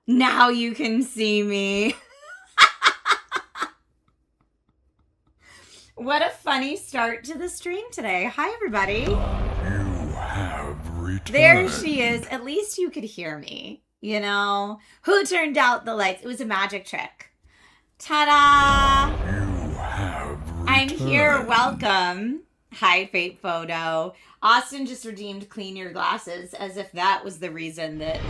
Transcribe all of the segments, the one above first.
Now you can see me. What a funny start to the stream today. Hi, everybody. You have returned. There she is. At least you could hear me. You know? Who turned out the lights? It was a magic trick. Ta-da! You have returned. I'm here. Welcome. Hi, Fate Photo. Austin just redeemed clean your glasses as if that was the reason that, You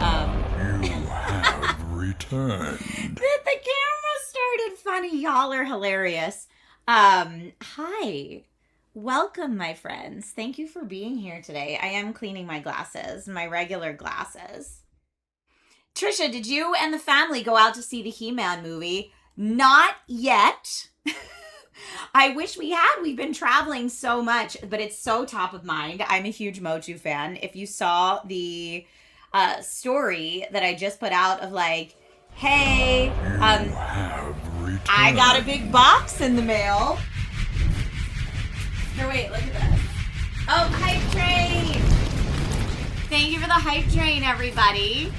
have returned. that the camera started funny. Y'all are hilarious. Hi. Welcome, my friends. Thank you for being here today. I am cleaning my glasses, my regular glasses. Trisha, did you and the family go out to see the He-Man movie? Not yet. I wish we had. We've been traveling so much, but it's so top of mind. I'm a huge Motu fan. If you saw the story that I just put out of like, hey, You have returned. I got a big box in the mail. Here, wait, look at this. Oh, hype train. Thank you for the hype train, everybody.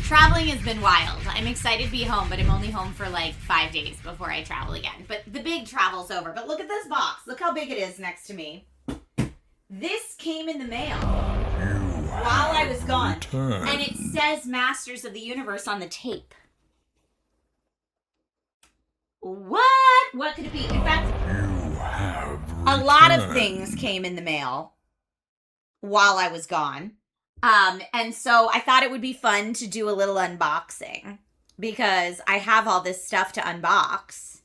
Traveling has been wild. I'm excited to be home, but I'm only home for like 5 days before I travel again. But the big travel's over. But look at this box. Look how big it is next to me. This came in the mail while I was gone. Returned. And it says Masters of the Universe on the tape. What? What could it be? In fact, You have a lot of returned. things came in the mail while I was gone. And so I thought it would be fun to do a little unboxing because I have all this stuff to unbox.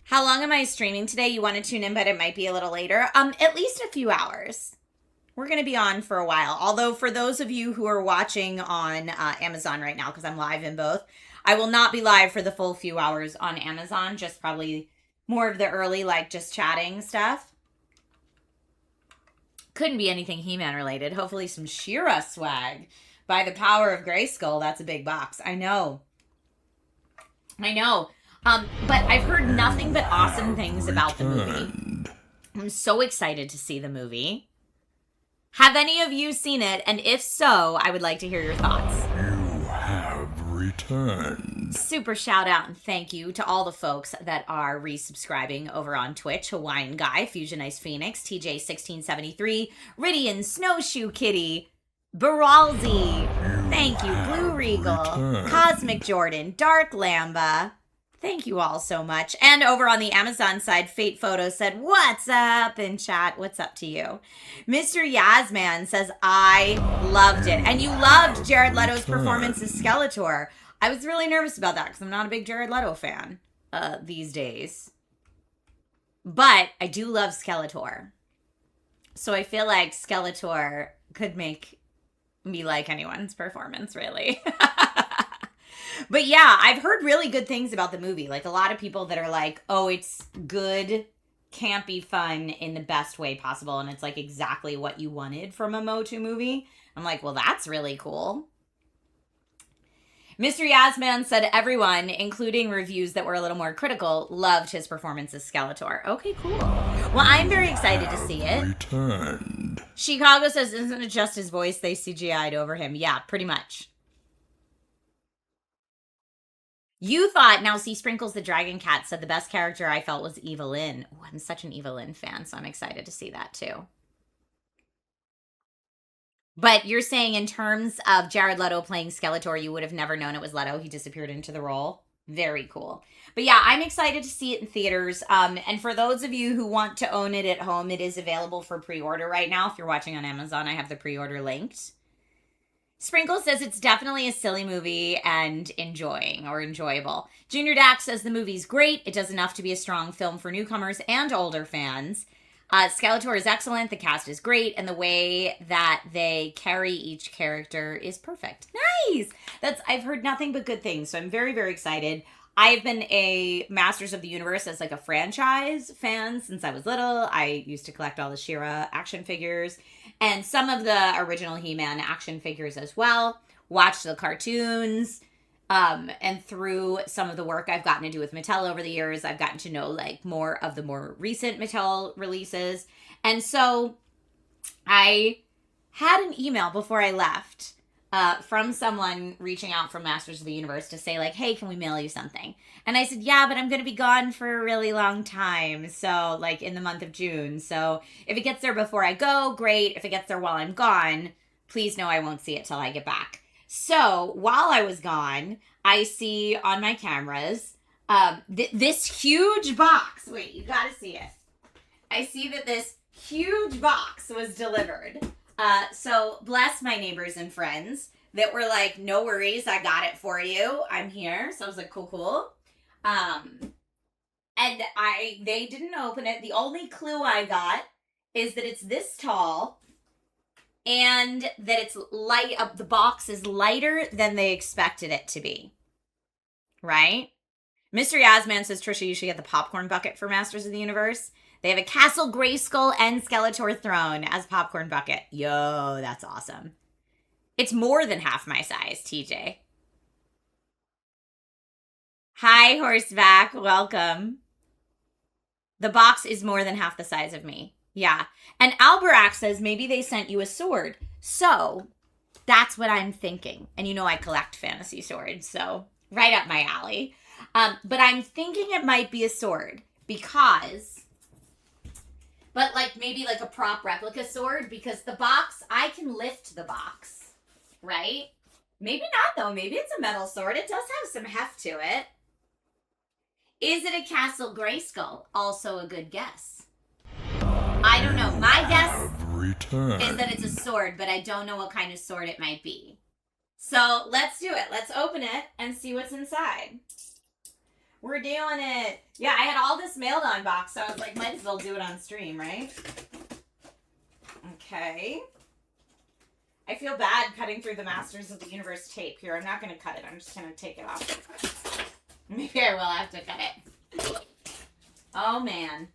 How long am I streaming today? You want to tune in, but it might be a little later. At least a few hours. We're going to be on for a while. Although for those of you who are watching on Amazon right now, because I'm live in both, I will not be live for the full few hours on Amazon, just probably more of the early, like just chatting stuff. Couldn't be anything He-Man related. Hopefully some She-Ra swag. By the power of Grayskull, that's a big box. I know. But I've heard nothing but awesome things about the movie. Returned. I'm so excited to see the movie. Have any of you seen it? And if so, I would like to hear your thoughts. You have returned. Super shout out and thank you to all the folks that are resubscribing over on Twitch. Hawaiian Guy, Fusion Ice Phoenix, TJ1673, Ridian Snowshoe Kitty, Baralzi, thank you, Blue Regal, returned. Cosmic Jordan, Dark Lamba. Thank you all so much. And over on the Amazon side, Fate Photo said, what's up in chat? What's up to you? Mr. Yasman says, I loved it. And you loved Jared Leto's performance as Skeletor. I was really nervous about that because I'm not a big Jared Leto fan these days. But I do love Skeletor. So I feel like Skeletor could make me like anyone's performance, really. But yeah, I've heard really good things about the movie. Like a lot of people that are like, oh, it's good, campy fun in the best way possible. And it's like exactly what you wanted from a Motu movie. I'm like, well, that's really cool. Mr. Yasman said everyone, including reviews that were a little more critical, loved his performance as Skeletor. Okay, cool. Well, I'm very excited to see it. Returned. Chicago says, isn't it just his voice they CGI'd over him? Yeah, pretty much. You thought, now see, Sprinkles the Dragon Cat said the best character I felt was Evelyn. Oh, I'm such an Evelyn fan, so I'm excited to see that too. But you're saying in terms of Jared Leto playing Skeletor, you would have never known it was Leto. He disappeared into the role. Very cool. But yeah, I'm excited to see it in theaters. And for those of you who want to own it at home, it is available for pre-order right now. If you're watching on Amazon, I have the pre-order linked. Sprinkle says it's definitely a silly movie and enjoyable. Junior Dax says the movie's great. It does enough to be a strong film for newcomers and older fans. Skeletor is excellent. The cast is great. And the way that they carry each character is perfect. Nice. I've heard nothing but good things. So I'm very, very excited. I've been a Masters of the Universe as like a franchise fan since I was little. I used to collect all the She-Ra action figures and some of the original He-Man action figures as well. Watched the cartoons. And through some of the work I've gotten to do with Mattel over the years, I've gotten to know like more of the more recent Mattel releases. And so I had an email before I left from someone reaching out from Masters of the Universe to say, like, hey, can we mail you something? And I said, yeah, but I'm going to be gone for a really long time. So, like, in the month of June. So, if it gets there before I go, great. If it gets there while I'm gone, please know I won't see it till I get back. So, while I was gone, I see on my cameras this huge box. Wait, you got to see it. I see that this huge box was delivered. So bless my neighbors and friends that were like, no worries, I got it for you. I'm here. So I was like, cool. And they didn't open it. The only clue I got is that it's this tall and that it's light up. The box is lighter than they expected it to be. Right? Mr. Yasman says, Trisha, you should get the popcorn bucket for Masters of the Universe. They have a Castle Grayskull and Skeletor throne as popcorn bucket. Yo, that's awesome. It's more than half my size, TJ. Hi, Horseback. Welcome. The box is more than half the size of me. Yeah. And Alberac says maybe they sent you a sword. So that's what I'm thinking. And you know I collect fantasy swords, so right up my alley. But I'm thinking it might be a sword because... But like maybe like a prop replica sword, because the box, I can lift the box, right? Maybe not though. Maybe it's a metal sword. It does have some heft to it. Is it a Castle Grayskull? Also a good guess. I don't know. My guess is that it's a sword, but I don't know what kind of sword it might be. So let's do it. Let's open it and see what's inside. We're doing it. Yeah, I had all this mailed on box, so I was like, might as well do it on stream, right? Okay. I feel bad cutting through the Masters of the Universe tape here. I'm not going to cut it. I'm just going to take it off. Maybe I will have to cut it. Oh, man.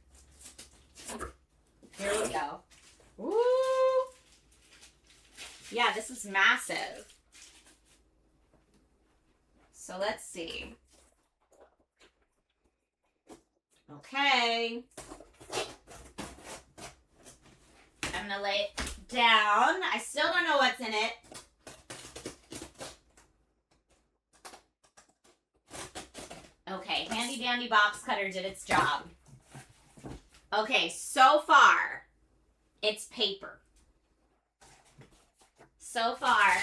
Here we go. Woo! Yeah, this is massive. So let's see. Okay. I'm going to lay it down. I still don't know what's in it. Okay, handy dandy box cutter did its job. Okay, so far, it's paper. So far,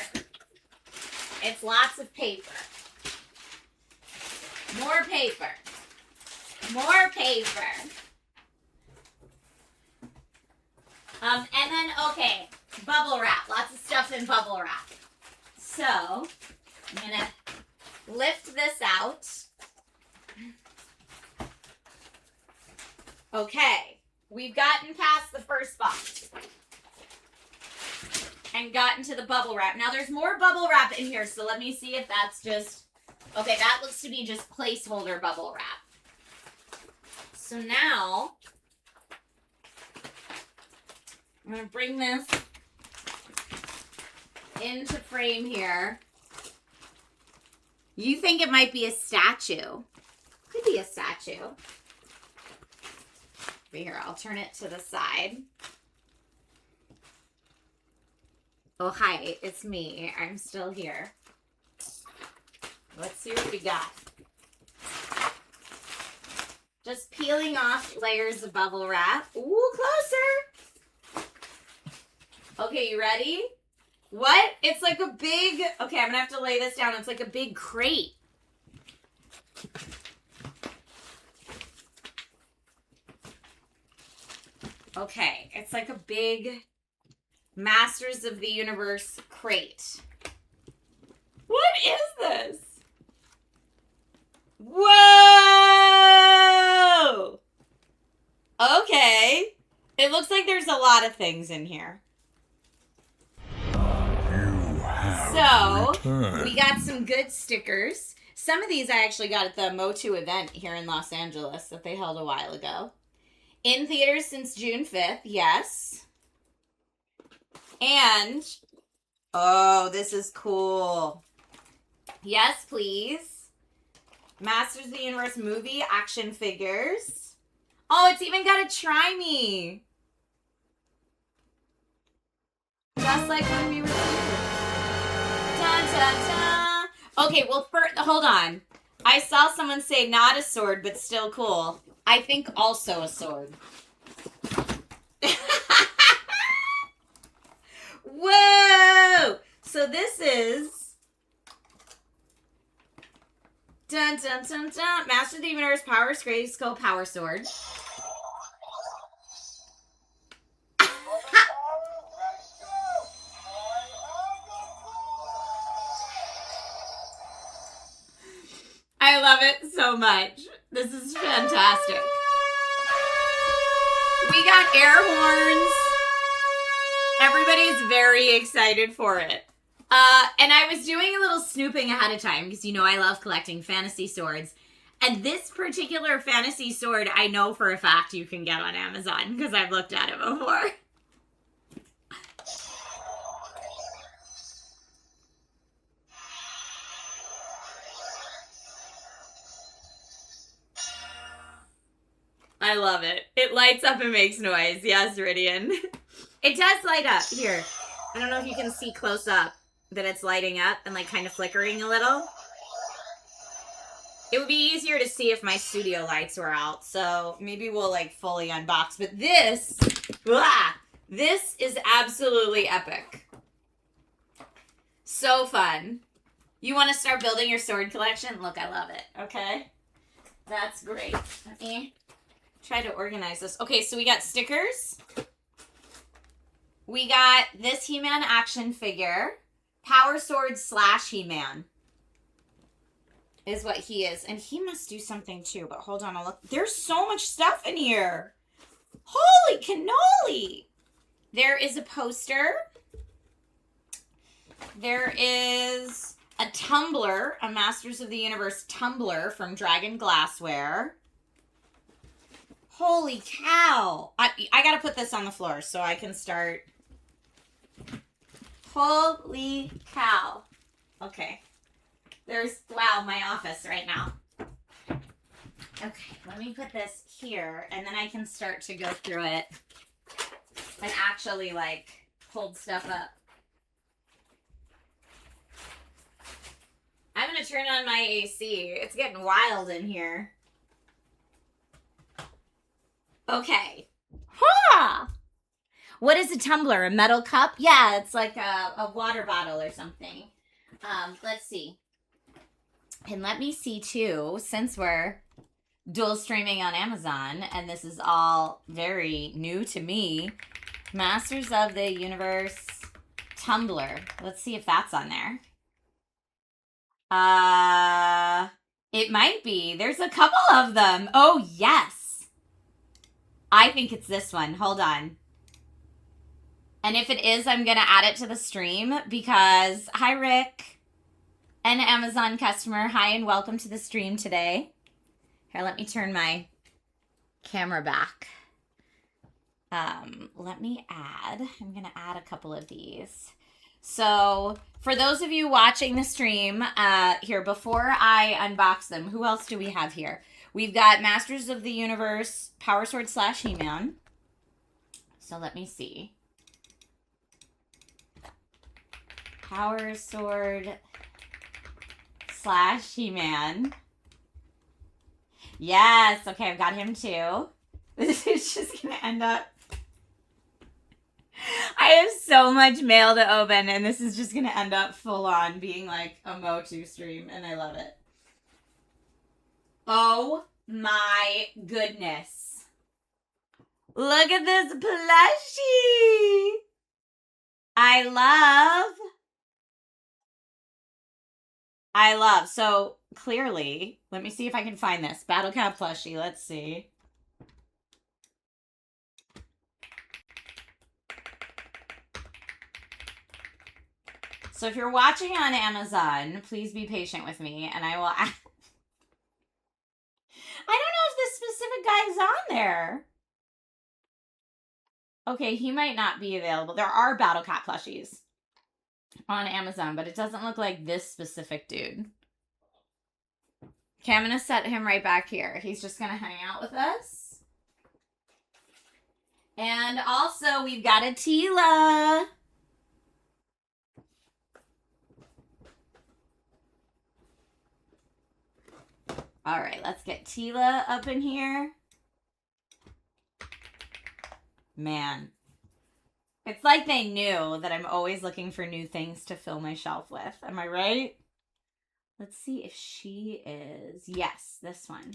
it's lots of paper. More paper. More paper. And then, okay, bubble wrap. Lots of stuff in bubble wrap. So, I'm going to lift this out. Okay, we've gotten past the first box. And gotten to the bubble wrap. Now, there's more bubble wrap in here, so let me see if that's just... Okay, that looks to be just placeholder bubble wrap. So now, I'm going to bring this into frame here. You think it might be a statue. Could be a statue. Here, I'll turn it to the side. Oh, hi, it's me. I'm still here. Let's see what we got. Just peeling off layers of bubble wrap. Ooh, closer. Okay, you ready? What? It's like a big... Okay, I'm going to have to lay this down. It's like a big crate. Okay, it's like a big Masters of the Universe crate. What is this? Whoa! Okay. It looks like there's a lot of things in here. So, we got some good stickers. Some of these I actually got at the Motu event here in Los Angeles that they held a while ago. In theaters since June 5th, yes. And, oh, this is cool. Yes, please. Masters of the Universe movie action figures. Oh, it's even got a Try Me. Just like when we were here. da. Okay, well, hold on. I saw someone say not a sword, but still cool. I think also a sword. Whoa! So this is dun dun dun dun. Master of the Universe Power Grayskull Power Sword. I love it so much. This is fantastic. We got air horns. Everybody's very excited for it. And I was doing a little snooping ahead of time because you know I love collecting fantasy swords. And this particular fantasy sword, I know for a fact you can get on Amazon because I've looked at it before. I love it. It lights up and makes noise. Yes, Ridian. It does light up. Here. I don't know if you can see close up that it's lighting up and like kind of flickering a little. It would be easier to see if my studio lights were out. So maybe we'll like fully unbox. But this is absolutely epic. So fun. You want to start building your sword collection? Look, I love it. Okay. That's great. Let me try to organize this. Okay, so we got stickers. We got this He-Man action figure. Power Sword / He-Man is what he is. And he must do something too, but hold on, I'll look. There's so much stuff in here. Holy cannoli! There is a poster. There is a tumbler, a Masters of the Universe tumbler from Dragon Glassware. Holy cow. I got to put this on the floor so I can start. Holy cow. Okay. There's, wow, my office right now. Okay, let me put this here, and then I can start to go through it and actually, like, hold stuff up. I'm going to turn on my AC. It's getting wild in here. Okay. Ha! What is a tumbler? A metal cup? Yeah, it's like a water bottle or something. Let's see. And let me see, too, since we're dual streaming on Amazon, and this is all very new to me, Masters of the Universe tumbler. Let's see if that's on there. It might be. There's a couple of them. Oh, yes. I think it's this one. Hold on. And if it is, I'm going to add it to the stream because, hi, Rick, an Amazon customer. Hi, and welcome to the stream today. Here, let me turn my camera back. Let me add. I'm going to add a couple of these. So, for those of you watching the stream, here, before I unbox them, who else do we have here? We've got Masters of the Universe Power Sword / He-Man. So, let me see. Power Sword / He-Man. Yes. Okay, I've got him too. This is just going to end up... I have so much mail to open, and this is just going to end up full on being like a Motu stream, and I love it. Oh my goodness. Look at this plushie. I love. So clearly, let me see if I can find this. Battle Cat plushie. Let's see. So if you're watching on Amazon, please be patient with me, and I will... I don't know if this specific guy is on there. Okay, he might not be available. There are Battle Cat plushies on Amazon, but it doesn't look like this specific dude. Okay, I'm going to set him right back here. He's just going to hang out with us. And also, we've got a Tila. All right, let's get Tila up in here. Man, it's like they knew that I'm always looking for new things to fill my shelf with. Am I right? Let's see if she is. Yes, this one.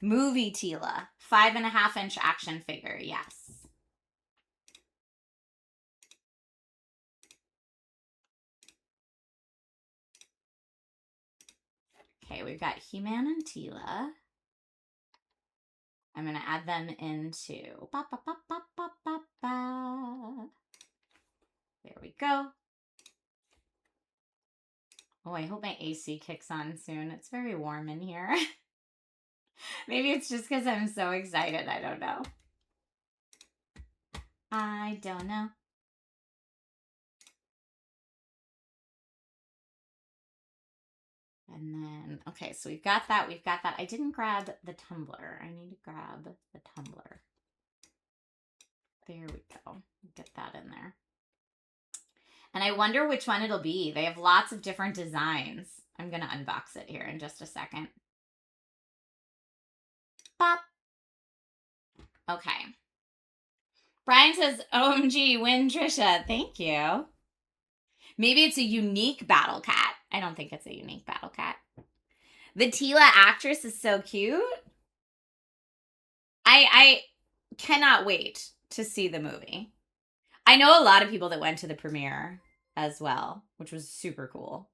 Movie Tila. 5.5-inch action figure. Yes. Okay, we've got He-Man and Tila. I'm going to add them into... Ba, ba, ba, ba, ba, ba, ba. There we go. Oh, I hope my AC kicks on soon. It's very warm in here. Maybe it's just because I'm so excited. I don't know. I don't know. And then, okay, so we've got that. We've got that. I didn't grab the tumbler. I need to grab the tumbler. There we go. Get that in there. And I wonder which one it'll be. They have lots of different designs. I'm going to unbox it here in just a second. Pop. Okay. Brian says, OMG, win Trisha. Thank you. Maybe it's a unique battle cat. I don't think it's a unique battle cat. The Tila actress is so cute. I cannot wait to see the movie. I know a lot of people that went to the premiere as well, which was super cool.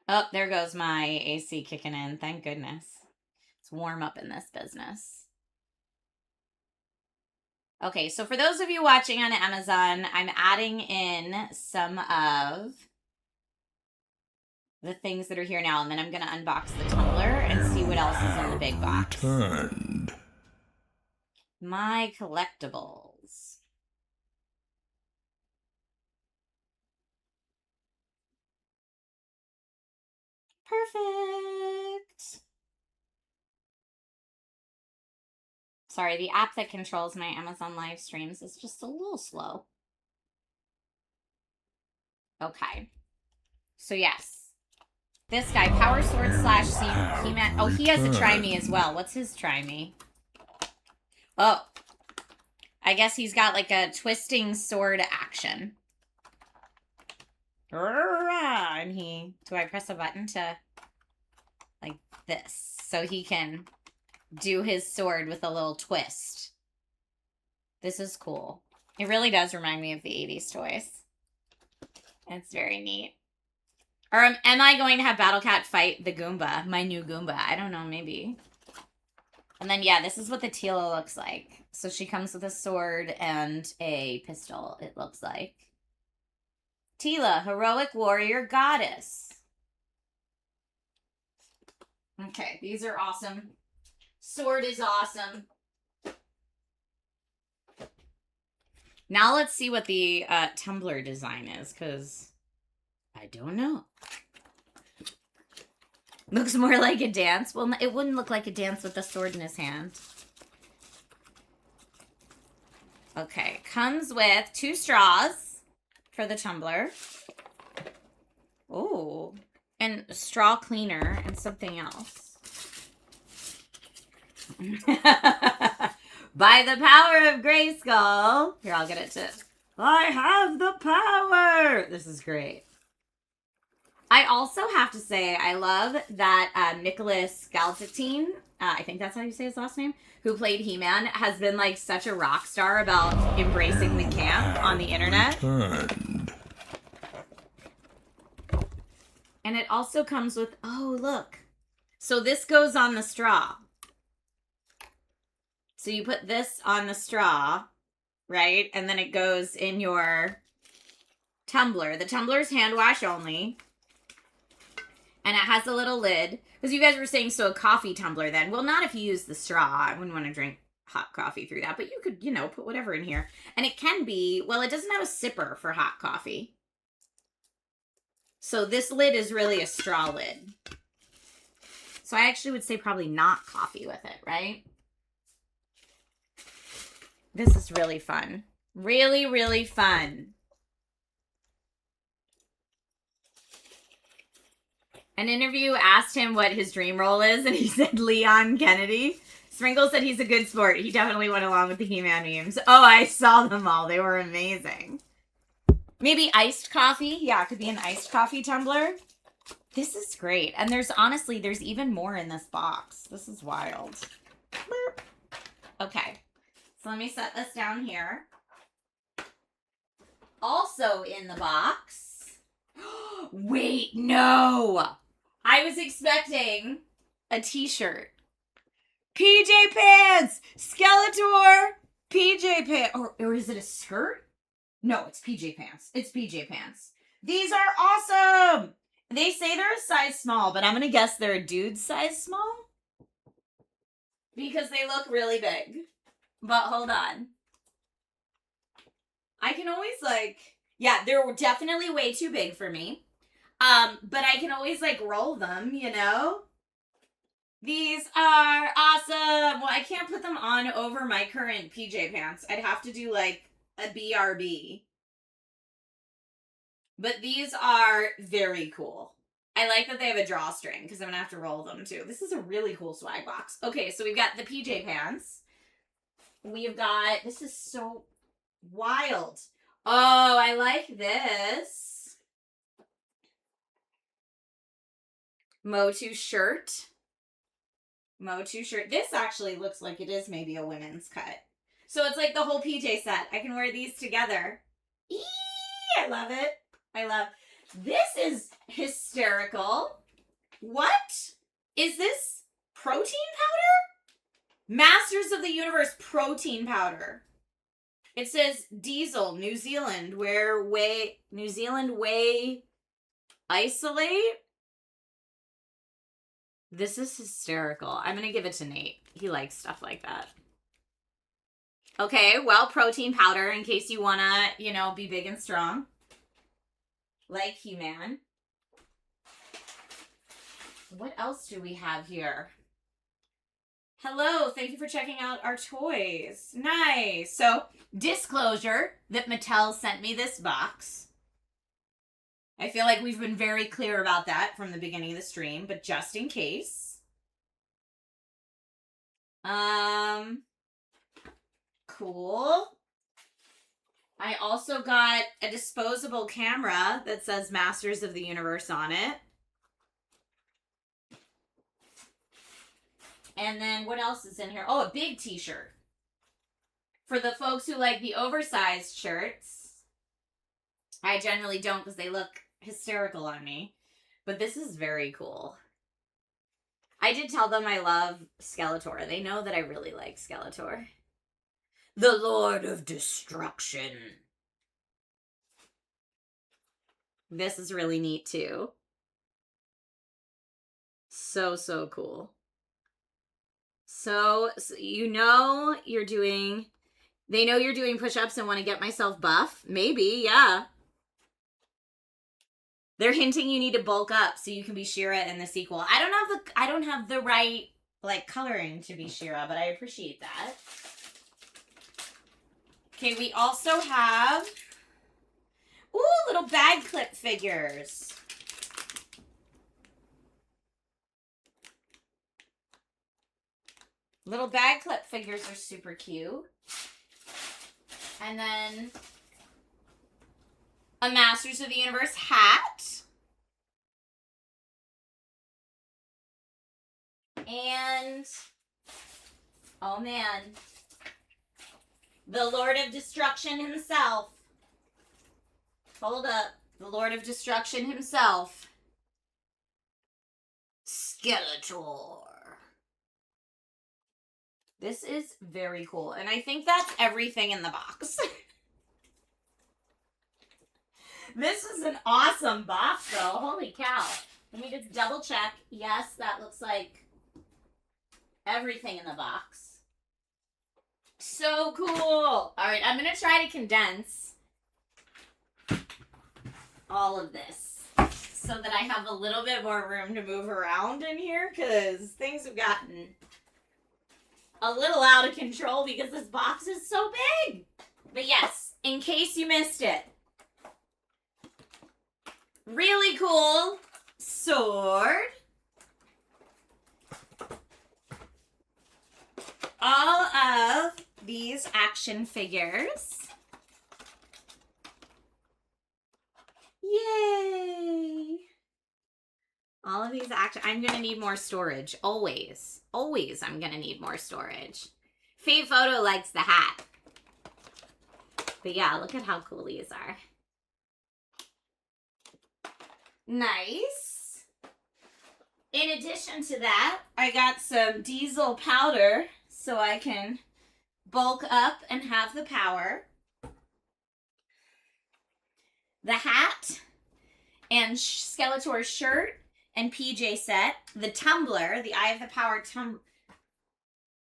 Oh, there goes my AC kicking in. Thank goodness. It's warm up in this business. Okay, so for those of you watching on Amazon, I'm adding in some of the things that are here now, and then I'm going to unbox the tumbler and see what else is in the big box. Returned. My collectibles. Perfect. Sorry, the app that controls my Amazon live streams is just a little slow. Okay. So yes. This guy, Power Sword slash He-Man. Oh, he has a Try Me as well. What's his Try Me? Oh. I guess he's got like a twisting sword action. And he... Do I press a button to... Like this. So he can do his sword with a little twist. This is cool. It really does remind me of the 80s toys. It's very neat. Or am I going to have Battle Cat fight the Goomba? My new Goomba. I don't know, maybe. And then, yeah, this is what the Tila looks like. So she comes with a sword and a pistol, it looks like. Tila, heroic warrior goddess. Okay, these are awesome. Sword is awesome. Now let's see what the tumbler design is, because I don't know. Looks more like a dance. Well, it wouldn't look like a dance with the sword in his hand. Okay, comes with 2 straws for the tumbler. Oh, and a straw cleaner and something else. By the power of Grayskull. Here, I'll get it to... I have the power! This is great. I also have to say, I love that Nicholas Galtatine, I think that's how you say his last name, who played He-Man, has been like such a rock star about embracing the camp on the internet. Returned. And it also comes with, oh, look. So this goes on the straw. So you put this on the straw, right? And then it goes in your tumbler. The tumbler's hand wash only. And it has a little lid. Because you guys were saying, so a coffee tumbler then. Well, not if you use the straw. I wouldn't want to drink hot coffee through that. But you could, you know, put whatever in here. And it can be, well, it doesn't have a sipper for hot coffee. So this lid is really a straw lid. So I actually would say probably not coffee with it, right? This is really fun. Really, really fun. An interview asked him what his dream role is, and he said Leon Kennedy. Sprinkle said he's a good sport. He definitely went along with the He-Man memes. Oh, I saw them all. They were amazing. Maybe iced coffee. Yeah, it could be an iced coffee tumbler. This is great. And there's even more in this box. This is wild. Okay. So let me set this down here. Also in the box. Wait, no. I was expecting a t-shirt. PJ pants! Skeletor! PJ pants. Or is it a skirt? No, it's PJ pants. It's PJ pants. These are awesome! They say they're a size small, but I'm going to guess they're a dude's size small. Because they look really big. But hold on. I can always yeah, they're definitely way too big for me. But I can always roll them, you know? These are awesome. Well, I can't put them on over my current PJ pants. I'd have to do a BRB. But these are very cool. I like that they have a drawstring because I'm going to have to roll them too. This is a really cool swag box. Okay, so we've got the PJ pants. We've got, this is so wild. Oh, I like this. Motu shirt. Motu shirt. This actually looks like it is maybe a women's cut. So it's like the whole PJ set. I can wear these together. Eee! I love it. I love. This is hysterical. What? Is this protein powder? Masters of the Universe protein powder. It says Diesel, New Zealand, New Zealand whey isolate. This is hysterical. I'm going to give it to Nate. He likes stuff like that. Okay, well, protein powder in case you want to, be big and strong. Like He-Man. What else do we have here? Hello, thank you for checking out our toys. Nice. So, disclosure that Mattel sent me this box. I feel like we've been very clear about that from the beginning of the stream, but just in case. Cool. I also got a disposable camera that says Masters of the Universe on it. And then what else is in here? Oh, a big t-shirt. For the folks who like the oversized shirts. I generally don't because they look hysterical on me. But this is very cool. I did tell them I love Skeletor. They know that I really like Skeletor. The Lord of Destruction. This is really neat too. So cool. So they know you're doing push-ups and want to get myself buff. Maybe, yeah. They're hinting you need to bulk up so you can be She-Ra in the sequel. I don't have the right coloring to be She-Ra, but I appreciate that. Okay, we also have little bag clip figures. Little bag clip figures are super cute. And then a Masters of the Universe hat. And, oh man, the Lord of Destruction himself. Hold up. The Lord of Destruction himself. Skeletor. This is very cool. And I think that's everything in the box. This is an awesome box, though. Holy cow. Let me just double check. Yes, that looks like everything in the box. So cool. All right, I'm going to try to condense all of this so that I have a little bit more room to move around in here because things have gotten a little out of control because this box is so big. But yes, in case you missed it, really cool sword. All of these action figures. Yay! All of these I'm gonna need more storage. Always. Always I'm gonna need more storage. Fave Photo likes the hat. But yeah, look at how cool these are. Nice. In addition to that, I got some diesel powder so I can bulk up and have the power. The hat and Skeletor's shirt and PJ set. The tumbler, the Eye of the Power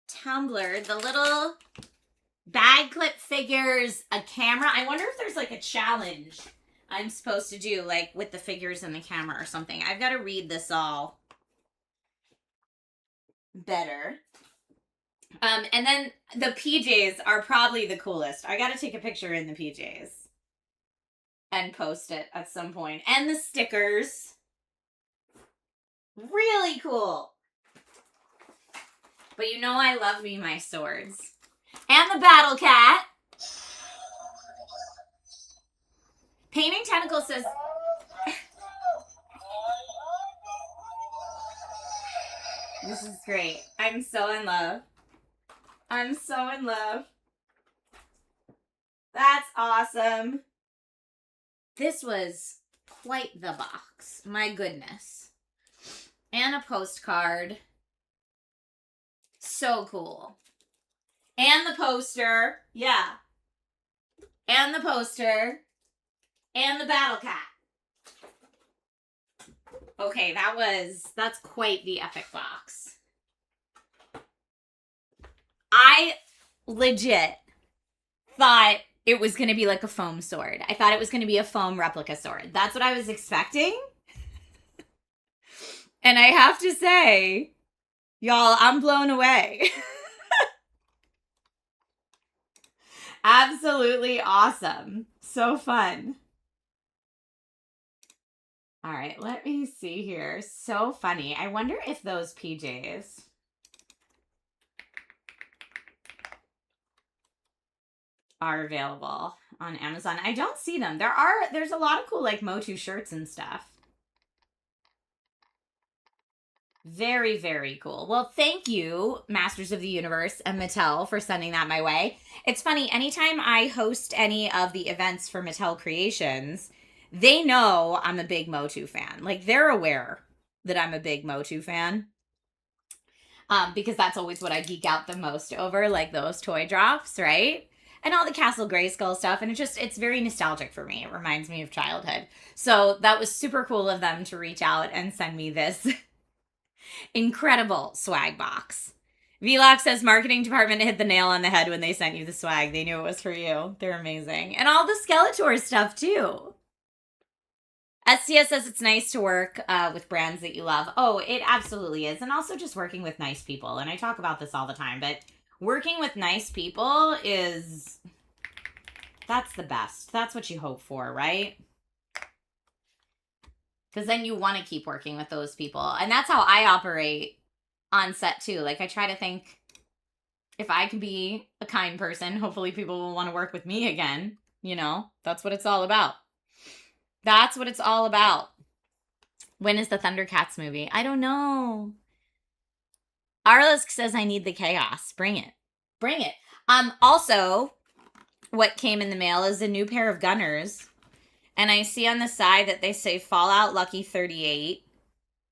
tumbler, the little bag clip figures, a camera. I wonder if there's like a challenge I'm supposed to do, like with the figures and the camera or something. I've got to read this all better. And then the PJs are probably the coolest. I got to take a picture in the PJs and post it at some point. And the stickers. Really cool. But you know I love me my swords. And the Battle Cat. Painting Tentacle says... This is great. I'm so in love. I'm so in love. That's awesome. This was quite the box. My goodness. And a postcard. So cool. And the poster. Yeah. And the poster. And the Battle Cat. Okay, that's quite the epic box. I legit thought it was going to be like a foam sword. I thought it was going to be a foam replica sword. That's what I was expecting. And I have to say, y'all, I'm blown away. Absolutely awesome. So fun. All right, let me see here. So funny. I wonder if those PJs are available on Amazon. I don't see them. There's a lot of cool like Motu shirts and stuff. Very, very cool. Well, thank you, Masters of the Universe and Mattel, for sending that my way. It's funny, anytime I host any of the events for Mattel Creations, they know I'm a big Motu fan. Like, they're aware that I'm a big Motu fan. Because that's always what I geek out the most over, like those toy drops, right? And all the Castle Grayskull stuff. And it's very nostalgic for me. It reminds me of childhood. So that was super cool of them to reach out and send me this incredible swag box. Vlog says marketing department hit the nail on the head when they sent you the swag. They knew it was for you. They're amazing. And all the Skeletor stuff too. STS says it's nice to work with brands that you love. Oh, it absolutely is. And also just working with nice people. And I talk about this all the time, but working with nice people that's the best. That's what you hope for, right? Because then you want to keep working with those people. And that's how I operate on set too. Like I try to think, if I can be a kind person, hopefully people will want to work with me again. You know, that's what it's all about. That's what it's all about. When is the Thundercats movie? I don't know. Arlisk says I need the chaos. Bring it. Bring it. Also, what came in the mail is a new pair of Gunners. And I see on the side that they say Fallout Lucky 38,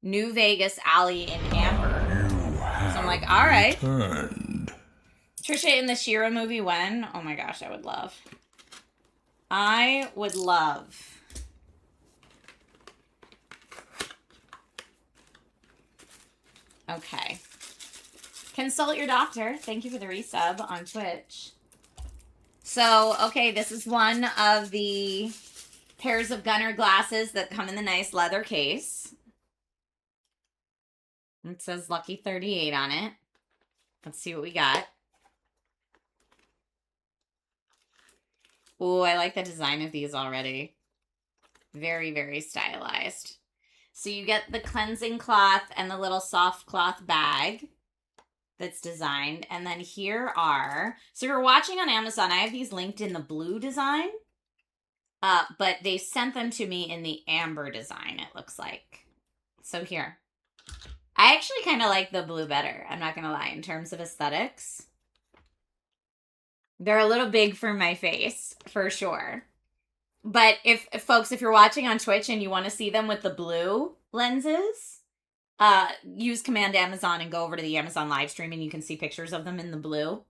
New Vegas Alley in Amber. So I'm like, all right. Returned. Trisha in the She-Ra movie when? Oh my gosh, I would love. I would love. Okay. Consult your doctor. Thank you for the resub on Twitch. So, okay, this is one of the pairs of Gunner glasses that come in the nice leather case. It says Lucky 38 on it. Let's see what we got. Oh, I like the design of these already. Very, very stylized. So you get the cleansing cloth and the little soft cloth bag that's designed. And then here are, so if you're watching on Amazon, I have these linked in the blue design. But they sent them to me in the amber design, it looks like. So here. I actually kind of like the blue better, I'm not going to lie, in terms of aesthetics. They're a little big for my face, for sure. But if folks, if you're watching on Twitch and you want to see them with the blue lenses, use Command Amazon and go over to the Amazon live stream and you can see pictures of them in the blue.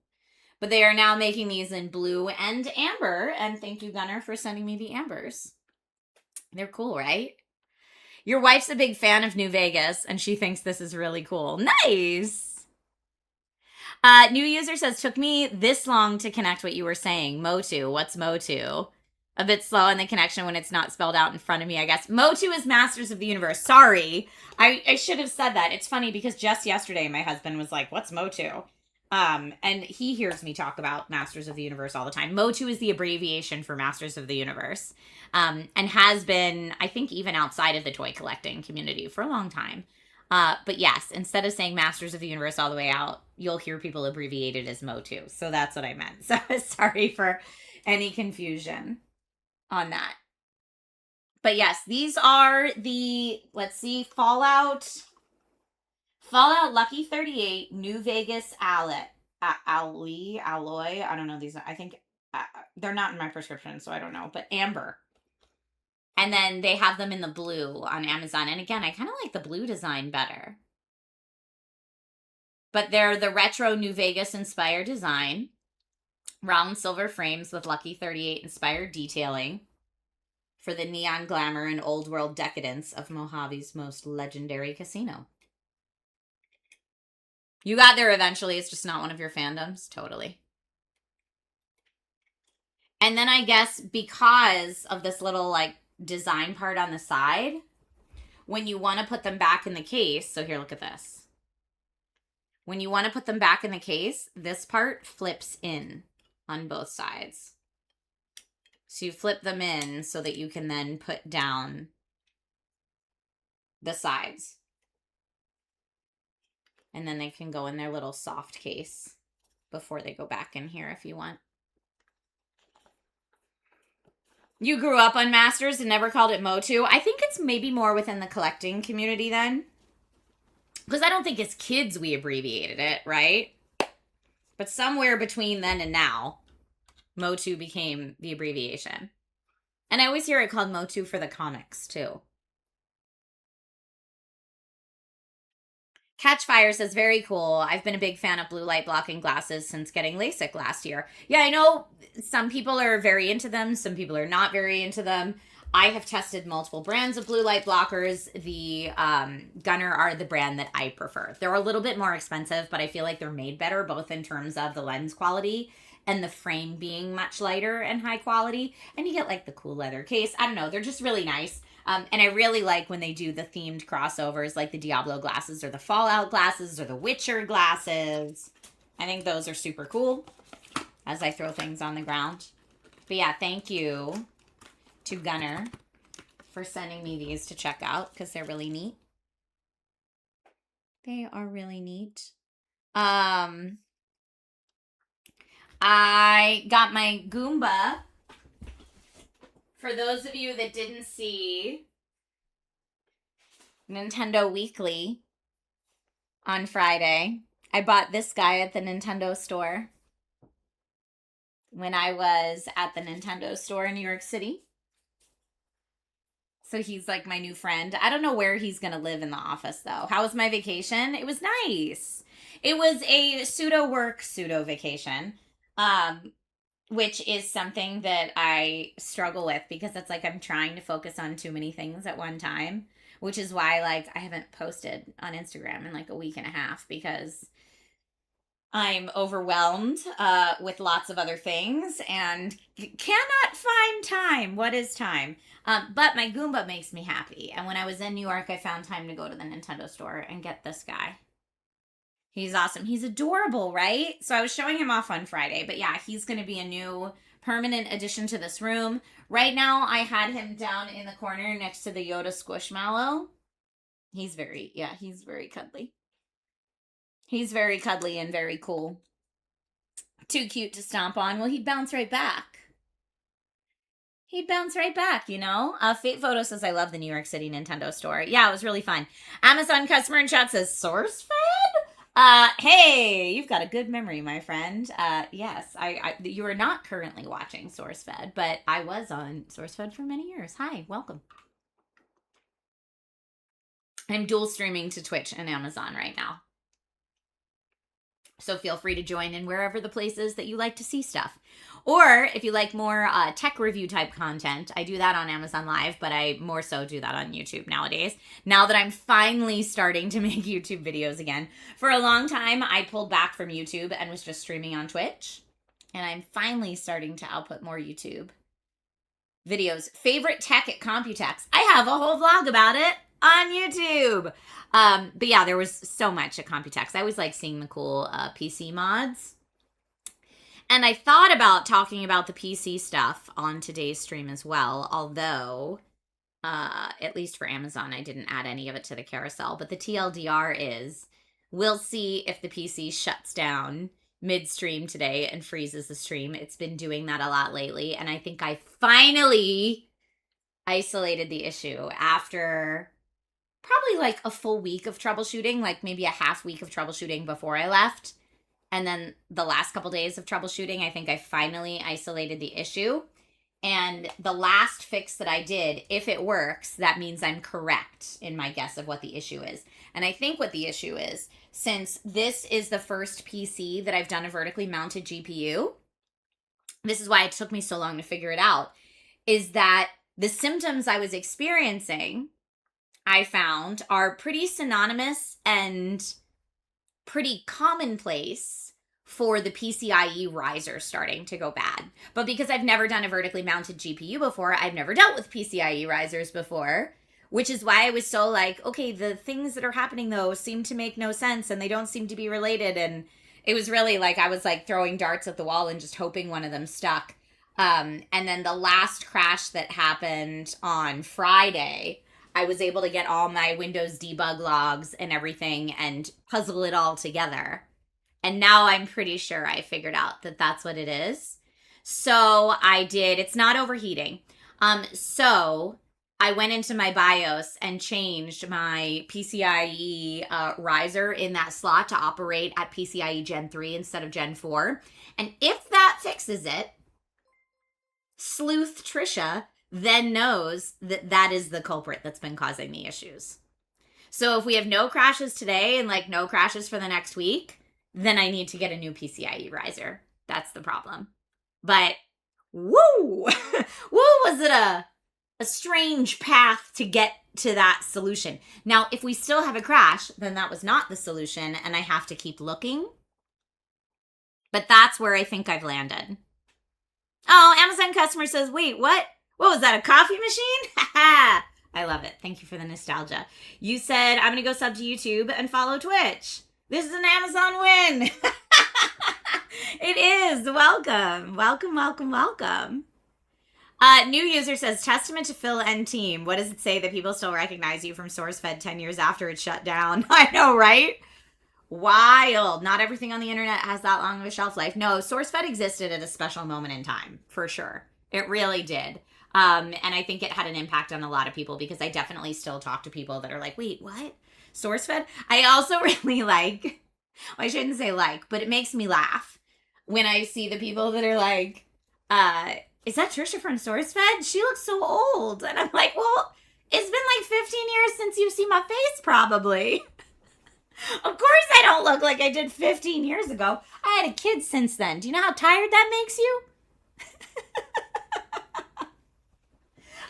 But they are now making these in blue and amber. And thank you, Gunnar, for sending me the ambers. They're cool, right? Your wife's a big fan of New Vegas, and she thinks this is really cool. Nice! New user says, took me this long to connect what you were saying. Motu. What's Motu? A bit slow in the connection when it's not spelled out in front of me, I guess. Motu is Masters of the Universe. Sorry. I should have said that. It's funny because just yesterday my husband was like, what's Motu? And he hears me talk about Masters of the Universe all the time. Motu is the abbreviation for Masters of the Universe. And has been, I think, even outside of the toy collecting community for a long time. But yes, instead of saying Masters of the Universe all the way out, you'll hear people abbreviate it as Motu. So that's what I meant. So sorry for any confusion on that. But yes, these are the, let's see, Fallout Lucky 38, New Vegas Alloy. I don't know these. I think they're not in my prescription, so I don't know. But amber. And then they have them in the blue on Amazon. And again, I kind of like the blue design better. But they're the retro New Vegas inspired design. Round silver frames with Lucky 38 inspired detailing for the neon glamour and old world decadence of Mojave's most legendary casino. You got there eventually. It's just not one of your fandoms. Totally. And then I guess because of this little like design part on the side, when you want to put them back in the case, so here, look at this. When you want to put them back in the case, this part flips in on both sides. So you flip them in so that you can then put down the sides. And then they can go in their little soft case before they go back in here if you want. You grew up on Masters and never called it Motu. I think it's maybe more within the collecting community then. Because I don't think as kids we abbreviated it, right? But somewhere between then and now, Motu became the abbreviation. And I always hear it called Motu for the comics, too. Catchfire says, very cool. I've been a big fan of blue light blocking glasses since getting LASIK last year. Yeah, I know some people are very into them. Some people are not very into them. I have tested multiple brands of blue light blockers. The Gunnar are the brand that I prefer. They're a little bit more expensive, but I feel like they're made better, both in terms of the lens quality and the frame being much lighter and high quality. And you get like the cool leather case. I don't know. They're just really nice. And I really like when they do the themed crossovers, like the Diablo glasses or the Fallout glasses or the Witcher glasses. I think those are super cool as I throw things on the ground. But yeah, thank you to Gunnar for sending me these to check out because they're really neat. They are really neat. I got my Goomba. For those of you that didn't see Nintendo Weekly on Friday, I bought this guy at the Nintendo store when I was at the Nintendo store in New York City. So he's like my new friend. I don't know where he's going to live in the office, though. How was my vacation? It was nice. It was a pseudo-work, pseudo-vacation. Which is something that I struggle with because it's like I'm trying to focus on too many things at one time, which is why like I haven't posted on Instagram in like a week and a half because I'm overwhelmed with lots of other things and cannot find time. What is time? But my Goomba makes me happy. And when I was in New York, I found time to go to the Nintendo store and get this guy. He's awesome. He's adorable, right? So I was showing him off on Friday. But yeah, he's going to be a new permanent addition to this room. Right now, I had him down in the corner next to the Yoda Squishmallow. He's very cuddly. He's very cuddly and very cool. Too cute to stomp on. Well, he'd bounce right back. He'd bounce right back, you know? Fate Photo says, I love the New York City Nintendo store. Yeah, it was really fun. Amazon customer in chat says, SourceFed? Hey, you've got a good memory, my friend. Yes, you are not currently watching SourceFed, but I was on SourceFed for many years. Hi, welcome. I'm dual streaming to Twitch and Amazon right now. So feel free to join in wherever the place is that you like to see stuff. Or if you like more tech review type content, I do that on Amazon Live, but I more so do that on YouTube nowadays. Now that I'm finally starting to make YouTube videos again. For a long time, I pulled back from YouTube and was just streaming on Twitch. And I'm finally starting to output more YouTube videos. Favorite tech at Computex. I have a whole vlog about it on YouTube. But yeah, there was so much at Computex. I always like seeing the cool PC mods. And I thought about talking about the PC stuff on today's stream as well, although, at least for Amazon, I didn't add any of it to the carousel. But the TLDR is, we'll see if the PC shuts down mid-stream today and freezes the stream. It's been doing that a lot lately, and I think I finally isolated the issue after probably like a full week of troubleshooting, like maybe a half week of troubleshooting before I left. And then the last couple days of troubleshooting, I think I finally isolated the issue. And the last fix that I did, if it works, that means I'm correct in my guess of what the issue is. And I think what the issue is, since this is the first PC that I've done a vertically mounted GPU, this is why it took me so long to figure it out, is that the symptoms I was experiencing, I found, are pretty synonymous and pretty commonplace for the PCIe riser starting to go bad. But because I've never done a vertically mounted GPU before, I've never dealt with PCIe risers before, which is why I was so like, okay, the things that are happening though seem to make no sense and they don't seem to be related. And it was really like, I was like throwing darts at the wall and just hoping one of them stuck. And then the last crash that happened on Friday, I was able to get all my Windows debug logs and everything and puzzle it all together. And now I'm pretty sure I figured out that that's what it is. So I did, it's not overheating. So I went into my BIOS and changed my PCIe riser in that slot to operate at PCIe Gen 3 instead of Gen 4. And if that fixes it, Sleuth Trisha then knows that that is the culprit that's been causing the issues. So if we have no crashes today and like no crashes for the next week, then I need to get a new PCIe riser. That's the problem. But woo, was it a strange path to get to that solution. Now, if we still have a crash, then that was not the solution and I have to keep looking. But that's where I think I've landed. Oh, Amazon customer says, wait, what? What was that, a coffee machine? I love it. Thank you for the nostalgia. You said, I'm going to go sub to YouTube and follow Twitch. This is an Amazon win. It is. Welcome. Welcome. New user says, testament to Phil and team. What does it say that people still recognize you from SourceFed 10 years after it shut down? I know, right? Wild. Not everything on the internet has that long of a shelf life. No, SourceFed existed at a special moment in time, for sure. It really did. And I think it had an impact on a lot of people because I definitely still talk to people that are like, wait, what? SourceFed? I also really like, well, I shouldn't say like, but it makes me laugh when I see the people that are like, is that Trisha from SourceFed? She looks so old. And I'm like, well, it's been like 15 years since you've seen my face, probably. Of course I don't look like I did 15 years ago. I had a kid since then. Do you know how tired that makes you?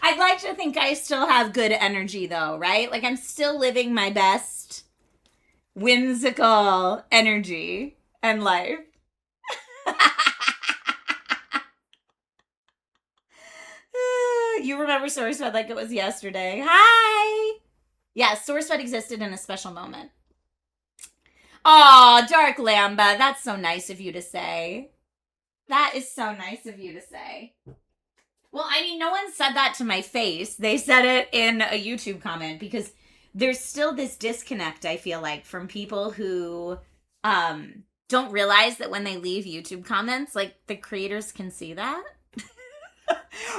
I'd like to think I still have good energy, though, right? Like, I'm still living my best whimsical energy and life. You remember SourceFed like it was yesterday. Hi! Yes, SourceFed existed in a special moment. Oh, Dark Lamba, that's so nice of you to say. That is so nice of you to say. Well, I mean, no one said that to my face. They said it in a YouTube comment because there's still this disconnect, I feel like, from people who don't realize that when they leave YouTube comments, like, the creators can see that.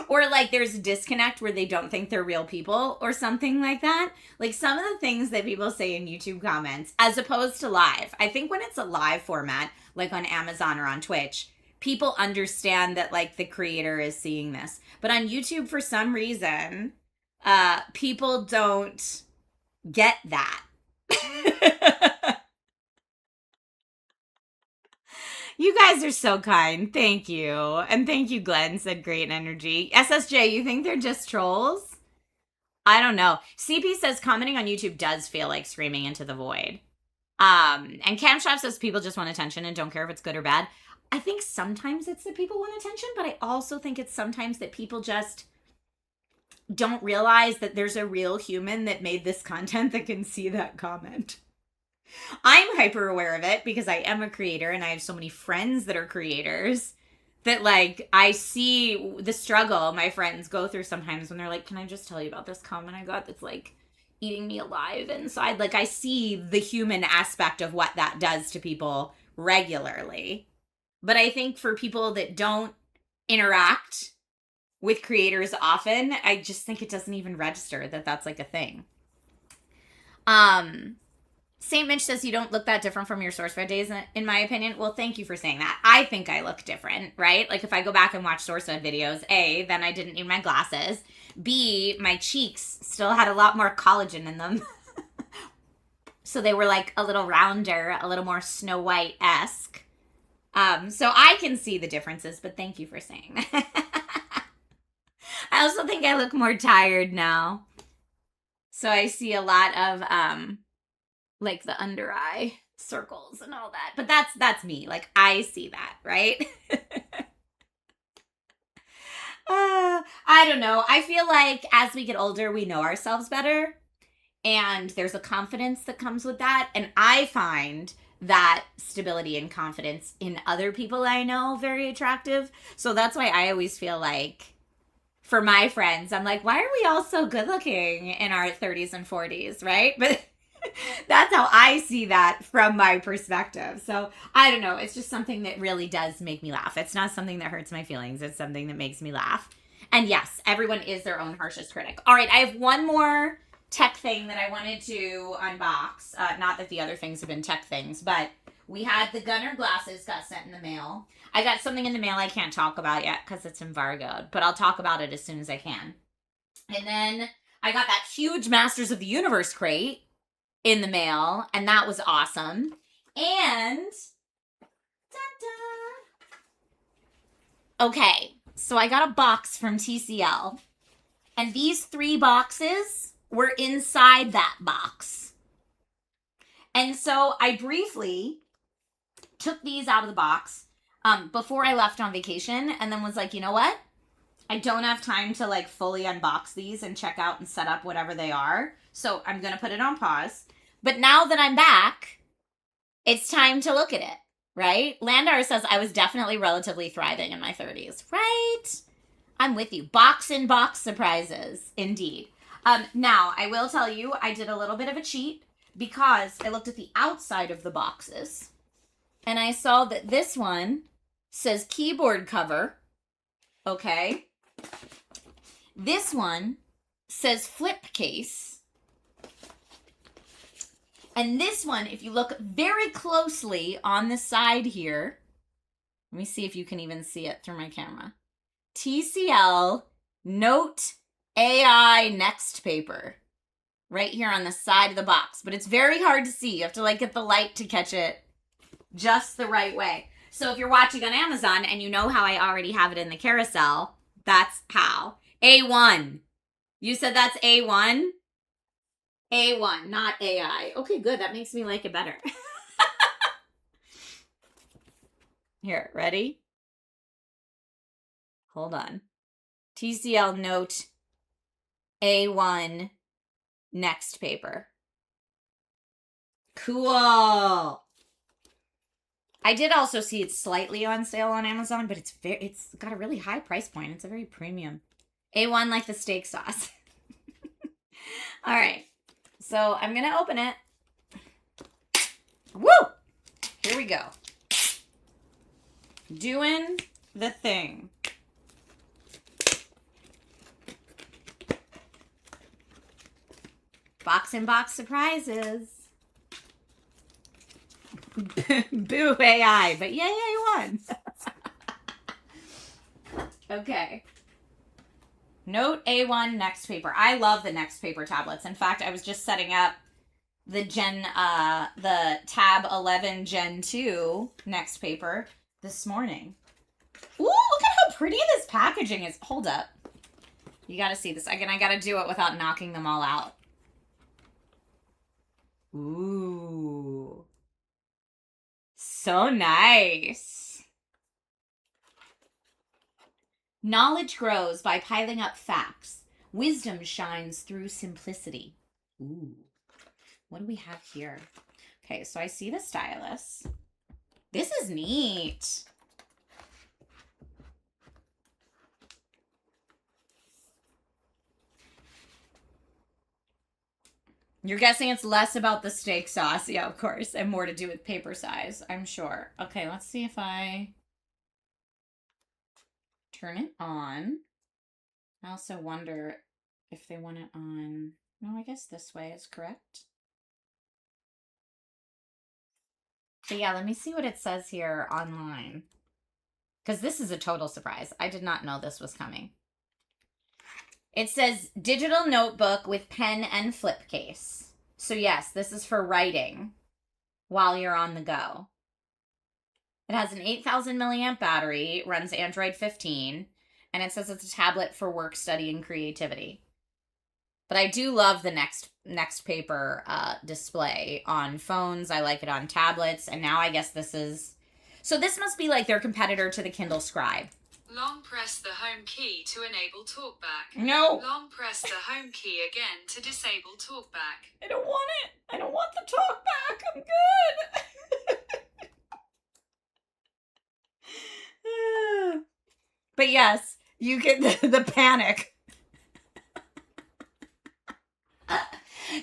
Or, like, there's a disconnect where they don't think they're real people or something like that. Like, some of the things that people say in YouTube comments, as opposed to live, I think when it's a live format, like on Amazon or on Twitch, people understand that, like, the creator is seeing this. But on YouTube, for some reason, people don't get that. You guys are so kind. Thank you. And thank you, Glenn, said great energy. SSJ, you think they're just trolls? I don't know. CP says commenting on YouTube does feel like screaming into the void. And Camshaft says people just want attention and don't care if it's good or bad. I think sometimes it's that people want attention, but I also think it's sometimes that people just don't realize that there's a real human that made this content that can see that comment. I'm hyper aware of it because I am a creator and I have so many friends that are creators that, like, I see the struggle my friends go through sometimes when they're like, can I just tell you about this comment I got that's, like, eating me alive inside? Like, I see the human aspect of what that does to people regularly. But I think for people that don't interact with creators often, I just think it doesn't even register that that's, like, a thing. St. Mitch says you don't look that different from your SourceFed days, in my opinion. Well, thank you for saying that. I think I look different, right? Like, if I go back and watch SourceFed videos, A, then I didn't need my glasses. B, my cheeks still had a lot more collagen in them. So they were, like, a little rounder, a little more Snow White-esque. So I can see the differences, but thank you for saying that. I also think I look more tired now. So I see a lot of, like, the under eye circles and all that. But that's me. Like, I see that, right? I don't know. I feel like as we get older, we know ourselves better. And there's a confidence that comes with that. And I find that stability and confidence in other people I know very attractive. So that's why I always feel like, for my friends, I'm like, why are we all so good looking in our 30s and 40s, right? But that's how I see that from my perspective. So I don't know. It's just something that really does make me laugh. It's not something that hurts my feelings. It's something that makes me laugh. And yes, everyone is their own harshest critic. All right, I have one more tech thing that I wanted to unbox. Not that the other things have been tech things, but we had the Gunner glasses got sent in the mail. I got something in the mail I can't talk about yet because it's embargoed, but I'll talk about it as soon as I can. And then I got that huge Masters of the Universe crate in the mail, and that was awesome. And okay, so I got a box from TCL, and these 3 boxes were inside that box. And so I briefly took these out of the box before I left on vacation, and then was like, you know what? I don't have time to, like, fully unbox these and check out and set up whatever they are. So I'm going to put it on pause. But now that I'm back, it's time to look at it, right? Landar says I was definitely relatively thriving in my 30s. Right? I'm with you. Box in box surprises. Indeed. Now, I will tell you, I did a little bit of a cheat because I looked at the outside of the boxes and I saw that this one says keyboard cover. Okay. This one says flip case. And this one, if you look very closely on the side here, let me see if you can even see it through my camera. TCL Note AI Next Paper. Right here on the side of the box. But it's very hard to see. You have to, like, get the light to catch it just the right way. So if you're watching on Amazon and you know how I already have it in the carousel, that's how. A1. You said that's A1? A1, not AI. Okay, good. That makes me like it better. Here, ready? Hold on. TCL Note A1 Next Paper. Cool. I did also see it slightly on sale on Amazon, but it's got a really high price point. It's a very premium. A1 like the steak sauce. All right. So I'm going to open it. Woo! Here we go. Doing the thing. Box in box surprises. Boo AI, but yay, won. Okay. Note A1 next paper. I love the next paper tablets. In fact, I was just setting up the the tab 11 Gen 2 next paper this morning. Ooh, look at how pretty this packaging is. Hold up. You gotta see this. Again, I gotta do it without knocking them all out. Ooh. So nice. Knowledge grows by piling up facts. Wisdom shines through simplicity. Ooh. What do we have here? Okay, so I see the stylus. This is neat. You're guessing it's less about the steak sauce. Yeah, of course. And more to do with paper size, I'm sure. Okay, let's see if I turn it on. I also wonder if they want it on... No, I guess this way is correct. But yeah, let me see what it says here online. Because this is a total surprise. I did not know this was coming. It says digital notebook with pen and flip case. So yes, this is for writing while you're on the go. It has an 8,000 milliamp battery, runs Android 15, and it says it's a tablet for work, study, and creativity. But I do love the next paper display on phones. I like it on tablets, and now I guess this is... So this must be like their competitor to the Kindle Scribe. Long press the home key to enable talkback. No. Long press the home key again to disable talkback. I don't want it. I don't want the talkback. I'm good. But yes, you get the panic.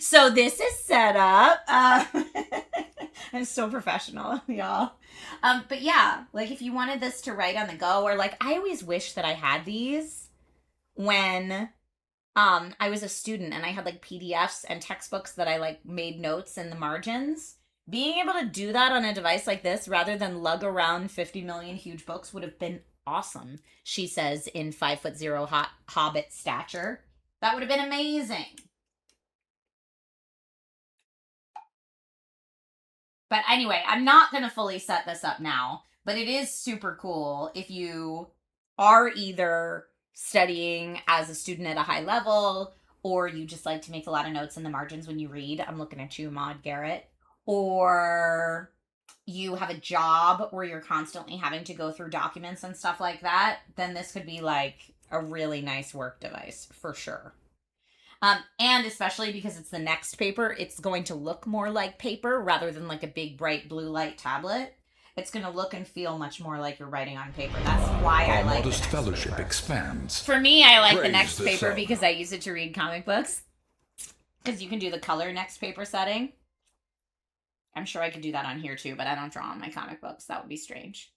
So this is set up. I'm so professional, y'all. But yeah, like if you wanted this to write on the go, or like I always wish that I had these when I was a student and I had like PDFs and textbooks that I like made notes in the margins. Being able to do that on a device like this rather than lug around 50 million huge books would have been awesome, she says in 5'0" hobbit stature. That would have been amazing. But anyway, I'm not going to fully set this up now, but it is super cool if you are either studying as a student at a high level, or you just like to make a lot of notes in the margins when you read. I'm looking at you, Maud Garrett. Or you have a job where you're constantly having to go through documents and stuff like that, then this could be like a really nice work device for sure. And especially because it's the next paper, it's going to look more like paper rather than like a big bright blue light tablet. It's going to look and feel much more like you're writing on paper. That's why I like the next fellowship paper. Expands. For me, I like the Praise next the paper sun. because I use it to read comic books. Because you can do the color next paper setting. I'm sure I could do that on here too, but I don't draw on my comic books. That would be strange.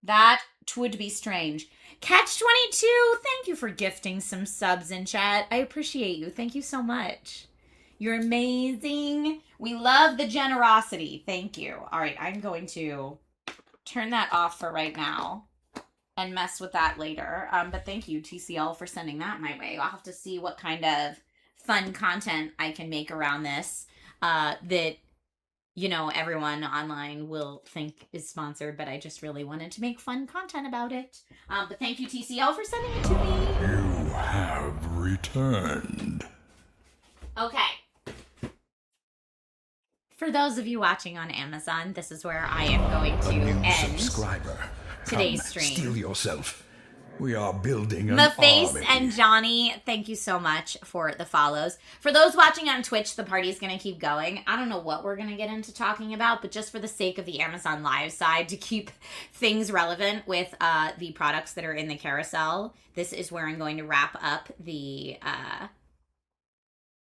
That would be strange. Catch-22, thank you for gifting some subs in chat. I appreciate you. Thank you so much. You're amazing. We love the generosity. Thank you. All right, I'm going to turn that off for right now and mess with that later. But thank you, TCL, for sending that my way. I'll have to see what kind of fun content I can make around this that, you know, everyone online will think is sponsored, but I just really wanted to make fun content about it. But thank you, TCL, for sending it to me. You have returned. Okay. For those of you watching on Amazon, this is where I am going A to new end subscriber. today's Come, stream. Steel yourself. We are building an Maface army. and Johnny, thank you so much for the follows. For those watching on Twitch, the party's going to keep going. I don't know what we're going to get into talking about, but just for the sake of the Amazon Live side, to keep things relevant with the products that are in the carousel, this is where I'm going to wrap up the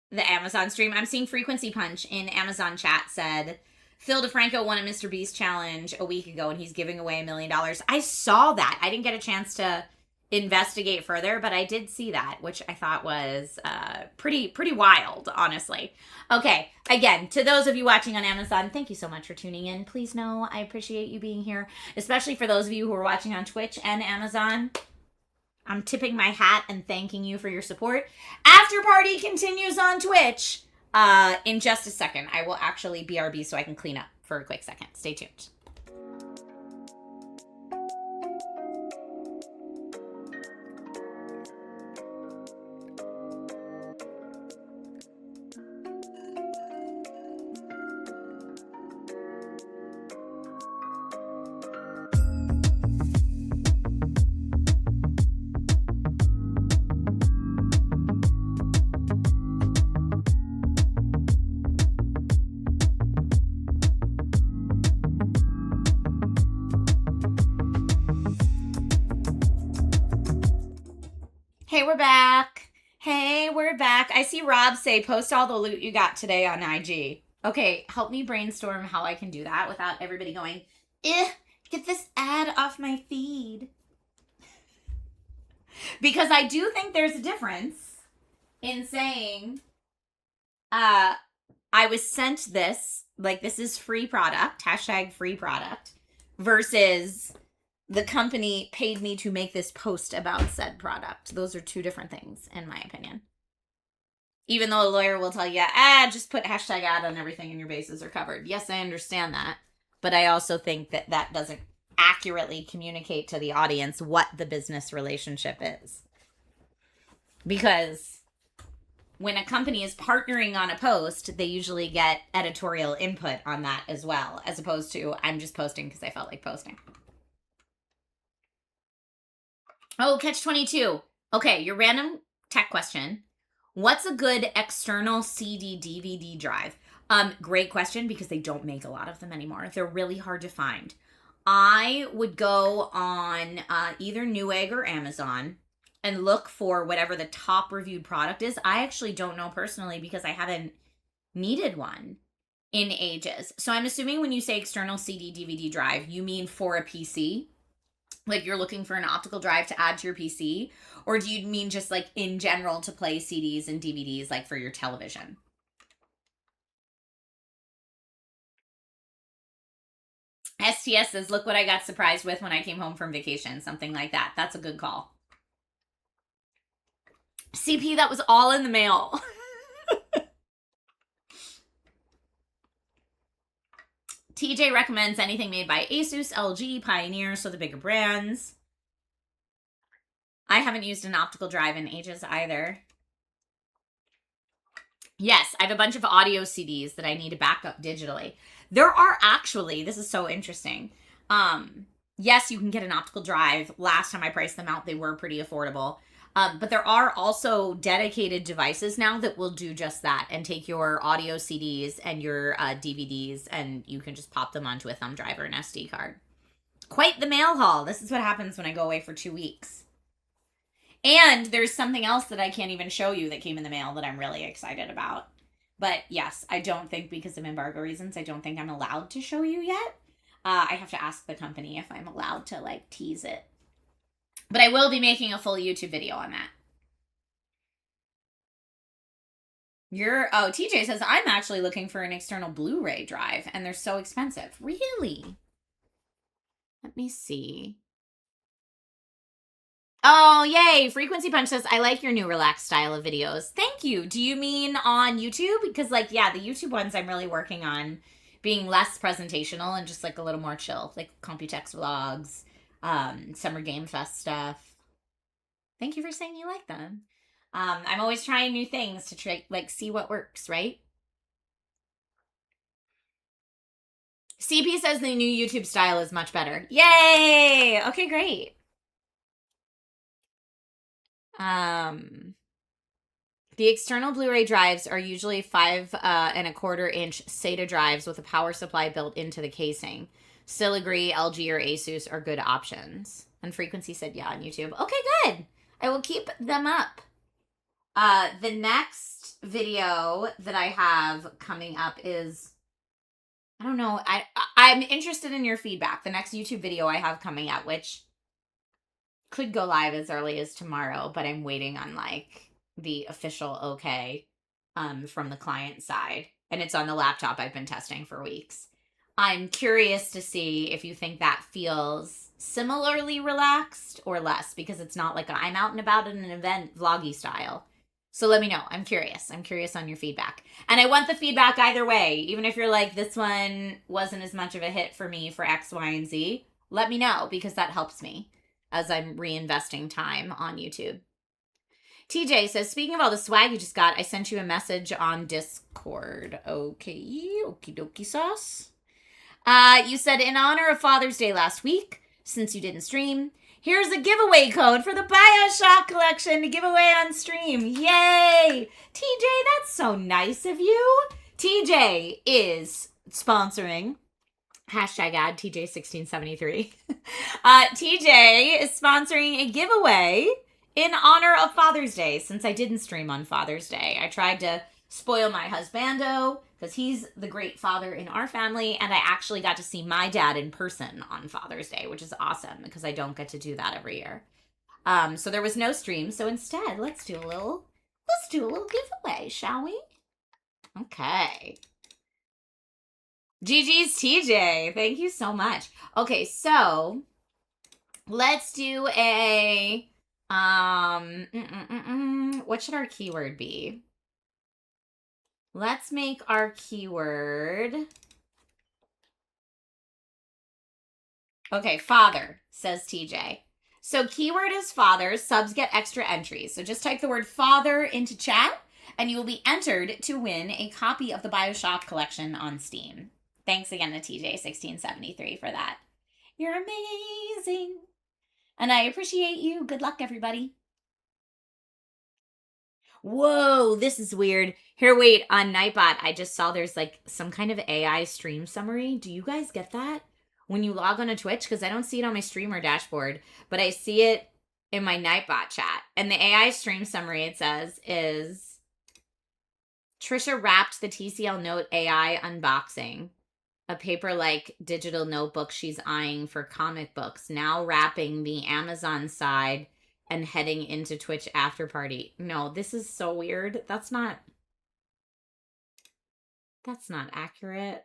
the Amazon stream. I'm seeing Frequency Punch in Amazon chat said, Phil DeFranco won a Mr. Beast challenge a week ago and he's giving away $1 million. I saw that. I didn't get a chance to investigate further, but I did see that, which I thought was pretty wild, honestly. Okay, again, to those of you watching on Amazon, thank you so much for tuning in. Please know I appreciate you being here, especially for those of you who are watching on Twitch and Amazon. I'm tipping my hat and thanking you for your support. After party continues on Twitch in just a second. I will actually BRB so I can clean up for a quick second. Stay tuned. Hey, we're back. Hey, we're back. I see Rob say, post all the loot you got today on IG. Okay, help me brainstorm how I can do that without everybody going, get this ad off my feed. Because I do think there's a difference in saying, I was sent this, like this is free product, hashtag free product, versus the company paid me to make this post about said product. Those are two different things, in my opinion. Even though a lawyer will tell you, just put hashtag ad on everything and your bases are covered. Yes, I understand that. But I also think that that doesn't accurately communicate to the audience what the business relationship is. Because when a company is partnering on a post, they usually get editorial input on that as well, as opposed to, I'm just posting because I felt like posting. Oh, catch 22. Okay, your random tech question. What's a good external CD DVD drive? Great question, because they don't make a lot of them anymore. They're really hard to find. I would go on either Newegg or Amazon and look for whatever the top reviewed product is. I actually don't know personally because I haven't needed one in ages. So I'm assuming when you say external CD DVD drive, you mean for a PC? Like you're looking for an optical drive to add to your PC? Or do you mean just like in general to play CDs and DVDs like for your television? STS says, look what I got surprised with when I came home from vacation. Something like that. That's a good call. CP, that was all in the mail. TJ recommends anything made by Asus, LG, Pioneer, so the bigger brands. I haven't used an optical drive in ages either. Yes, I have a bunch of audio CDs that I need to back up digitally. There are actually, this is so interesting. Yes, you can get an optical drive. Last time I priced them out, they were pretty affordable. But there are also dedicated devices now that will do just that and take your audio CDs and your DVDs and you can just pop them onto a thumb drive or an SD card. Quite the mail haul. This is what happens when I go away for 2 weeks. And there's something else that I can't even show you that came in the mail that I'm really excited about. But yes, I don't think, because of embargo reasons, I don't think I'm allowed to show you yet. I have to ask the company if I'm allowed to like tease it. But I will be making a full YouTube video on that. TJ says, I'm actually looking for an external Blu-ray drive, and they're so expensive. Really? Let me see. Oh, yay. Frequency Punch says, I like your new relaxed style of videos. Thank you. Do you mean on YouTube? Because, like, yeah, the YouTube ones I'm really working on being less presentational and just, like, a little more chill. Like, Computex vlogs. Summer Game Fest stuff. Thank you for saying you like them. I'm always trying new things to try, like, see what works, right? CP says the new YouTube style is much better. Yay! Okay, great. The external Blu-ray drives are usually 5.25 inch SATA drives with a power supply built into the casing. Still agree, LG or Asus are good options. And Frequency said, yeah, on YouTube. Okay, good. I will keep them up. The next video that I have coming up is, I don't know, I'm interested in your feedback. The next YouTube video I have coming out, which could go live as early as tomorrow, but I'm waiting on like the official okay from the client side. And it's on the laptop I've been testing for weeks. I'm curious to see if you think that feels similarly relaxed or less, because it's not like I'm out and about at an event vloggy style. So let me know. I'm curious. I'm curious on your feedback. And I want the feedback either way. Even if you're like, this one wasn't as much of a hit for me for X, Y, and Z, let me know, because that helps me as I'm reinvesting time on YouTube. TJ says, speaking of all the swag you just got, I sent you a message on Discord. Okay, okie dokie sauce. You said, in honor of Father's Day last week, since you didn't stream, here's a giveaway code for the BioShock collection to give away on stream. Yay! TJ, that's so nice of you. TJ is sponsoring. Hashtag ad TJ1673. TJ is sponsoring a giveaway in honor of Father's Day, since I didn't stream on Father's Day. I tried to spoil my husbando, because he's the great father in our family, and I actually got to see my dad in person on Father's Day, which is awesome, because I don't get to do that every year. So there was no stream, so instead, let's do a little giveaway, shall we? Okay. GG's TJ, thank you so much. Okay, so let's do a what should our keyword be? Let's make our keyword, okay, father, says TJ. So keyword is father, subs get extra entries. So just type the word father into chat and you will be entered to win a copy of the BioShock collection on Steam. Thanks again to TJ1673 for that. You're amazing. And I appreciate you. Good luck, everybody. Whoa, this is weird. Here, wait, on Nightbot, I just saw there's like some kind of AI stream summary. Do you guys get that when you log on to Twitch? Because I don't see it on my streamer dashboard, but I see it in my Nightbot chat. And the AI stream summary, it says, is Trisha wrapped the TCL Note AI unboxing. A paper-like digital notebook she's eyeing for comic books, now wrapping the Amazon side and heading into Twitch after party. No, this is so weird. That's not accurate.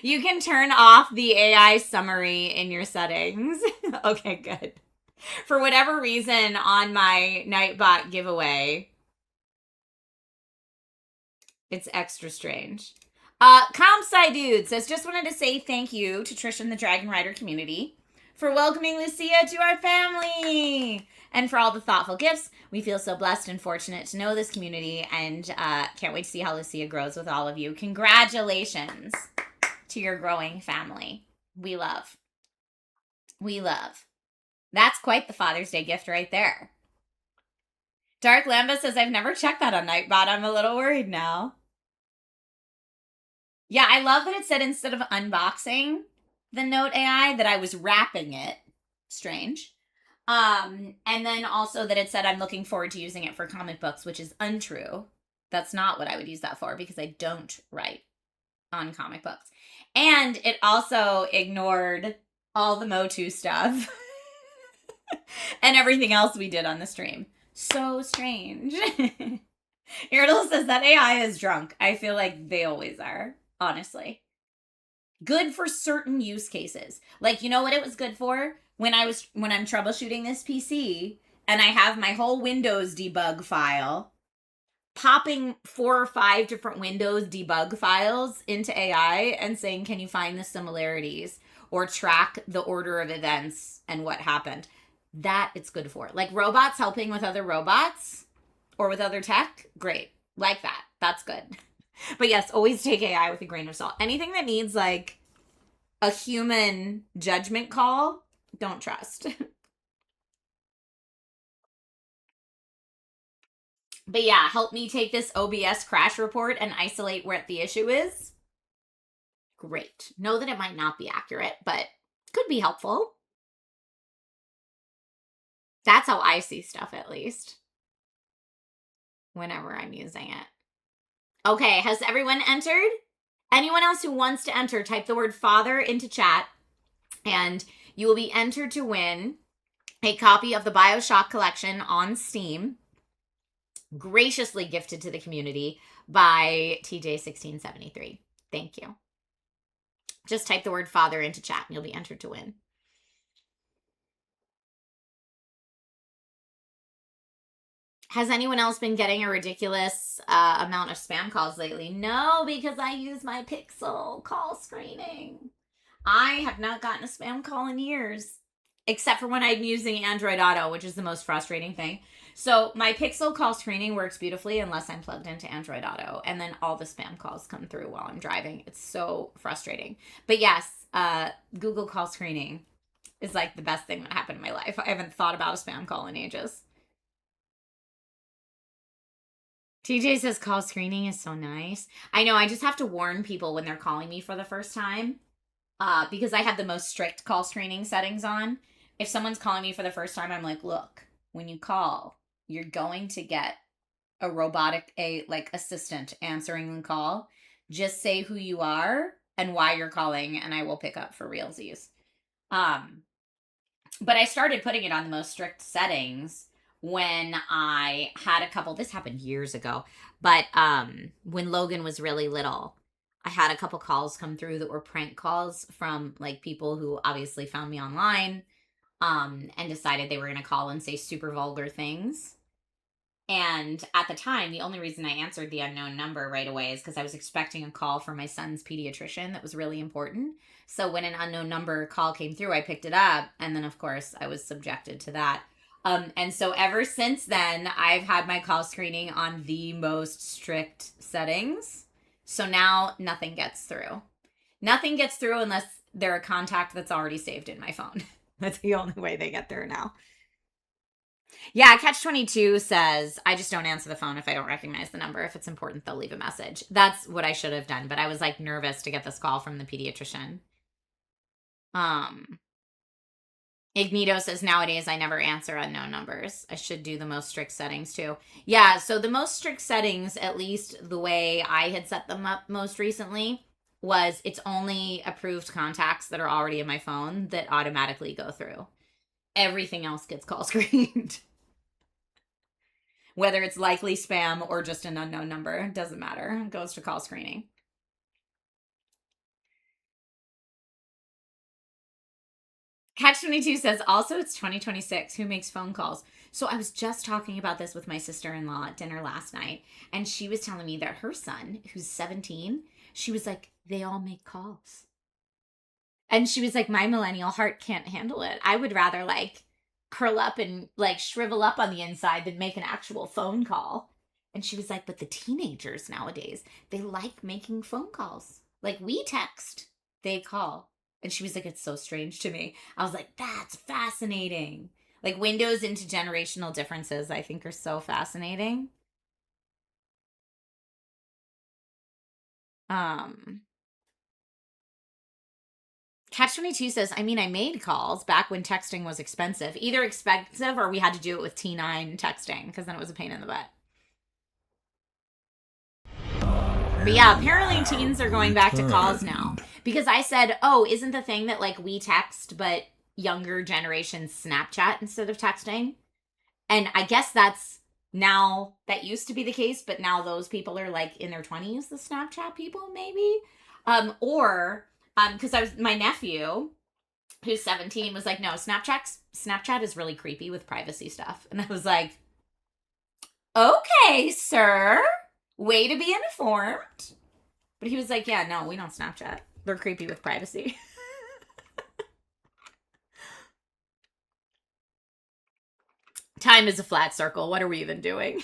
You can turn off the AI summary in your settings. Okay, good. For whatever reason, on my Nightbot giveaway, it's extra strange. Kampsai Dude says, just wanted to say thank you to Trish and the Dragon Rider community for welcoming Lucia to our family and for all the thoughtful gifts. We feel so blessed and fortunate to know this community, and can't wait to see how Lucia grows with all of you. Congratulations to your growing family. We love. That's quite the Father's Day gift right there. Dark Lamba says, I've never checked that on Nightbot. I'm a little worried now. Yeah, I love that it said instead of unboxing the Note AI that I was wrapping it. Strange. And then also that it said I'm looking forward to using it for comic books, which is untrue. That's not what I would use that for, because I don't write on comic books. And it also ignored all the Motu stuff and everything else we did on the stream. So strange. Irdle says that AI is drunk. I feel like they always are. Honestly. Good for certain use cases. Like, you know what it was good for? When I'm troubleshooting this PC and I have my whole Windows debug file, popping 4 or 5 different Windows debug files into AI and saying, can you find the similarities or track the order of events and what happened? That it's good for. Like robots helping with other robots or with other tech, great. Like that. That's good. But yes, always take AI with a grain of salt. Anything that needs like a human judgment call, don't trust. But yeah, help me take this OBS crash report and isolate where the issue is. Great. Know that it might not be accurate, but could be helpful. That's how I see stuff, at least. whenever I'm using it. Okay, has everyone entered? Anyone else who wants to enter, type the word father into chat, and you will be entered to win a copy of the BioShock collection on Steam, graciously gifted to the community by TJ1673. Thank you. Just type the word father into chat and you'll be entered to win. Has anyone else been getting a ridiculous amount of spam calls lately? No, because I use my Pixel call screening. I have not gotten a spam call in years, except for when I'm using Android Auto, which is the most frustrating thing. So my Pixel call screening works beautifully unless I'm plugged into Android Auto, and then all the spam calls come through while I'm driving. It's so frustrating. But yes, Google call screening is like the best thing that happened in my life. I haven't thought about a spam call in ages. TJ says call screening is so nice. I know, I just have to warn people when they're calling me for the first time, because I have the most strict call screening settings on. If someone's calling me for the first time, I'm like, look, when you call, you're going to get a robotic, assistant answering the call. Just say who you are and why you're calling, and I will pick up for realsies. But I started putting it on the most strict settings when I had a couple, this happened years ago, but when Logan was really little, I had a couple calls come through that were prank calls from like people who obviously found me online and decided they were going to call and say super vulgar things. And at the time, the only reason I answered the unknown number right away is because I was expecting a call from my son's pediatrician that was really important. So when an unknown number call came through, I picked it up. And then, of course, I was subjected to that. And so ever since then, I've had my call screening on the most strict settings. So now nothing gets through. Nothing gets through unless they're a contact that's already saved in my phone. That's the only way they get through now. Yeah, Catch-22 says, I just don't answer the phone if I don't recognize the number. If it's important, they'll leave a message. That's what I should have done, but I was like nervous to get this call from the pediatrician. Ignito says, nowadays I never answer unknown numbers. I should do the most strict settings too. Yeah, so the most strict settings, at least the way I had set them up most recently, was it's only approved contacts that are already in my phone that automatically go through. Everything else gets call screened. Whether it's likely spam or just an unknown number, doesn't matter. It goes to call screening. Catch-22 says, also it's 2026. Who makes phone calls? So I was just talking about this with my sister-in-law at dinner last night, and she was telling me that her son, who's 17, she was like, they all make calls. And she was like, my millennial heart can't handle it. I would rather like curl up and like shrivel up on the inside than make an actual phone call. And she was like, but the teenagers nowadays, they like making phone calls. Like we text, they call. And she was like, it's so strange to me. I was like, that's fascinating. Like windows into generational differences, I think, are so fascinating. Catch-22 says, I mean, I made calls back when texting was expensive. Either expensive or we had to do it with T9 texting because then it was a pain in the butt. But yeah, apparently teens are going back to calls now. Because I said, oh, isn't the thing that like we text, but younger generations Snapchat instead of texting? And I guess that's now, that used to be the case, but now those people are like in their 20s, the Snapchat people, maybe? Because my nephew, who's 17, was like, no, Snapchat is really creepy with privacy stuff. And I was like, okay, sir. Way to be informed. But he was like, yeah, no, we don't Snapchat. They're creepy with privacy. Time is a flat circle. What are we even doing?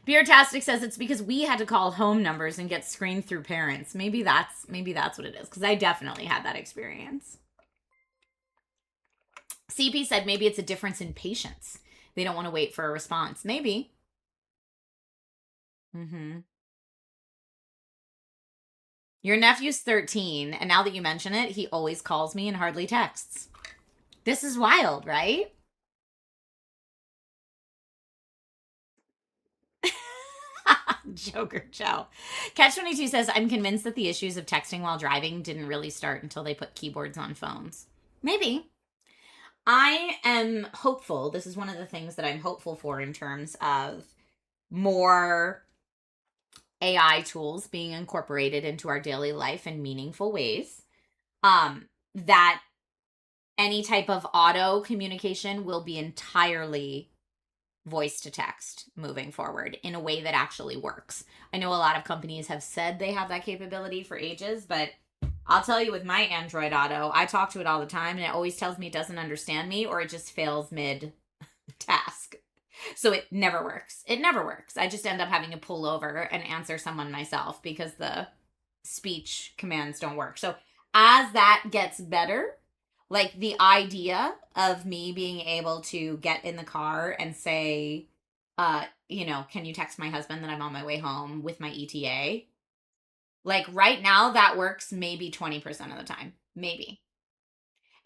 Beertastic says it's because we had to call home numbers and get screened through parents. Maybe that's what it is, because I definitely had that experience. CP said maybe it's a difference in patience. They don't want to wait for a response. Maybe. Your nephew's 13, and now that you mention it, he always calls me and hardly texts. This is wild, right? Joker Joe. Catch 22 says, I'm convinced that the issues of texting while driving didn't really start until they put keyboards on phones. Maybe. I am hopeful. This is one of the things that I'm hopeful for in terms of more AI tools being incorporated into our daily life in meaningful ways. That any type of auto communication will be entirely voice to text moving forward in a way that actually works. I know a lot of companies have said they have that capability for ages, but I'll tell you, with my Android Auto, I talk to it all the time and it always tells me it doesn't understand me, or it just fails mid task. So it never works. It never works. I just end up having to pull over and answer someone myself because the speech commands don't work. So as that gets better, like the idea of me being able to get in the car and say, can you text my husband that I'm on my way home with my ETA? Like right now, that works maybe 20% of the time, maybe.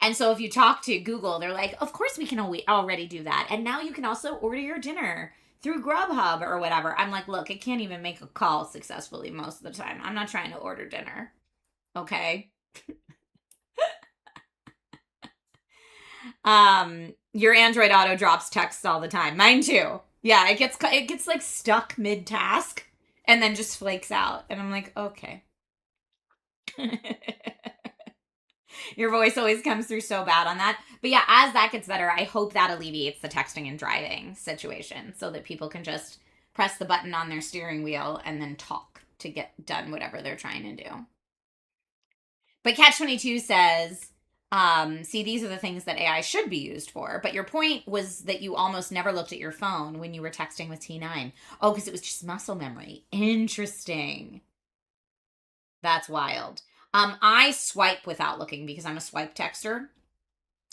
And so if you talk to Google, they're like, of course we can already do that. And now you can also order your dinner through Grubhub or whatever. I'm like, look, it can't even make a call successfully most of the time. I'm not trying to order dinner. Okay. Your Android Auto drops texts all the time. Mine too. Yeah, it gets like stuck mid-task and then just flakes out. And I'm like, okay. Your voice always comes through so bad on that. But yeah, as that gets better, I hope that alleviates the texting and driving situation so that people can just press the button on their steering wheel and then talk to get done whatever they're trying to do. But Catch 22 says, see, these are the things that AI should be used for. But your point was that you almost never looked at your phone when you were texting with T9. Oh, because it was just muscle memory. Interesting. That's wild. I swipe without looking because I'm a swipe texter.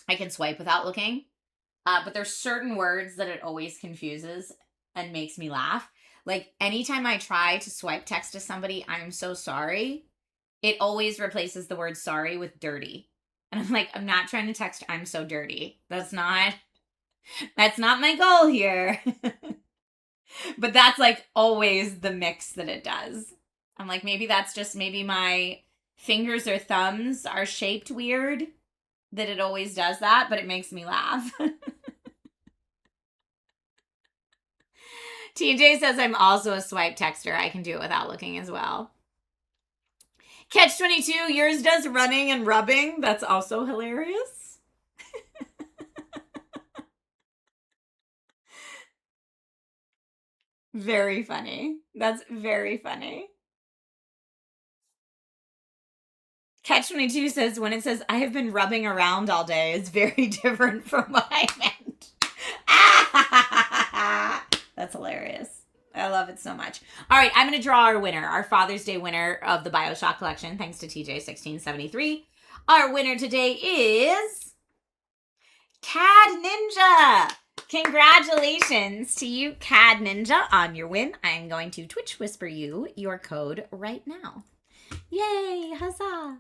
I can swipe without looking. But there's certain words that it always confuses and makes me laugh. Like anytime I try to swipe text to somebody, I'm so sorry, it always replaces the word sorry with dirty. And I'm like, I'm not trying to text, I'm so dirty. That's not my goal here. But that's like always the mix that it does. I'm like, maybe that's just maybe my fingers or thumbs are shaped weird that it always does that, but it makes me laugh. TJ says I'm also a swipe texter. I can do it without looking as well. Catch 22, yours does running and rubbing. That's also hilarious. Very funny. That's very funny. Catch 22 says, when it says, I have been rubbing around all day, it's very different from what I meant. That's hilarious. I love it so much. All right, I'm going to draw our winner, our Father's Day winner of the BioShock collection, thanks to TJ1673. Our winner today is Cad Ninja. Congratulations to you, Cad Ninja, on your win. I'm going to Twitch whisper you your code right now. Yay, huzzah.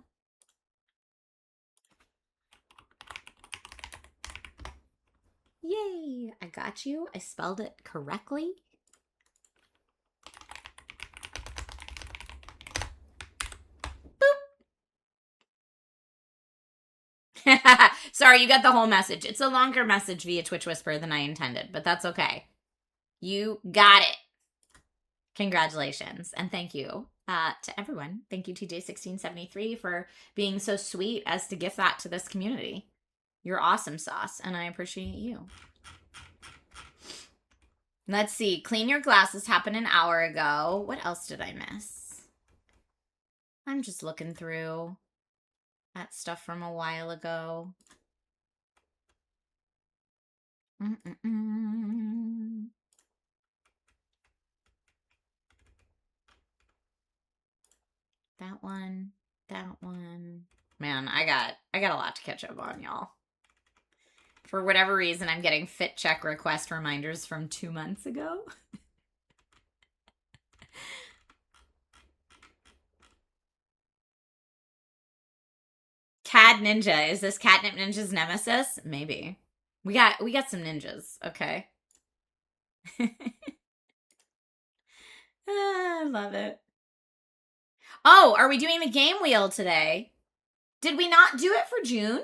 Yay, I got you. I spelled it correctly. Boop. Sorry, you got the whole message. It's a longer message via Twitch Whisper than I intended, but that's okay. You got it. Congratulations, and thank you to everyone. Thank you, TJ1673, for being so sweet as to gift that to this community. You're awesome sauce, and I appreciate you. Let's see. Clean your glasses happened an hour ago. What else did I miss? I'm just looking through that stuff from a while ago. That one. Man, I got a lot to catch up on, y'all. For whatever reason, I'm getting fit check request reminders from 2 months ago. Tad Ninja. Is this Catnip Ninja's nemesis? Maybe. We got some ninjas. Okay. I love it. Oh, are we doing the game wheel today? Did we not do it for June?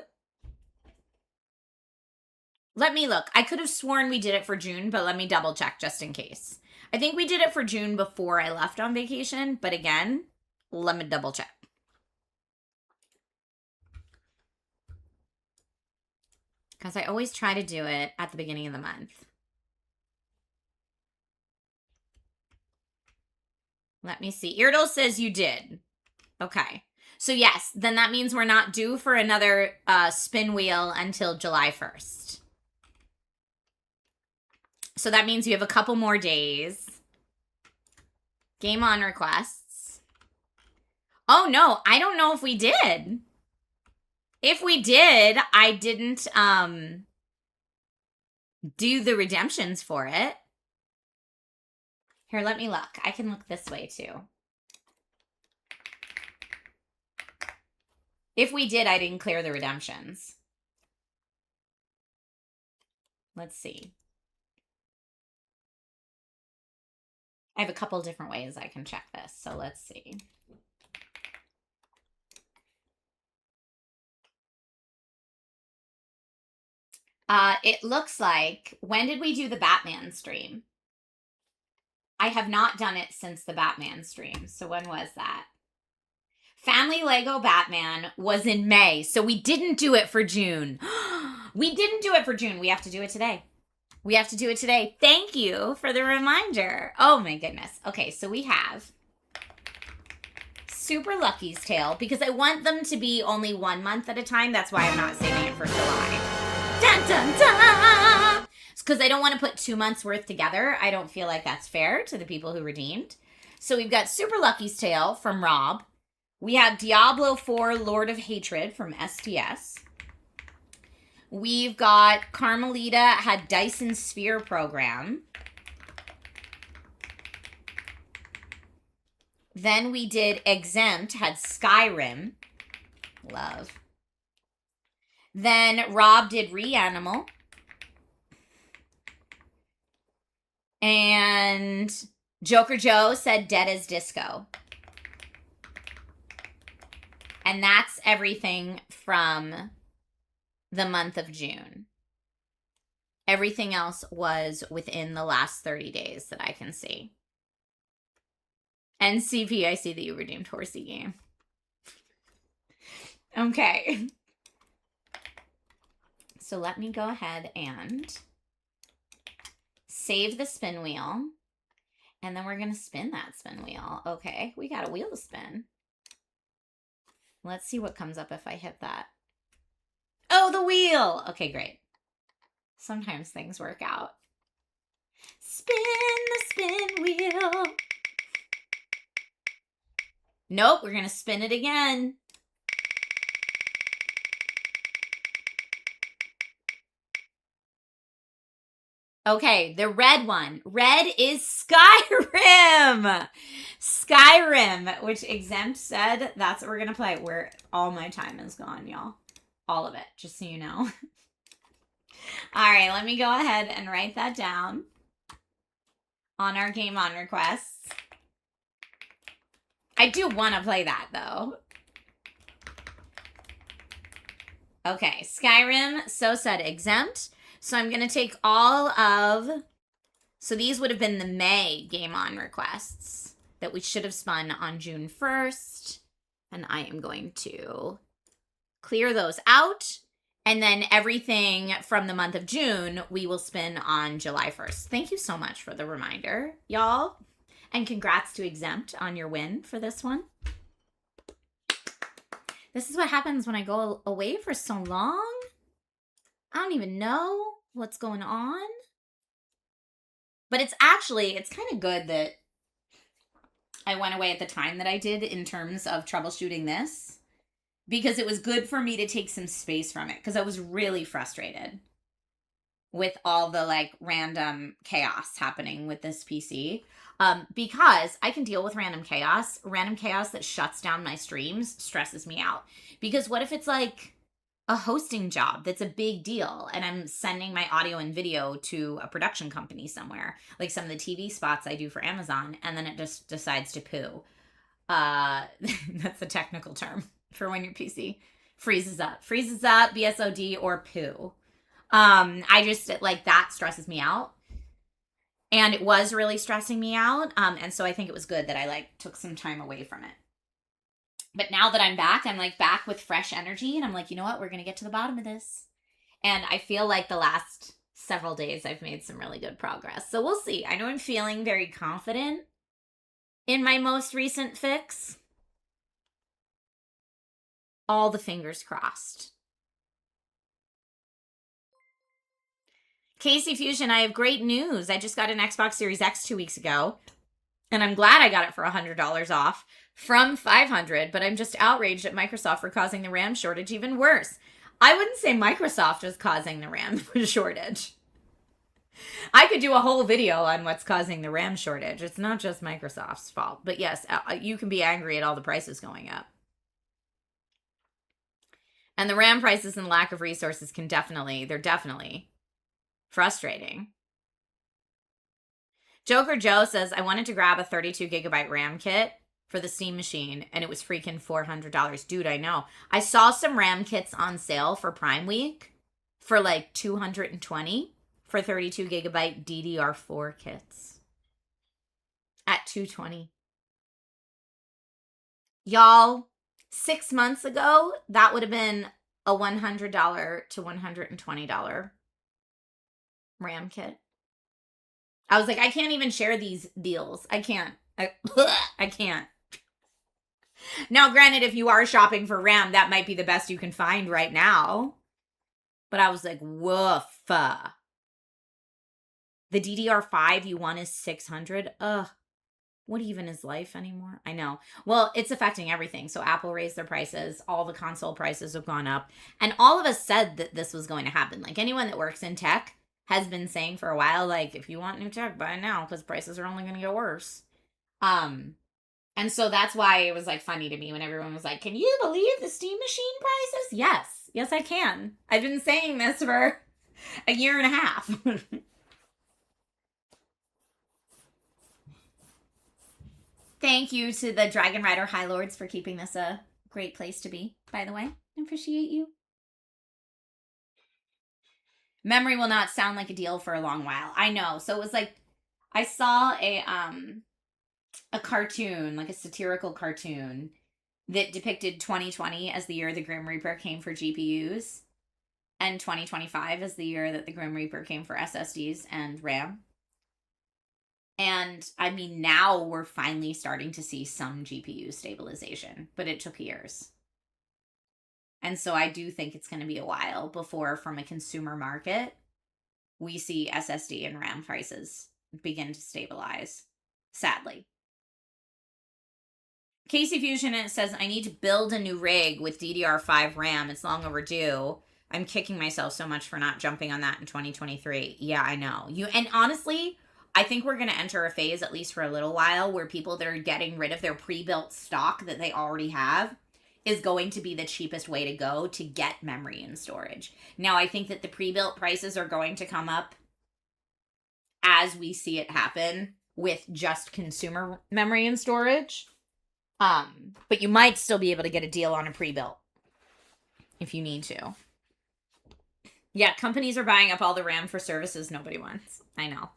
Let me look. I could have sworn we did it for June, but let me double check just in case. I think we did it for June before I left on vacation, but again, let me double check. Because I always try to do it at the beginning of the month. Let me see. Irdal says you did. Okay. So yes, then that means we're not due for another spin wheel until July 1st. So that means you have a couple more days. Game on requests. Oh no, I don't know if we did. If we did, I didn't do the redemptions for it. Here, let me look. I can look this way too. If we did, I didn't clear the redemptions. Let's see. I have a couple different ways I can check this, so let's see. It looks like, when did we do the Batman stream? I have not done it since the Batman stream. So when was that? Family Lego Batman was in May. So we didn't do it for June. We didn't do it for June. We have to do it today. We have to do it today. Thank you for the reminder. Oh my goodness. Okay, so we have Super Lucky's Tale because I want them to be only 1 month at a time. That's why I'm not saving it for July. Dun, dun, dun! It's because I don't want to put 2 months worth together. I don't feel like that's fair to the people who redeemed. So we've got Super Lucky's Tale from Rob. We have Diablo 4 Lord of Hatred from STS. We've got Carmelita had Dyson Sphere Program. Then we did Exempt, had Skyrim. Love. Then Rob did Reanimal. And Joker Joe said Dead as Disco. And that's everything from the month of June. Everything else was within the last 30 days that I can see. And CP, I see that you redeemed Horsey Game. Okay. So let me go ahead and save the spin wheel. And then we're going to spin that spin wheel. Okay, we got a wheel to spin. Let's see what comes up if I hit that. Oh, the wheel! Okay, great. Sometimes things work out. Spin the spin wheel. Nope, we're going to spin it again. Okay, the red one. Red is Skyrim. Skyrim, which Exempt said that's what we're going to play. Where all my time is gone, y'all. All of it, just so you know. All right, let me go ahead and write that down on our game on requests. I do want to play that, though. Okay, Skyrim, so said Exempt. So I'm going to take all of... So these would have been the May game on requests that we should have spun on June 1st. And I am going to clear those out. And then everything from the month of June, we will spin on July 1st. Thank you so much for the reminder, y'all. And congrats to Exempt on your win for this one. This is what happens when I go away for so long. I don't even know what's going on. But it's kind of good that I went away at the time that I did in terms of troubleshooting this. Because it was good for me to take some space from it. Because I was really frustrated. with all the like random chaos happening with this PC. Because I can deal with random chaos. Random chaos that shuts down my streams stresses me out. Because what if it's like a hosting job that's a big deal and I'm sending my audio and video to a production company somewhere, like some of the TV spots I do for Amazon, and then it just decides to poo. That's the technical term for when your PC freezes up, BSOD, or poo. I just like that stresses me out. And it was really stressing me out. And so I think it was good that I like took some time away from it. But now that I'm like back with fresh energy, and I'm like, you know what? We're going to get to the bottom of this. And I feel like the last several days I've made some really good progress. So we'll see. I know I'm feeling very confident in my most recent fix. All the fingers crossed. Casey Fusion, I have great news. I just got an Xbox Series X 2 weeks ago, and I'm glad I got it for $100 off from $500, but I'm just outraged at Microsoft for causing the RAM shortage even worse. I wouldn't say Microsoft is causing the RAM shortage. I could do a whole video on what's causing the RAM shortage. It's not just Microsoft's fault. But yes, you can be angry at all the prices going up. And the RAM prices and lack of resources they're definitely frustrating. Joker Joe says, I wanted to grab a 32 gigabyte RAM kit for the Steam machine, and it was freaking $400. Dude, I know. I saw some RAM kits on sale for Prime Week for like $220 for 32 gigabyte DDR4 kits at $220. Y'all, 6 months ago, that would have been a $100 to $120 RAM kit. I was like, I can't even share these deals. I can't. I can't. Now, granted, if you are shopping for RAM, that might be the best you can find right now. But I was like, woof. The DDR5 you want is $600. Ugh. What even is life anymore? I know. Well, it's affecting everything. So Apple raised their prices. All the console prices have gone up. And all of us said that this was going to happen. Like anyone that works in tech has been saying for a while, like, if you want new tech, buy it now because prices are only going to get worse. And so that's why it was like funny to me when everyone was like, can you believe the Steam machine prices? Yes, I can. I've been saying this for a year and a half. Thank you to the Dragon Rider High Lords for keeping this a great place to be, by the way. I appreciate you. Memory will not sound like a deal for a long while. I know. So it was like, I saw a cartoon, like a satirical cartoon that depicted 2020 as the year the Grim Reaper came for GPUs and 2025 as the year that the Grim Reaper came for SSDs and RAM. And I mean, now we're finally starting to see some GPU stabilization, but it took years. And so I do think it's going to be a while before, from a consumer market, we see SSD and RAM prices begin to stabilize, sadly. Casey Fusion says, I need to build a new rig with DDR5 RAM. It's long overdue. I'm kicking myself so much for not jumping on that in 2023. Yeah, I know. And honestly, I think we're going to enter a phase, at least for a little while, where people that are getting rid of their pre-built stock that they already have is going to be the cheapest way to go to get memory and storage. Now, I think that the pre-built prices are going to come up as we see it happen with just consumer memory and storage. But you might still be able to get a deal on a pre-built if you need to. Yeah, companies are buying up all the RAM for services nobody wants. I know.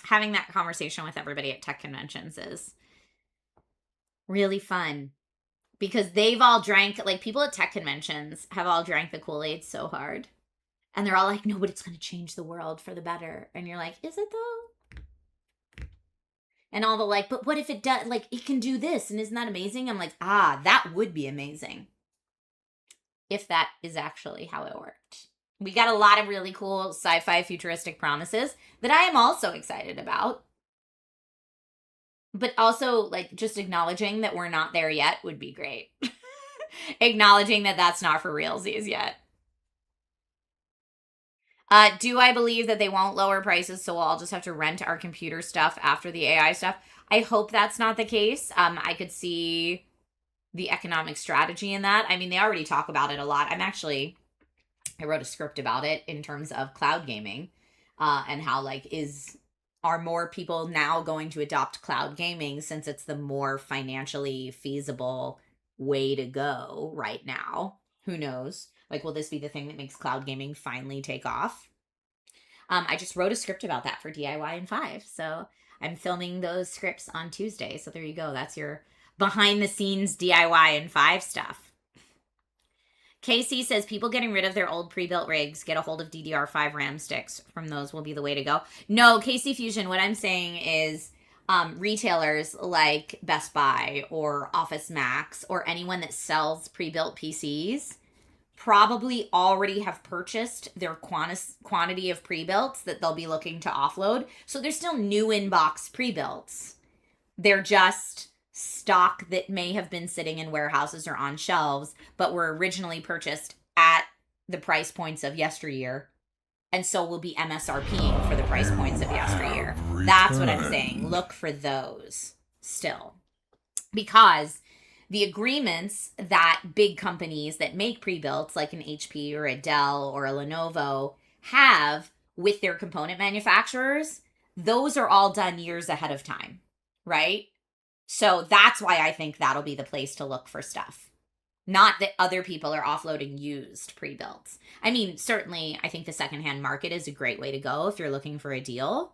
Having that conversation with everybody at tech conventions is really fun. Because they've all drank, like people at tech conventions have all drank the Kool-Aid so hard. And they're all like, no, but it's going to change the world for the better. And you're like, is it though? And all the like, but what if it does, like it can do this and isn't that amazing? I'm like, that would be amazing. If that is actually how it worked. We got a lot of really cool sci-fi futuristic promises that I am also excited about. But also, like, just acknowledging that we're not there yet would be great. Acknowledging that that's not for realsies yet. Do I believe that they won't lower prices, so we'll all just have to rent our computer stuff after the AI stuff? I hope that's not the case. I could see the economic strategy in that. I mean, they already talk about it a lot. I wrote a script about it in terms of cloud gaming, and how are more people now going to adopt cloud gaming since it's the more financially feasible way to go right now? Who knows? Like, will this be the thing that makes cloud gaming finally take off? I just wrote a script about that for DIY in 5. So I'm filming those scripts on Tuesday. So there you go. That's your behind the scenes DIY in 5 stuff. Casey says people getting rid of their old pre-built rigs, get a hold of DDR5 RAM sticks from those will be the way to go. No, Casey Fusion, what I'm saying is retailers like Best Buy or Office Max or anyone that sells pre-built PCs probably already have purchased their quantity of pre-builts that they'll be looking to offload. So they're still new in-box pre-builts. They're just stock that may have been sitting in warehouses or on shelves, but were originally purchased at the price points of yesteryear, and so will be MSRPing for the price points of yesteryear. That's what I'm saying. Look for those still. Because the agreements that big companies that make pre-builts, like an HP or a Dell or a Lenovo, have with their component manufacturers, those are all done years ahead of time, right? So that's why I think that'll be the place to look for stuff. Not that other people are offloading used pre-builts. I mean, certainly, I think the secondhand market is a great way to go if you're looking for a deal.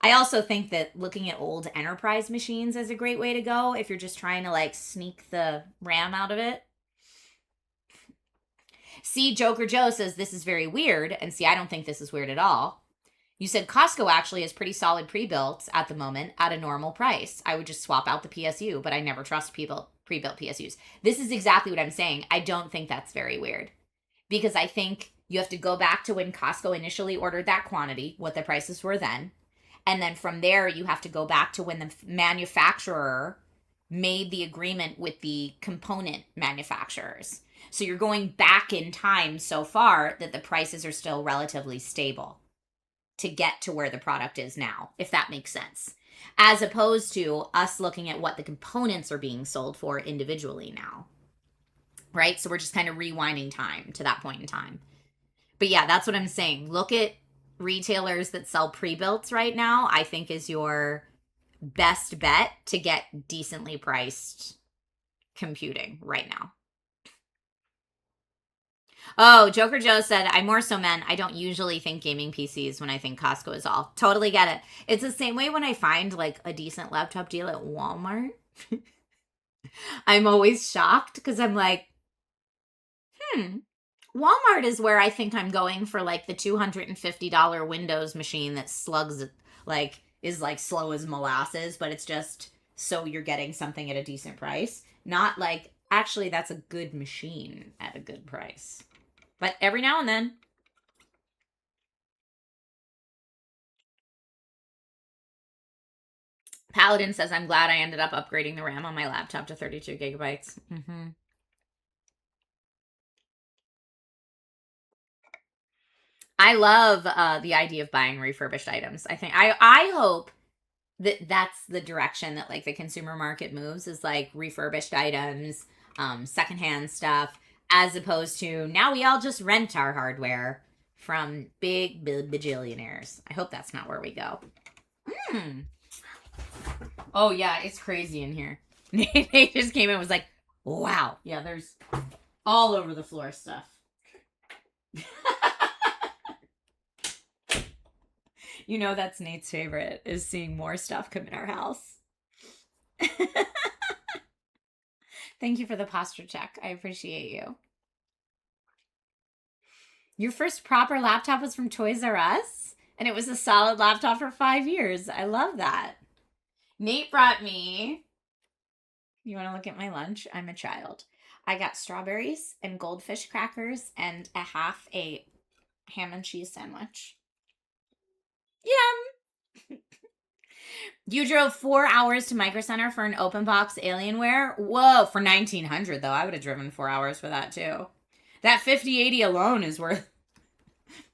I also think that looking at old enterprise machines is a great way to go if you're just trying to sneak the RAM out of it. See, Joker Joe says this is very weird. And see, I don't think this is weird at all. You said Costco actually has pretty solid pre-builts at the moment at a normal price. I would just swap out the PSU, but I never trust pre-built PSUs. This is exactly what I'm saying. I don't think that's very weird, because I think you have to go back to when Costco initially ordered that quantity, what the prices were then. And then from there, you have to go back to when the manufacturer made the agreement with the component manufacturers. So you're going back in time so far that the prices are still relatively stable to get to where the product is now, if that makes sense. As opposed to us looking at what the components are being sold for individually now, right? So we're just kind of rewinding time to that point in time. But yeah, that's what I'm saying. Look at retailers that sell pre-builts right now, I think is your best bet to get decently priced computing right now. Oh, Joker Joe said, I more so meant I don't usually think gaming PCs when I think Costco is all. Totally get it. It's the same way when I find a decent laptop deal at Walmart. I'm always shocked because I'm like, Walmart is where I think I'm going for the $250 Windows machine that slugs is slow as molasses, but it's just so you're getting something at a decent price. Not actually that's a good machine at a good price. But every now and then. Paladin says, I'm glad I ended up upgrading the RAM on my laptop to 32 gigabytes. I love the idea of buying refurbished items. I hope that that's the direction that the consumer market moves, is refurbished items, secondhand stuff, as opposed to now we all just rent our hardware from big bajillionaires. I hope that's not where we go. Oh yeah, it's crazy in here. Nate just came in and was like, wow. Yeah, there's all over the floor stuff. You know that's Nate's favorite, is seeing more stuff come in our house. Thank you for the posture check. I appreciate you. Your first proper laptop was from Toys R Us? And it was a solid laptop for 5 years. I love that. Nate brought me... You want to look at my lunch? I'm a child. I got strawberries and goldfish crackers and a half a ham and cheese sandwich. Yum! You drove 4 hours to Micro Center for an open box Alienware? Whoa, for $1,900 though. I would have driven 4 hours for that too. That 5080 alone is worth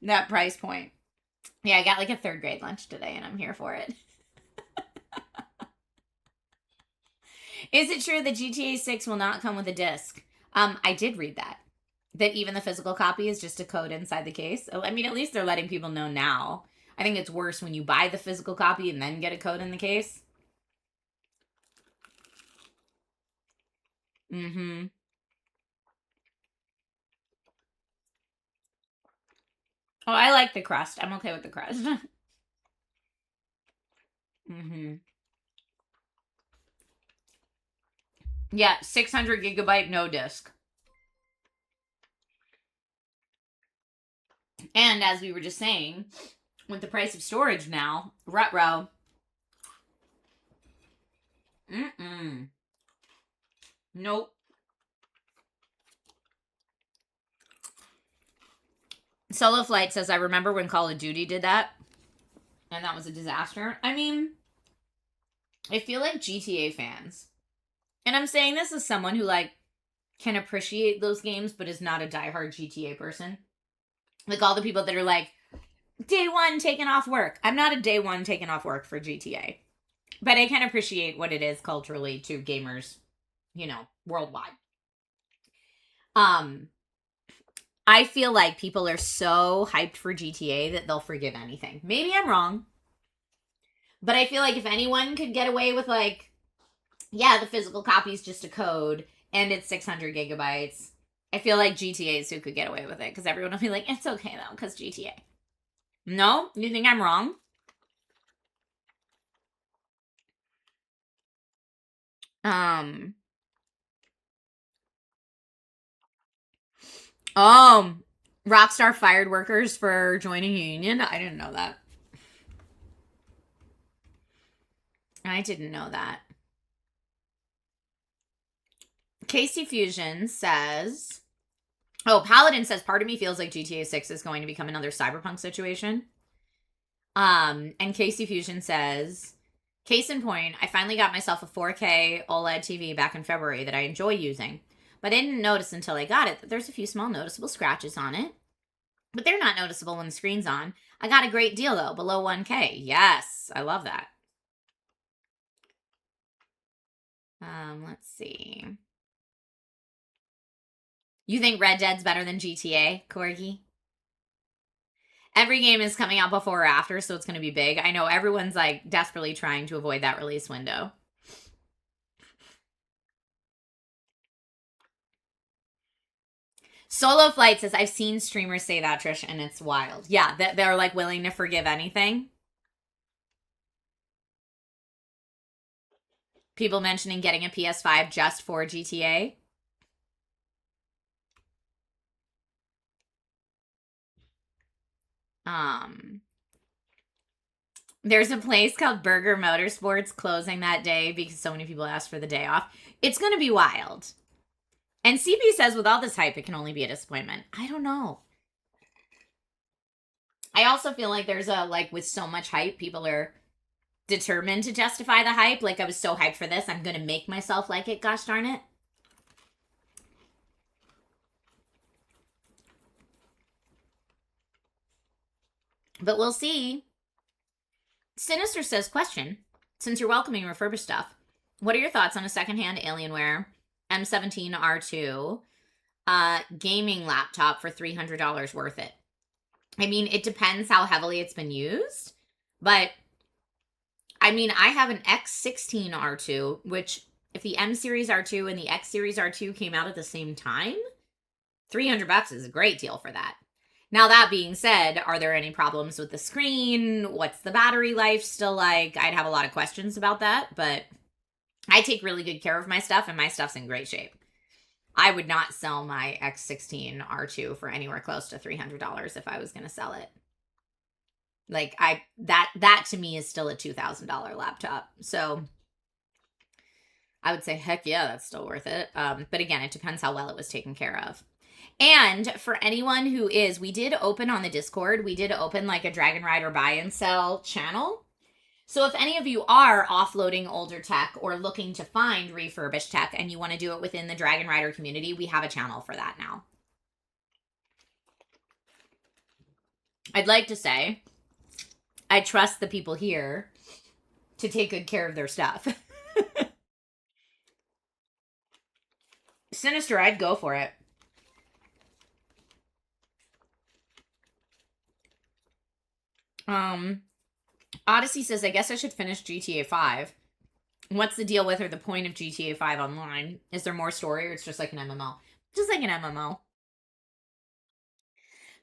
That price point. Yeah, I got like a 3rd grade lunch today and I'm here for it. Is it true that GTA 6 will not come with a disc? I did read that. That even the physical copy is just a code inside the case. I mean, at least they're letting people know now. I think it's worse when you buy the physical copy and then get a code in the case. Mm-hmm. Oh, I like the crust. I'm okay with the crust. Mm-hmm. Yeah, 600 gigabyte, no disc. And as we were just saying, with the price of storage now, rutro. Mm-mm. Nope. Solo Flight says, I remember when Call of Duty did that, and that was a disaster. I mean, I feel like GTA fans, and I'm saying this as someone who, like, can appreciate those games, but is not a diehard GTA person. Like, all the people that are like, day one taking off work. I'm not a day one taking off work for GTA. But I can appreciate what it is culturally to gamers, you know, worldwide. I feel like people are so hyped for GTA that they'll forgive anything. Maybe I'm wrong. But I feel like if anyone could get away with, like, yeah, the physical copy is just a code and it's 600 gigabytes, I feel like GTA is who could get away with it because everyone will be like, it's okay though, because GTA. No? You think I'm wrong? Oh, Rockstar fired workers for joining a union? I didn't know that. I didn't know that. Casey Fusion says, oh, Paladin says, part of me feels like GTA 6 is going to become another Cyberpunk situation. And Casey Fusion says, case in point, I finally got myself a 4K OLED TV back in February that I enjoy using. But I didn't notice until I got it that there's a few small noticeable scratches on it. But they're not noticeable when the screen's on. I got a great deal, though, below 1K. Yes, I love that. Let's see. You think Red Dead's better than GTA, Corgi? Every game is coming out before or after, so it's going to be big. I know everyone's, like, desperately trying to avoid that release window. Solo Flight says, I've seen streamers say that, Trish, and it's wild. Yeah, they're, like, willing to forgive anything. People mentioning getting a PS5 just for GTA. There's a place called Burger Motorsports closing that day because so many people asked for the day off. It's going to be wild. And CB says with all this hype, it can only be a disappointment. I don't know. I also feel like there's a, like, with so much hype, people are determined to justify the hype. Like, I was so hyped for this, I'm going to make myself like it, gosh darn it. But we'll see. Sinister says, question, since you're welcoming refurbished stuff, what are your thoughts on a secondhand Alienware M17R2 gaming laptop for $300 worth it? I mean, it depends how heavily it's been used, but I mean, I have an X16 R2, which if the M series R2 and the X series R2 came out at the same time, $300 is a great deal for that. Now, that being said, are there any problems with the screen? What's the battery life still like? I'd have a lot of questions about that, but I take really good care of my stuff, and my stuff's in great shape. I would not sell my X16 R2 for anywhere close to $300 if I was going to sell it. Like, that to me is still a $2,000 laptop. So I would say, heck yeah, that's still worth it. But again, it depends how well it was taken care of. And for anyone who is, we did open on the Discord, we did open like a Dragon Rider buy and sell channel. So if any of you are offloading older tech or looking to find refurbished tech and you want to do it within the Dragon Rider community, we have a channel for that now. I'd like to say I trust the people here to take good care of their stuff. Sinister, I'd go for it. Odyssey says, I guess I should finish GTA 5. What's the deal with or the point of GTA 5 online? Is there more story or it's just like an MMO? Just like an MMO.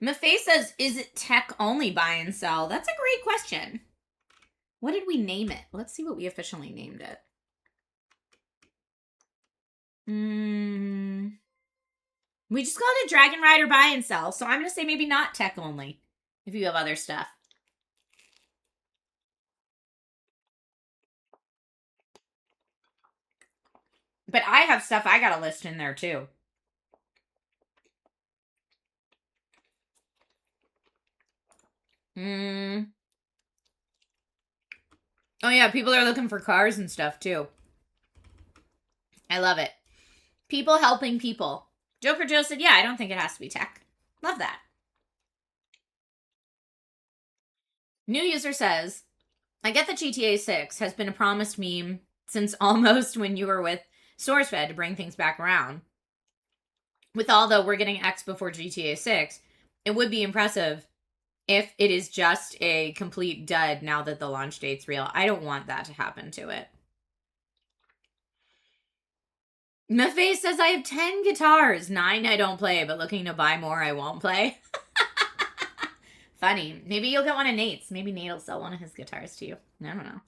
Mafe says, is it tech only buy and sell? That's a great question. What did we name it? Let's see what we officially named it. We just called it Dragon Rider buy and sell. So I'm going to say maybe not tech only if you have other stuff. But I have stuff I got to list in there too. Oh yeah, people are looking for cars and stuff too. I love it. People helping people. Joker Joe said, yeah, I don't think it has to be tech. Love that. New user says, I get that GTA 6 has been a promised meme since almost when you were with SourceFed to bring things back around. With all though we're getting X before GTA 6, it would be impressive if it is just a complete dud now that the launch date's real. I don't want that to happen to it. Mafe says, I have 10 guitars. 9 I don't play, but looking to buy more I won't play. Funny. Maybe you'll get one of Nate's. Maybe Nate will sell one of his guitars to you. I don't know.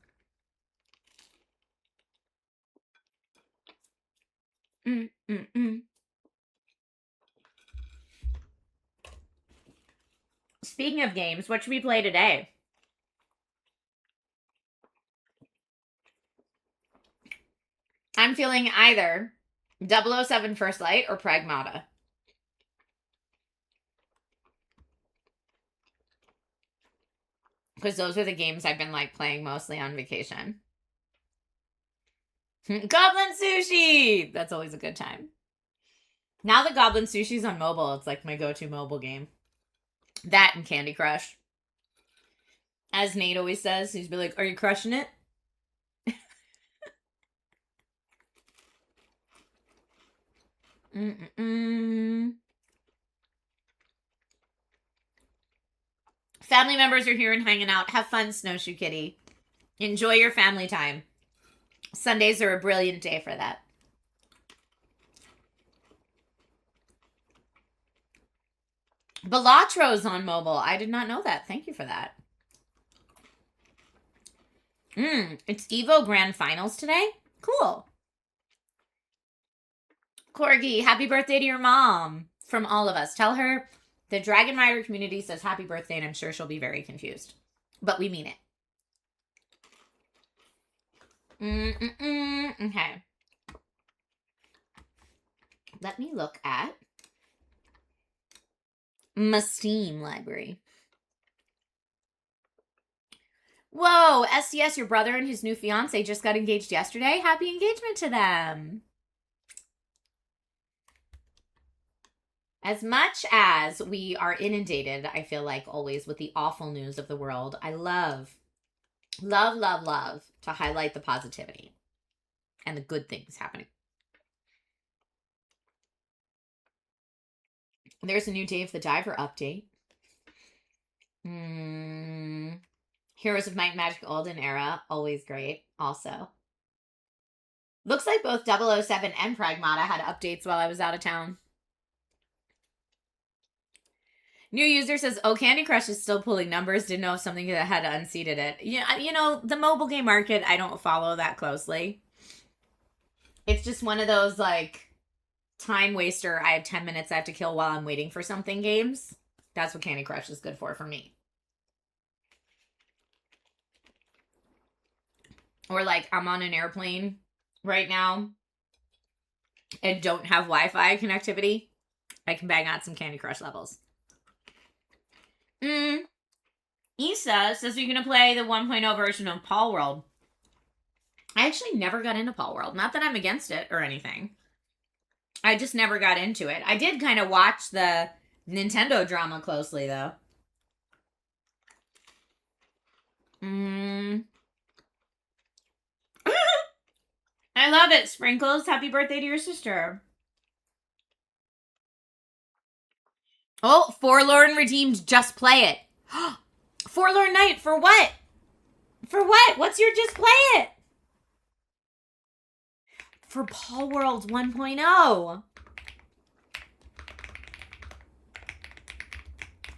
Speaking of games, what should we play today? I'm feeling either 007 First Light or Pragmata. Because those are the games I've been like playing mostly on vacation. Goblin Sushi! That's always a good time. Now that Goblin Sushi's on mobile, it's like my go-to mobile game. That and Candy Crush. As Nate always says, he's be like, are you crushing it? Family members are here and hanging out. Have fun, Snowshoe Kitty. Enjoy your family time. Sundays are a brilliant day for that. Belatro's on mobile. I did not know that. Thank you for that. It's Evo Grand Finals today? Cool. Corgi, happy birthday to your mom from all of us. Tell her the Dragon Rider community says happy birthday, and I'm sure she'll be very confused. But we mean it. Okay. Let me look at my Steam library. Whoa, SDS, your brother and his new fiance just got engaged yesterday. Happy engagement to them. As much as we are inundated, I feel like always with the awful news of the world, I love to highlight the positivity and the good things happening. There's a new Dave the Diver update. Heroes of Might and Magic Olden Era, always great, also. Looks like both 007 and Pragmata had updates while I was out of town. New user says, oh, Candy Crush is still pulling numbers. Didn't know if something that had unseated it. Yeah, you know, the mobile game market, I don't follow that closely. It's just one of those, like, time waster. I have 10 minutes I have to kill while I'm waiting for something games. That's what Candy Crush is good for me. Or, like, I'm on an airplane right now and don't have Wi-Fi connectivity. I can bang out some Candy Crush levels. Issa says you're going to play the 1.0 version of Palworld. I actually never got into Palworld. Not that I'm against it or anything. I just never got into it. I did kind of watch the Nintendo drama closely, though. love it, Sprinkles. Happy birthday to your sister. Oh, Forlorn redeemed Just Play It. Forlorn Knight, for what? For what? What's your Just Play It? For Palworld 1.0.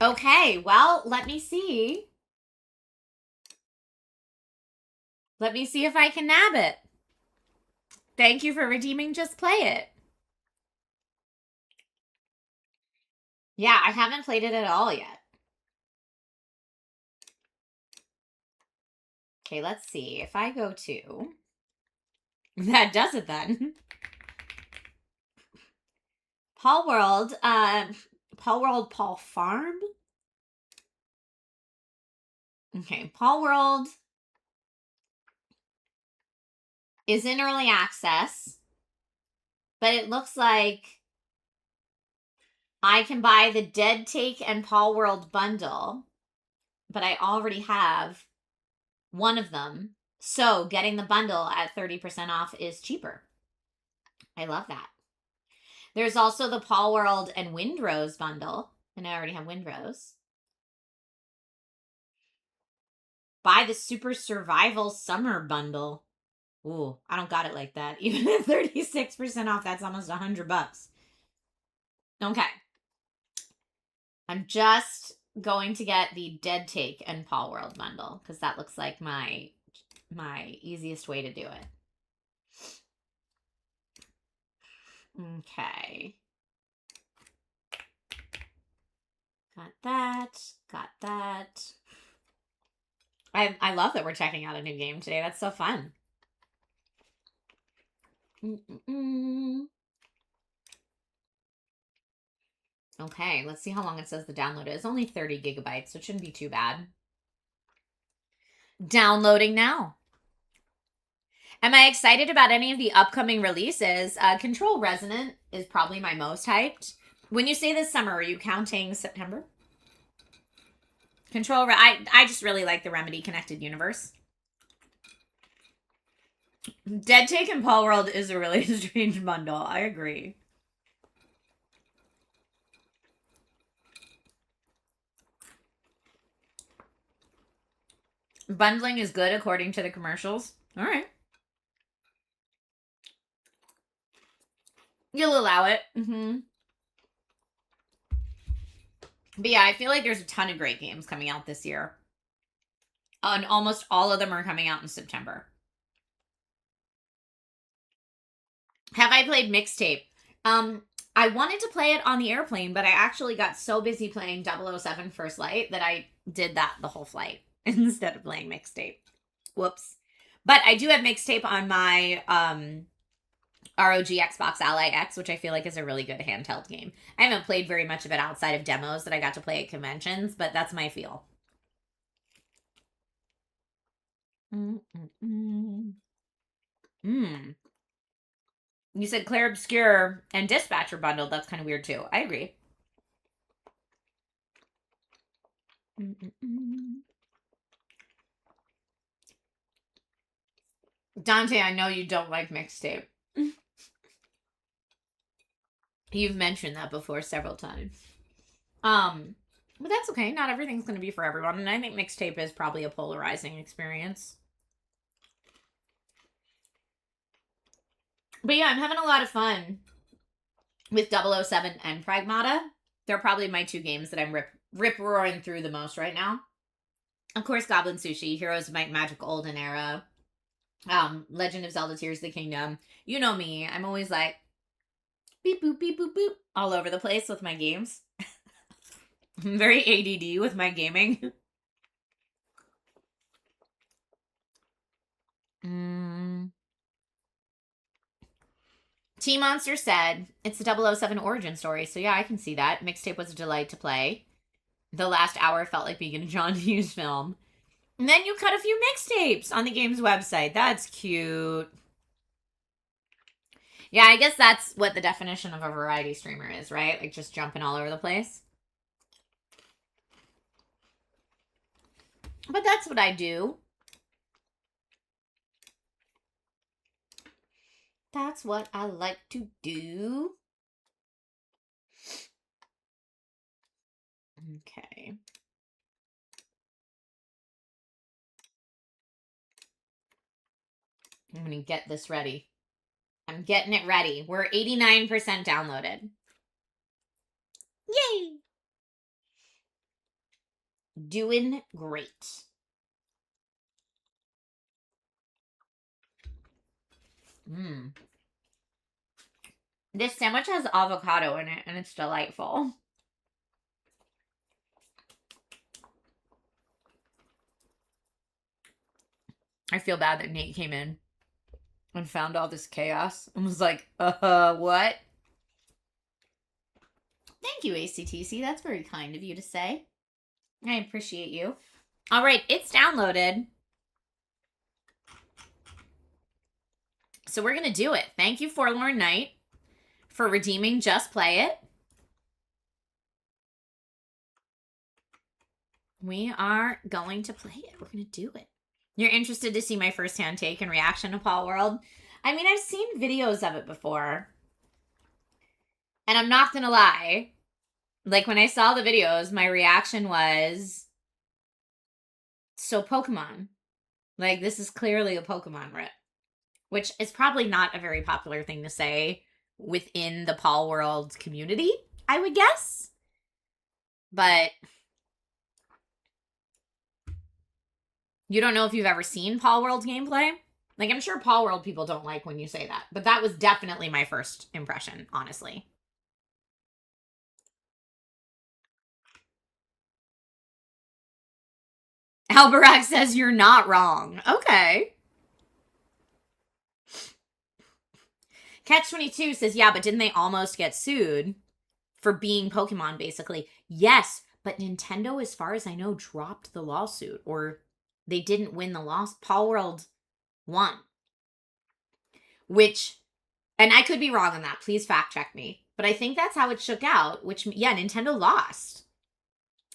Okay, well, let me see. Let me see if I can nab it. Thank you for redeeming Just Play It. Yeah, I haven't played it at all yet. Okay, let's see. If I go to... That does it then. Palworld, Palworld Paul Farm? Okay, Palworld is in early access, but it looks like I can buy the Dead Take and Palworld bundle, but I already have one of them. So getting the bundle at 30% off is cheaper. I love that. There's also the Palworld and Windrose bundle, and I already have Windrose. Buy the Super Survival Summer bundle. Ooh, I don't got it like that. Even at 36% off, that's almost $100. Okay. I'm just going to get the Dead Take and Palworld bundle because that looks like my easiest way to do it. Okay. Got that. Got that. I love that we're checking out a new game today. That's so fun. Okay, let's see how long it says the download is. Only 30 gigabytes, so it shouldn't be too bad. Downloading now. Am I excited about any of the upcoming releases? Control Resonant is probably my most hyped. When you say this summer, are you counting September? I just really like the Remedy Connected Universe. Dead Take and Palworld is a really strange bundle. I agree. Bundling is good according to the commercials. All right. You'll allow it. But yeah, I feel like there's a ton of great games coming out this year. And almost all of them are coming out in September. Have I played Mixtape? I wanted to play it on the airplane, but I actually got so busy playing 007 First Light that I did that the whole flight instead of playing Mixtape. Whoops. But I do have Mixtape on my ROG Xbox Ally X, which I feel like is a really good handheld game. I haven't played very much of it outside of demos that I got to play at conventions, but that's my feel. You said Claire Obscure and Dispatcher bundled. That's kind of weird too. I agree. Dante, I know you don't like Mixtape. You've mentioned that before several times. But that's okay. Not everything's going to be for everyone. And I think Mixtape is probably a polarizing experience. But yeah, I'm having a lot of fun with 007 and Pragmata. They're probably my two games that I'm rip-roaring through the most right now. Of course, Goblin Sushi, Heroes of Might and Magic Olden Era, Legend of Zelda Tears of the Kingdom. You know me. I'm always like, beep, boop, beep, boop, boop, all over the place with my games. I'm very ADD with my gaming. T-Monster said, it's the 007 origin story, so yeah, I can see that. Mixtape was a delight to play. The last hour felt like being in a John Hughes film. And then you cut a few mixtapes on the game's website. That's cute. Yeah, I guess that's what the definition of a variety streamer is, right? Like just jumping all over the place. But that's what I do. That's what I like to do. Okay. I'm going to get this ready. I'm getting it ready. We're 89% downloaded. Yay! Doing great. This sandwich has avocado in it, and it's delightful. I feel bad that Nate came in and found all this chaos and was like, what? Thank you, ACTC. That's very kind of you to say. I appreciate you. All right, it's downloaded. So we're going to do it. Thank you, Forlorn Knight, for redeeming Just Play It. We are going to play it. We're going to do it. You're interested to see my firsthand take and reaction to Palworld? I mean, I've seen videos of it before. And I'm not going to lie. Like, when I saw the videos, my reaction was, so Pokemon. Like, this is clearly a Pokemon rip. Which is probably not a very popular thing to say within the Palworld community, I would guess. But you don't know if you've ever seen Palworld gameplay? Like, I'm sure Palworld people don't like when you say that. But that was definitely my first impression, honestly. Alberac says you're not wrong. Okay. Catch-22 says, yeah, but didn't they almost get sued for being Pokemon, basically? Yes, but Nintendo, as far as I know, dropped the lawsuit. Or they didn't win the lawsuit. Palworld won. Which, and I could be wrong on that. Please fact check me. But I think that's how it shook out. Which, yeah, Nintendo lost.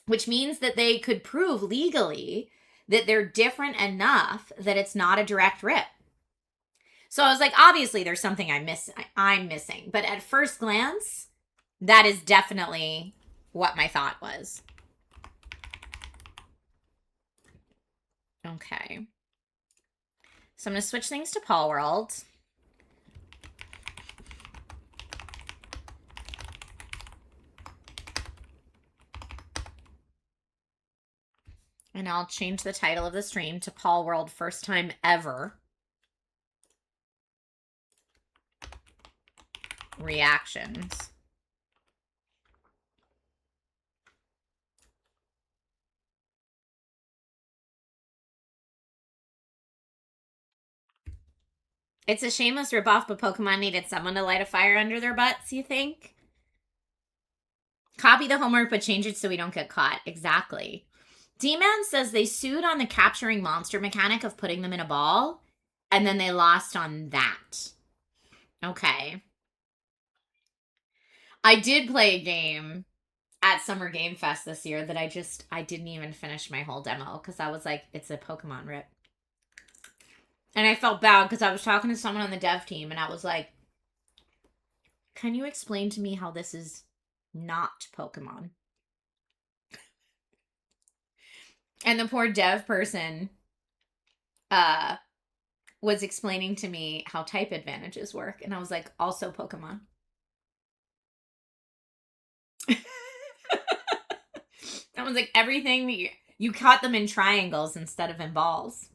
Which means that they could prove legally that they're different enough that it's not a direct rip. So I was like, obviously there's something I'm missing. But at first glance, that is definitely what my thought was. Okay. So I'm going to switch things to Palworld. And I'll change the title of the stream to Palworld First Time Ever. Reactions. It's a shameless ripoff, but Pokemon needed someone to light a fire under their butts, you think? Copy the homework, but change it so we don't get caught. Exactly. D-Man says they sued on the capturing monster mechanic of putting them in a ball, and then they lost on that. Okay. I did play a game at Summer Game Fest this year that I didn't even finish my whole demo because I was like, it's a Pokemon rip. And I felt bad because I was talking to someone on the dev team and I was like, can you explain to me how this is not Pokemon? And the poor dev person was explaining to me how type advantages work. And I was like, also Pokemon. That was like everything, you caught them in triangles instead of in balls.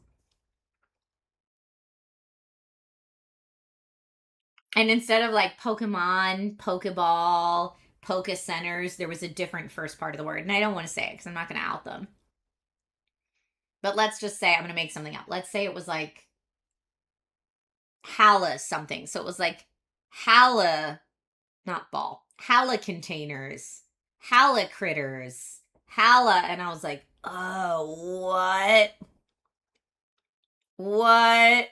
And instead of like Pokemon, Pokeball, Poke Centers, there was a different first part of the word. And I don't want to say it because I'm not going to out them. But let's just say, I'm going to make something up. Let's say it was like Hala something. So it was like Hala, not ball, Hala containers, Hala critters, Hala. And I was like, oh, what? What?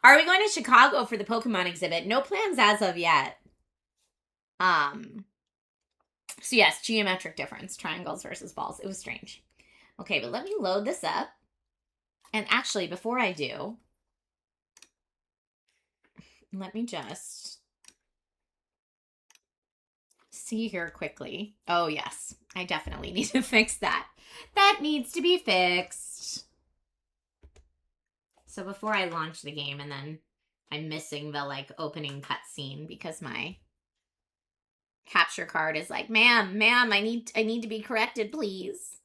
Are we going to Chicago for the Pokemon exhibit? No plans as of yet. So yes, geometric difference, triangles versus balls. It was strange. Okay, but let me load this up. And actually, before I do, Let me just see here quickly. Oh, yes. I definitely need to fix that. That needs to be fixed. So before I launch the game, and then I'm missing the, like, opening cutscene because my capture card is like, ma'am, I need to be corrected, please.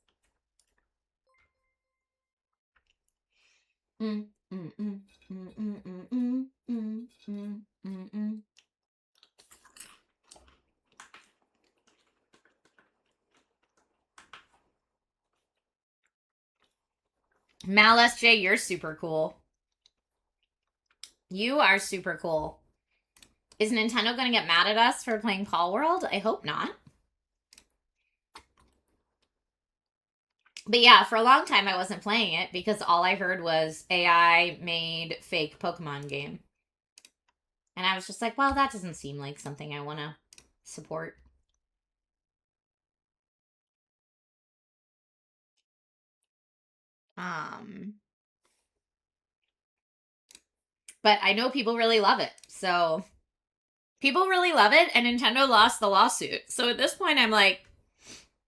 Mal SJ, you're super cool. You are super cool. Is Nintendo going to get mad at us for playing Palworld? I hope not. But yeah, for a long time I wasn't playing it because all I heard was AI made fake Pokemon game. And I was just like, well, that doesn't seem like something I want to support. But I know people really love it. So people really love it, and Nintendo lost the lawsuit. So at this point, I'm like,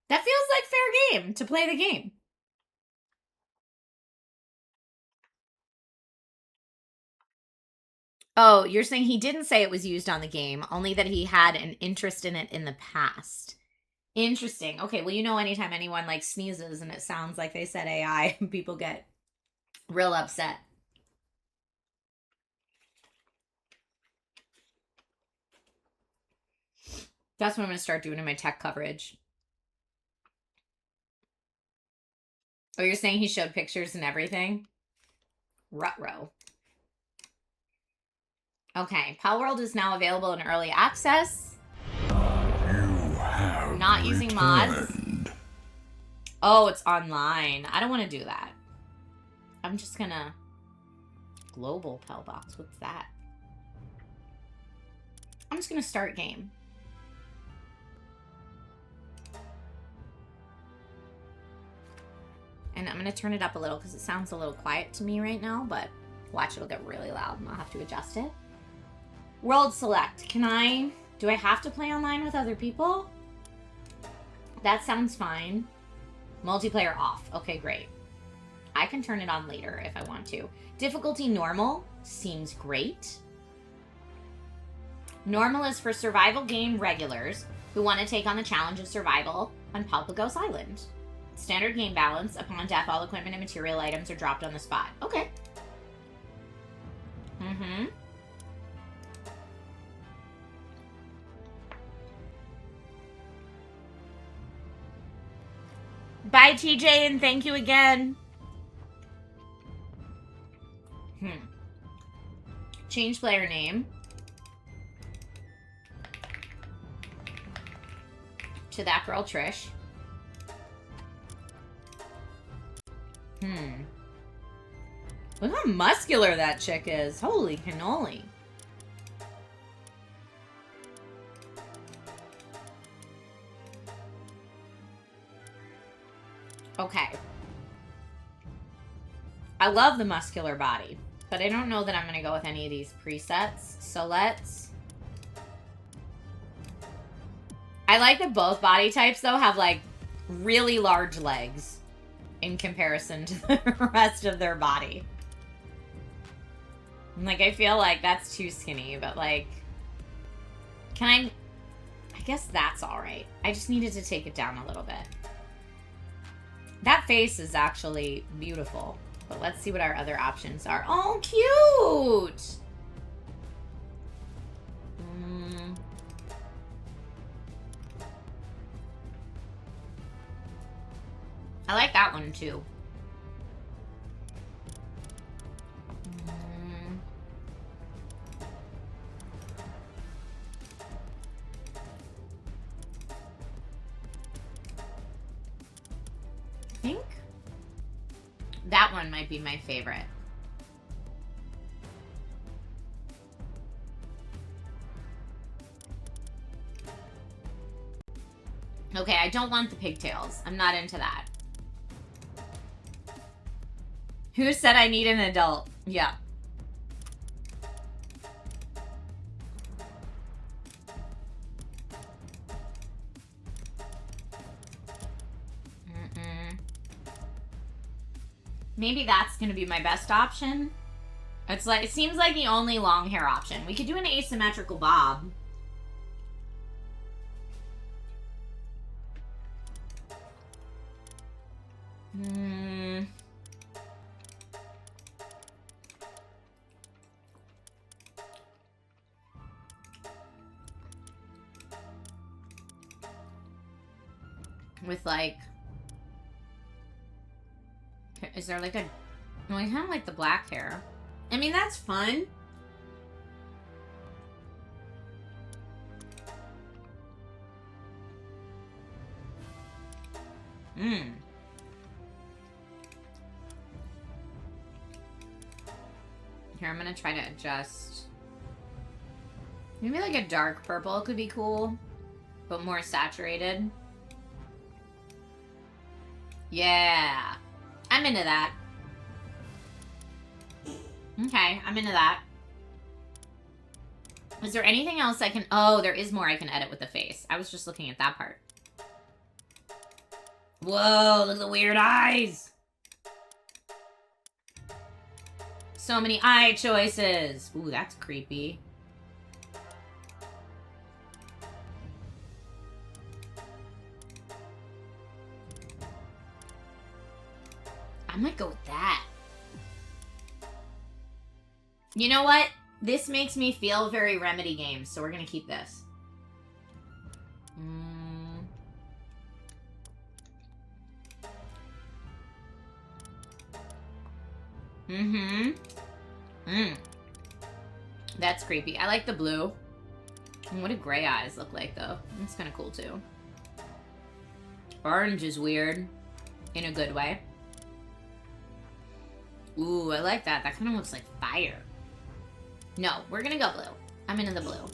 that feels like fair game to play the game. Oh, you're saying he didn't say it was used on the game, only that he had an interest in it in the past. Interesting. Okay, well, you know, anytime anyone like sneezes and it sounds like they said AI, people get real upset. That's what I'm going to start doing in my tech coverage. Oh, you're saying he showed pictures and everything? Ruh-roh. Okay, Palworld is now available in early access. You have Not using mods. Oh, it's online. I don't want to do that. I'm just gonna... Global Palbox, what's that? I'm just gonna start game. And I'm gonna turn it up a little because it sounds a little quiet to me right now, but watch, it'll get really loud and I'll have to adjust it. World select. Do I have to play online with other people? That sounds fine. Multiplayer off. Okay, great. I can turn it on later if I want to. Difficulty normal seems great. Normal is for survival game regulars who want to take on the challenge of survival on Palpagos Island. Standard game balance. Upon death, all equipment and material items are dropped on the spot. Okay. Bye, TJ, and thank you again. Change player name to that girl, Trish. Look how muscular that chick is. Holy cannoli. Okay. I love the muscular body, but I don't know that I'm going to go with any of these presets. So let's... I like that both body types, though, have, like, really large legs in comparison to the rest of their body. Like, I feel like that's too skinny, but, like... I guess that's alright. I just needed to take it down a little bit. That face is actually beautiful. But let's see what our other options are. Oh, cute! I like that one, too. I think that one might be my favorite. Okay, I don't want the pigtails. I'm not into that. Who said I need an adult? Yeah. Maybe that's gonna be my best option. It's like, it seems like the only long hair option. We could do an asymmetrical bob. With like, is there like a, well, I kind of like the black hair. I mean, that's fun. Here, I'm gonna try to adjust. Maybe like a dark purple could be cool, but more saturated. Yeah, I'm into that. Okay, I'm into that. Is there anything else I can... Oh, there is more I can edit with the face. I was just looking at that part. Whoa, look at the weird eyes. So many eye choices. Ooh, that's creepy. I might go with that. You know what? This makes me feel very Remedy games, so we're gonna keep this. That's creepy. I like the blue. And what do gray eyes look like, though? That's kind of cool, too. Orange is weird. In a good way. Ooh, I like that. That kind of looks like fire. No, we're gonna go blue. I'm into the blue.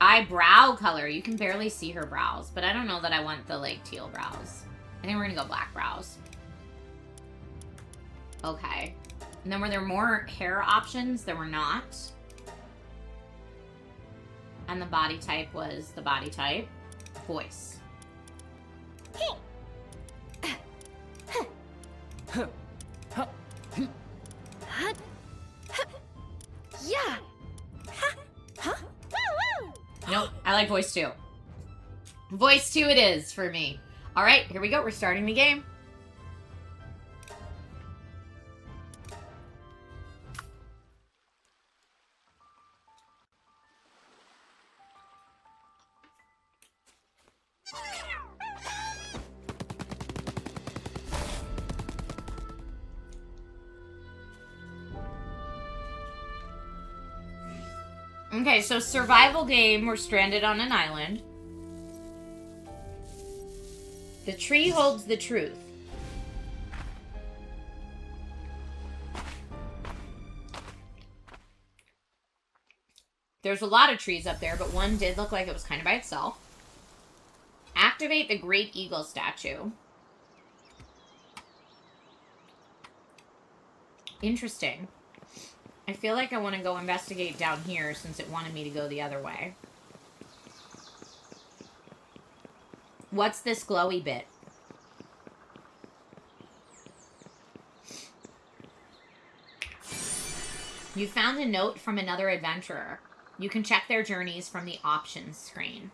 Eyebrow color. You can barely see her brows, but I don't know that I want the, like, teal brows. I think we're gonna go black brows. Okay. And then were there more hair options? There were not. And the body type was the body type. Voice. Yeah. Nope, I like voice 2. Voice 2 it is for me. All right, here we go. We're starting the game. Okay, so survival game. We're stranded on an island. The tree holds the truth. There's a lot of trees up there, but one did look like it was kind of by itself. Activate the Great Eagle statue. Interesting. I feel like I want to go investigate down here since it wanted me to go the other way. What's this glowy bit? You found a note from another adventurer. You can check their journeys from the options screen.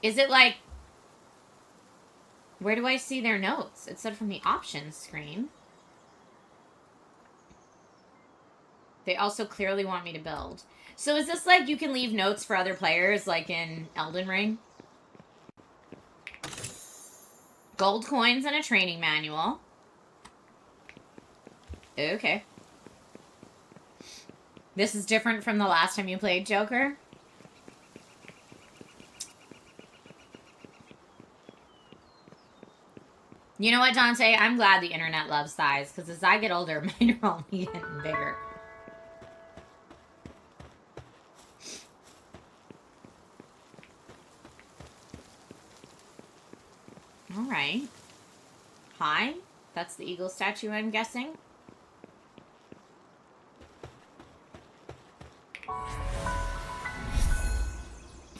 Is it like... Where do I see their notes? It said from the options screen. They also clearly want me to build. So is this like you can leave notes for other players, like in Elden Ring? Gold coins and a training manual. Okay. This is different from the last time you played Joker? You know what, Dante? I'm glad the internet loves thighs, because as I get older, mine are only getting bigger. Alright. Hi. That's the eagle statue, I'm guessing.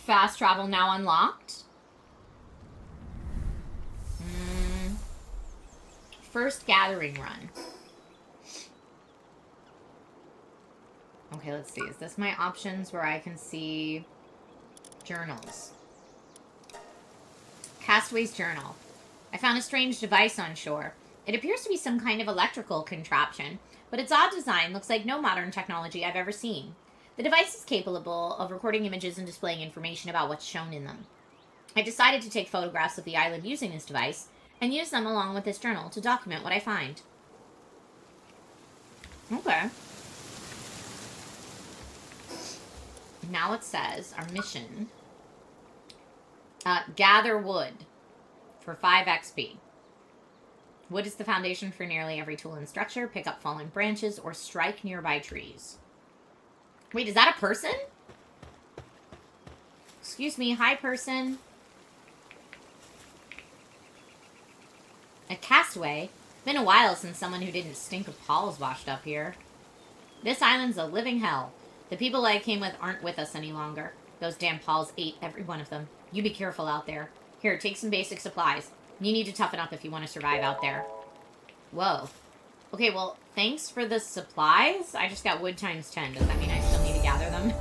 Fast travel now unlocked. First gathering run. Okay, let's see. Is this my options where I can see journals? Castaway's journal. I found a strange device on shore. It appears to be some kind of electrical contraption, but its odd design looks like no modern technology I've ever seen. The device is capable of recording images and displaying information about what's shown in them. I decided to take photographs of the island using this device and use them along with this journal to document what I find. Okay. Now it says our mission. Gather wood for 5 XP. Wood is the foundation for nearly every tool and structure. Pick up fallen branches or strike nearby trees. Wait, is that a person? Excuse me, hi person. A castaway? Been a while since someone who didn't stink of Paul's washed up here. This island's a living hell. The people I came with aren't with us any longer. Those damn Pauls ate every one of them. You be careful out there. Here, take some basic supplies. You need to toughen up if you want to survive out there. Whoa. Okay, well, thanks for the supplies. I just got wood times 10. Does that mean I still need to gather them?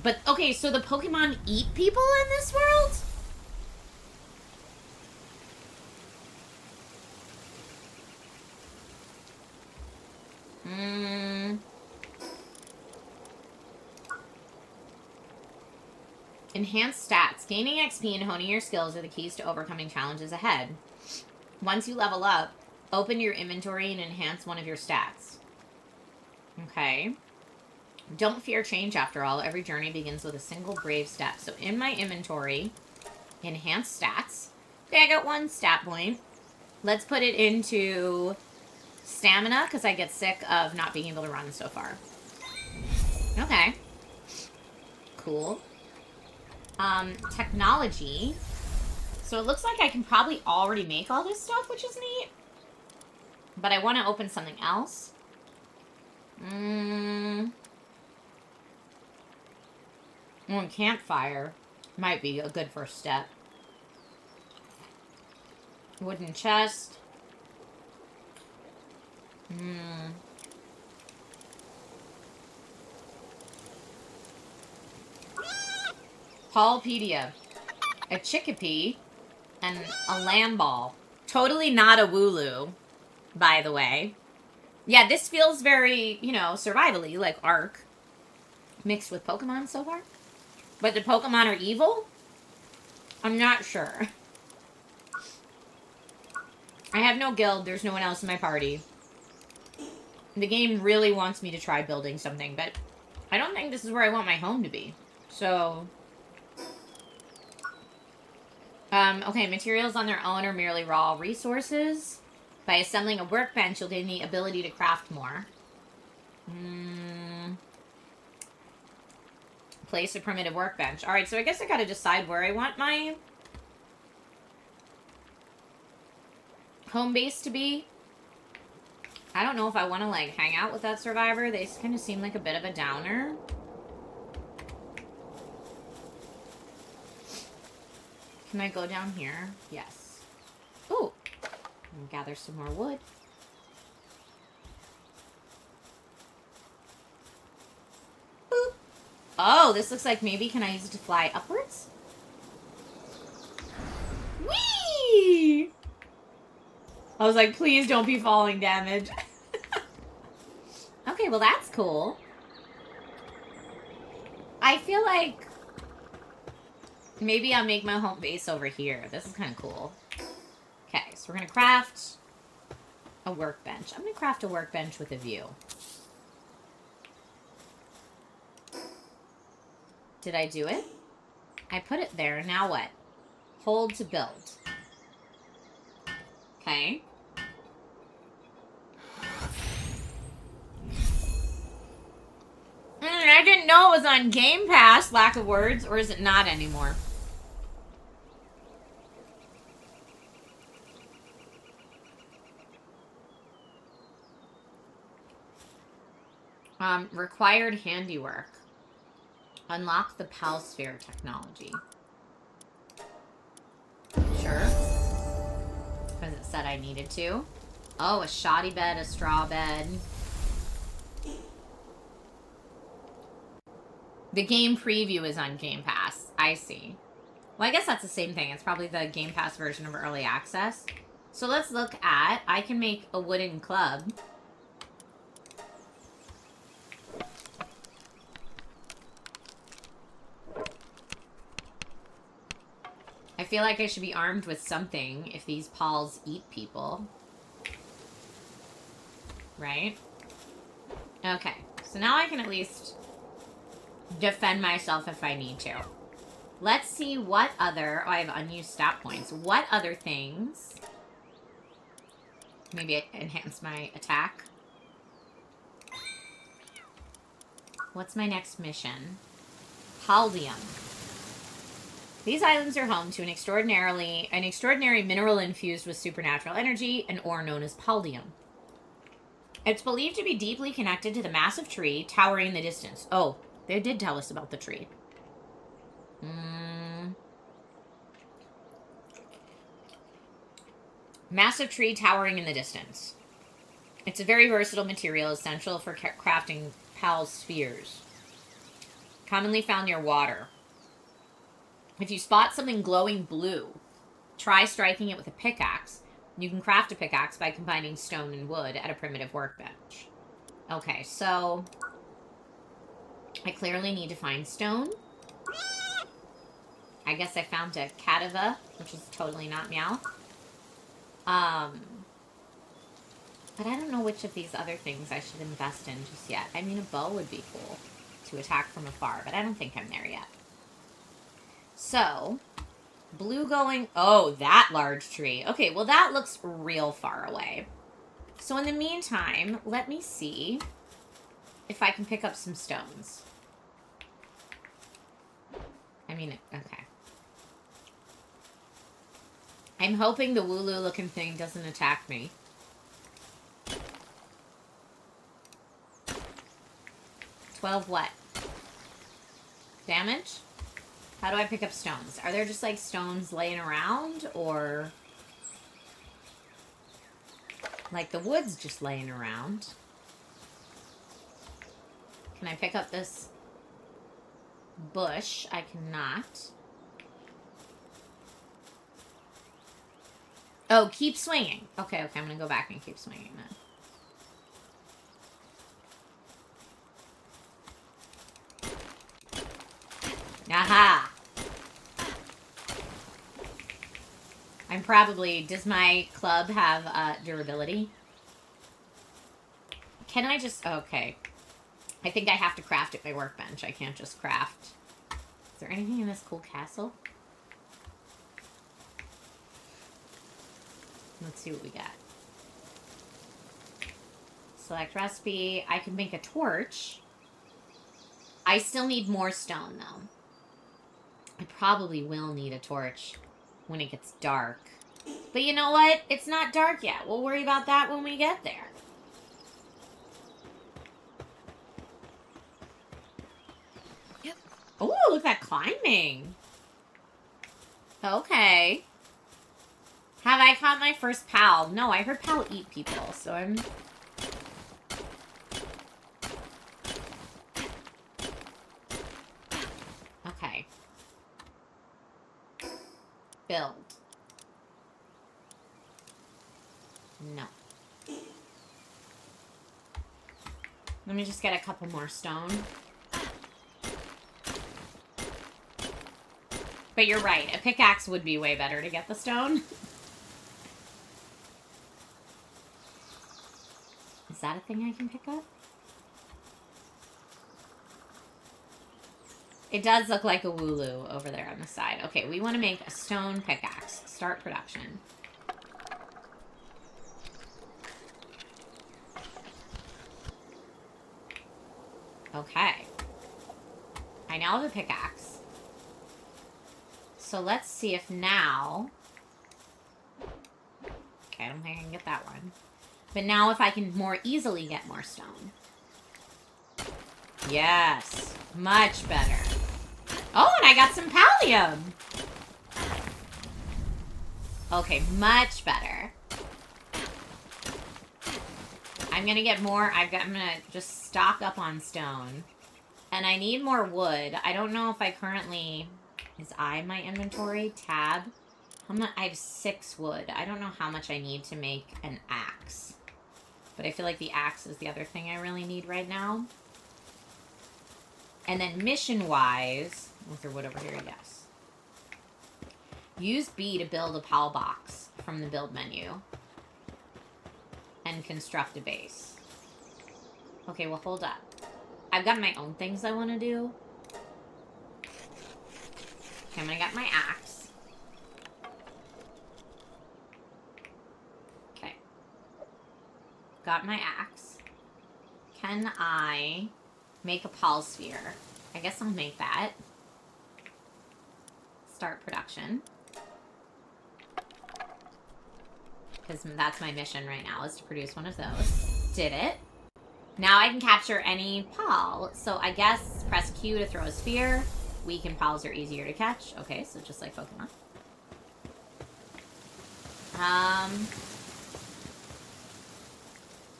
But, okay, so the Pokemon eat people in this world? Enhanced stats. Gaining XP and honing your skills are the keys to overcoming challenges ahead. Once you level up, open your inventory and enhance one of your stats. Okay. Don't fear change after all. Every journey begins with a single brave step. So in my inventory, enhanced stats. Okay, I got 1 stat point. Let's put it into stamina because I get sick of not being able to run so far. Okay. Cool. Technology. So it looks like I can probably already make all this stuff, which is neat. But I want to open something else. Campfire might be a good first step. Wooden chest. Paulpedia. A Chickapee. And a lamb ball. Totally not a Wooloo, by the way. Yeah, this feels very, you know, survivally, like Ark. Mixed with Pokemon so far. But the Pokemon are evil? I'm not sure. I have no guild. There's no one else in my party. The game really wants me to try building something, but I don't think this is where I want my home to be. So... okay, materials on their own are merely raw resources. By assembling a workbench, you'll gain the ability to craft more. Place a primitive workbench. Alright, so I guess I gotta decide where I want my home base to be. I don't know if I want to, like, hang out with that survivor. They kind of seem like a bit of a downer. Can I go down here? Yes. Ooh. And gather some more wood. Boop. Oh, this looks like maybe can I use it to fly upwards? Whee! I was like, please don't be falling damage. Okay, well that's cool. I feel like maybe I'll make my home base over here. This is kind of cool. Okay, so we're going to craft a workbench. I'm going to craft a workbench with a view. Did I do it? I put it there. Now what? Hold to build. Okay. I didn't know it was on Game Pass, lack of words, or is it not anymore? Required handiwork. Unlock the Palsphere technology. Sure. What does it say? I needed to. Oh, a shoddy bed, a straw bed. The game preview is on Game Pass. I see. Well, I guess that's the same thing. It's probably the Game Pass version of Early Access. So let's look at... I can make a wooden club. I feel like I should be armed with something if these Pals eat people. Right? Okay. So now I can at least defend myself if I need to. Let's see what other... Oh, I have unused stat points. What other things... Maybe enhance my attack. What's my next mission? Paldium. These islands are home to an extraordinary mineral infused with supernatural energy, an ore known as paldium. It's believed to be deeply connected to the massive tree towering in the distance. Oh, they did tell us about the tree. Massive tree towering in the distance. It's a very versatile material, essential for crafting Pal spheres. Commonly found near water. If you spot something glowing blue, try striking it with a pickaxe. You can craft a pickaxe by combining stone and wood at a primitive workbench. Okay, so... I clearly need to find stone. I guess I found a Cadaver, which is totally not Meowth. But I don't know which of these other things I should invest in just yet. I mean, a bow would be cool to attack from afar, but I don't think I'm there yet. So, blue going... Oh, that large tree. Okay, well, that looks real far away. So, in the meantime, let me see if I can pick up some stones. I mean, okay. I'm hoping the Wooloo-looking thing doesn't attack me. $12 what? Damage? How do I pick up stones? Are there just, like, stones laying around, or... Like, the wood's just laying around. Can I pick up this bush? I cannot. Oh, keep swinging. Okay, I'm gonna go back and keep swinging then. Aha! I'm probably... Does my club have durability? Can I just... Okay. I think I have to craft at my workbench. I can't just craft. Is there anything in this cool castle? Let's see what we got. Select recipe. I can make a torch. I still need more stone, though. I probably will need a torch when it gets dark. But you know what? It's not dark yet. We'll worry about that when we get there. Yep. Oh, look at that climbing. Okay. Have I caught my first Pal? No, I heard Pal eat people, so I'm... Okay. Build. No. Let me just get a couple more stone. But you're right. A pickaxe would be way better to get the stone. Is that a thing I can pick up? It does look like a Wooloo over there on the side. Okay, we want to make a stone pickaxe. Start production. Okay. I now have a pickaxe. So let's see if now... Okay, I don't think I can get that one. But now if I can more easily get more stone. Yes. Much better. Oh, and I got some pallium. Okay, much better. I'm gonna get more. I'm gonna just stock up on stone. And I need more wood. I don't know if I currently... Is I my inventory? Tab. How much? I have 6 wood. I don't know how much I need to make an axe. But I feel like the axe is the other thing I really need right now. And then mission-wise... Was there wood over here? Yes. Use B to build a PAL box from the build menu. And construct a base. Okay, well, hold up. I've got my own things I want to do. Okay, I'm gonna get my axe. Okay. Got my axe. Can I make a PAL sphere? I guess I'll make that. Start production. Because that's my mission right now, is to produce one of those. Did it. Now I can capture any PAL. So I guess press Q to throw a sphere. Weakened PALs are easier to catch. Okay, so just like Pokemon.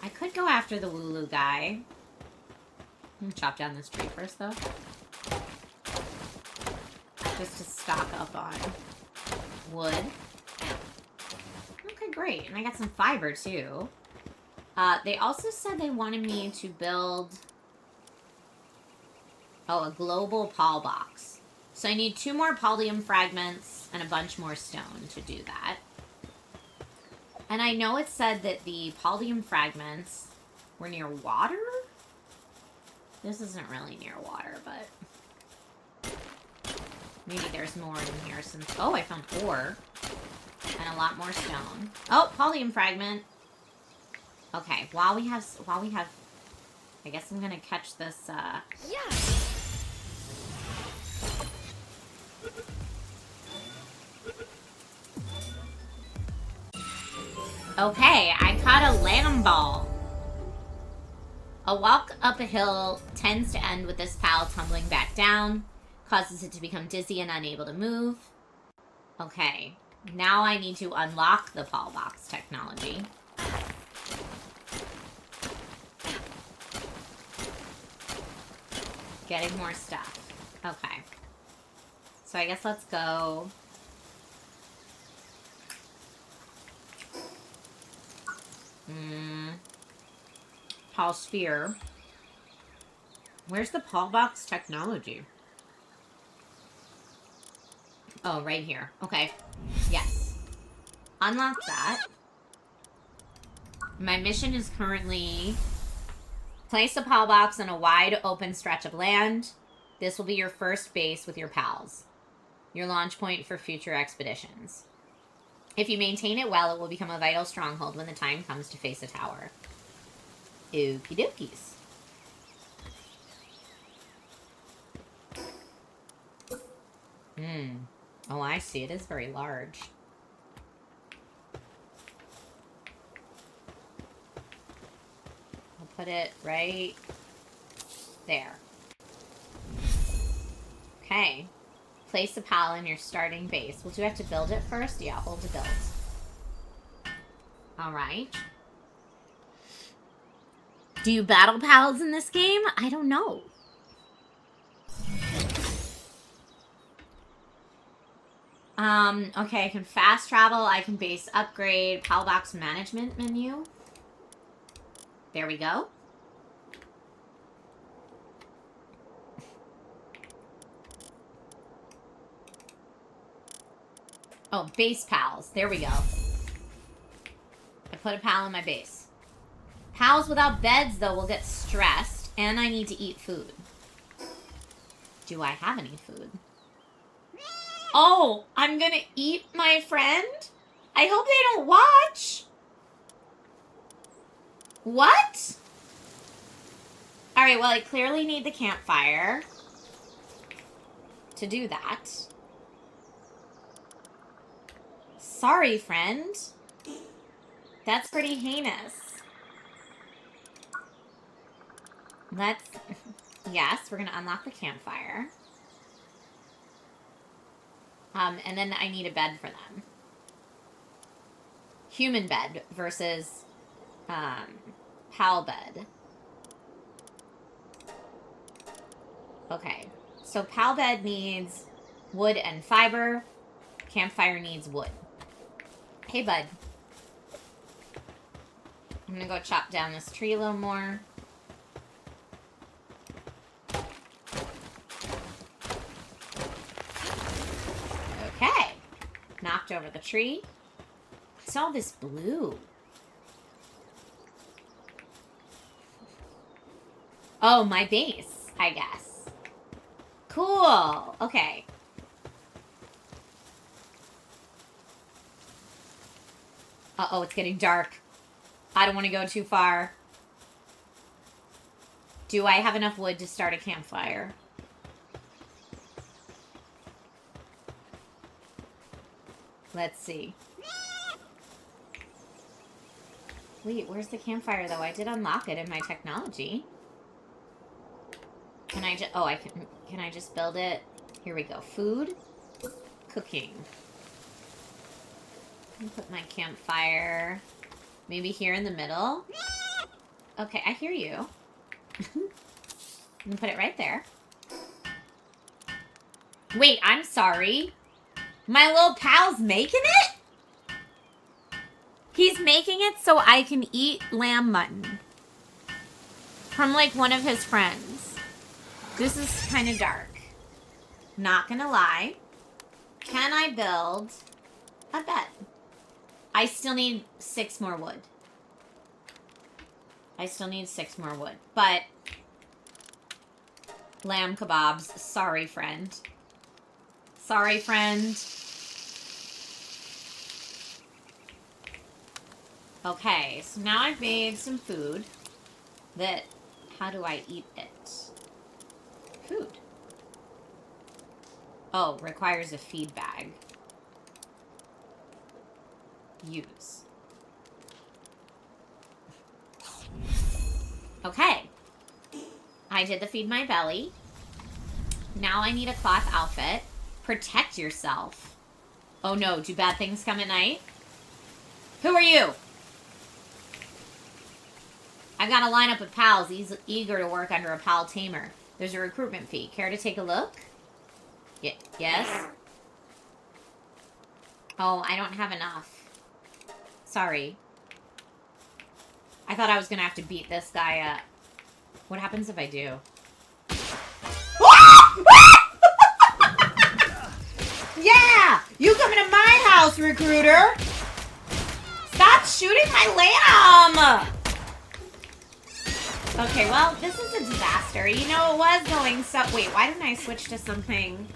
I could go after the Wooloo guy. I'm gonna chop down this tree first, though. Just to stock up on wood. Okay, great. And I got some fiber, too. They also said they wanted me to build... Oh, a global PAL box. So I need 2 more paldium fragments and a bunch more stone to do that. And I know it said that the paldium fragments were near water? This isn't really near water, but... Maybe there's more in here since... Oh, I found ore. And a lot more stone. Oh, paldium fragment. Okay, while we have... I guess I'm gonna catch this, Yeah. Okay, I caught a lamb ball. A walk up a hill tends to end with this pal tumbling back down. Causes it to become dizzy and unable to move. Okay, now I need to unlock the PAL box technology. Getting more stuff. Okay. So I guess let's go... PAL sphere. Where's the PAL box technology? Oh, right here. Okay. Yes. Unlock that. My mission is currently... Place a PAL box on a wide open stretch of land. This will be your first base with your pals. Your launch point for future expeditions. If you maintain it well, it will become a vital stronghold when the time comes to face a tower. Okie dokies. Oh, I see. It is very large. I'll put it right there. Okay. Place a pal in your starting base. Well, do I have to build it first? Yeah, hold to build. Alright. Do you battle pals in this game? I don't know. Okay, I can fast travel. I can base upgrade. PAL box management menu. There we go. Oh, base pals. There we go. I put a pal in my base. Pals without beds, though, will get stressed, and I need to eat food. Do I have any food? Oh, I'm gonna eat my friend? I hope they don't watch. What? Alright, well, I clearly need the campfire to do that. Sorry, friend. That's pretty heinous. Let's... Yes, we're gonna unlock the campfire. And then I need a bed for them. Human bed versus, Pal bed. Okay. So pal bed needs wood and fiber. Campfire needs wood. Hey, bud. I'm gonna go chop down this tree a little more. Okay. Knocked over the tree. What's all this blue? Oh, my base, I guess. Cool. Okay. Uh-oh, it's getting dark. I don't want to go too far. Do I have enough wood to start a campfire? Let's see. Wait, where's the campfire, though? I did unlock it in my technology. Can I just... Oh, can I just build it? Here we go. Food. Cooking. Let me put my campfire... Maybe here in the middle? Okay, I hear you. I'm gonna put it right there. Wait, I'm sorry. My little pal's making it? He's making it so I can eat lamb mutton. From, like, one of his friends. This is kind of dark. Not gonna lie. Can I build a bed? I still need 6 more wood. I still need 6 more wood. But, lamb kebabs. Sorry, friend. Sorry, friend. Okay, so now I've made some food. How do I eat it? Food. Oh, requires a feed bag. Use. Okay. I did the feed my belly. Now I need a cloth outfit. Protect yourself. Oh no, do bad things come at night? Who are you? I've got a lineup of pals. He's eager to work under a pal tamer. There's a recruitment fee. Care to take a look? Yes? Oh, I don't have enough. Sorry. I thought I was gonna have to beat this guy up. What happens if I do? Yeah! You come into my house, recruiter! Stop shooting my lamb! Okay, well, this is a disaster. You know, it was going so... Wait, why didn't I switch to something...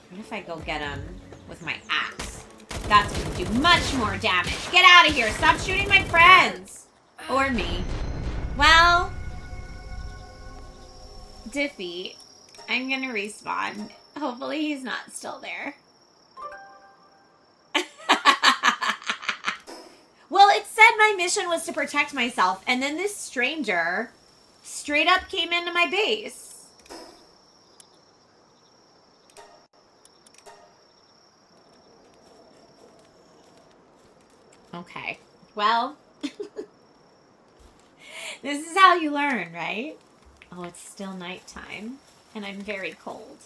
What if I go get him with my axe? That's going to do much more damage. Get out of here. Stop shooting my friends. Or me. Well. Diffie. I'm going to respawn. Hopefully he's not still there. Well, it said my mission was to protect myself. And then this stranger straight up came into my base. Okay. Well, this is how you learn, right? Oh, it's still nighttime, and I'm very cold.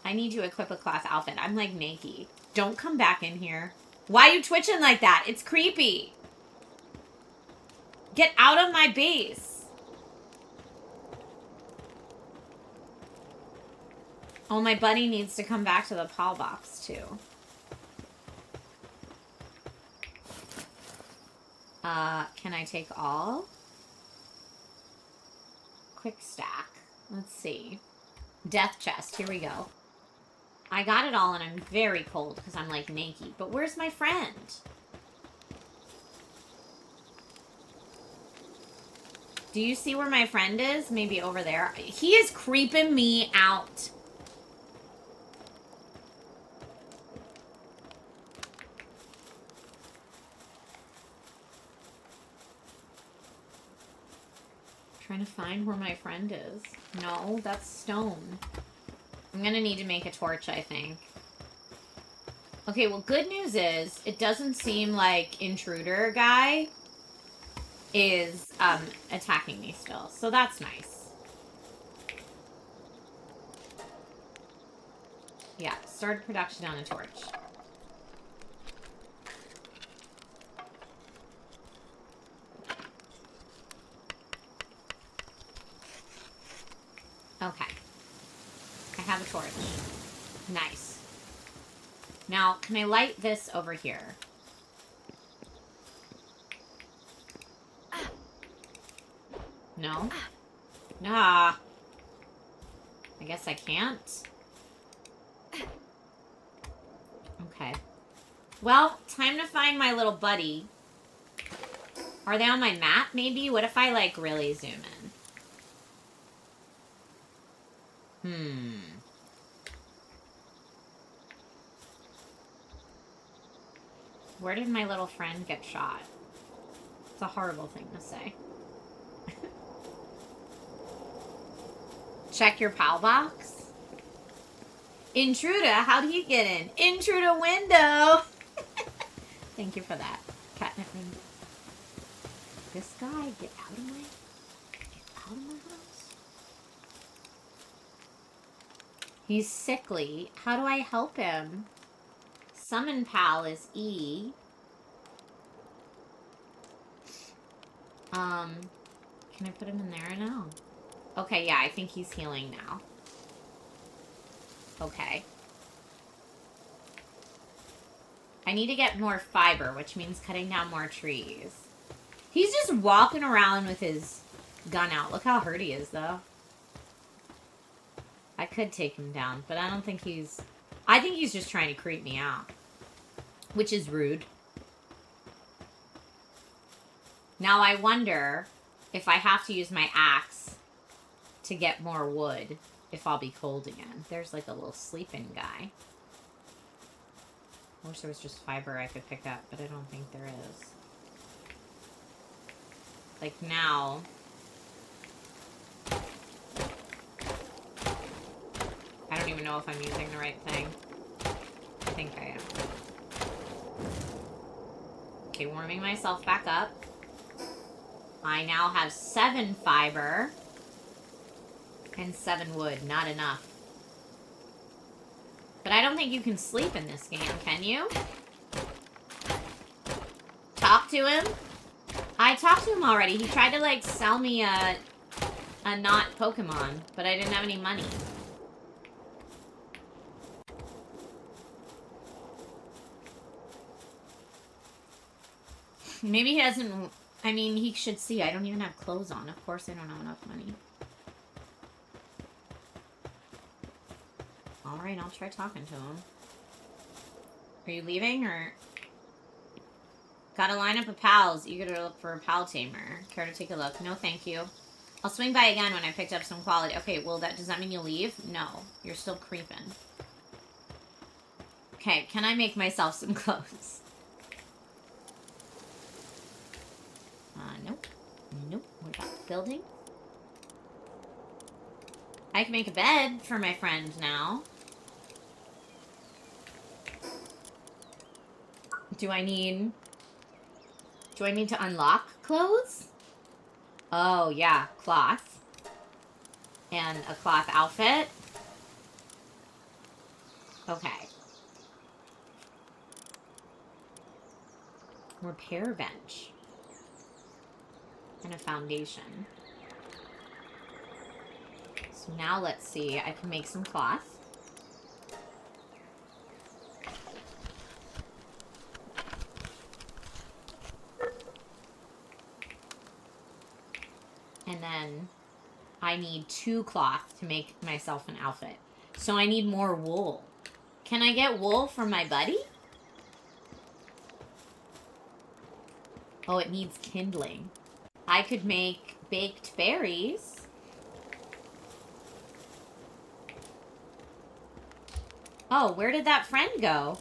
I need to equip a cloth outfit. I'm like naked. Don't come back in here. Why are you twitching like that? It's creepy. Get out of my base. Oh, my buddy needs to come back to the pal box, too. Can I take all? Quick stack. Let's see. Death chest. Here we go. I got it all and I'm very cold because I'm like naked. But where's my friend? Do you see where my friend is? Maybe over there. He is creeping me out. Trying to find where my friend is. No, that's stone. I'm gonna need to make a torch, I think. Okay, well, good news is it doesn't seem like intruder guy is attacking me still. So that's nice. Yeah, started production on a torch. Okay. I have a torch. Nice. Now, can I light this over here? No? Nah. I guess I can't. Okay. Well, time to find my little buddy. Are they on my map, maybe? What if I, like, really zoom in? Where did my little friend get shot? It's a horrible thing to say. Check your PAL box. Intruder, how do you get in? Intruder window. Thank you for that. Catnip ring. This guy, get out of my house. He's sickly. How do I help him? Summon pal is E. Can I put him in there now? Okay, yeah, I think he's healing now. Okay. I need to get more fiber, which means cutting down more trees. He's just walking around with his gun out. Look how hurt he is, though. I could take him down, but I don't think he's... I think he's just trying to creep me out. Which is rude. Now I wonder if I have to use my axe to get more wood, if I'll be cold again. There's like a little sleeping guy. I wish there was just fiber I could pick up, but I don't think there is. Like now... I don't even know if I'm using the right thing. I think I am. Okay, warming myself back up. I now have 7 fiber. And 7 wood. Not enough. But I don't think you can sleep in this game, can you? Talk to him? I talked to him already. He tried to, like, sell me a not Pokemon. But I didn't have any money. Maybe he doesn't... I mean, he should see. I don't even have clothes on. Of course I don't have enough money. Alright, I'll try talking to him. Are you leaving, or... Got a lineup of pals. Eager to look for a pal tamer. Care to take a look? No, thank you. I'll swing by again when I picked up some quality. Okay, well, does that mean you leave? No. You're still creeping. Okay, can I make myself some clothes? Nope. Nope. What about building? I can make a bed for my friend now. Do I need to unlock clothes? Oh, yeah. Cloth. And a cloth outfit. Okay. Repair bench. And a foundation. So now let's see. I can make some cloth. And then I need 2 cloth to make myself an outfit. So I need more wool. Can I get wool from my buddy? Oh, it needs kindling. I could make baked berries. Oh, where did that friend go?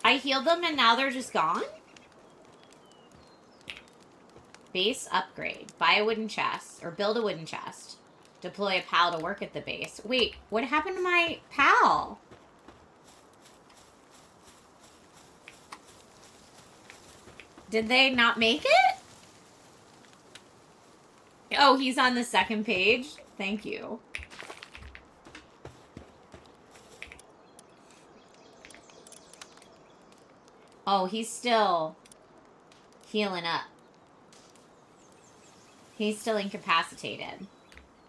I healed them and now they're just gone? Base upgrade. Buy a wooden chest. Or build a wooden chest. Deploy a pal to work at the base. Wait, what happened to my pal? Did they not make it? Oh, he's on the second page? Thank you. Oh, he's still healing up. He's still incapacitated.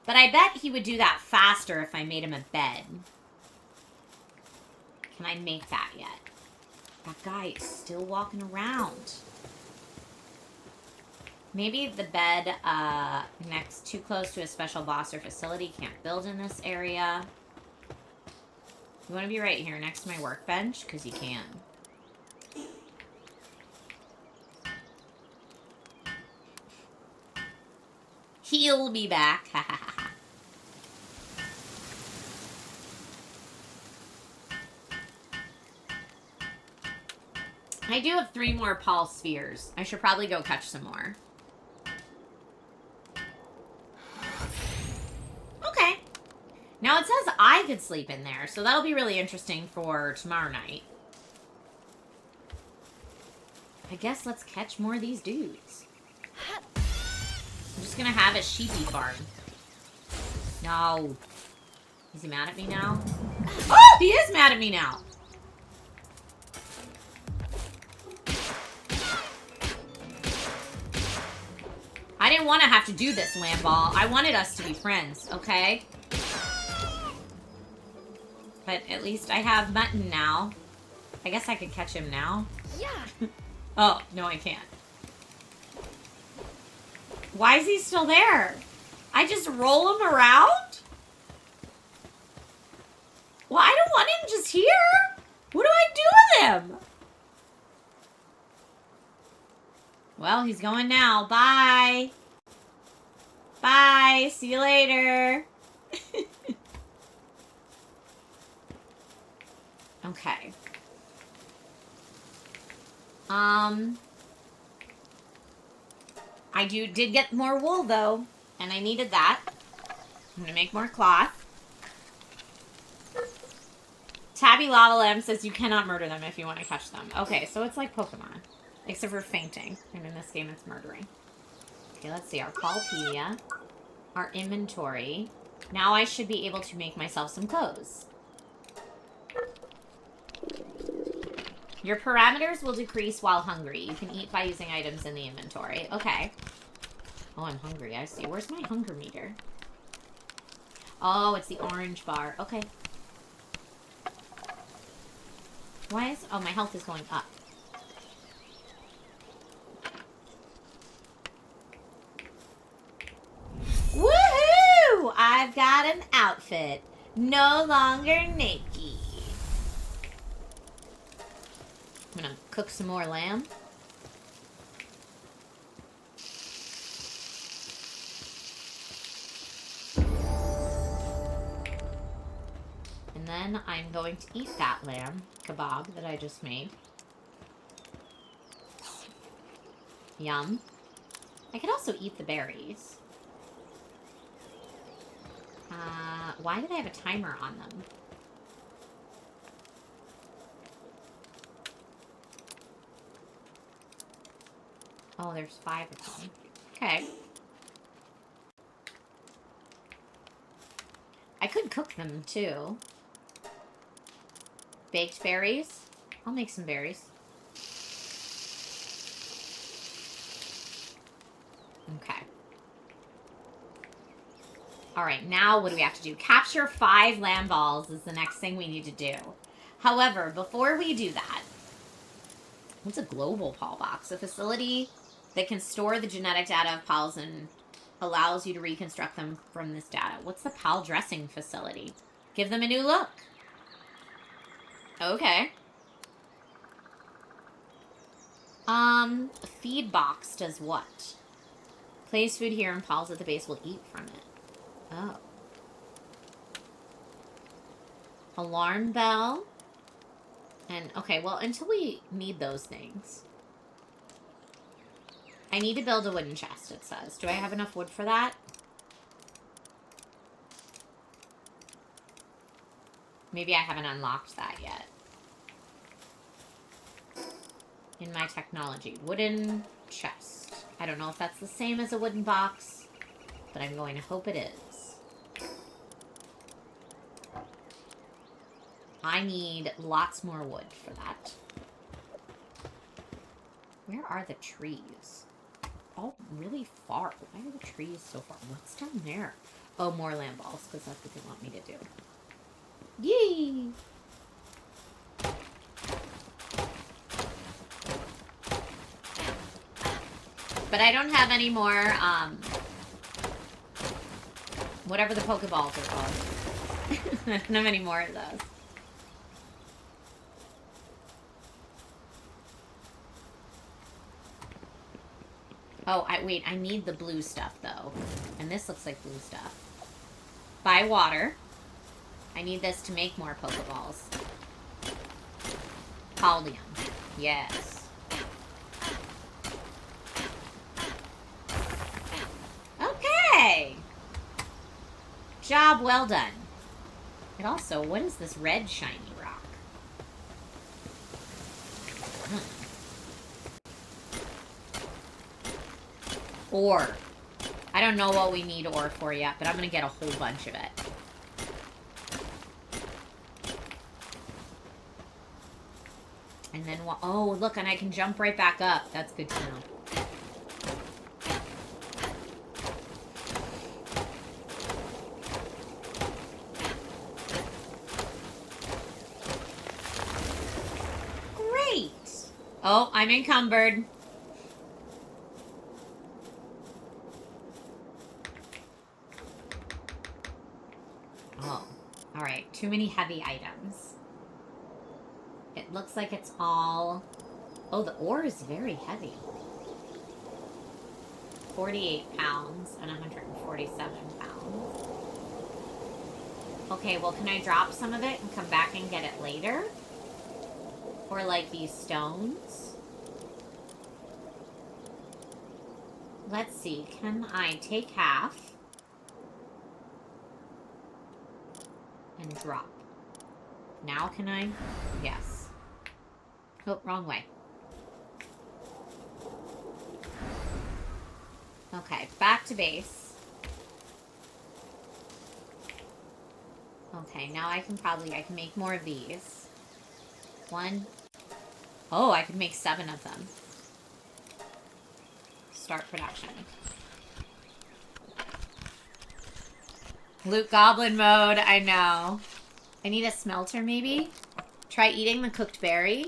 But I bet he would do that faster if I made him a bed. Can I make that yet? That guy is still walking around. Maybe the bed next too close to a special boss or facility. Can't build in this area. You want to be right here next to my workbench? Because you can. He'll be back. I do have 3 more Paul spheres. I should probably go catch some more. Okay. Now it says I could sleep in there, so that'll be really interesting for tomorrow night. I guess let's catch more of these dudes. I'm just gonna have a sheepy farm. No. Is he mad at me now? Oh, he is mad at me now. I didn't want to have to do this, Lamball. I wanted us to be friends, okay? But at least I have Mutton now. I guess I could catch him now. Yeah. Oh, no I can't. Why is he still there? I just roll him around? Well, I don't want him just here. What do I do with him? Well, he's going now. Bye. Bye. See you later. Okay. I did get more wool, though, and I needed that. I'm gonna make more cloth. Tabby Lava Lamb says you cannot murder them if you want to catch them. Okay, so it's like Pokemon, except for fainting. And in this game, it's murdering. Okay, let's see. Our Paulpedia. Our inventory. Now I should be able to make myself some clothes. Your parameters will decrease while hungry. You can eat by using items in the inventory. Okay. Oh, I'm hungry. I see. Where's my hunger meter? Oh, it's the orange bar. Okay. Why is... Oh, my health is going up. Woohoo! I've got an outfit. No longer naked. I'm gonna cook some more lamb. And then I'm going to eat that lamb kebab that I just made. Yum. I could also eat the berries. Why do they have a timer on them? Oh, there's 5 of them. Okay. I could cook them, too. Baked berries. I'll make some berries. Okay. Alright, now what do we have to do? Capture 5 lamb balls is the next thing we need to do. However, before we do that, what's a global Pal box? A facility that can store the genetic data of Pals and allows you to reconstruct them from this data. What's the Pal dressing facility? Give them a new look. Okay. A feed box does what? Place food here and Pals at the base will eat from it. Oh. Alarm bell. And, okay, well, until we need those things. I need to build a wooden chest, it says. Do I have enough wood for that? Maybe I haven't unlocked that yet. in my technology. Wooden chest. I don't know if that's the same as a wooden box, but I'm going to hope it is. I need lots more wood for that. Where are the trees? Oh, really far. Why are the trees so far? What's down there? Oh, more land balls, because that's what they want me to do. Yay! But I don't have any more, whatever the Pokeballs are called. I don't have any more of those. Oh, wait, I need the blue stuff, though. And this looks like blue stuff. Buy water. I need this to make more Pokeballs. Palworld. Yes. Okay! Job well done. And also, what is this red shiny rock? Ore. I don't know what we need ore for yet, but I'm gonna get a whole bunch of it. And then, oh, look, and I can jump right back up. That's good to know. Great. Oh, I'm encumbered. Oh, all right. Too many heavy items. It looks like it's all... Oh, the ore is very heavy. 48 pounds and 147 pounds. Okay, well, can I drop some of it and come back and get it later? Or like these stones? Let's see. Can I take half and drop? Now can I? Yes. Oh, wrong way. Okay, back to base. Okay, now I can make more of these. One. Oh, I could make 7 of them. Start production. Loot Goblin mode, I know. I need a smelter, maybe? Try eating the cooked berry.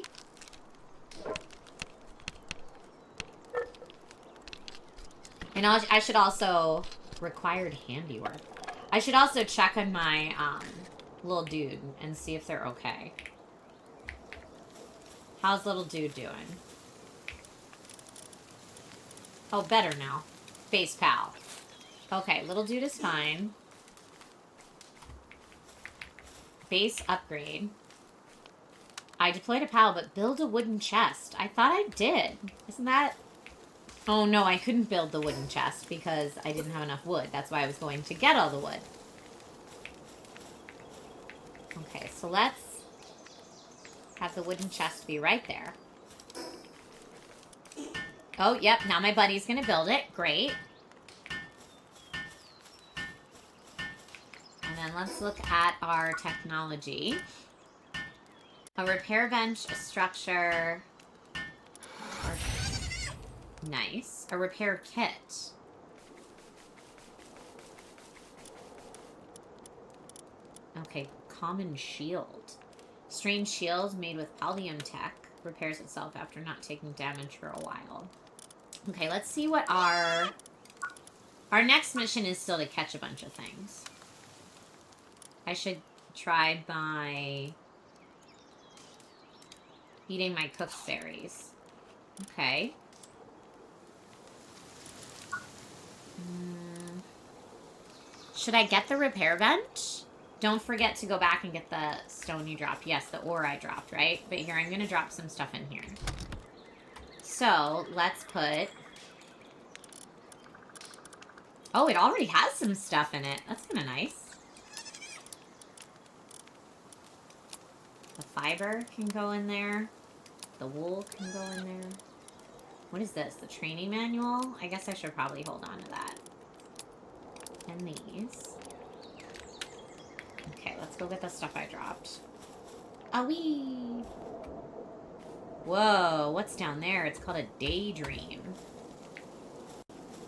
And I should also... Required handiwork. I should also check on my, little dude and see if they're okay. How's little dude doing? Oh, better now. Face pal. Okay, little dude is fine. Base upgrade. I deployed a pal, but build a wooden chest. I thought I did. Isn't that... Oh, no, I couldn't build the wooden chest because I didn't have enough wood. That's why I was going to get all the wood. Okay, so let's have the wooden chest be right there. Oh, yep, now my buddy's going to build it. Great. And then let's look at our technology. A repair bench, a structure... Nice. A repair kit. Okay, common shield. Strange shield made with pallium tech. Repairs itself after not taking damage for a while. Okay, let's see what our next mission is still to catch a bunch of things. I should try by eating my cooked berries. Okay. Should I get the repair bench? Don't forget to go back and get the stone you dropped. Yes, the ore I dropped, right? But here, I'm going to drop some stuff in here. So, let's put... Oh, it already has some stuff in it. That's kind of nice. The fiber can go in there. The wool can go in there. What is this? The training manual? I guess I should probably hold on to that. And these. Okay, let's go get the stuff I dropped. Ah wee! Whoa, what's down there? It's called a daydream.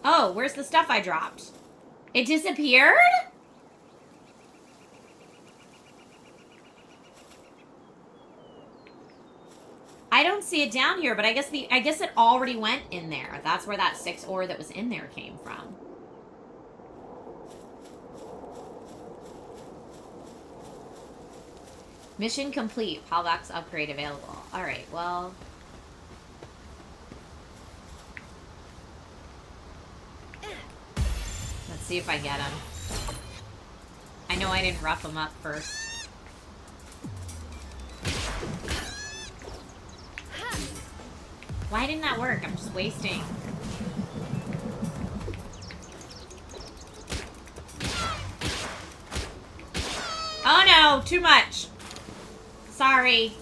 Oh, where's the stuff I dropped? It disappeared? I don't see it down here, but I guess it already went in there. That's where that 6 ore that was in there came from. Mission complete. Palbox upgrade available. Alright, well. Let's see if I get him. I know I didn't rough him up first. Why didn't that work? I'm just wasting. Oh no, too much. Sorry.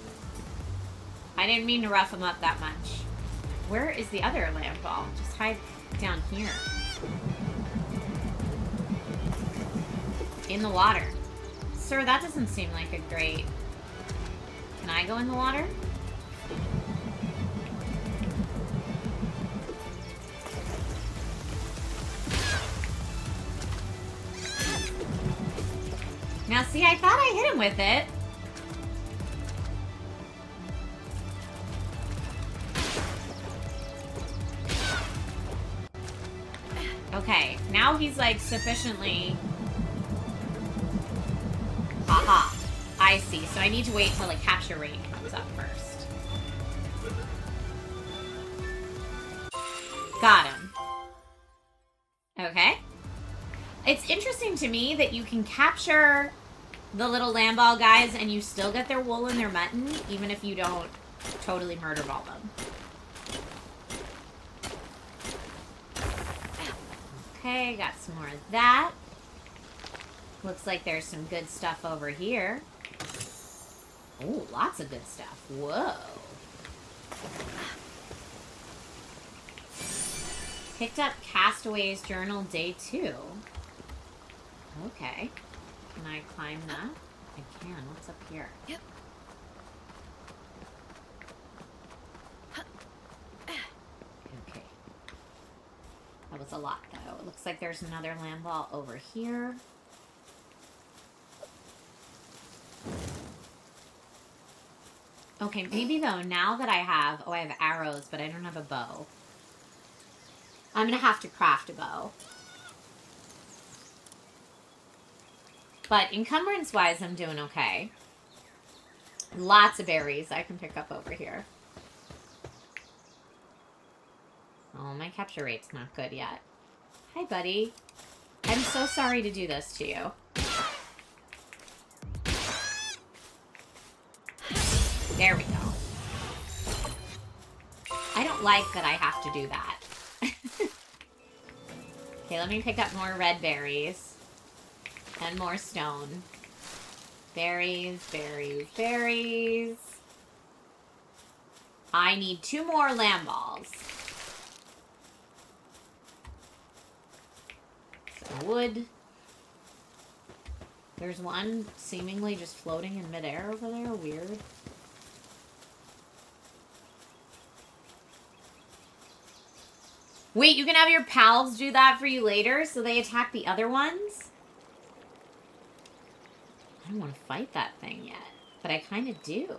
I didn't mean to rough him up that much. Where is the other lamp ball? Just hide down here. In the water. Sir, that doesn't seem like a great... Can I go in the water? Now, see, I thought I hit him with it. Okay, now he's, like, sufficiently... Aha. I see. So I need to wait till the capture rate comes up first. Got him. Okay. It's interesting to me that you can capture the little lamball guys and you still get their wool and their mutton, even if you don't totally murder ball them. Okay, got some more of that. Looks like there's some good stuff over here. Oh, lots of good stuff. Whoa. Picked up Castaway's Journal Day 2. Okay. Can I climb that? I can. What's up here? Yep. Okay. That was a lot, though. It looks like there's another land ball over here. Okay, maybe, though, now that I have... Oh, I have arrows, but I don't have a bow. I'm going to have to craft a bow. But encumbrance-wise, I'm doing okay. Lots of berries I can pick up over here. Oh, my capture rate's not good yet. Hi, buddy. I'm so sorry to do this to you. There we go. I don't like that I have to do that. Okay, let me pick up more red berries. And more stone. Berries, berries, berries. I need 2 more lamb balls. Some wood. There's one seemingly just floating in midair over there. Weird. Wait, you can have your pals do that for you later so they attack the other ones? I don't want to fight that thing yet, but I kind of do.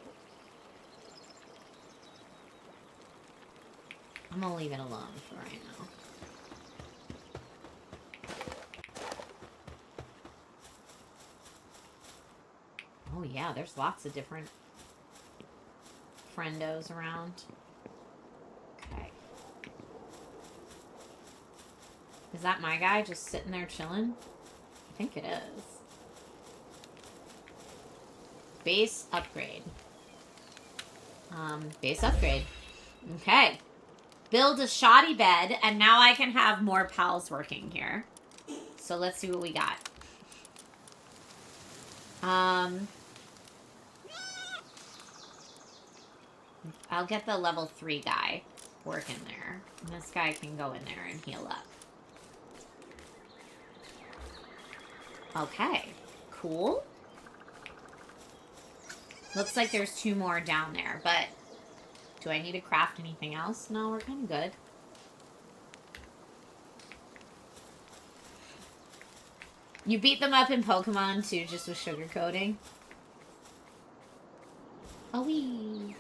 I'm going to leave it alone for right now. Oh yeah, there's lots of different friendos around. Okay. Is that my guy just sitting there chilling? I think it is. Base upgrade. Base upgrade. Okay. Build a shoddy bed, and now I can have more pals working here. So let's see what we got. I'll get the level 3 guy working there. And this guy can go in there and heal up. Okay. Cool. Looks like there's 2 more down there, but do I need to craft anything else? No, we're kind of good. You beat them up in Pokemon too, just with sugarcoating? Oh wee.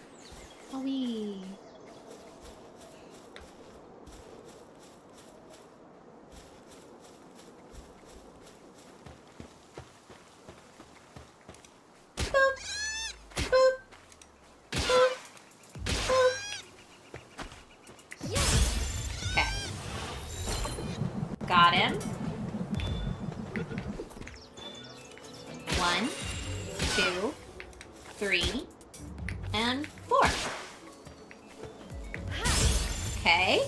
Oh wee. Got him. 1, 2, 3, and 4. Okay.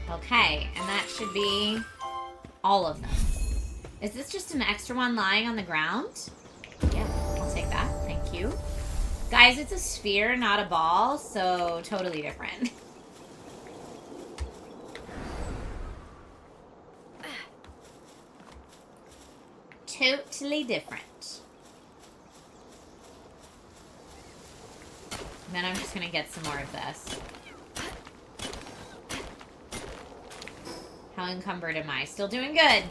Okay, and that should be all of them. Is this just an extra one lying on the ground? Yeah, I'll take that. Thank you. Guys, it's a sphere, not a ball, so totally different. Totally different. And then I'm just gonna get some more of this. How encumbered am I? Still doing good.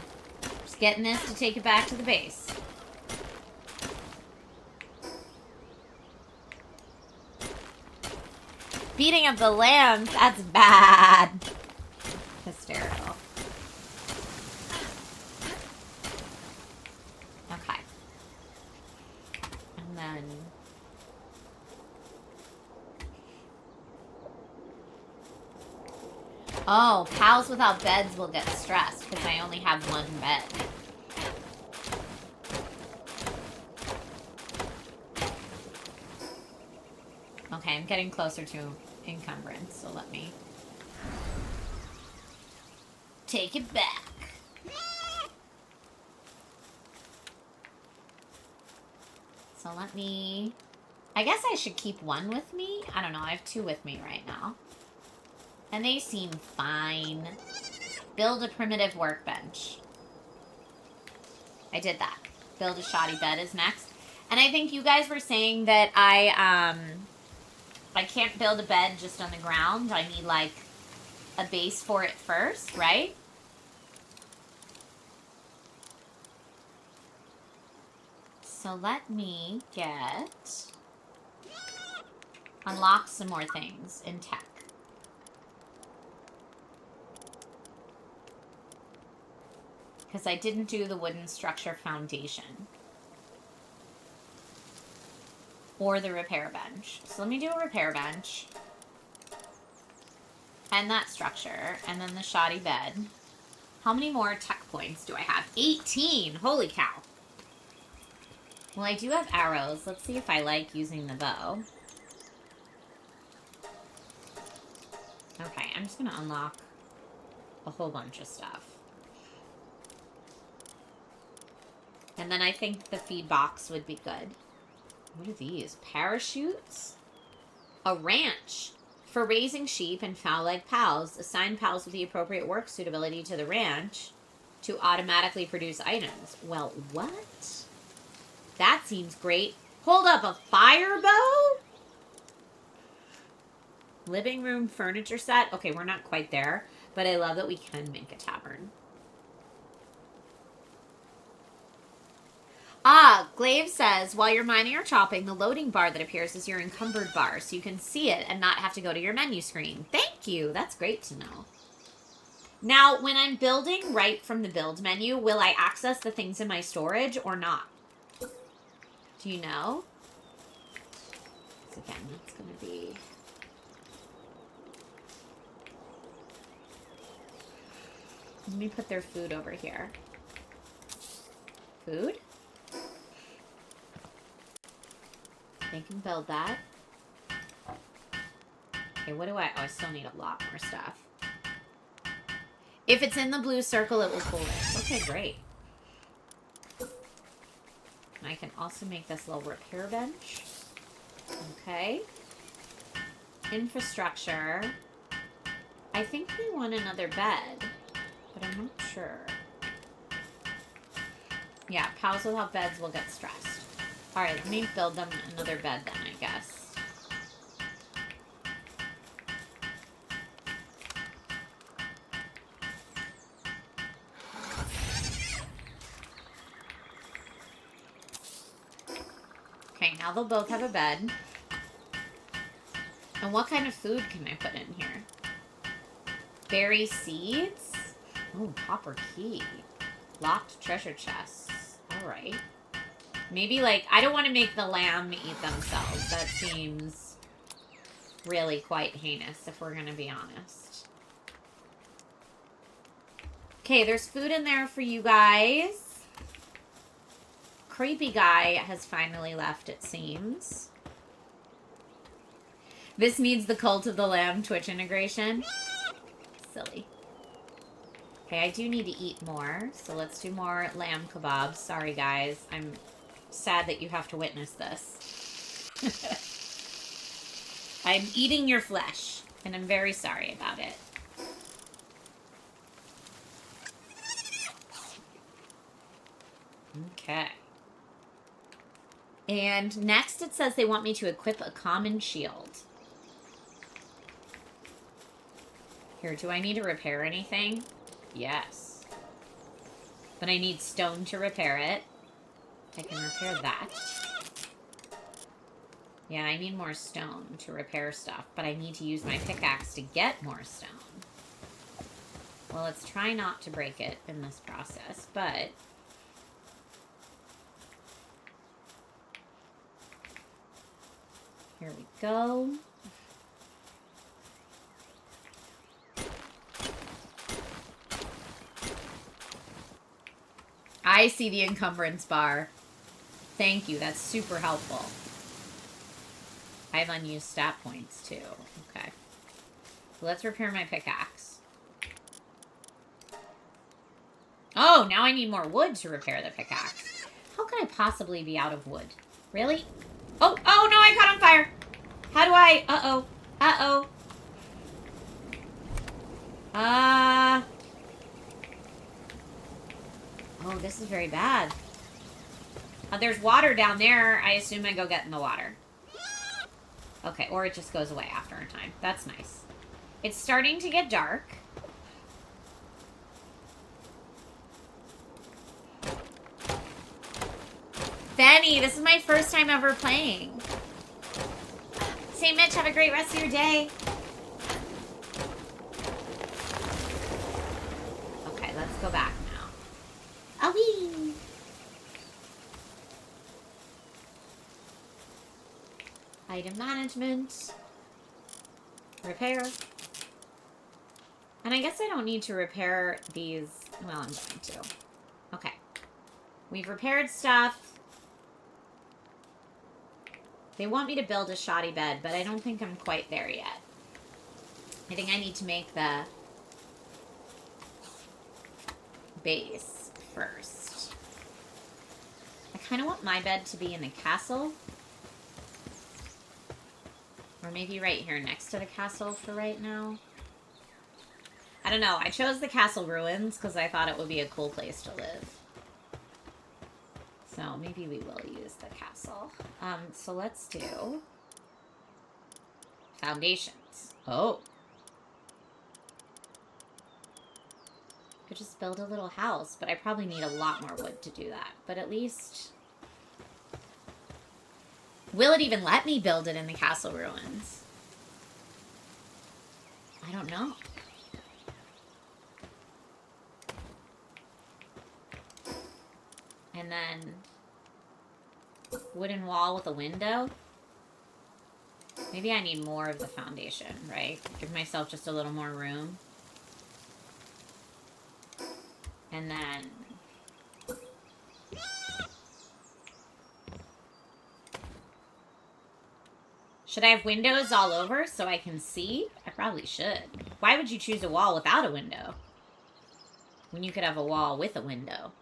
Just getting this to take it back to the base. Beating up the lambs, that's bad. Hysterical. Okay. And then... Oh, pals without beds will get stressed because I only have 1 bed. Okay, I'm getting closer to encumbrance, so let me take it back. So let me... I guess I should keep 1 with me. I don't know, I have 2 with me right now. And they seem fine. Build a primitive workbench. I did that. Build a shoddy bed is next. And I think you guys were saying that I can't build a bed just on the ground. I need, like, a base for it first, right? So let me get... Unlock some more things in tech. Because I didn't do the wooden structure foundation. Or the repair bench. So let me do a repair bench. And that structure. And then the shoddy bed. How many more tech points do I have? 18! Holy cow. Well, I do have arrows. Let's see if I like using the bow. Okay, I'm just going to unlock a whole bunch of stuff. And then I think the feed box would be good. What are these? Parachutes? A ranch. For raising sheep and fowl-like pals, assign pals with the appropriate work suitability to the ranch to automatically produce items. Well, what? That seems great. Hold up, a fire bow? Living room furniture set. Okay, we're not quite there, but I love that we can make a tavern. Ah, Glaive says, while you're mining or chopping, the loading bar that appears is your encumbered bar, so you can see it and not have to go to your menu screen. Thank you. That's great to know. Now, when I'm building right from the build menu, will I access the things in my storage or not? Do you know? So again, that's going to be... Let me put their food over here. Food? They can build that. Okay, what do I... Oh, I still need a lot more stuff. If it's in the blue circle, it will pull it. Okay, great. I can also make this little repair bench. Okay. Infrastructure. I think we want another bed, but I'm not sure. Yeah, pals without beds will get stressed. Alright, let me build them another bed then, I guess. Okay, now they'll both have a bed. And what kind of food can I put in here? Berry seeds? Oh, copper key. Locked treasure chests. Alright. Maybe, like, I don't want to make the lamb eat themselves. That seems really quite heinous, if we're going to be honest. Okay, there's food in there for you guys. Creepy guy has finally left, it seems. This needs the Cult of the Lamb Twitch integration. Silly. Okay, I do need to eat more, so let's do more lamb kebabs. Sorry, guys. I'm sad that you have to witness this. I'm eating your flesh, and I'm very sorry about it. Okay. And next it says they want me to equip a common shield. Here, do I need to repair anything? Yes. But I need stone to repair it. I can repair that. Yeah, I need more stone to repair stuff, but I need to use my pickaxe to get more stone. Well, let's try not to break it in this process, but... Here we go. I see the encumbrance bar. Thank you, that's super helpful. I have unused stat points too. Okay. So let's repair my pickaxe. Oh, now I need more wood to repair the pickaxe. How could I possibly be out of wood? Really? Oh, oh no, I caught on fire. How do I? Uh-oh. Uh-oh. Oh, this is very bad. There's water down there. I assume I go get in the water. Okay, or it just goes away after a time. That's nice. It's starting to get dark. Benny, this is my first time ever playing. Say, Mitch, have a great rest of your day. Okay, let's go back now. Awee! Item management. Repair. And I guess I don't need to repair these. Well, I'm going to. Okay. We've repaired stuff. They want me to build a shoddy bed, but I don't think I'm quite there yet. I think I need to make the base first. I kind of want my bed to be in the castle. Or maybe right here next to the castle for right now. I don't know. I chose the castle ruins because I thought it would be a cool place to live. So maybe we will use the castle. So let's do foundations. Oh. Could just build a little house, but I probably need a lot more wood to do that. But at least... Will it even let me build it in the castle ruins? I don't know. And then wooden wall with a window. Maybe I need more of the foundation, right? Give myself just a little more room. And then... Should I have windows all over so I can see? I probably should. Why would you choose a wall without a window? When you could have a wall with a window.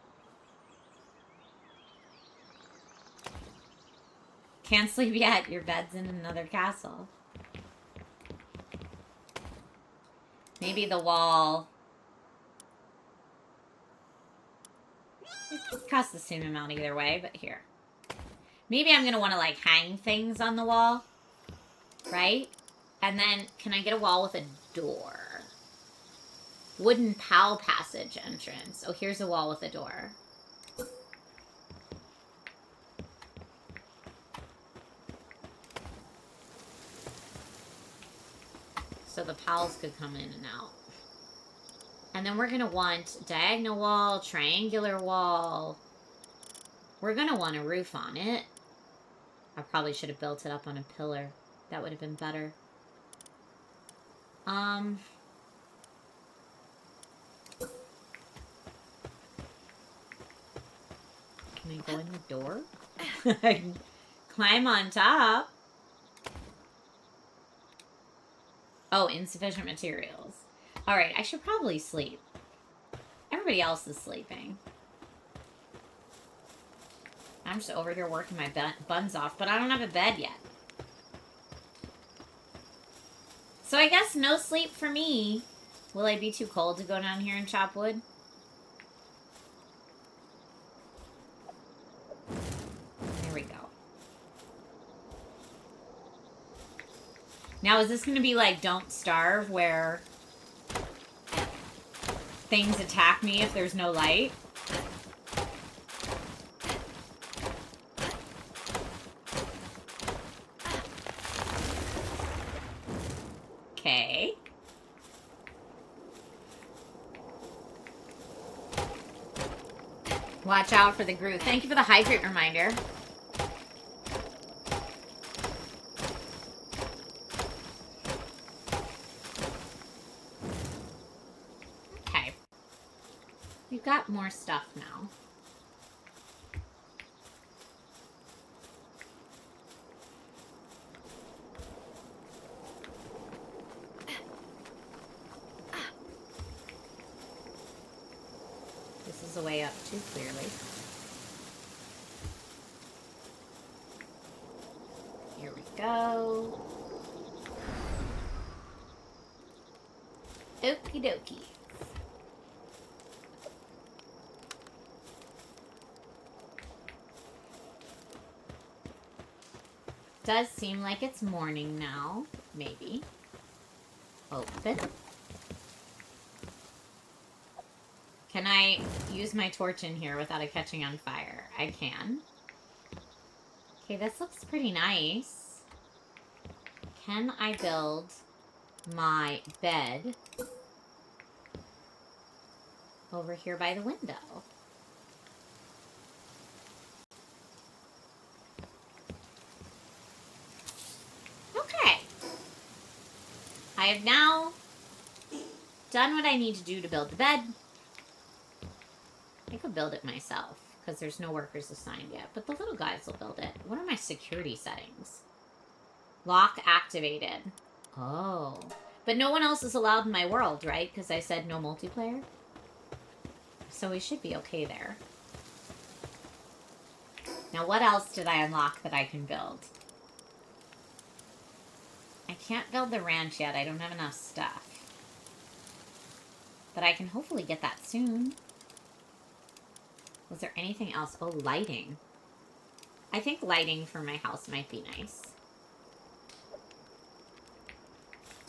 Can't sleep yet. Your bed's in another castle. Maybe the wall... It costs the same amount either way, but here. Maybe I'm going to want to, like, hang things on the wall. Right? And then, can I get a wall with a door? Wooden POW passage entrance. Oh, here's a wall with a door. So the pals could come in and out. And then we're going to want diagonal wall, triangular wall. We're going to want a roof on it. I probably should have built it up on a pillar. That would have been better. Can I go in the door? I can climb on top. Oh, insufficient materials. Alright, I should probably sleep. Everybody else is sleeping. I'm just over here working my buns off, but I don't have a bed yet. So I guess no sleep for me. Will I be too cold to go down here and chop wood? There we go. Now, is this going to be like Don't Starve, where things attack me if there's no light? Okay. Watch out for the groove. Thank you for the hydrate reminder. Okay. We've got more stuff now. This is a way up too, clearly. Here we go. Okie dokie. Does seem like it's morning now. Maybe. Open. Can I use my torch in here without it catching on fire? I can. Okay, this looks pretty nice. Can I build my bed over here by the window? Okay. I have now done what I need to do to build the bed. I could build it myself, because there's no workers assigned yet. But the little guys will build it. What are my security settings? Lock activated. Oh. But no one else is allowed in my world, right? Because I said no multiplayer. So we should be okay there. Now, what else did I unlock that I can build? I can't build the ranch yet. I don't have enough stuff. But I can hopefully get that soon. Was there anything else? Oh, lighting. I think lighting for my house might be nice.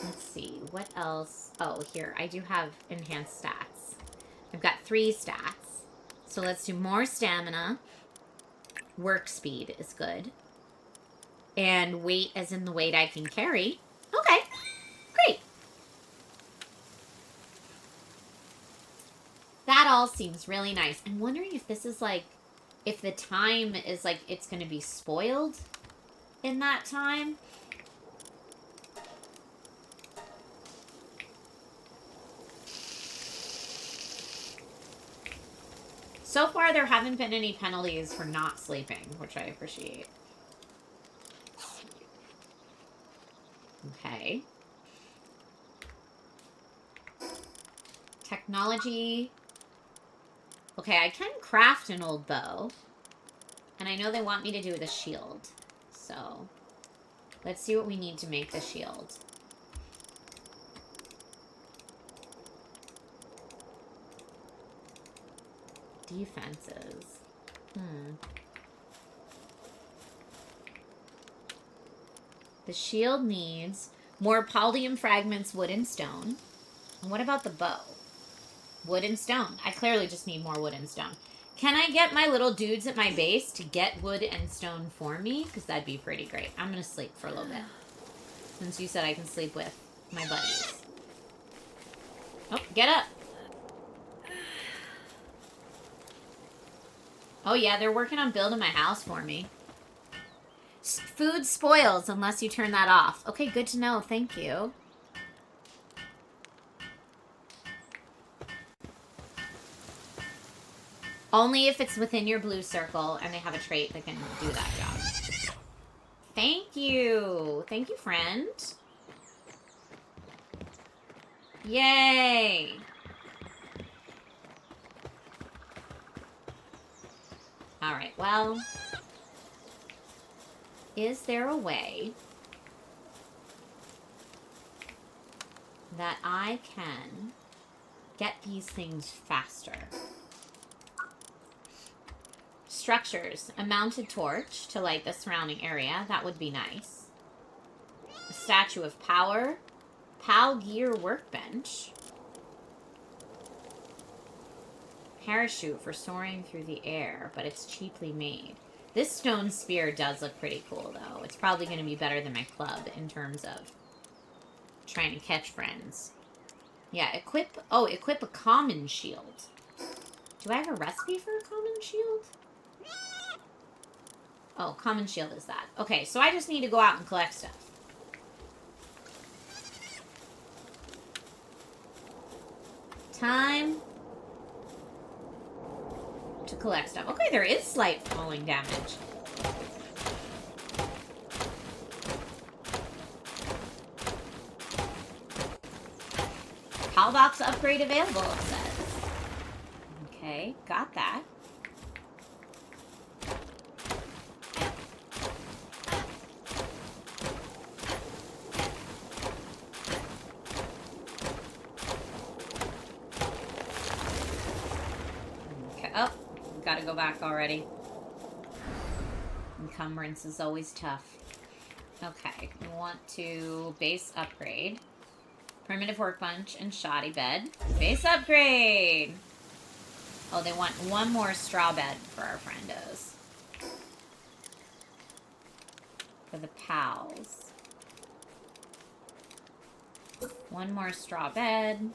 Let's see. What else? Oh, here. I do have enhanced stats. I've got 3 stats. So let's do more stamina. Work speed is good. And weight as in the weight I can carry. Okay. Great. That all seems really nice. I'm wondering if this is like, if the time is like, it's going to be spoiled in that time. So far, there haven't been any penalties for not sleeping, which I appreciate. Okay. Technology. Okay, I can craft an old bow. And I know they want me to do the shield. So, let's see what we need to make the shield. Defenses. The shield needs more paldium fragments, wood and stone. And what about the bow? Wood and stone. I clearly just need more wood and stone. Can I get my little dudes at my base to get wood and stone for me? Because that'd be pretty great. I'm going to sleep for a little bit. Since you said I can sleep with my buddies. Oh, get up. Oh yeah, they're working on building my house for me. Food spoils unless you turn that off. Okay, good to know. Thank you. Only if it's within your blue circle and they have a trait that can do that job. Thank you. Thank you, friend. Yay. Alright, well... Is there a way that I can get these things faster? Structures. A mounted torch to light the surrounding area. That would be nice. A statue of power. Pal gear workbench. Parachute for soaring through the air, but it's cheaply made. This stone spear does look pretty cool, though. It's probably going to be better than my club in terms of trying to catch friends. Yeah, equip a common shield. Do I have a recipe for a common shield? Oh, common shield is that. Okay, so I just need to go out and collect stuff. Time to collect stuff. Okay, there is slight falling damage. PAL box upgrade available, it says. Okay, got that. Gotta go back already. Encumbrance is always tough. Okay, we want to base upgrade. Primitive workbench and shoddy bed. Base upgrade! Oh, they want one more straw bed for our friendos. For the pals. One more straw bed.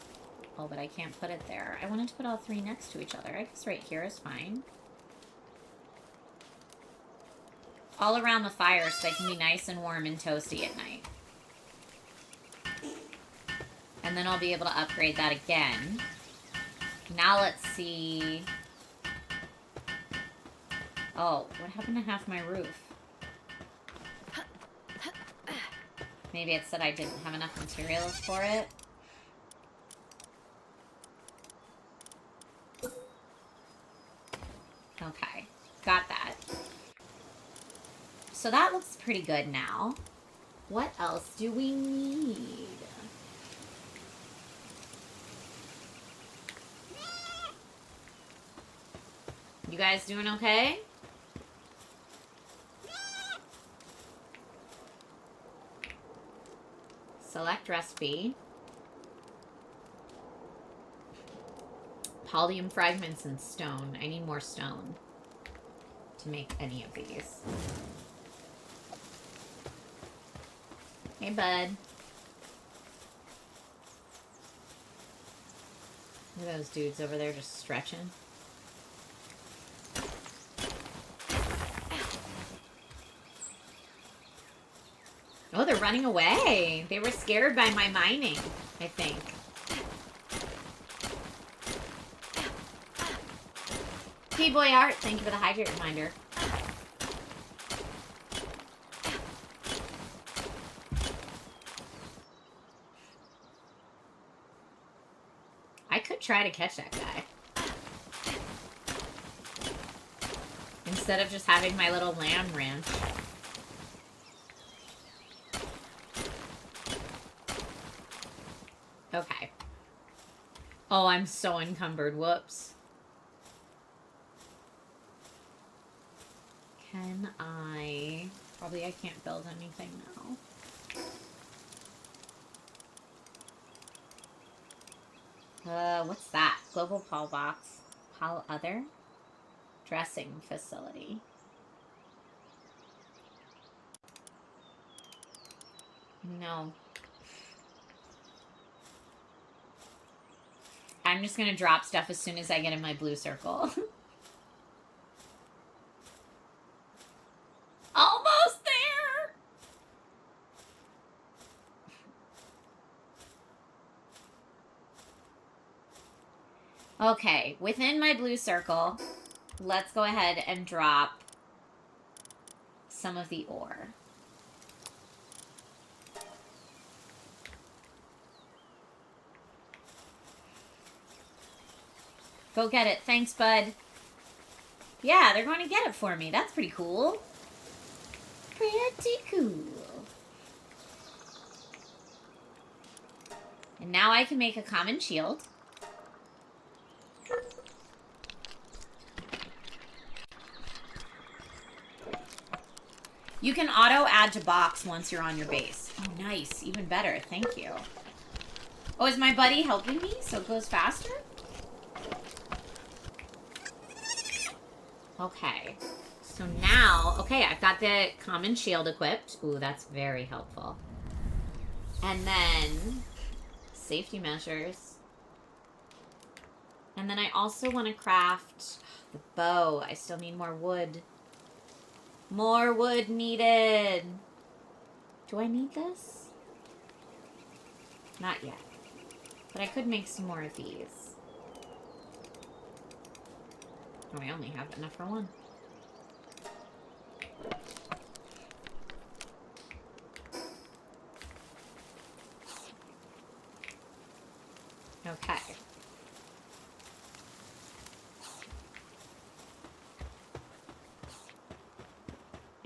Oh, but I can't put it there. I wanted to put all three next to each other. I guess right here is fine. All around the fire so they can be nice and warm and toasty at night. And then I'll be able to upgrade that again. Now let's see. Oh, what happened to half my roof? Maybe it said I didn't have enough materials for it. Okay, got that. So that looks pretty good now. What else do we need? You guys doing okay? Select recipe. Paldium fragments and stone. I need more stone to make any of these. Hey, bud. Look at those dudes over there just stretching. Oh, they're running away. They were scared by my mining, I think. Hey, Boy Art, thank you for the hydrate reminder. I could try to catch that guy. Instead of just having my little lamb ranch. Oh, I'm so encumbered. Whoops. Can I... Probably I can't build anything now. What's that? Global Pal Box. Pal Other? Dressing Facility. No. I'm just gonna drop stuff as soon as I get in my blue circle. Almost there! Okay, within my blue circle, let's go ahead and drop some of the ore. Go get it. Thanks, bud. Yeah, they're going to get it for me. That's pretty cool. Pretty cool. And now I can make a common shield. You can auto add to box once you're on your base. Oh, nice. Even better. Thank you. Oh, is my buddy helping me so it goes faster? Okay. So now, okay, I've got the common shield equipped. Ooh, that's very helpful. And then safety measures. And then I also want to craft the bow. I still need more wood. More wood needed. Do I need this? Not yet. But I could make some more of these. Oh, I only have enough for one. Okay.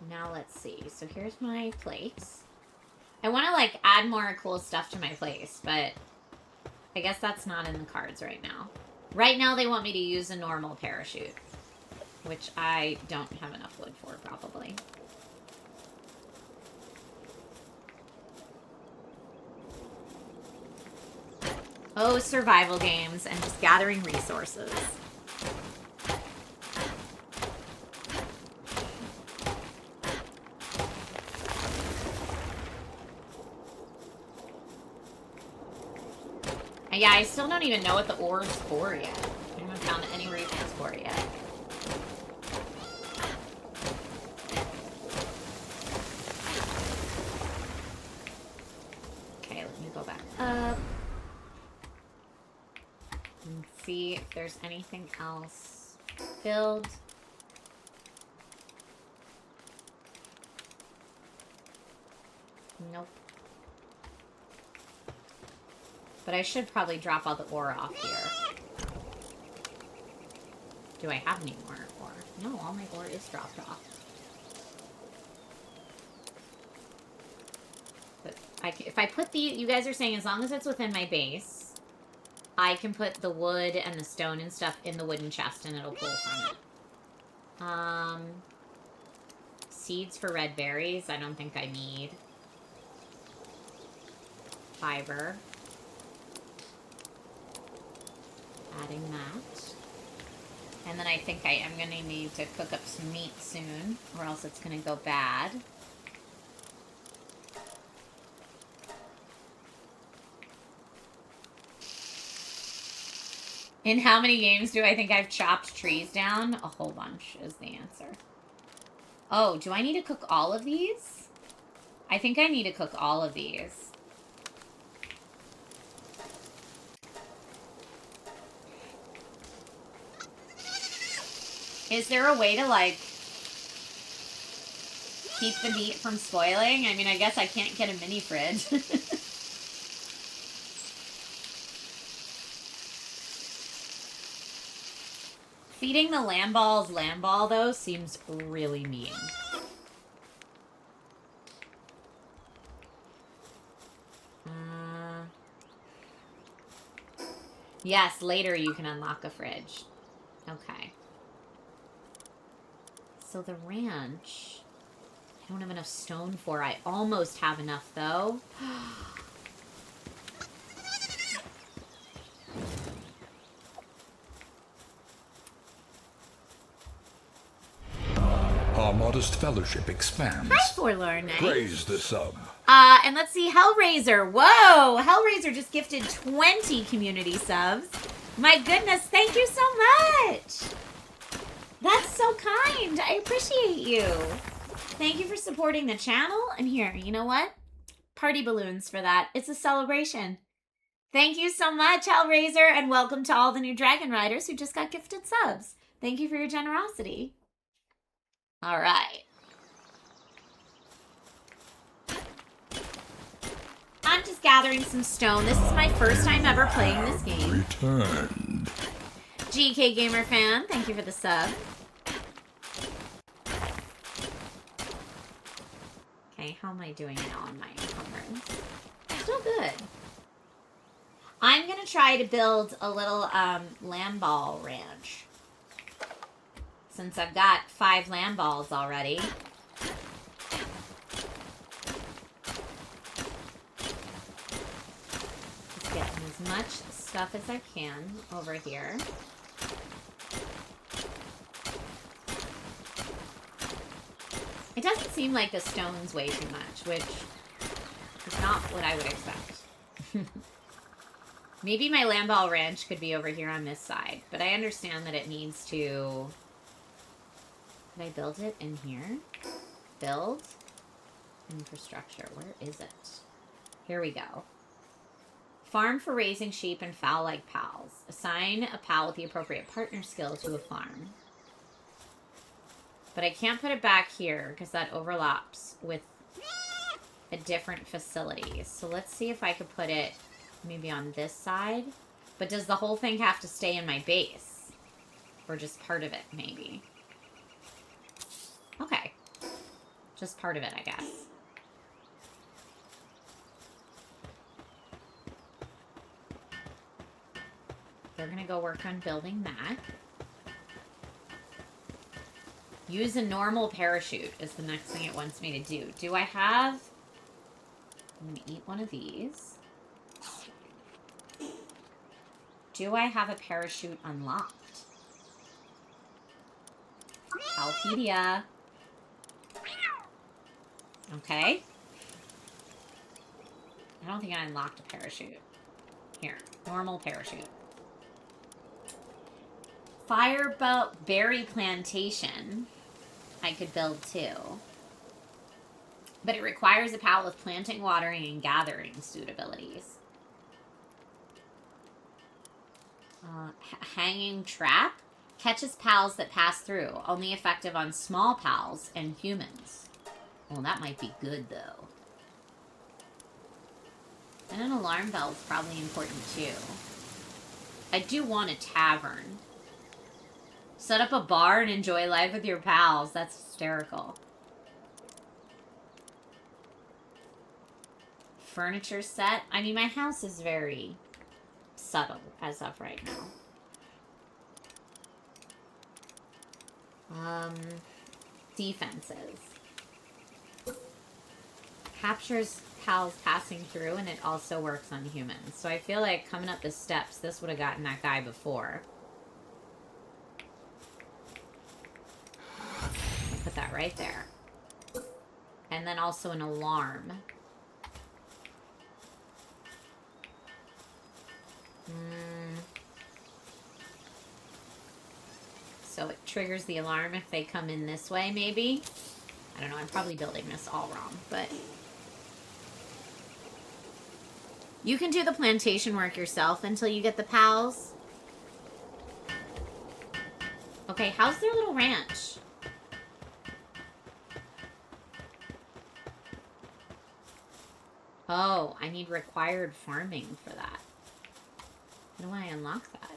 Now let's see. So here's my place. I want to like add more cool stuff to my place, but I guess that's not in the cards right now. Right now they want me to use a normal parachute, which I don't have enough wood for probably. Oh, survival games and just gathering resources. Yeah, I still don't even know what the ore's for yet. I haven't found any reasons for it yet. Okay, let me go back up. And see if there's anything else. Build. Nope. But I should probably drop all the ore off here. Do I have any more ore? No, all my ore is dropped off. But if I put the... You guys are saying as long as it's within my base, I can put the wood and the stone and stuff in the wooden chest and it'll pull from it. Seeds for red berries, I don't think I need. Fiber. Adding that. And then I think I am going to need to cook up some meat soon, or else it's going to go bad. In how many games do I think I've chopped trees down? A whole bunch is the answer. Oh, do I need to cook all of these? I think I need to cook all of these. Is there a way to, like, keep the meat from spoiling? I mean, I guess I can't get a mini fridge. Feeding the lamb ball, though, seems really mean. Yes, later you can unlock a fridge. Okay. So the ranch, I don't have enough stone for. I almost have enough, though. Our modest fellowship expands. Hi, Forlorn Knight. Praise the sub. And let's see, Hellraiser. Whoa! Hellraiser just gifted 20 community subs. My goodness, thank you so much. That's so kind. I appreciate you. Thank you for supporting the channel. And here, you know what? Party balloons for that. It's a celebration. Thank you so much, Hellraiser, and welcome to all the new Dragon Riders who just got gifted subs. Thank you for your generosity. All right. I'm just gathering some stone. This is my first time ever playing this game. Returned. GK Gamer Fan, thank you for the sub. Okay, how am I doing now on my encumbrance? Still good. I'm gonna try to build a little lamb ball ranch. Since I've got 5 lamb balls already. Just getting as much stuff as I can over here. It doesn't seem like the stone's way too much, which is not what I would expect. Maybe my lamb ball ranch could be over here on this side, but I understand that it needs to... Could I build it in here? Build? Infrastructure. Where is it? Here we go. Farm for raising sheep and fowl like pals. Assign a pal with the appropriate partner skill to a farm. But I can't put it back here because that overlaps with a different facility. So let's see if I could put it maybe on this side. But does the whole thing have to stay in my base? Or just part of it, maybe? Okay. Just part of it, I guess. They're gonna go work on building that. Use a normal parachute is the next thing it wants me to do. Do I have... I'm gonna eat one of these. Do I have a parachute unlocked? Palpedia. Okay. I don't think I unlocked a parachute. Here, normal parachute. Fireboat berry plantation I could build too. But it requires a pal with planting, watering, and gathering suitabilities. Hanging trap catches pals that pass through. Only effective on small pals and humans. Well, that might be good, though. And an alarm bell is probably important, too. I do want a tavern. Set up a bar and enjoy life with your pals. That's hysterical. Furniture set. I mean, my house is very subtle as of right now. Defenses. Captures pals passing through, and it also works on humans. So I feel like coming up the steps, this would have gotten that guy before. Put that right there. And then also an alarm. So it triggers the alarm if they come in this way, maybe? I don't know, I'm probably building this all wrong, but... You can do the plantation work yourself until you get the pals. Okay, how's their little ranch? Oh, I need required farming for that. How do I unlock that?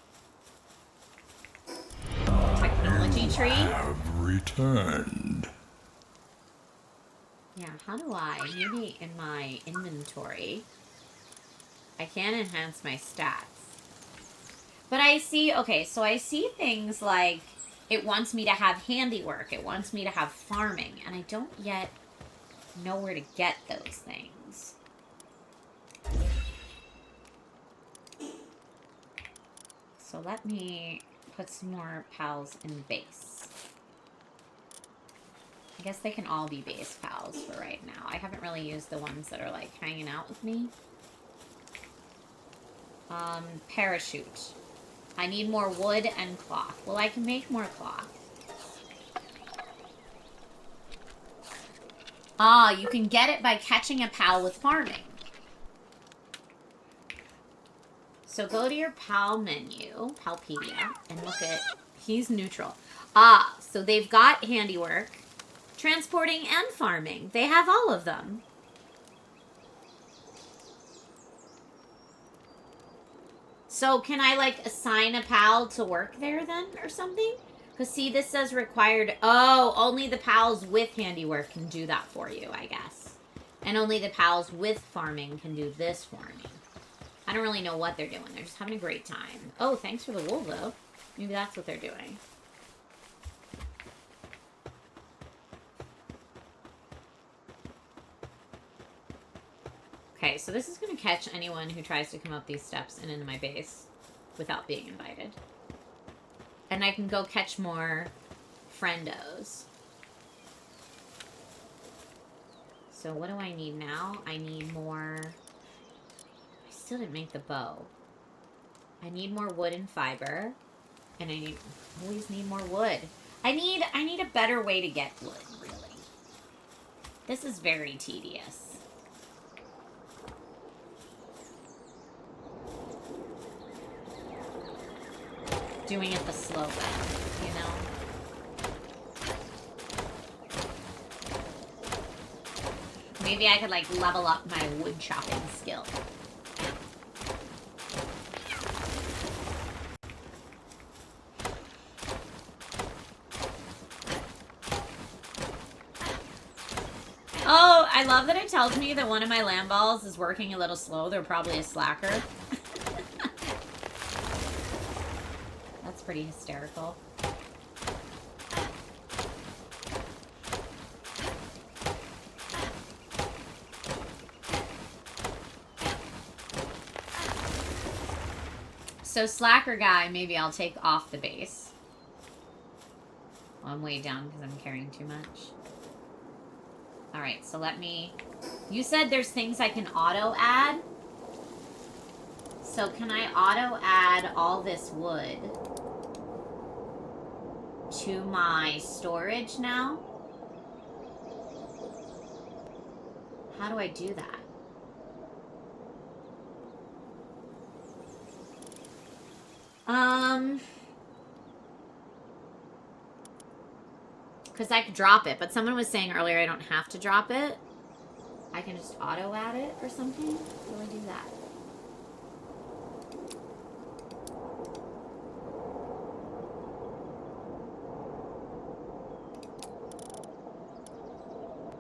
Technology tree? Have returned. Yeah, how do I? Maybe in my inventory. I can enhance my stats. But I see, okay, so I see things like it wants me to have handiwork. It wants me to have farming. And I don't yet know where to get those things. So let me put some more pals in base. I guess they can all be base pals for right now. I haven't really used the ones that are like hanging out with me. Parachute. I need more wood and cloth. Well, I can make more cloth. Ah, you can get it by catching a pal with farming. So go to your pal menu, Palpedia, and look at, he's neutral. Ah, so they've got handiwork, transporting, and farming. They have all of them. So can I, like, assign a pal to work there then or something? Because, see, this says required... Oh, only the pals with handiwork can do that for you, I guess. And only the pals with farming can do this for me. I don't really know what they're doing. They're just having a great time. Oh, thanks for the wool, though. Maybe that's what they're doing. Okay, so this is going to catch anyone who tries to come up these steps and into my base without being invited. And I can go catch more friendos. So what do I need now? I need more... I still didn't make the bow. I need more wood and fiber. And I always need more wood. I need a better way to get wood, really. This is very tedious. Doing it the slow way, you know? Maybe I could, like, level up my wood chopping skill. Oh, I love that it tells me that one of my land balls is working a little slow. They're probably a slacker. That's pretty hysterical. So slacker guy, maybe I'll take off the base. Well, I'm way down because I'm carrying too much. Alright, so let me... You said there's things I can auto-add? So can I auto-add all this wood to my storage now? How do I do that? Because I could drop it, but someone was saying earlier I don't have to drop it. I can just auto-add it or something. How do I do that?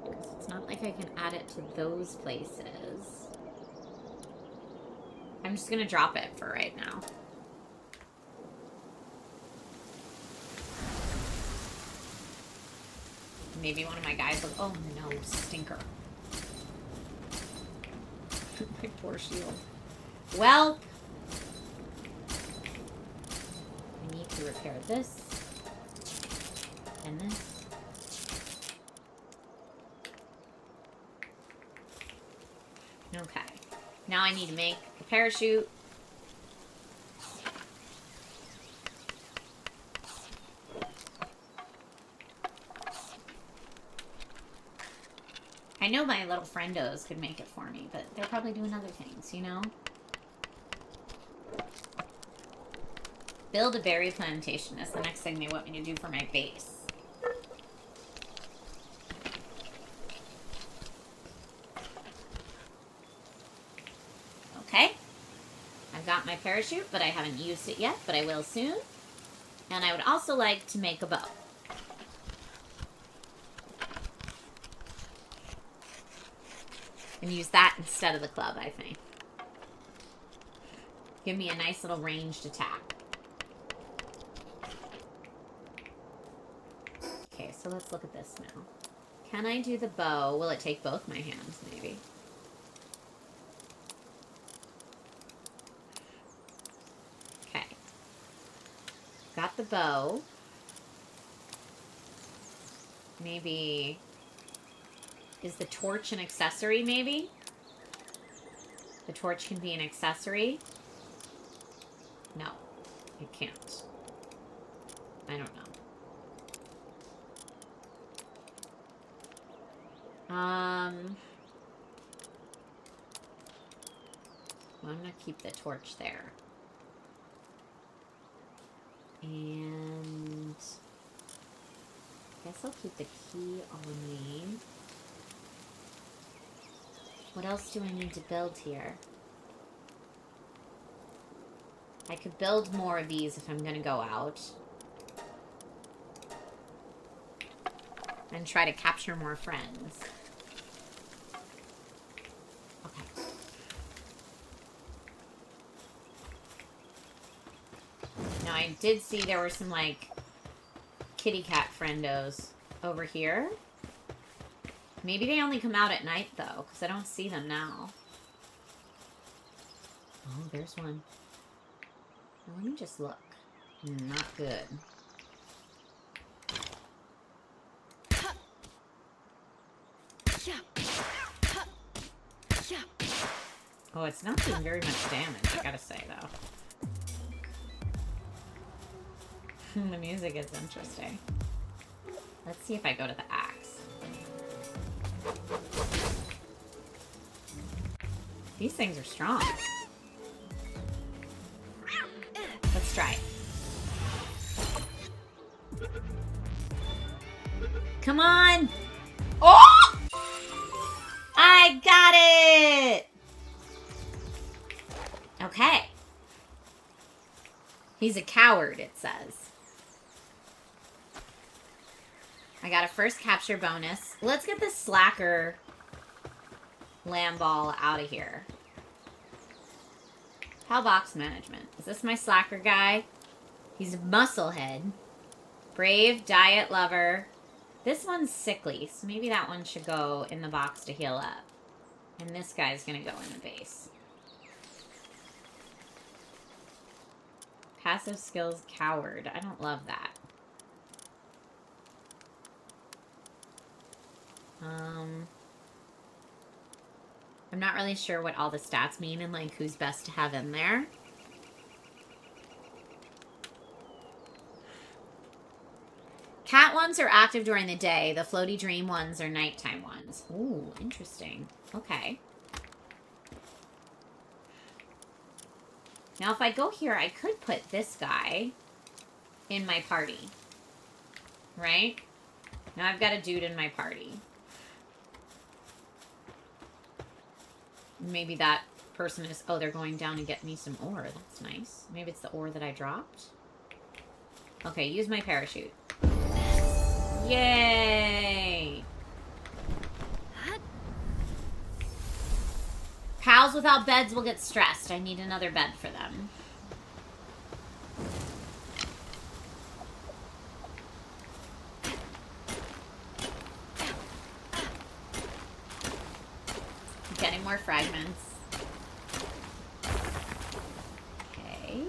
Because it's not like I can add it to those places. I'm just going to drop it for right now. Maybe one of my guys will... Oh no, stinker. My poor shield. Well, I need to repair this. And this. Okay. Now I need to make the parachute. I know my little friendos could make it for me, but they're probably doing other things, you know? Build a berry plantation is the next thing they want me to do for my base. Okay. I've got my parachute, but I haven't used it yet, but I will soon. And I would also like to make a bow. And use that instead of the club, I think. Give me a nice little ranged attack. so let's look at this now. Can I do the bow? Will it take both my hands, maybe? Okay. Got the bow. Maybe... Is the torch an accessory, maybe? The torch can be an accessory? No, it can't. I don't know. Well, I'm gonna keep the torch there. And I guess I'll keep the key on me. What else do I need to build here? I could build more of these if I'm gonna go out. And try to capture more friends. Okay. Now I did see there were some like kitty cat friendos over here. Maybe they only come out at night though, because I don't see them now. Oh, there's one. Now, let me just look. Not good. Oh, it's not doing very much damage, I gotta say, though. The music is interesting. Let's see if I go to the axe. These things are strong. Let's try it. Come on! Oh! I got it! Okay. He's a coward, it says. I got a first capture bonus. Let's get the slacker lamb ball out of here. How box management? Is this my slacker guy? He's a musclehead. Brave, diet lover. This one's sickly, so maybe that one should go in the box to heal up. And this guy's gonna go in the base. Passive skills coward. I don't love that. I'm not really sure what all the stats mean and like who's best to have in there. Cat ones are active during the day. The floaty dream ones are nighttime ones. Ooh, interesting. Okay. Now if I go here, I could put this guy in my party. Right? Now I've got a dude in my party. Maybe that person is... Oh, they're going down and get me some ore. That's nice. Maybe it's the ore that I dropped. Okay, use my parachute. Yay! Pals without beds will get stressed. I need another bed for them. Getting more fragments. Okay. Here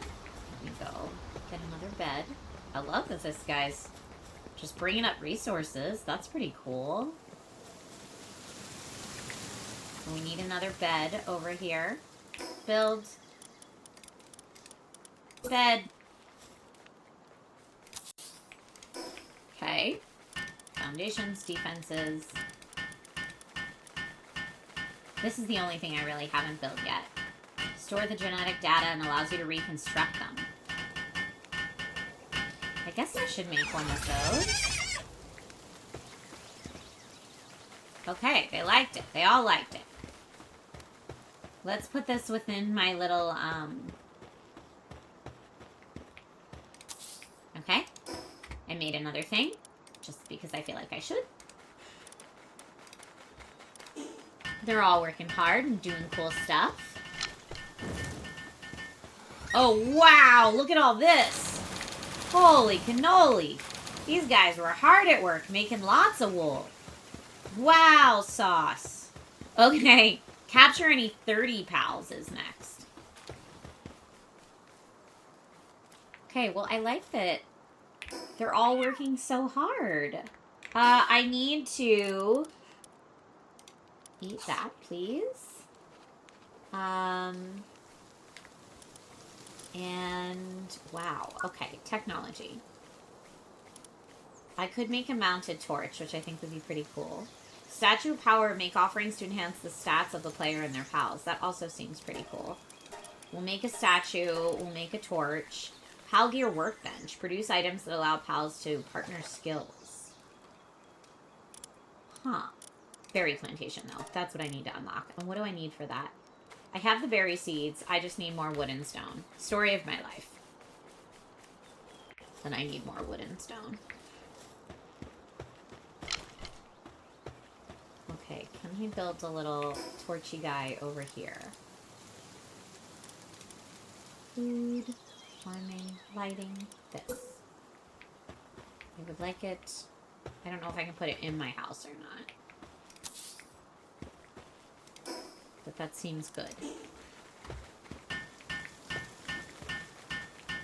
we go. Get another bed. I love that this guy's just bringing up resources. That's pretty cool. We need another bed over here. Build. Bed. Okay. Foundations, defenses. This is the only thing I really haven't built yet. Store the genetic data and allows you to reconstruct them. I guess I should make one of those. Okay, they liked it. They all liked it. Let's put this within my little, Okay. I made another thing, just because I feel like I should. They're all working hard and doing cool stuff. Oh, wow! Look at all this! Holy cannoli! These guys were hard at work making lots of wool. Wow, sauce. Okay, capture any 30 pals is next. Okay, well, I like that they're all working so hard. I need to eat that, please. And wow. Okay, technology. I could make a mounted torch, which I think would be pretty cool. Statue of Power, make offerings to enhance the stats of the player and their pals. That also seems pretty cool. We'll make a statue. We'll make a torch. Pal Gear Workbench. Produce items that allow pals to partner skills. Huh. Berry plantation, though. That's what I need to unlock. And what do I need for that? I have the berry seeds. I just need more wood and stone. Story of my life. Then I need more wood and stone. Okay, can we build a little torchy guy over here? Food, farming, lighting, this. I would like it... I don't know if I can put it in my house or not. But that seems good.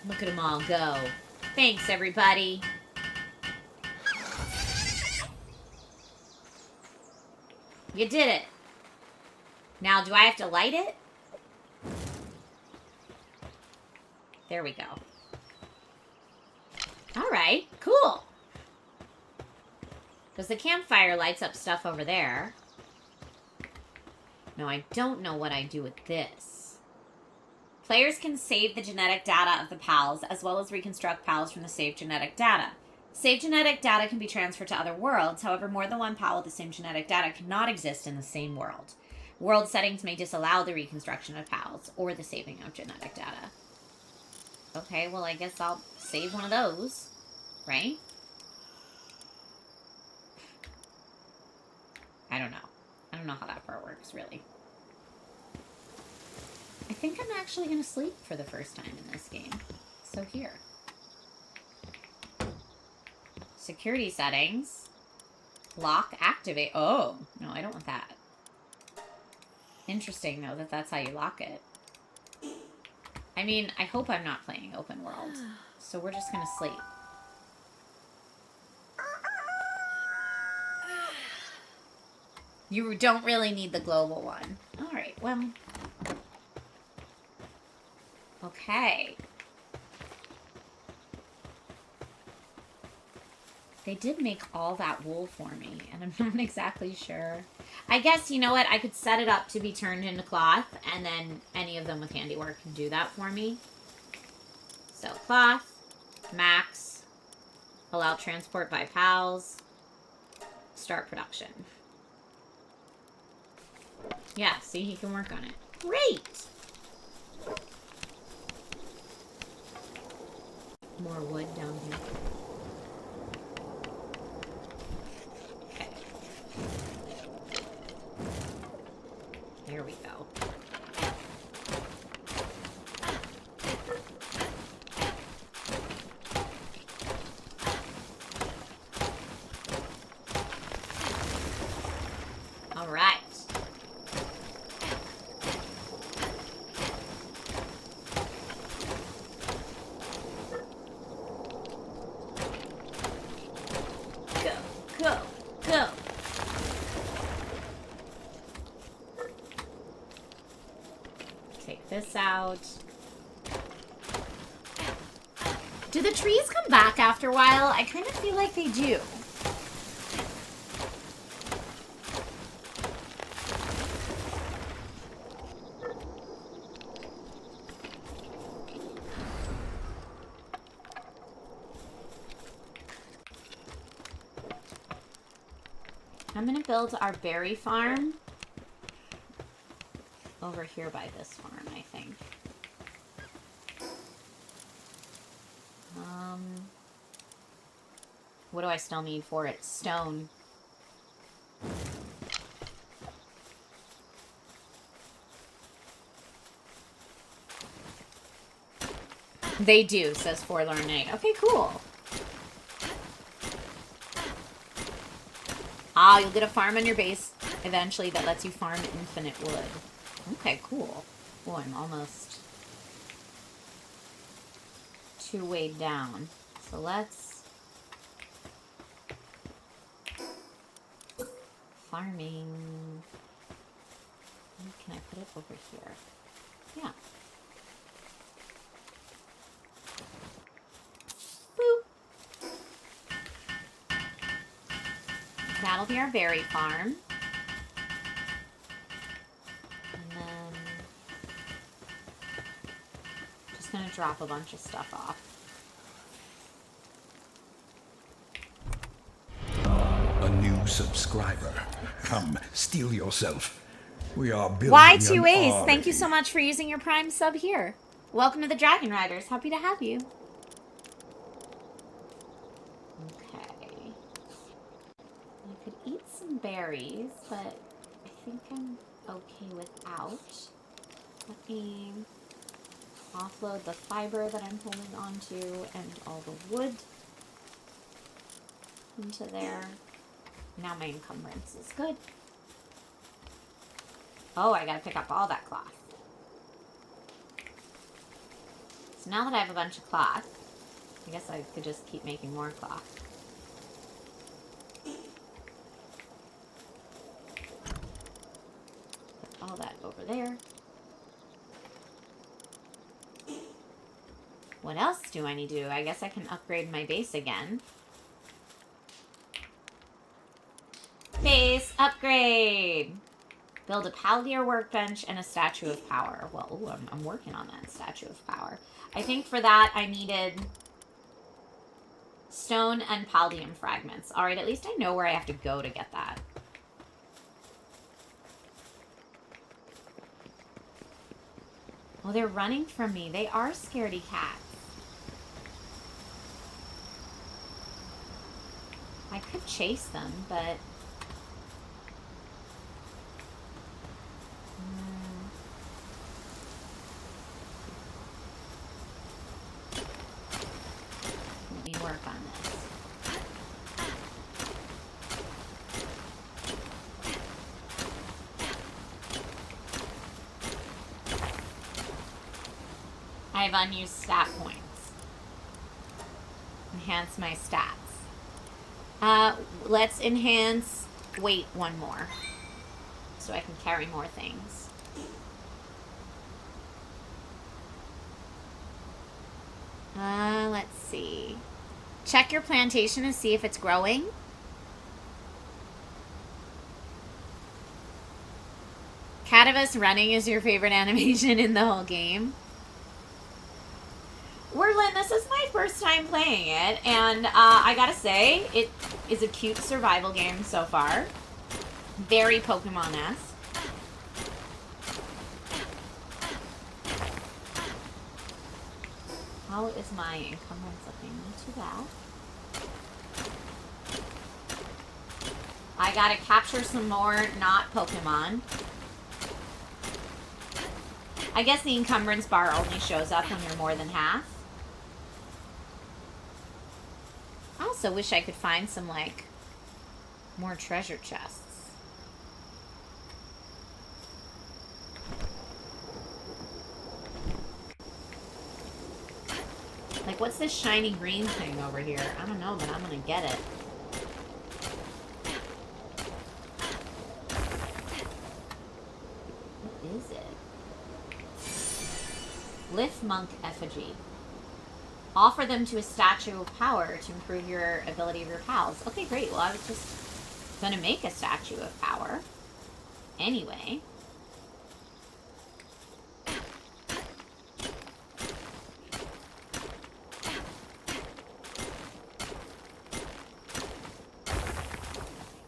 Look at them all go. Thanks, everybody. You did it. Now, do I have to light it? There we go. All right, cool. Because the campfire lights up stuff over there. No, I don't know what I do with this. Players can save the genetic data of the pals, as well as reconstruct pals from the saved genetic data. Saved genetic data can be transferred to other worlds. However, more than one pal with the same genetic data cannot exist in the same world. World settings may disallow the reconstruction of pals, or the saving of genetic data. Okay, well, I guess I'll save one of those, right? I don't know. I don't know how that part works, really. I think I'm actually going to sleep for the first time in this game. So here. Security settings. Lock activate. Oh, no, I don't want that. Interesting, though, that that's how you lock it. I mean, I hope I'm not playing open world. So we're just going to sleep. You don't really need the global one. All right, well. Okay. They did make all that wool for me, and I'm not exactly sure. I guess, you know what? I could set it up to be turned into cloth, and then any of them with handiwork can do that for me. So, cloth, max, allow transport by pals, start production. Yeah, see, he can work on it. Great! More wood down here. Okay. There we go. All right. This out. Do the trees come back after a while? I kind of feel like they do. I'm gonna build our berry farm over here by this farm, I think. What do I still need for it? Stone. They do, says Forlorn Knight. Okay, cool. Ah, you'll get a farm on your base eventually that lets you farm infinite wood. Okay, cool. Oh, I'm almost too weighed down. So let's... Farming. Can I put it over here? Yeah. Boop. That'll be our berry farm. And then just gonna drop a bunch of stuff off. A new subscriber. Come, steel yourself. We are building Y2Ace, an thank you army. so much for using your Prime sub here. Welcome to the Dragon Riders. Happy to have you. Okay. I could eat some berries, but I think I'm okay without. Let me offload the fiber that I'm holding onto and all the wood into there. Now my encumbrance is good. Oh, I gotta pick up all that cloth. So now that I have a bunch of cloth, I guess I could just keep making more cloth. Put all that over there. What else do I need to do? I guess I can upgrade my base again. Base upgrade! Build a Palworld workbench and a statue of power. Well, ooh, I'm working on that statue of power. I think for that I needed stone and paldium fragments. Alright, at least I know where I have to go to get that. Oh, they're running from me. They are scaredy cats. I could chase them, but... Let me work on this. I have unused stat points. Enhance my stats. Let's enhance weight one more. So I can carry more things. Let's see. Check your plantation and see if it's growing. Cat of us running is your favorite animation in the whole game. Werlin, this is my first time playing it, and I gotta say, it is a cute survival game so far. Very Pokemon-esque. How is my encumbrance looking? Not too bad. I gotta capture some more not Pokemon. I guess the encumbrance bar only shows up when you're more than half. I also wish I could find some, like, more treasure chests. Like, what's this shiny green thing over here? I don't know, but I'm gonna get it. What is it? Lift Monk Effigy. Offer them to a statue of power to improve your ability of your pals. Okay, great. Well, I was just gonna make a statue of power. Anyway.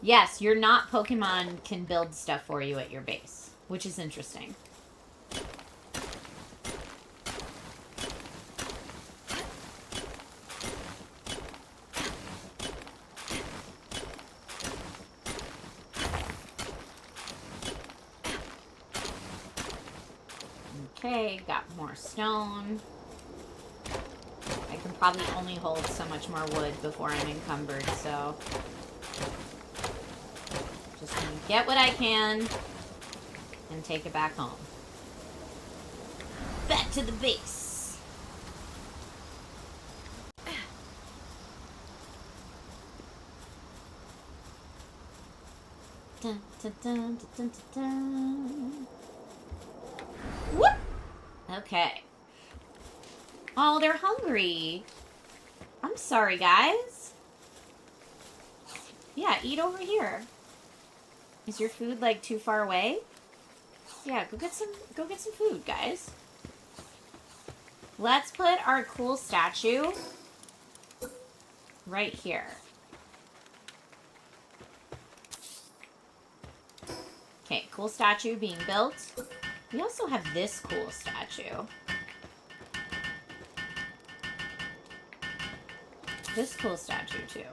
Yes, your not Pokemon can build stuff for you at your base, which is interesting. Okay, got more stone. I can probably only hold so much more wood before I'm encumbered, so... Get what I can and take it back home. Back to the base. Dun, dun, dun, dun, dun, dun. Whoop! Okay. Oh, they're hungry. I'm sorry, guys. Yeah, eat over here. Is your food like too far away? Yeah, go get some food, guys. Let's put our cool statue right here. Okay, cool statue being built. We also have this cool statue. This cool statue too.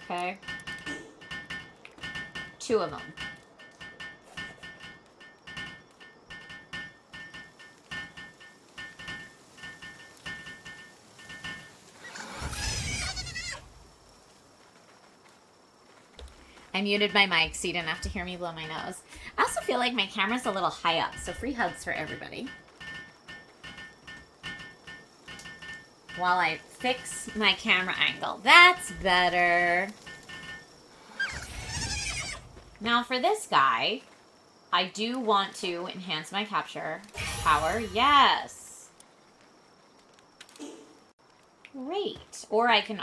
Okay. 2 of them. I muted my mic so you didn't have to hear me blow my nose. I also feel like my camera's a little high up, so free hugs for everybody. While I fix my camera angle. That's better. Now for this guy, I do want to enhance my capture power. Yes. Great. Or I can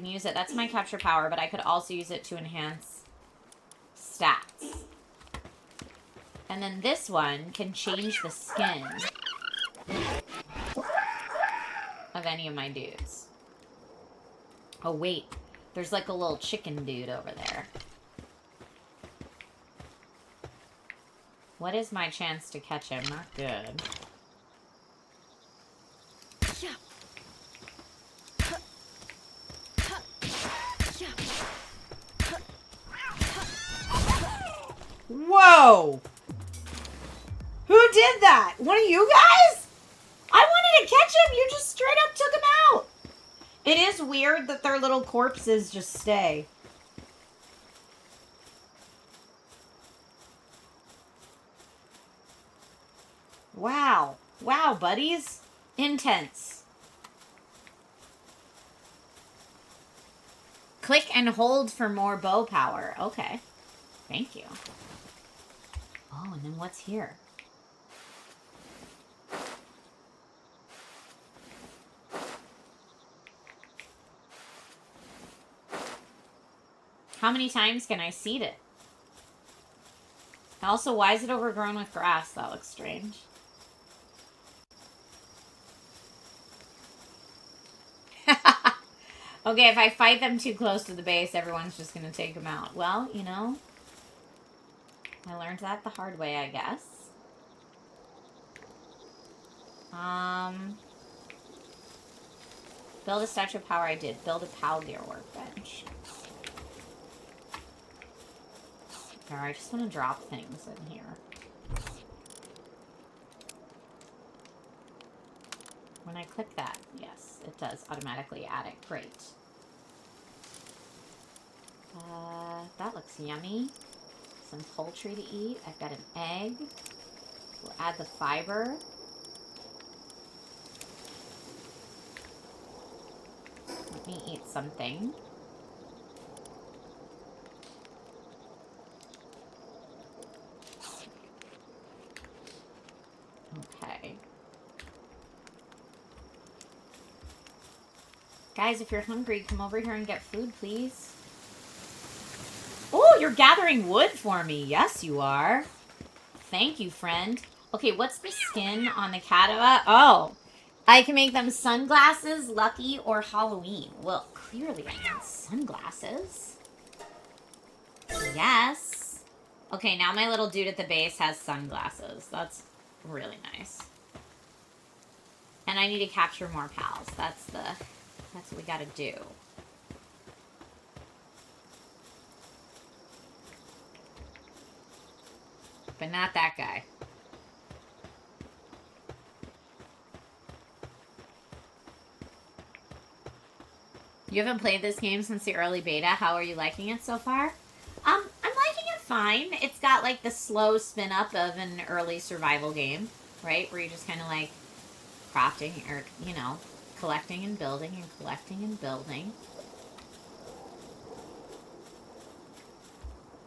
use it. That's my capture power, but I could also use it to enhance stats. And then this one can change the skin of any of my dudes. Oh, wait. There's like a little chicken dude over there. What is my chance to catch him? Not good. Whoa! Who did that? One of you guys? I wanted to catch him. You just straight up took him out. It is weird that their little corpses just stay. Wow. Wow, buddies. Intense. Click and hold for more bow power. Okay. Thank you. Oh, and then what's here? How many times can I seed it? Also, why is it overgrown with grass? That looks strange. Okay, if I fight them too close to the base, everyone's just going to take them out. Well, you know, I learned that the hard way, I guess. Build a statue of power. I did. Build a Palworld workbench. I just want to drop things in here. When I click that, yes, it does automatically add it. Great. That looks yummy. Some poultry to eat. I've got an egg. We'll add the fiber. Let me eat something. Okay. Guys, if you're hungry, come over here and get food, please. Oh, you're gathering wood for me. Yes, you are. Thank you, friend. Okay, what's the skin on the cat? Oh, I can make them sunglasses, lucky, or Halloween. Well, clearly I need sunglasses. Yes. Okay, now my little dude at the base has sunglasses. That's really nice. And I need to capture more pals. That's what we gotta do. But not that guy. You haven't played this game since the early beta. How are you liking it so far? I'm liking it fine. It's got like the slow spin up of an early survival game, right? Where you're just kind of like crafting or, you know, collecting and building and collecting and building.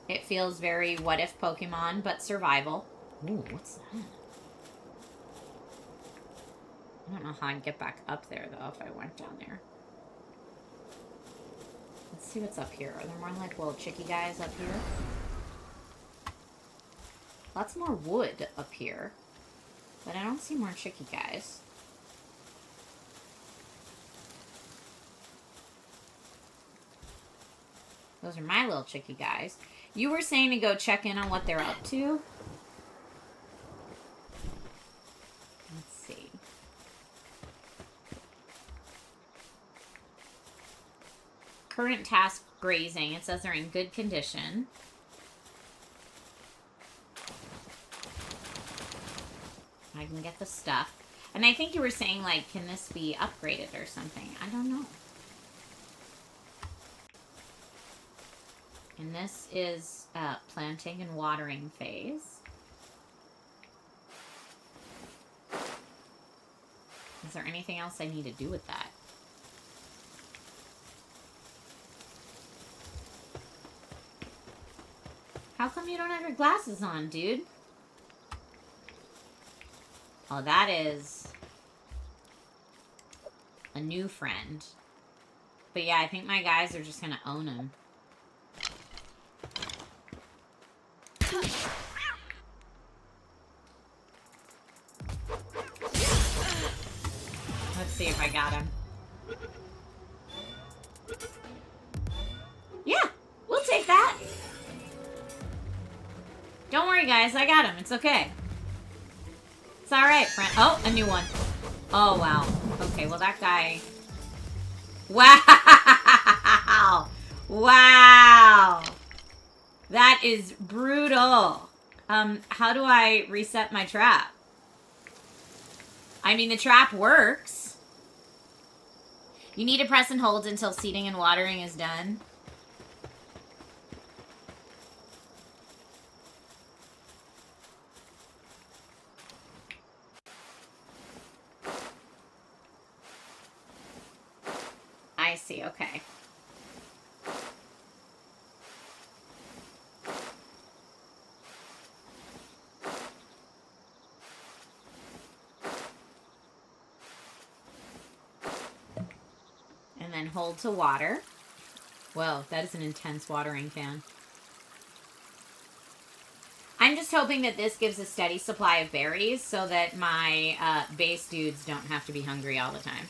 It feels very what if Pokemon, but survival. Ooh, what's that? I don't know how I'd get back up there, though, if I went down there. Let's see what's up here. Are there more, like, little chicky guys up here? Lots more wood up here. But I don't see more chicky guys. Those are my little chicky guys. You were saying to go check in on what they're up to? Let's see. Current task, grazing. It says they're in good condition. I can get the stuff. And I think you were saying, like, can this be upgraded or something? I don't know. And this is planting and watering phase. Is there anything else I need to do with that? How come you don't have your glasses on, dude? Oh, that is a new friend. But yeah, I think my guys are just gonna own him. Let's see if I got him. Yeah, we'll take that. Don't worry, guys. I got him. It's okay. It's alright, friend. Oh, a new one. Oh, wow. Okay, well, that guy... Wow! Wow! That is brutal. How do I reset my trap? I mean, the trap works. You need to press and hold until seeding and watering is done. I see, okay. And then hold to water. Whoa, that is an intense watering can. I'm just hoping that this gives a steady supply of berries so that my base dudes don't have to be hungry all the time.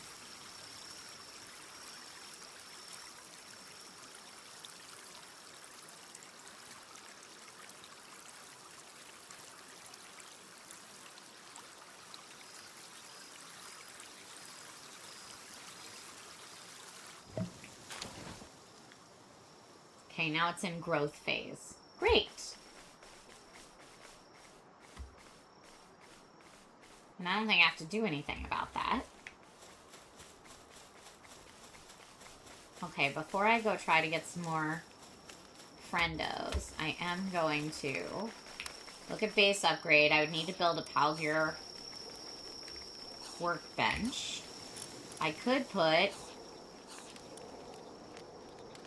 Okay, now it's in growth phase. Great. And I don't think I have to do anything about that. Okay, before I go try to get some more friendos, I am going to look at base upgrade. I would need to build a Palworld workbench. I could put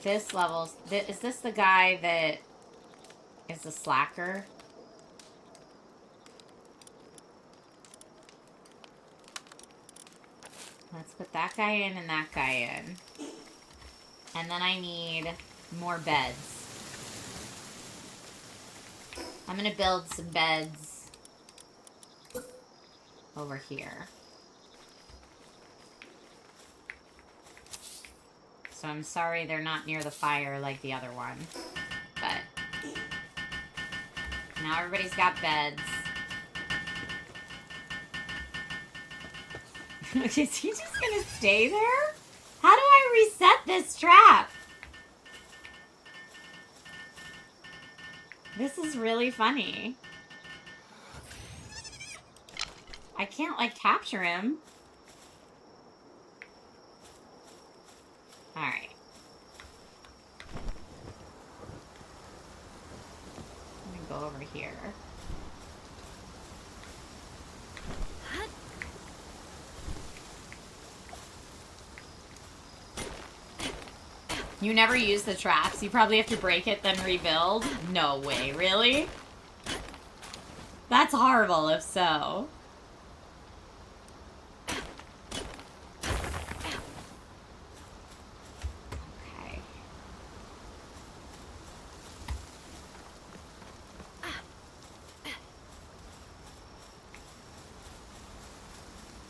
this level. Is this the guy that is the slacker? Let's put that guy in and that guy in. And then I need more beds. I'm gonna build some beds over here. So I'm sorry they're not near the fire like the other one. But now everybody's got beds. Is he just gonna stay there? How do I reset this trap? This is really funny. I can't, like, capture him. Alright. over here. You never use the traps. You probably have to break it, then rebuild. No way, really? That's horrible if so. Okay.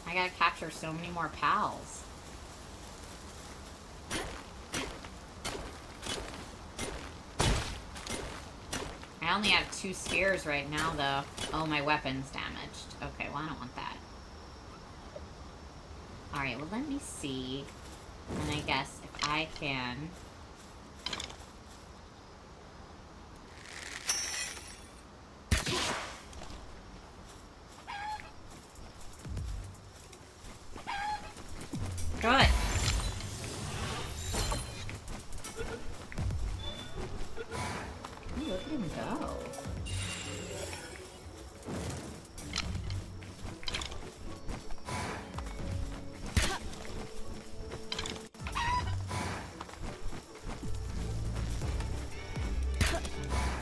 I gotta capture so many more pals. I only have 2 spears right now, though. Oh, my weapon's damaged. Okay, well, I don't want that. Alright, well, let me see. And I guess if I can... Good. Ooh, look at him go.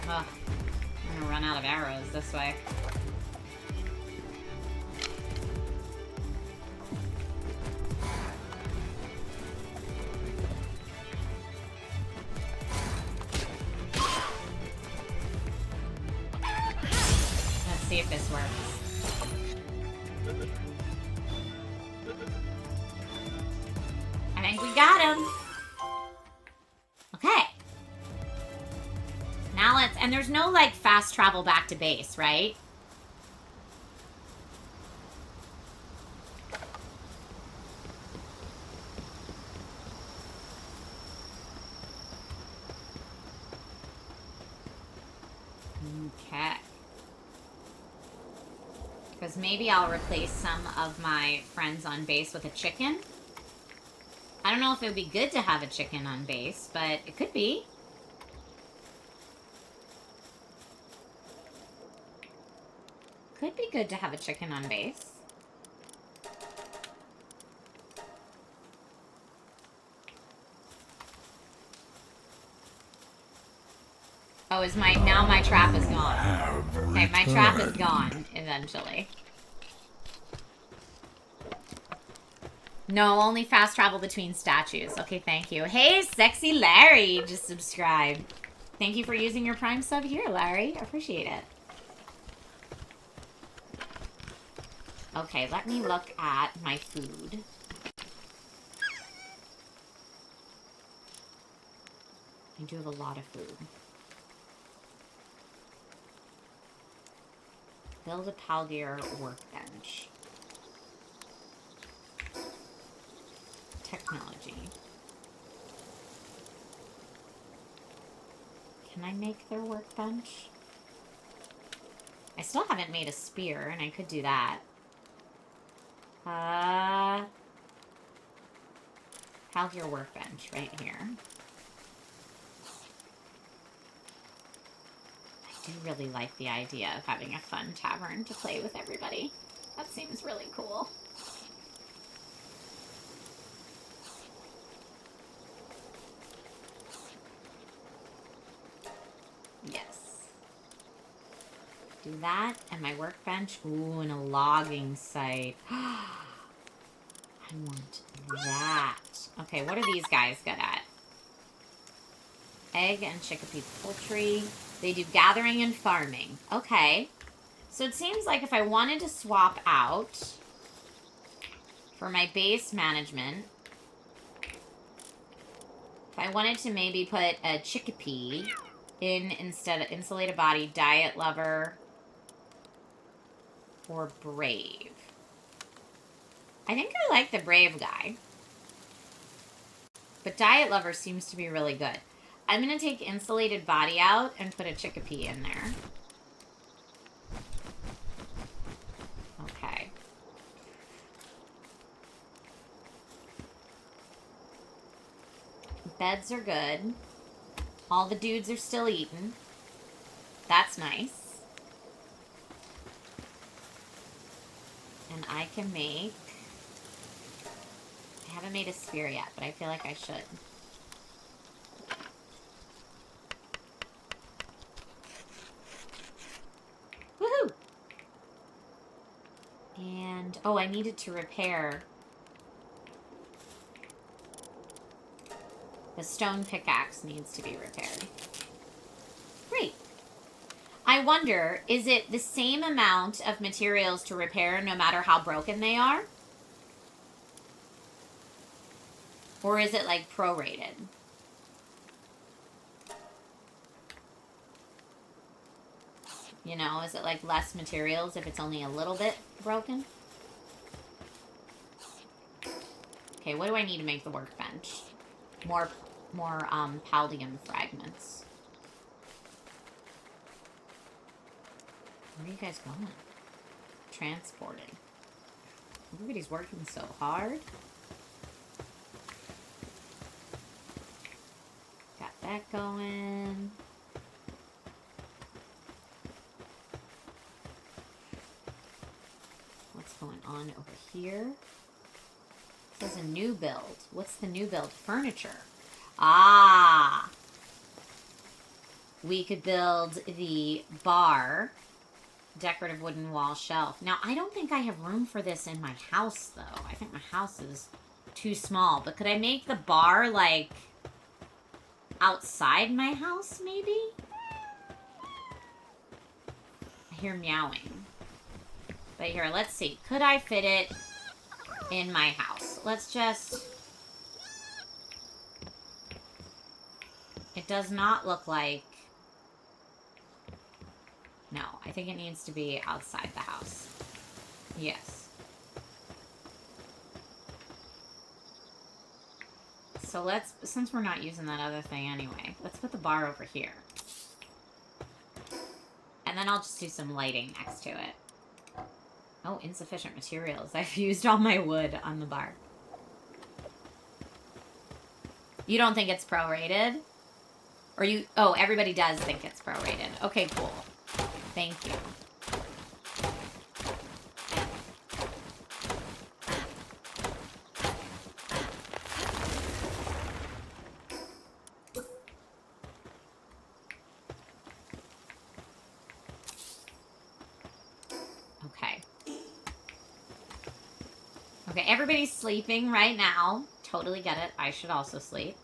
Ugh. I'm gonna run out of arrows this way. Let's see if this works. I think we got him. Okay. Now let's... And there's no, like, fast travel back to base, right? Okay. Because maybe I'll replace some of my friends on base with a chicken. I don't know if it would be good to have a chicken on base, but it could be. Could be good to have a chicken on base. Oh, is my... Now my trap is gone. Okay, my trap is gone, eventually. No, only fast travel between statues. Okay, thank you. Hey, Sexy Larry just subscribed. Thank you for using your Prime sub here, Larry. Appreciate it. Okay, let me look at my food. I do have a lot of food. Build a Palgear workbench. Technology. Can I make their workbench? I still haven't made a spear, and I could do that. Palgear workbench right here. I do really like the idea of having a fun tavern to play with everybody. That seems really cool. Yes. Do that, and my workbench. Ooh, and a logging site. I want that. Okay, what are these guys good at? Egg and chickpea poultry. They do gathering and farming. Okay. So it seems like if I wanted to swap out for my base management, if I wanted to maybe put a chickpea in instead of insulate a body, diet lover, or brave. I think I like the brave guy. But diet lover seems to be really good. I'm going to take insulated body out and put a chickpea in there. Okay. Beds are good. All the dudes are still eating. That's nice. And I can make... I haven't made a spear yet, but I feel like I should. Woohoo! And, oh, I needed to repair... The stone pickaxe needs to be repaired. Great. I wonder, is it the same amount of materials to repair no matter how broken they are? Or is it like prorated? You know, is it like less materials if it's only a little bit broken? Okay, what do I need to make the workbench? More paldium fragments. Where are you guys going? Transported. Everybody's working so hard. Got that going. What's going on over here? This is a new build. What's the new build? Furniture. Ah! We could build the bar. Decorative wooden wall shelf. Now, I don't think I have room for this in my house, though. I think my house is too small. But could I make the bar, like, outside my house, maybe? I hear meowing. But here, let's see. Could I fit it in my house? Let's just... It does not look like... No, I think it needs to be outside the house. Yes. So let's, since we're not using that other thing anyway, let's put the bar over here. And then I'll just do some lighting next to it. Oh, insufficient materials. I've used all my wood on the bar. You don't think it's prorated? Or you... Oh, everybody does think it's prorated. Okay, cool. Thank you. Okay. Okay, everybody's sleeping right now. Totally get it. I should also sleep.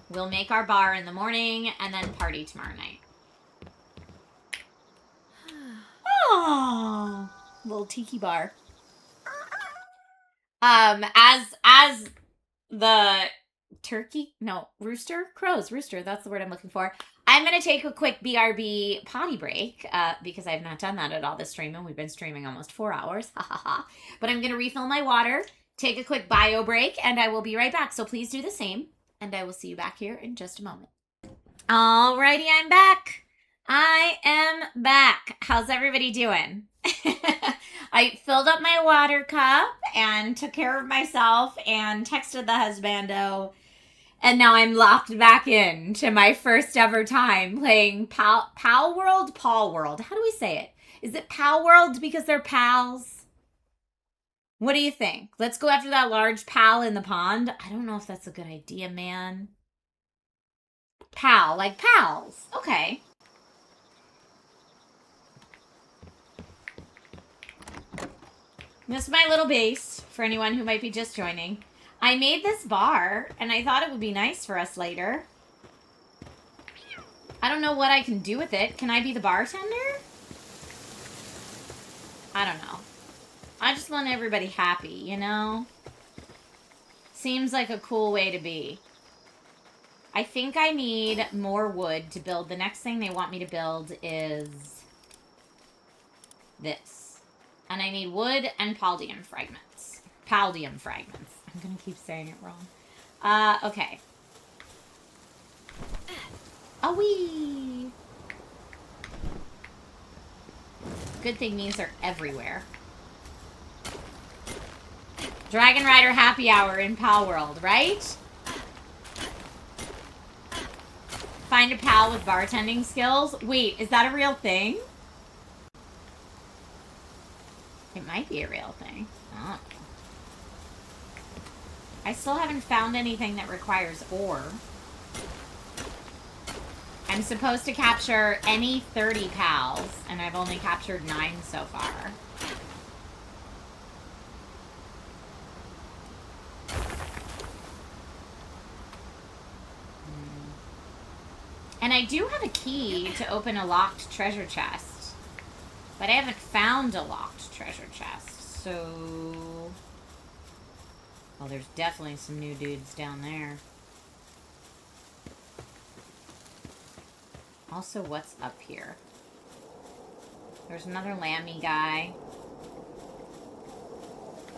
We'll make our bar in the morning and then party tomorrow night. Oh, little tiki bar. As the turkey, no, rooster, that's the word I'm looking for. I'm going to take a quick BRB potty break, because I've not done that at all this stream, and we've been streaming almost 4 hours, ha ha ha. But I'm going to refill my water, take a quick bio break, and I will be right back. So please do the same, and I will see you back here in just a moment. Alrighty, I'm back. I am back. How's everybody doing? I filled up my water cup and took care of myself and texted the husbando. And now I'm locked back in to my first ever time playing Palworld? Palworld. How do we say it? Is it Palworld because they're pals? What do you think? Let's go after that large pal in the pond. I don't know if that's a good idea, man. Pal, like pals. Okay. This is my little base, for anyone who might be just joining. I made this bar, and I thought it would be nice for us later. I don't know what I can do with it. Can I be the bartender? I don't know. I just want everybody happy, you know? Seems like a cool way to be. I think I need more wood to build. The next thing they want me to build is this. And I need wood and paldium fragments. Paldium fragments. I'm going to keep saying it wrong. Okay. Oh, wee. Good thing these are everywhere. Dragon Rider happy hour in Palworld, right? Find a pal with bartending skills. Wait, is that a real thing? It might be a real thing. Oh. I still haven't found anything that requires ore. I'm supposed to capture any 30 pals, and I've only captured 9 so far. And I do have a key to open a locked treasure chest. But I haven't found a locked treasure chest, so... Well, there's definitely some new dudes down there. Also, what's up here? There's another lammy guy.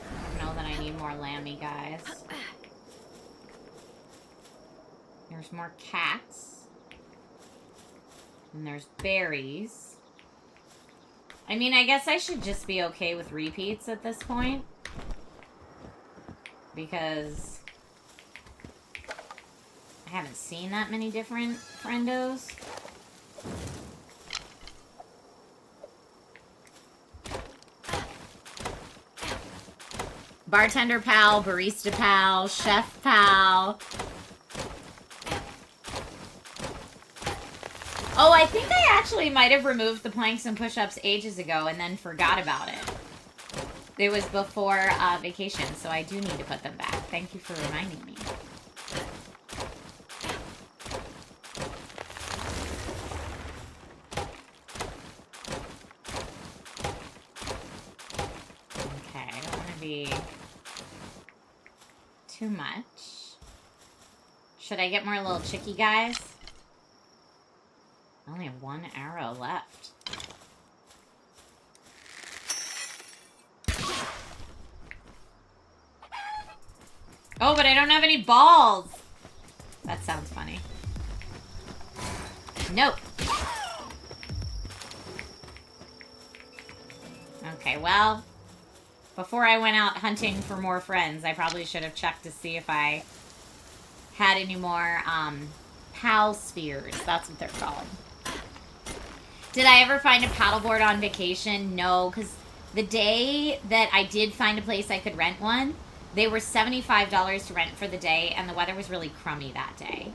I don't know that I need more lammy guys. There's more cats. And there's berries. I mean, I guess I should just be okay with repeats at this point. Because I haven't seen that many different friendos. Bartender pal, barista pal, chef pal. Oh, I think I actually might have removed the planks and push-ups ages ago and then forgot about it. It was before vacation, so I do need to put them back. Thank you for reminding me. Okay, I don't want to be too much. Should I get more little chicky guys? I only have 1 arrow left. Oh, but I don't have any balls. That sounds funny. Nope. Okay, well, before I went out hunting for more friends, I probably should have checked to see if I had any more pal spheres. That's what they're called. Did I ever find a paddleboard on vacation? No, because the day that I did find a place I could rent one, they were $75 to rent for the day, and the weather was really crummy that day.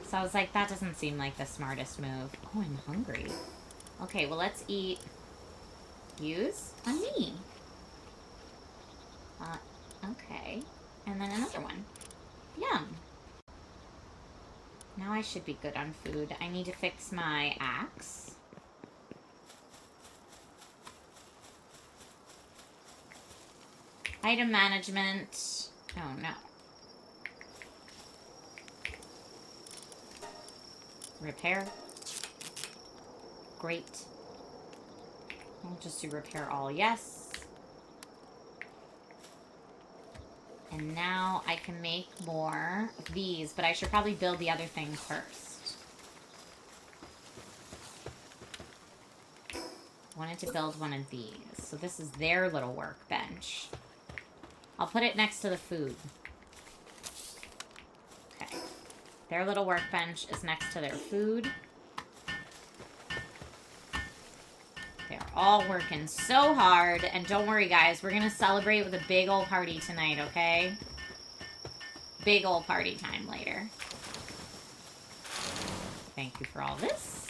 So I was like, that doesn't seem like the smartest move. Oh, I'm hungry. Okay, well, let's eat. Use on me. Okay. And then another one. Yum. Now I should be good on food. I need to fix my axe. Item management. Oh, no. Repair. Great. I'll just do repair all, yes. And now I can make more of these, but I should probably build the other thing first. I wanted to build one of these. So this is their little workbench. I'll put it next to the food. Okay. Their little workbench is next to their food. They're all working so hard. And don't worry, guys. We're going to celebrate with a big old party tonight, okay? Big old party time later. Thank you for all this.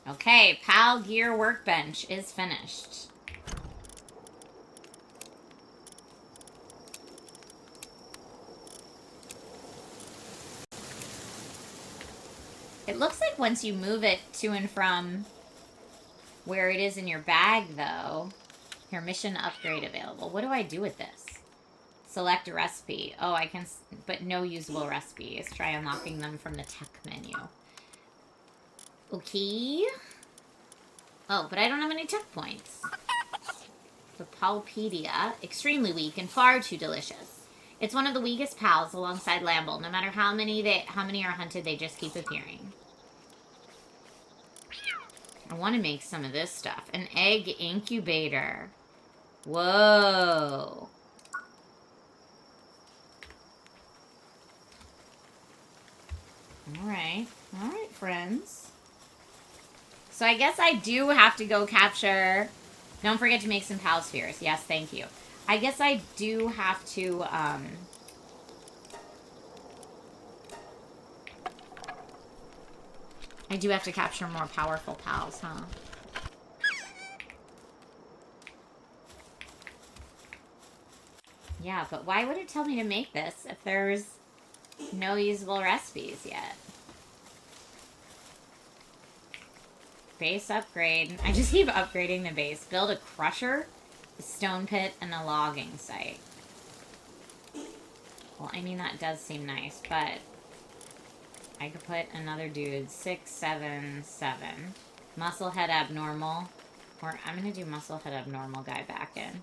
Okay, Pal Gear Workbench is finished. It looks like once you move it to and from where it is in your bag, though, your mission upgrade available. What do I do with this? Select a recipe. Oh, I can, but no usable recipes. Try unlocking them from the tech menu. Okay. Oh, but I don't have any tech points. The Palpedia, extremely weak and far too delicious. It's one of the weakest pals alongside Lamble. No matter how many are hunted, they just keep appearing. I want to make some of this stuff. An egg incubator. Whoa. Alright. Alright, friends. So I guess I do have to go capture... Don't forget to make some pal spheres. Yes, thank you. I guess I do have to, I do have to capture more powerful pals, huh? Yeah, but why would it tell me to make this if there's no usable recipes yet? Base upgrade. I just keep upgrading the base. Build a crusher, a stone pit, and a logging site. Well, I mean, that does seem nice, but I could put another dude. 6, 7, 7. Musclehead abnormal. Or I'm going to do Musclehead abnormal guy back in.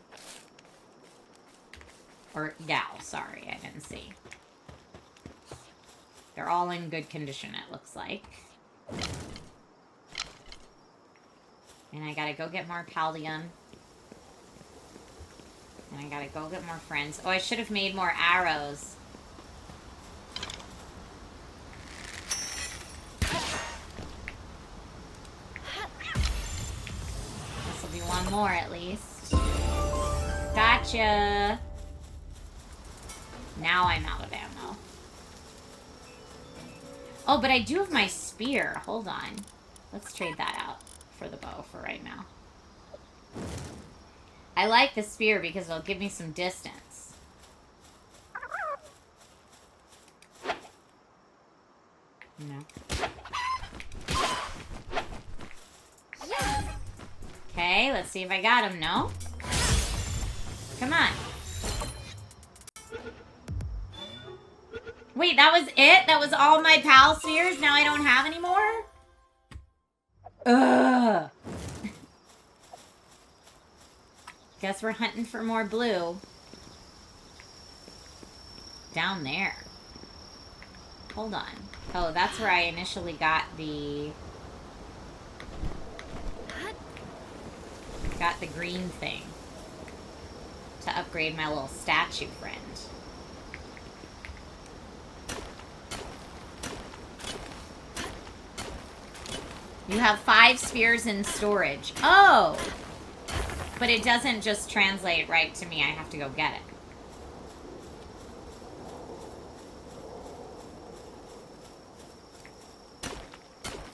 Or gal, sorry, I didn't see. They're all in good condition, it looks like. And I gotta go get more Paldium. And I gotta go get more friends. Oh, I should have made more arrows. This will be one more at least. Gotcha! Now I'm out of ammo. Oh, but I do have my spear. Hold on. Let's trade that out for the bow for right now. I like the spear because it'll give me some distance. No. Okay, let's see if I got him. No? Come on. Wait, that was it? That was all my pal spheres? Now I don't have any more? Ugh. Guess we're hunting for more blue. Down there. Hold on. Oh, that's where I initially got the... Got the green thing. To upgrade my little statue friend. You have 5 spheres in storage. Oh! But it doesn't just translate right to me. I have to go get it.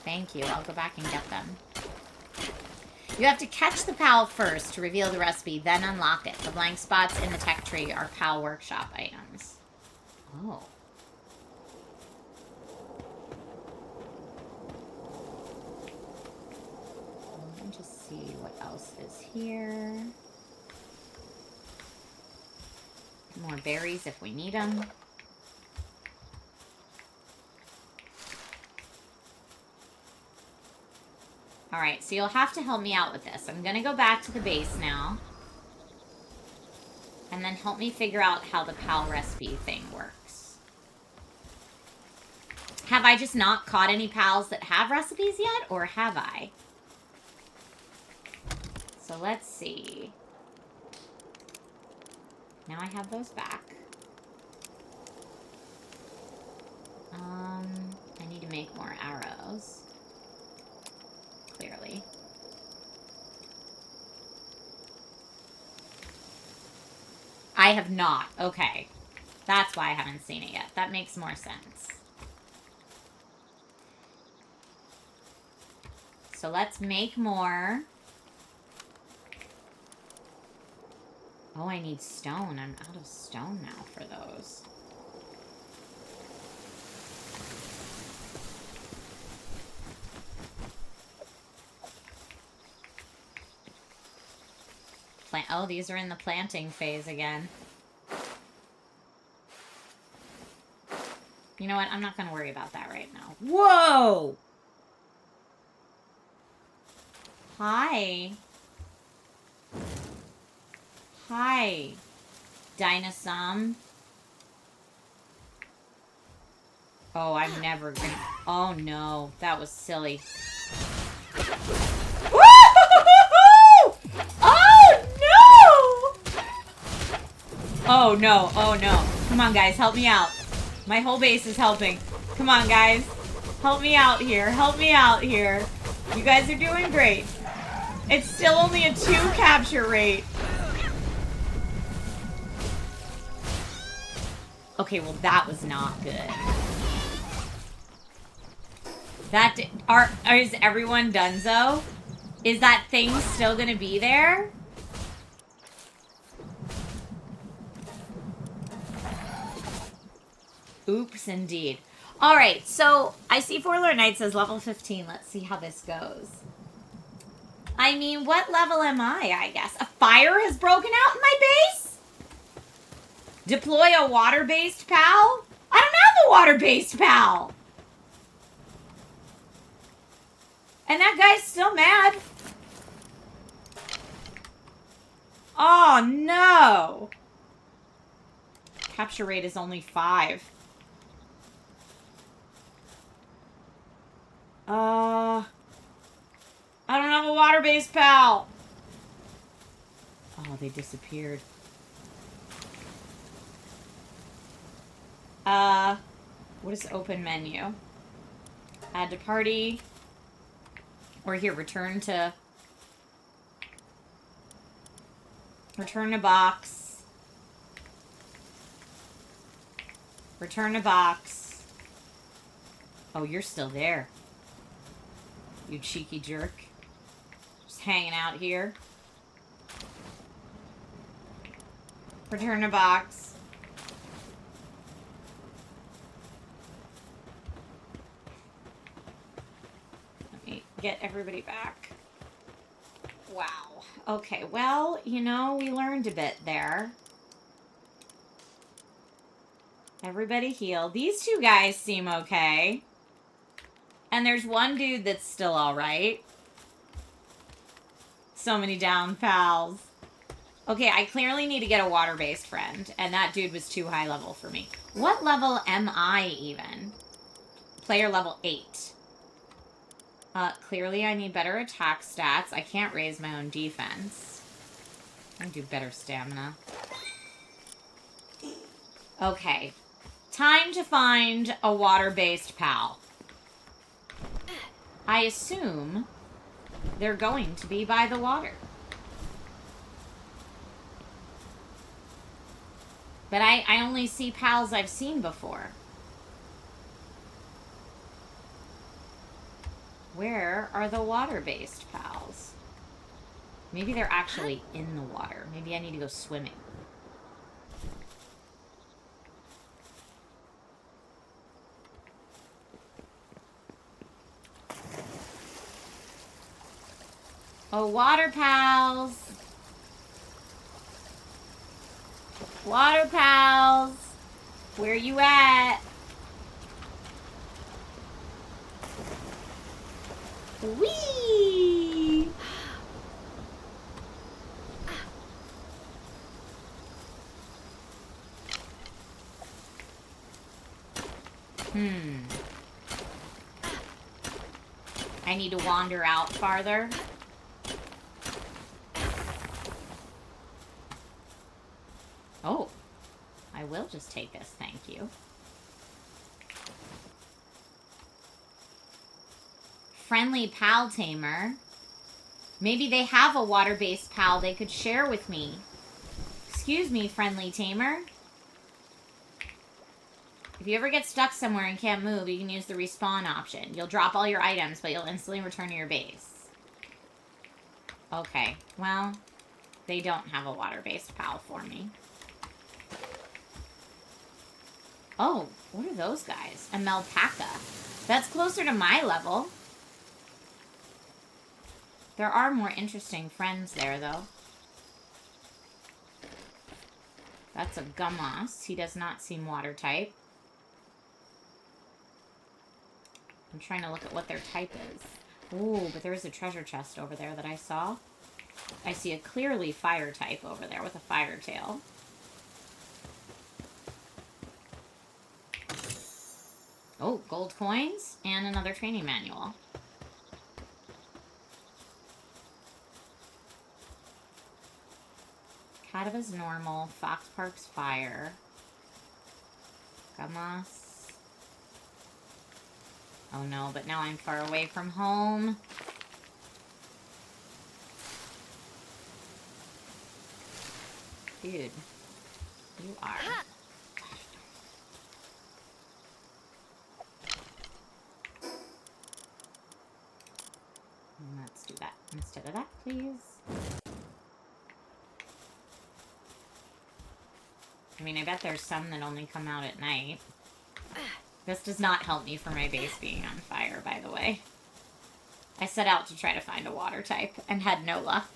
Thank you. I'll go back and get them. You have to catch the PAL first to reveal the recipe, then unlock it. The blank spots in the tech tree are PAL workshop items. Oh. Let me just see what else is here. More berries if we need them. Alright, so you'll have to help me out with this. I'm going to go back to the base now. And then help me figure out how the PAL recipe thing works. Have I just not caught any PALs that have recipes yet? Or have I? So let's see. Now I have those back. I need to make more arrows. Clearly. I have not. Okay. That's why I haven't seen it yet. That makes more sense. So let's make more. Oh, I need stone. I'm out of stone now for those. Oh, these are in the planting phase again. You know what? I'm not going to worry about that right now. Whoa! Hi. Hi. Dinosaur. Oh, I'm never gonna... Oh, no. That was silly. Oh, no. Oh, no. Come on, guys. Help me out. My whole base is helping. Come on, guys. Help me out here. Help me out here. You guys are doing great. It's still only a 2 capture rate. Okay, well that was not good. That is everyone donezo? Is that thing still gonna be there? Oops, indeed. Alright, so I see Forlorn Knight says level 15. Let's see how this goes. I mean, what level am I guess? A fire has broken out in my base? Deploy a water-based pal? I don't have a water-based pal! And that guy's still mad. Oh, no! Capture rate is only 5. I don't have a water-based pal. Oh, they disappeared. What is open menu? Add to party. Or here, return to box. Return to box. Oh, you're still there. You cheeky jerk. Just hanging out here. Return to box. Let me get everybody back. Wow. Okay, well, you know, we learned a bit there. Everybody heal. These 2 guys seem okay. And there's one dude that's still alright. So many down pals. Okay, I clearly need to get a water-based friend. And that dude was too high level for me. What level am I even? Player level 8. Clearly I need better attack stats. I can't raise my own defense. I do better stamina. Okay. Time to find a water-based pal. I assume they're going to be by the water. But I only see pals I've seen before. Where are the water-based pals? Maybe they're actually in the water. Maybe I need to go swimming. Oh, water pals. Water pals. Where you at? Whee! I need to wander out farther. Oh, I will just take this, thank you. Friendly pal tamer. Maybe they have a water-based pal they could share with me. Excuse me, friendly tamer. If you ever get stuck somewhere and can't move, you can use the respawn option. You'll drop all your items, but you'll instantly return to your base. Okay, well, they don't have a water-based pal for me. Oh, what are those guys? A Melpaca. That's closer to my level. There are more interesting friends there, though. That's a Gummoss. He does not seem water type. I'm trying to look at what their type is. Ooh, but there is a treasure chest over there that I saw. I see a clearly fire type over there with a fire tail. Oh, gold coins and another training manual. Cadava's normal. Fox Park's fire. Gummoss. Oh no, but now I'm far away from home. Dude, you are. Let's do that instead of that, please. I mean, I bet there's some that only come out at night. This does not help me for my base being on fire, by the way. I set out to try to find a water type and had no luck.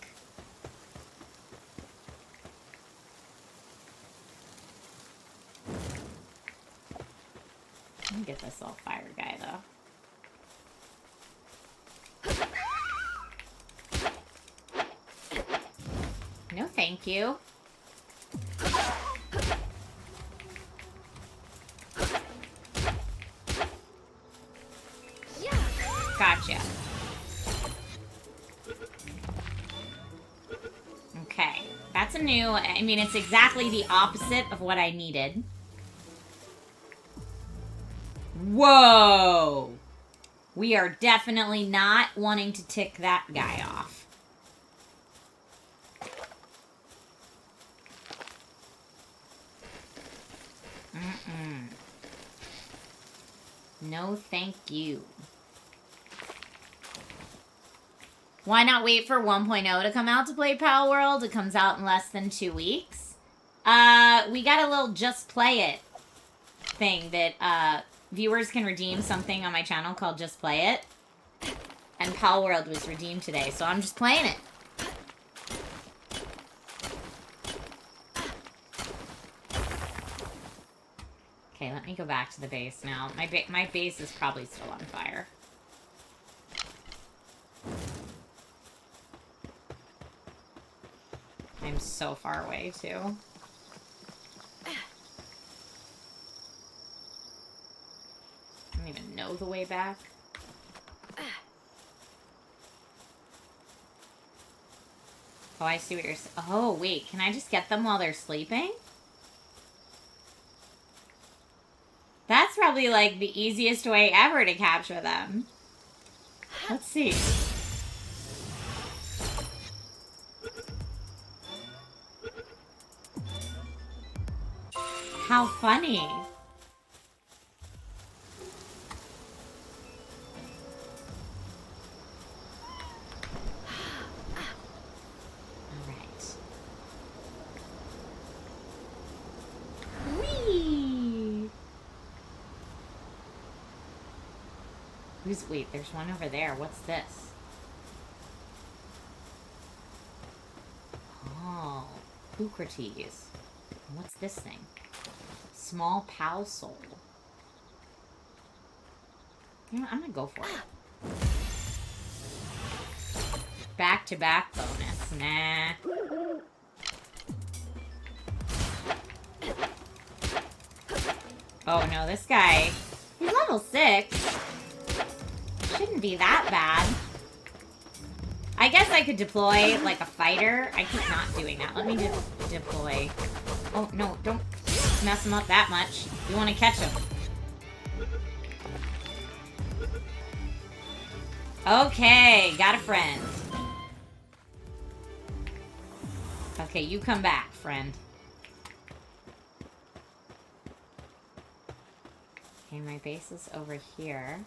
Let me get this little fire guy, though. No, thank you. Gotcha. Okay. That's a new... I mean, it's exactly the opposite of what I needed. Whoa! We are definitely not wanting to tick that guy off. No, thank you. Why not wait for 1.0 to come out to play Palworld? It comes out in less than 2 weeks. We got a little Just Play It thing that viewers can redeem something on my channel called Just Play It. And Palworld was redeemed today, so I'm just playing it. Okay, let me go back to the base now. My base is probably still on fire. I'm so far away, too. I don't even know the way back. Oh, I see what you're saying. Oh, wait. Can I just get them while they're sleeping? That's probably, like, the easiest way ever to capture them. Let's see. How funny. Alright. Whee! Wait, there's one over there. What's this? Oh, Eucrates. What's this thing? Small Pal Soul. You know what? I'm gonna go for it. Back-to-back bonus. Nah. Oh no, this guy... He's level 6. Shouldn't be that bad. I guess I could deploy like a fighter. I keep not doing that. Let me just deploy. Oh no, don't mess him up that much. We want to catch him. Okay, got a friend. Okay, you come back, friend. Okay, my base is over here.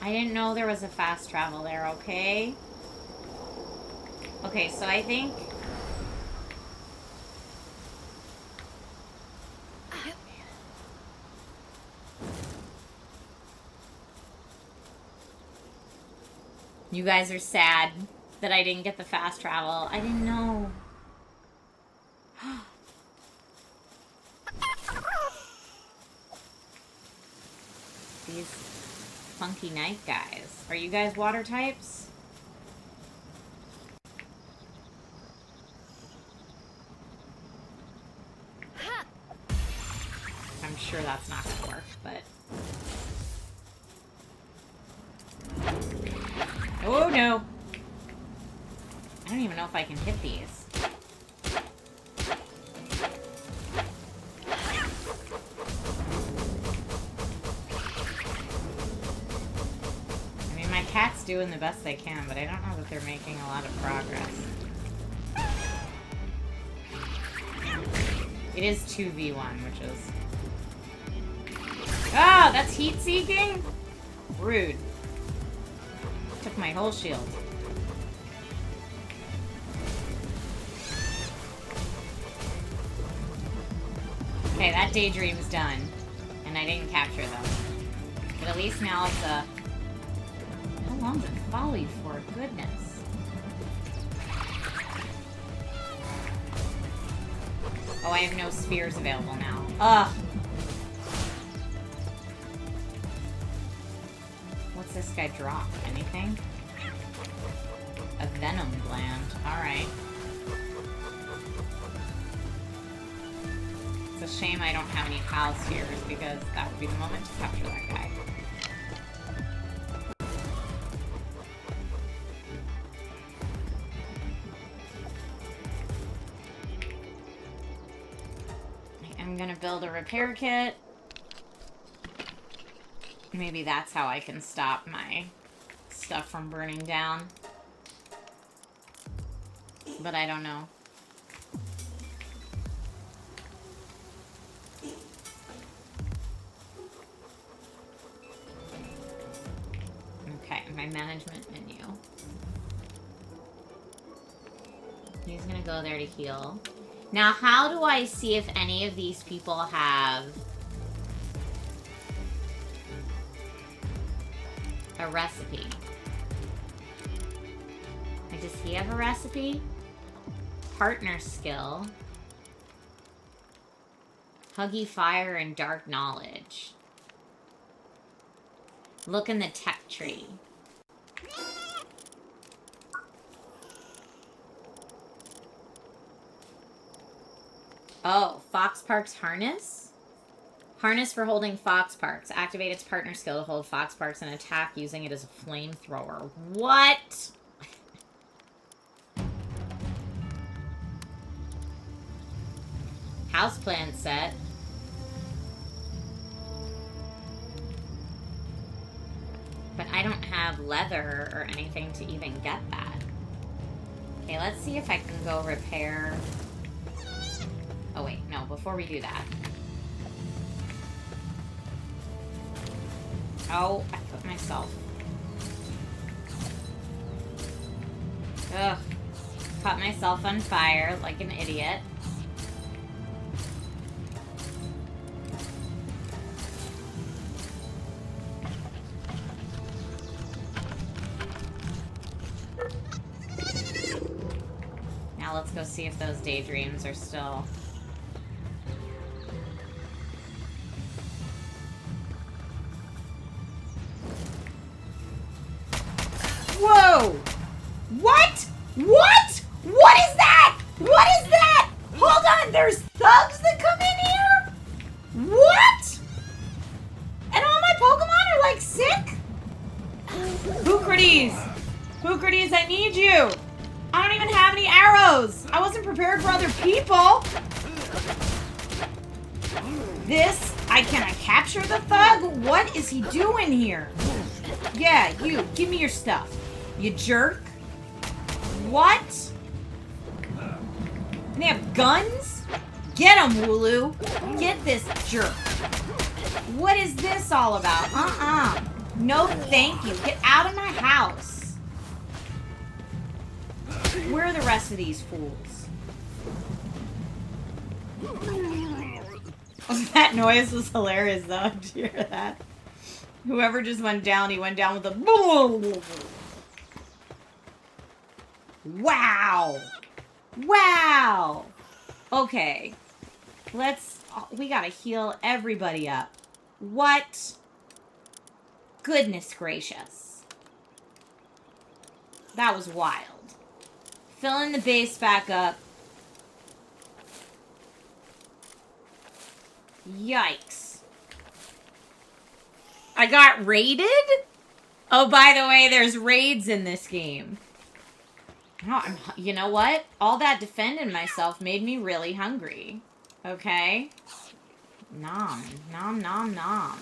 I didn't know there was a fast travel there, okay? Okay, so I think... You guys are sad that I didn't get the fast travel. I didn't know. These funky night guys. Are you guys water types? I'm sure that's not gonna work, but... Oh no! I don't even know if I can hit these. doing the best they can, but I don't know that they're making a lot of progress. It is 2v1, which is... Ah, that's heat-seeking? Rude. Took my whole shield. Okay, that daydream's done. And I didn't capture them. But at least now it's a... How long does it follow you for? Goodness. Oh, I have no spheres available now. Ugh. What's this guy drop? Anything? A venom gland. Alright. It's a shame I don't have any pal spheres because that would be the moment to capture that guy. I'm gonna build a repair kit. Maybe that's how I can stop my stuff from burning down. But I don't know. Okay, my management menu. He's gonna go there to heal. Now, how do I see if any of these people have a recipe? Like, does he have a recipe? Partner skill. Huggy fire and dark knowledge. Look in the tech tree. Oh, Fox Park's harness? Harness for holding Fox Parks. Activate its partner skill to hold Fox Parks and attack using it as a flamethrower. What? Houseplant set. But I don't have leather or anything to even get that. Okay, let's see if I can go repair... Oh wait, no, before we do that. Oh, I put myself... Ugh. Caught myself on fire like an idiot. Now let's go see if those daydreams are still... Whoa! What? What? What is that? What is that? Hold on, there's thugs that come in here? What? And all my Pokemon are like sick? Hoocrates! Hoocrates, I need you! I don't even have any arrows! I wasn't prepared for other people! This, can I capture the thug? What is he doing here? Yeah, you, give me your stuff. You jerk. What? And they have guns? Get him, Wooloo. Get this jerk. What is this all about? No thank you. Get out of my house. Where are the rest of these fools? That noise was hilarious, though. Did you hear that? Whoever just went down, he went down with a boom. Wow. Wow. Okay. We gotta heal everybody up. What? Goodness gracious. That was wild. Filling the base back up. Yikes. I got raided? Oh, by the way, there's raids in this game. Oh, you know what? All that defending myself made me really hungry. Okay? Nom. Nom, nom, nom.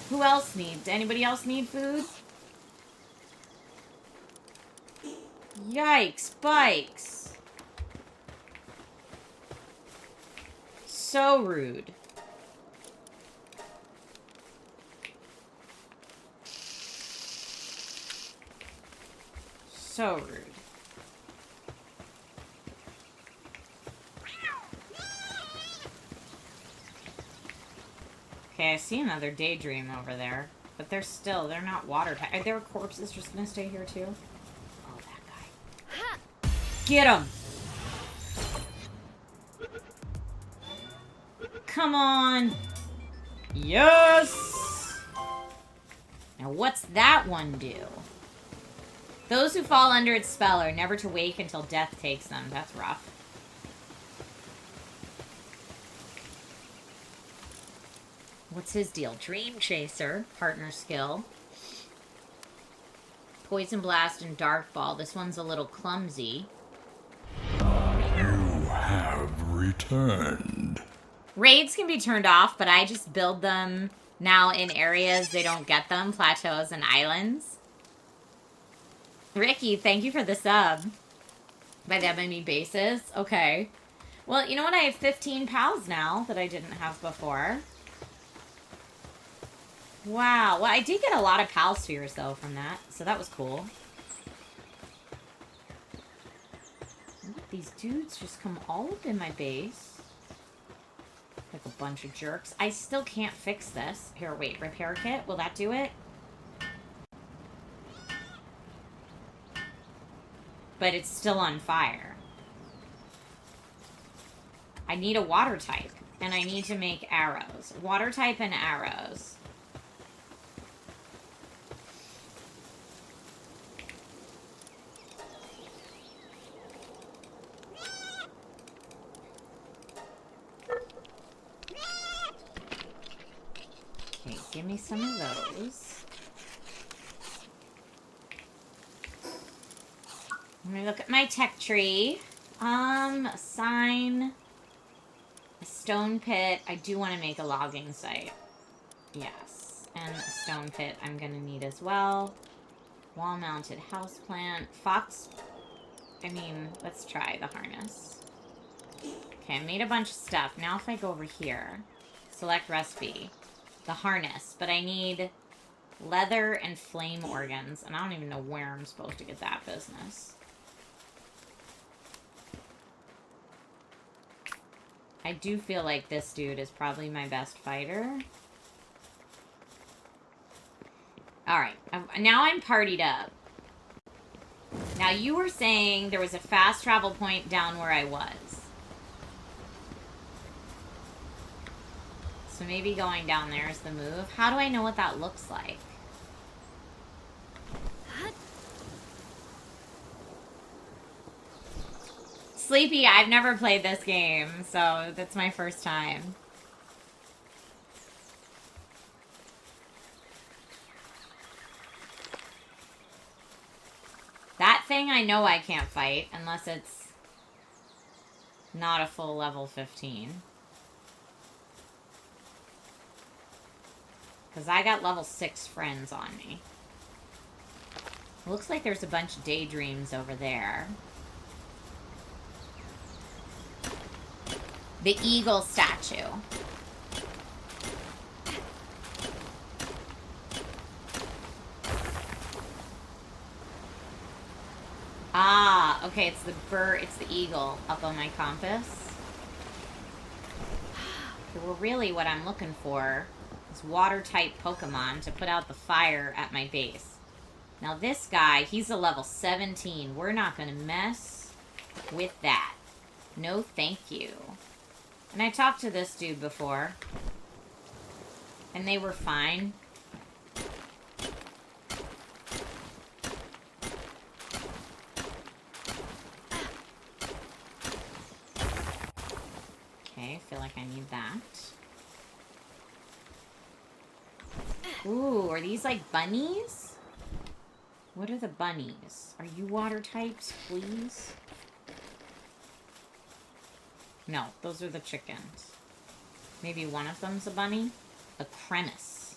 Who else needs? Anybody else need food? Yikes, bikes. So rude. So rude. Okay, I see another daydream over there. But they're not watertight. Are there corpses just gonna stay here too? Oh, that guy. Get him! Come on! Yes! Now what's that one do? Those who fall under its spell are never to wake until death takes them. That's rough. What's his deal? Dream Chaser, partner skill. Poison Blast and Dark Ball. This one's a little clumsy. You have returned. Raids can be turned off, but I just build them now in areas they don't get them. Plateaus and islands. Ricky, thank you for the sub. By that I mean bases. Okay. Well, you know what? I have 15 pals now that I didn't have before. Wow. Well, I did get a lot of pal spheres, though, from that. So that was cool. These dudes just come all up in my base. Like a bunch of jerks. I still can't fix this. Here, wait. Repair kit? Will that do it? But it's still on fire. I need a water type. And I need to make arrows. Water type and arrows. Okay, give me some of those. Let me look at my tech tree. A sign. A stone pit. I do want to make a logging site. Yes. And a stone pit I'm going to need as well. Wall-mounted houseplant. Fox. I mean, let's try the harness. Okay, I made a bunch of stuff. Now if I go over here, select recipe. The harness. But I need leather and flame organs. And I don't even know where I'm supposed to get that business. I do feel like this dude is probably my best fighter. Alright, now I'm partied up. Now you were saying there was a fast travel point down where I was. So maybe going down there is the move. How do I know what that looks like? Sleepy, I've never played this game, so that's my first time. That thing I know I can't fight unless it's not a full level 15. Because I got level 6 friends on me. Looks like there's a bunch of daydreams over there. The eagle statue. Ah, okay, it's the bird, it's the eagle up on my compass. Okay, well, really what I'm looking for is water-type Pokemon to put out the fire at my base. Now this guy, he's a level 17. We're not going to mess with that. No thank you. And I talked to this dude before. And they were fine. Okay, I feel like I need that. Ooh, are these like bunnies? What are the bunnies? Are you water types, please? No, those are the chickens. Maybe one of them's a bunny? A cremis.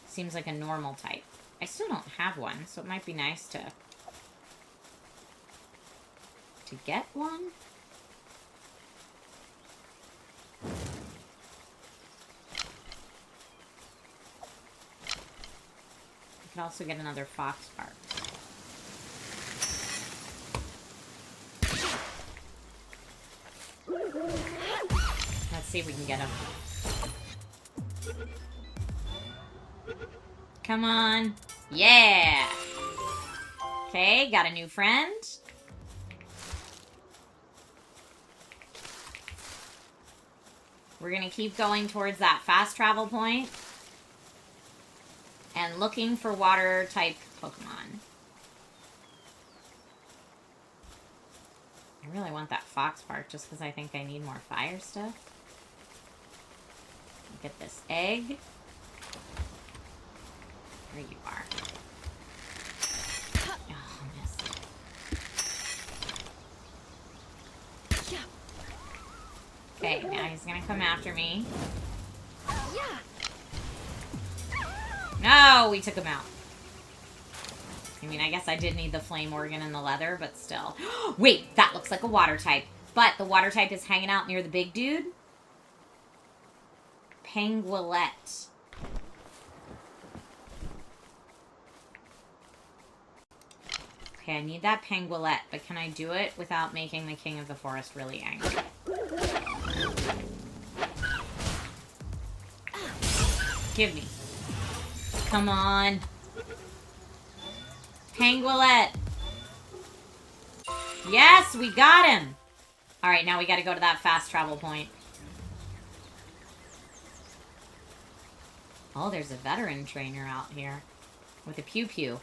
Seems like a normal type. I still don't have one, so it might be nice to to get one? I could also get another fox spark. Let's see if we can get him. Come on. Yeah! Okay, got a new friend. We're gonna keep going towards that fast travel point. And looking for water-type Pokemon. I really want that fox spark just because I think I need more fire stuff. Get this egg. There you are. Oh, missed. Okay, now he's gonna come after me. No, we took him out. I mean, I guess I did need the flame organ and the leather, but still. Wait, that looks like a water type. But the water type is hanging out near the big dude. Penguillet. Okay, I need that Penguillet, but can I do it without making the king of the forest really angry? Give me. Come on. Penguillet. Yes, we got him. All right, now we got to go to that fast travel point. Oh, there's a veteran trainer out here with a pew-pew.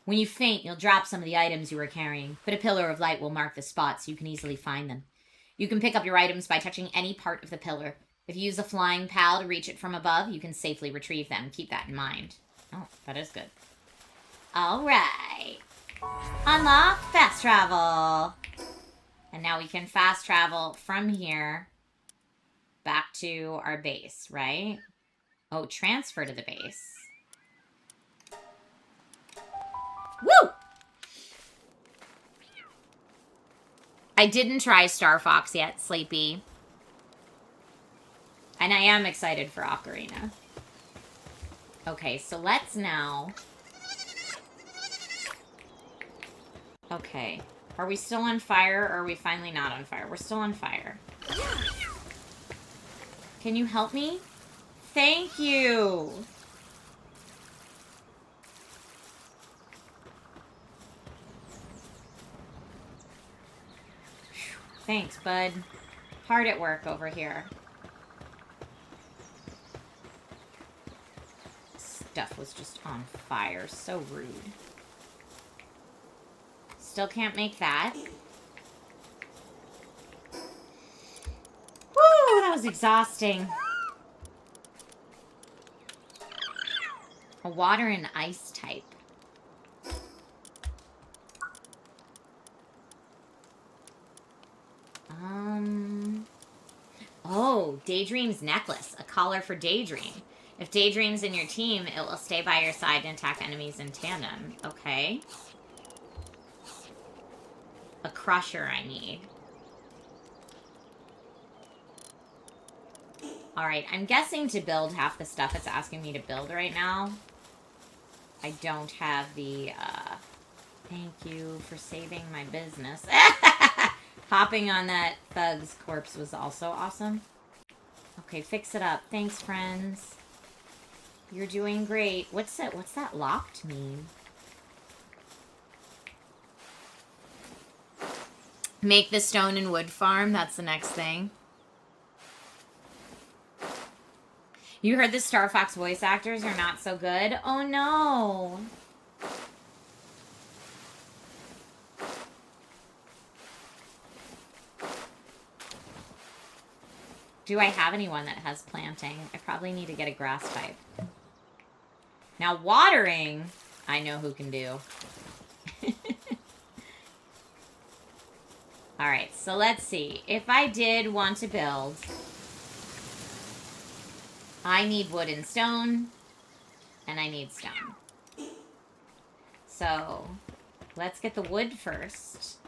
When you faint, you'll drop some of the items you were carrying, but a pillar of light will mark the spot so you can easily find them. You can pick up your items by touching any part of the pillar. If you use a flying pal to reach it from above, you can safely retrieve them. Keep that in mind. Oh, that is good. All right. Unlock fast travel. And now we can fast travel from here back to our base, right? Oh, transfer to the base. Woo! I didn't try Star Fox yet, Sleepy. And I am excited for Ocarina. Okay, so let's now... Okay. Are we still on fire, or are we finally not on fire? We're still on fire. Can you help me? Thank you! Thanks, bud. Hard at work over here. Stuff was just on fire. So rude. Still can't make that. Woo! That was exhausting. A water and ice type. Oh, Daydream's necklace. A collar for Daydream. If Daydream's in your team, it will stay by your side and attack enemies in tandem. Okay. A crusher I need. Alright, I'm guessing to build half the stuff it's asking me to build right now. I don't have the, thank you for saving my business. Hopping on that thug's corpse was also awesome. Okay, fix it up. Thanks, friends. You're doing great. What's that locked mean? Make the stone and wood farm. That's the next thing. You heard the Star Fox voice actors are not so good? Oh, no. Do I have anyone that has planting? I probably need to get a grass type. Now, watering, I know who can do. Alright, so let's see. If I did want to build, I need wood and stone, and I need stone. So, let's get the wood first.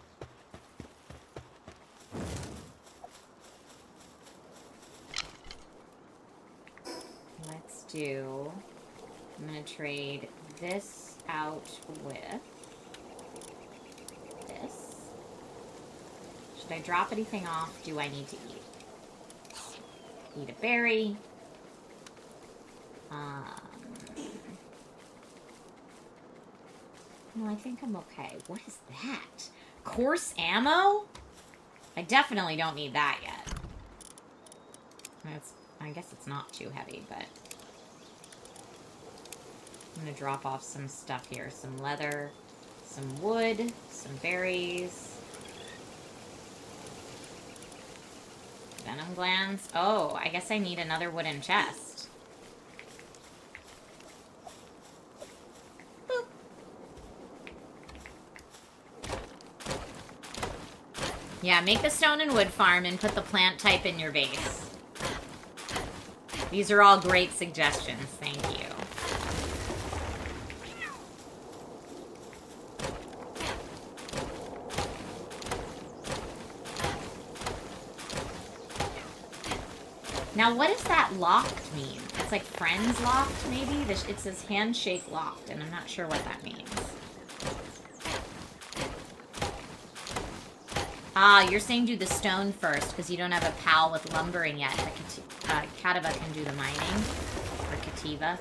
Let's do... I'm going to trade this out with this. Should I drop anything off? Do I need to eat? Eat a berry. No, I think I'm okay. What is that? Coarse ammo? I definitely don't need that yet. I guess it's not too heavy, but... I'm going to drop off some stuff here. Some leather, some wood, some berries. Venom glands. Oh, I guess I need another wooden chest. Boop. Yeah, make the stone and wood farm and put the plant type in your base. These are all great suggestions. Thank you. Now, what does that locked mean? It's like friends locked, maybe? It says handshake locked, and I'm not sure what that means. Ah, you're saying do the stone first, because you don't have a pal with lumbering yet. Kativa can do the mining. Or Kativa.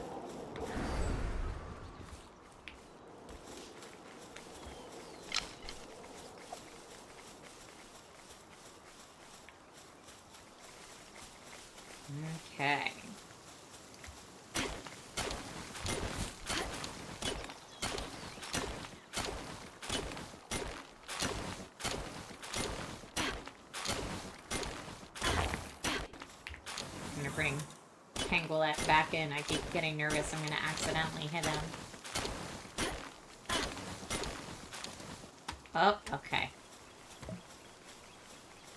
Okay. I'm gonna bring Pangolette back in. I keep getting nervous I'm gonna accidentally hit him. Oh, okay.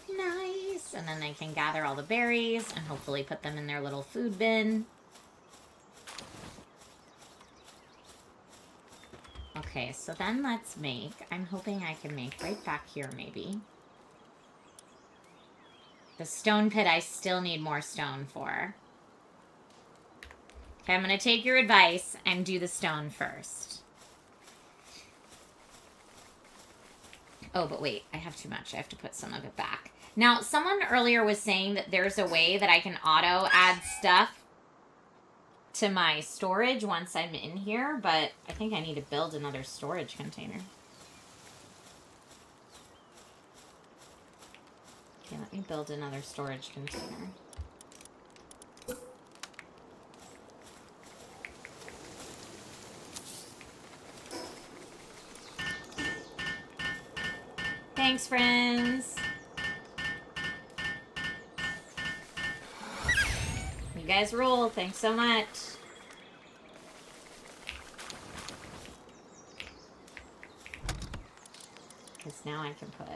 Nice. And then they can gather all the berries and hopefully put them in their little food bin. Okay, so then let's make... I'm hoping I can make right back here, maybe. The stone pit I still need more stone for. Okay, I'm going to take your advice and do the stone first. Oh, but wait, I have too much. I have to put some of it back. Now, someone earlier was saying that there's a way that I can auto add stuff to my storage once I'm in here, but I think I need to build another storage container. Okay, let me build another storage container. Thanks, friends. You guys rule. Thanks so much. Because now I can put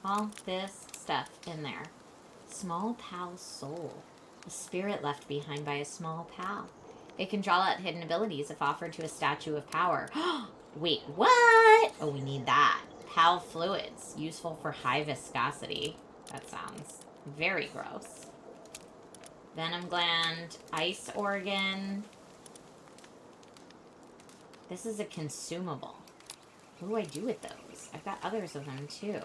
all this stuff in there. Small pal's soul. A spirit left behind by a small pal. It can draw out hidden abilities if offered to a statue of power. Wait, what? Oh, we need that. Pal fluids. Useful for high viscosity. That sounds very gross. Venom gland. Ice organ. This is a consumable. What do I do with those? I've got others of them too.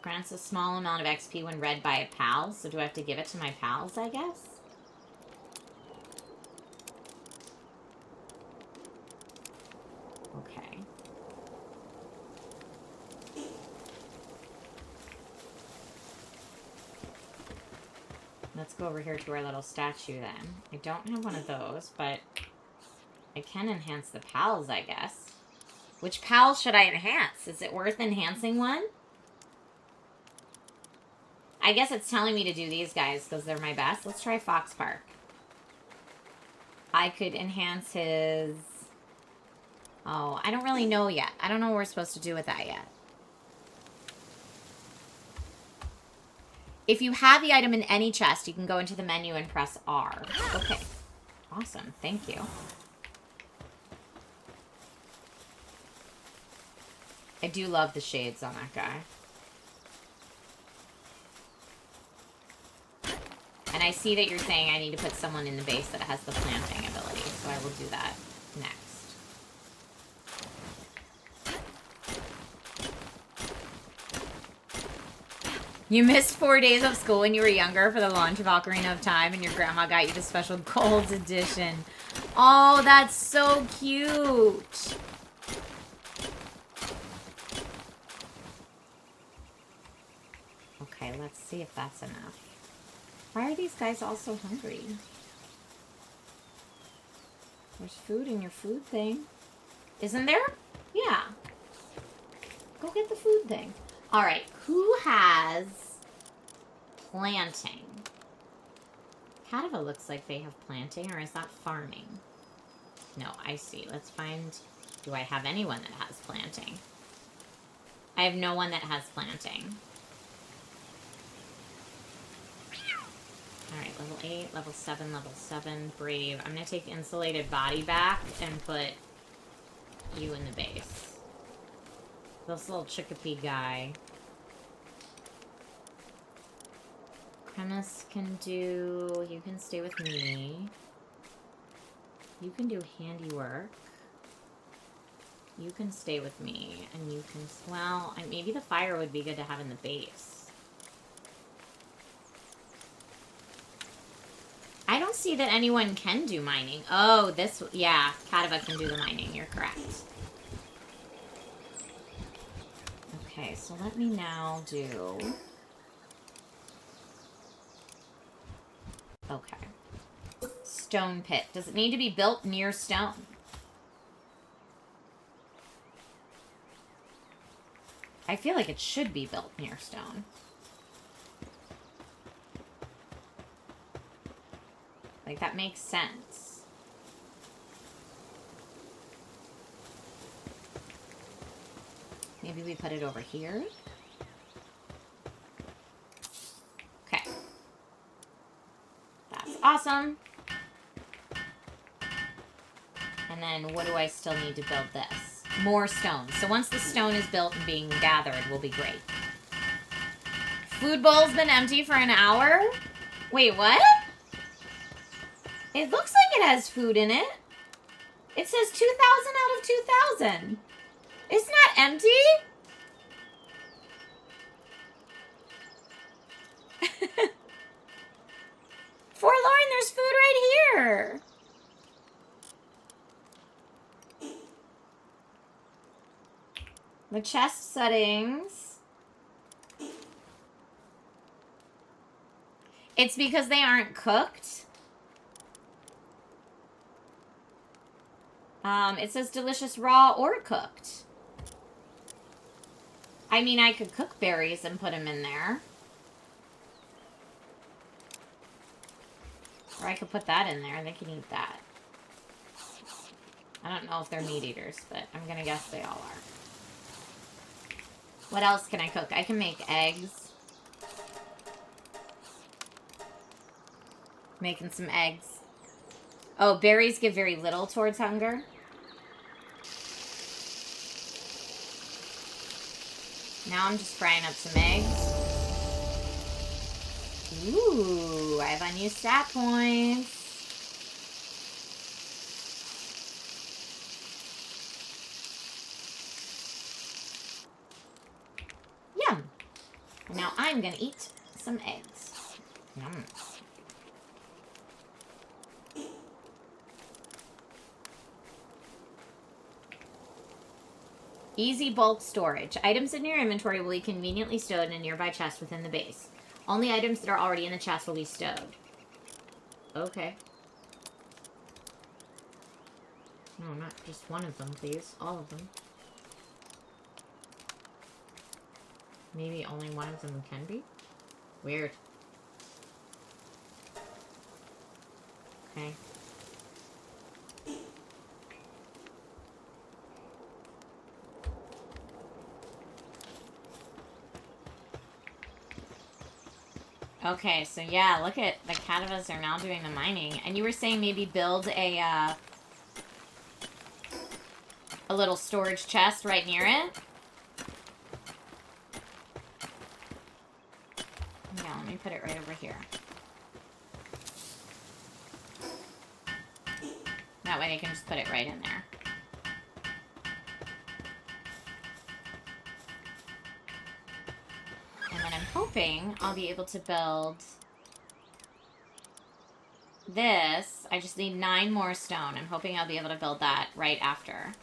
Grants a small amount of XP when read by a pal. So do I have to give it to my pals, I guess? Okay. Let's go over here to our little statue then. I don't have one of those, but I can enhance the pals, I guess. Which pal should I enhance? Is it worth enhancing one? I guess it's telling me to do these guys because they're my best. Let's try Fox Park. I could enhance his... Oh, I don't really know yet. I don't know what we're supposed to do with that yet. If you have the item in any chest, you can go into the menu and press R. Okay. Awesome. Thank you. I do love the shades on that guy. And I see that you're saying I need to put someone in the base that has the planting ability, so I will do that next. You missed 4 days of school when you were younger for the launch of Ocarina of Time, and your grandma got you the special gold edition. Oh, that's so cute. Okay, let's see if that's enough. Why are these guys all so hungry? There's food in your food thing. Isn't there? Yeah. Go get the food thing. Alright, who has planting? Kadava looks like they have planting, or is that farming? No, I see. Let's find... Do I have anyone that has planting? I have no one that has planting. Alright, level 8, level 7, brave. I'm going to take insulated body back and put you in the base. This little Chicopee guy. Chemist can do... You can stay with me. You can do handiwork. You can stay with me. And you can... Well, maybe the fire would be good to have in the base. I don't see that anyone can do mining. Oh, this... Yeah, Kadava can do the mining. You're correct. Okay, so let me now do... Okay. Stone pit. Does it need to be built near stone? I feel like it should be built near stone. Like, that makes sense. Maybe we put it over here? Okay. That's awesome. And then what do I still need to build this? More stone. So once the stone is built and being gathered, will be great. Food bowl's been empty for an hour? Wait, what? It looks like it has food in it. It says 2,000 out of 2,000. It's not empty. Forlorn, there's food right here. The chest settings. It's because they aren't cooked. It says delicious raw or cooked. I mean, I could cook berries and put them in there. Or I could put that in there. They can eat that. I don't know if they're meat eaters, but I'm gonna guess they all are. What else can I cook? I can make eggs. Making some eggs. Oh, berries give very little towards hunger. Now I'm just frying up some eggs. Ooh, I have unused stat points. Yum. Now I'm gonna eat some eggs. Yum. Easy bulk storage. Items in your inventory will be conveniently stowed in a nearby chest within the base. Only items that are already in the chest will be stowed. Okay. No, not just one of them, please. All of them. Maybe only one of them can be? Weird. Okay. Okay, so yeah, look at the Kadavas are now doing the mining. And you were saying maybe build a little storage chest right near it? put it right over here. That way I can just put it right in there. And then I'm hoping I'll be able to build this. I just need 9 more stone. I'm hoping I'll be able to build that right after.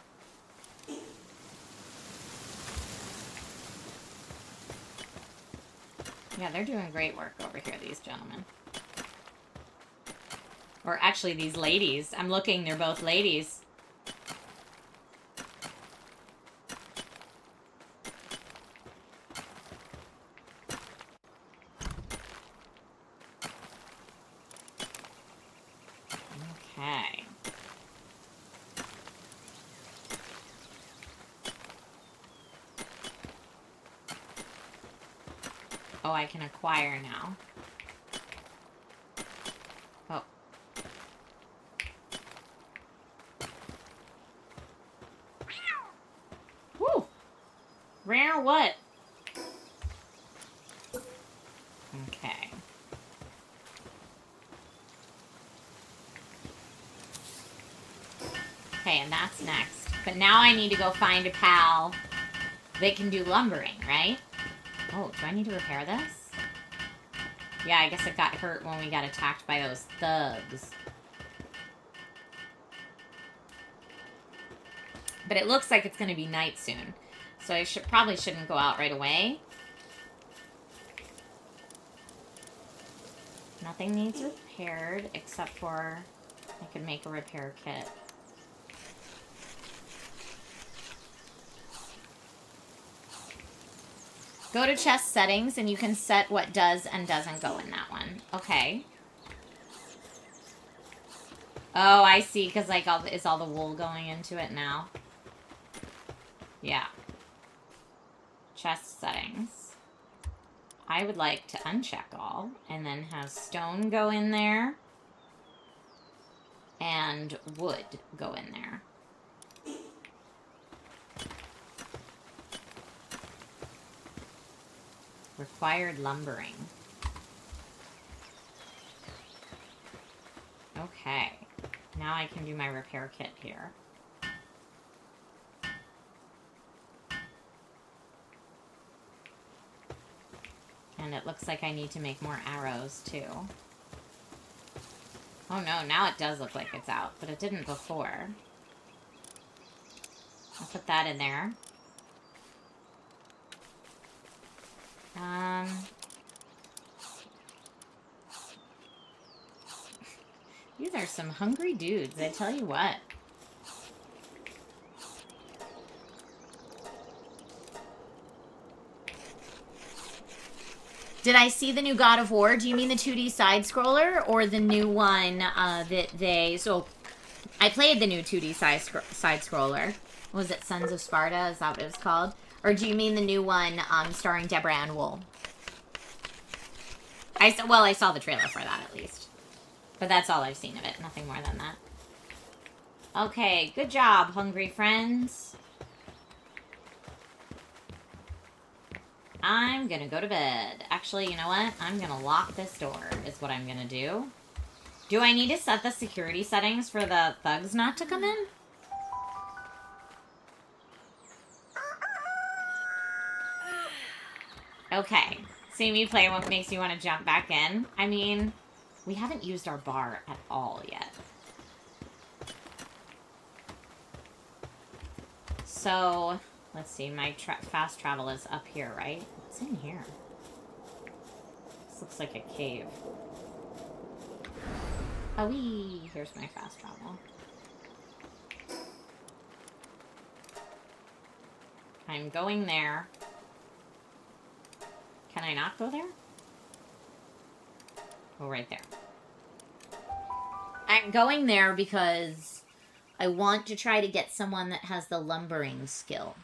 Yeah, they're doing great work over here, these gentlemen. Or actually, these ladies. I'm looking, they're both ladies. Okay. Oh, I can acquire now. Oh. Woo! Rare what? Okay. Okay, and that's next. But now I need to go find a pal that can do lumbering, right? Oh, do I need to repair this? Yeah, I guess it got hurt when we got attacked by those thugs. But it looks like it's going to be night soon. So I probably shouldn't go out right away. Nothing needs repaired except for I could make a repair kit. Go to chest settings and you can set what does and doesn't go in that one. Okay. Oh, I see, because like is all the wool going into it now? Yeah. Chest settings. I would like to uncheck all and then have stone go in there and wood go in there. Required lumbering. Okay. Now I can do my repair kit here. And it looks like I need to make more arrows too. Oh no, now it does look like it's out, but it didn't before. I'll put that in there. These are some hungry dudes, I tell you what. Did I see the new God of War? Do you mean the 2D side-scroller or the new one that they... So, I played the new 2D side-scroller. Was it Sons of Sparta? Is that what it was called? Or do you mean the new one starring Deborah Ann Wool? I saw the trailer for that at least. But that's all I've seen of it. Nothing more than that. Okay, good job, hungry friends. I'm gonna go to bed. Actually, you know what? I'm gonna lock this door, is what I'm gonna do. Do I need to set the security settings for the thugs not to come in? Okay. See me play what makes you want to jump back in. I mean, we haven't used our bar at all yet. So, let's see. My fast travel is up here, right? What's in here? This looks like a cave. Oh, wee! Here's my fast travel. I'm going there. Can I not go there? Oh, right there. I'm going there because I want to try to get someone that has the lumbering skill.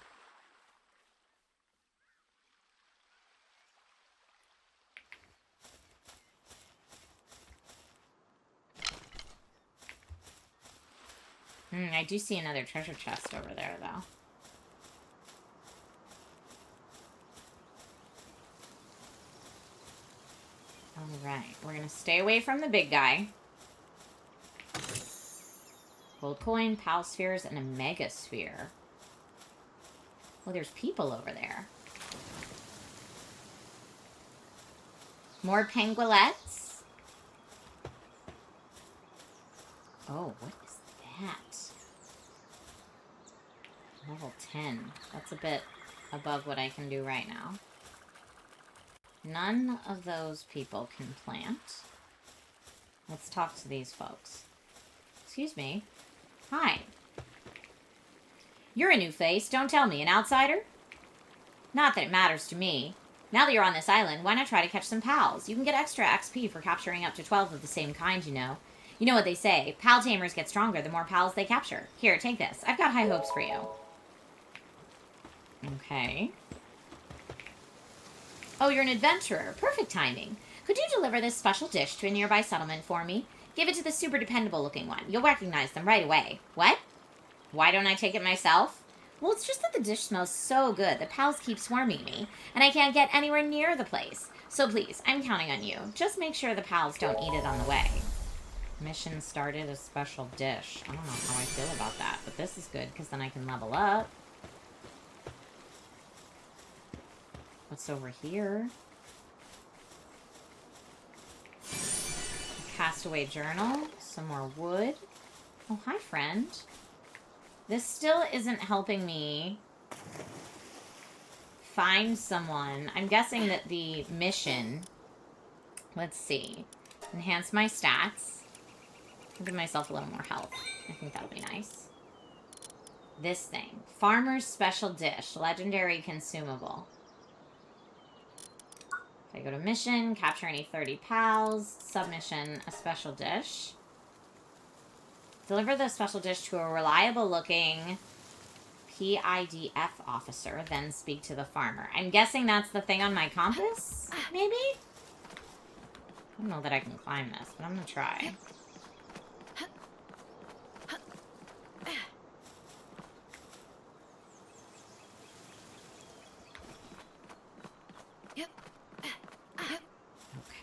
I do see another treasure chest over there, though. Alright, we're gonna stay away from the big guy. Gold coin, pal spheres, and a mega sphere. Well, there's people over there. More penguilettes. Oh, what is that? Level 10. That's a bit above what I can do right now. None of those people can plant. Let's talk to these folks. Excuse me. Hi. You're a new face, don't tell me. An outsider? Not that it matters to me. Now that you're on this island, why not try to catch some pals? You can get extra XP for capturing up to 12 of the same kind, you know. You know what they say, pal tamers get stronger the more pals they capture. Here, take this. I've got high hopes for you. Okay. Oh, you're an adventurer. Perfect timing. Could you deliver this special dish to a nearby settlement for me? Give it to the super dependable looking one. You'll recognize them right away. What? Why don't I take it myself? Well, it's just that the dish smells so good that pals keep swarming me, and I can't get anywhere near the place. So please, I'm counting on you. Just make sure the pals don't eat it on the way. Mission started a special dish. I don't know how I feel about that, but this is good because then I can level up. What's over here? Castaway journal. Some more wood. Oh, hi, friend. This still isn't helping me find someone. I'm guessing that the mission... Let's see. Enhance my stats. I'll give myself a little more health. I think that'll be nice. This thing. Farmer's special dish. Legendary consumable. So I go to mission. Capture any 30 pals. Submission. A special dish. Deliver the special dish to a reliable-looking PIDF officer, then speak to the farmer. I'm guessing that's the thing on my compass, maybe? I don't know that I can climb this, but I'm gonna try.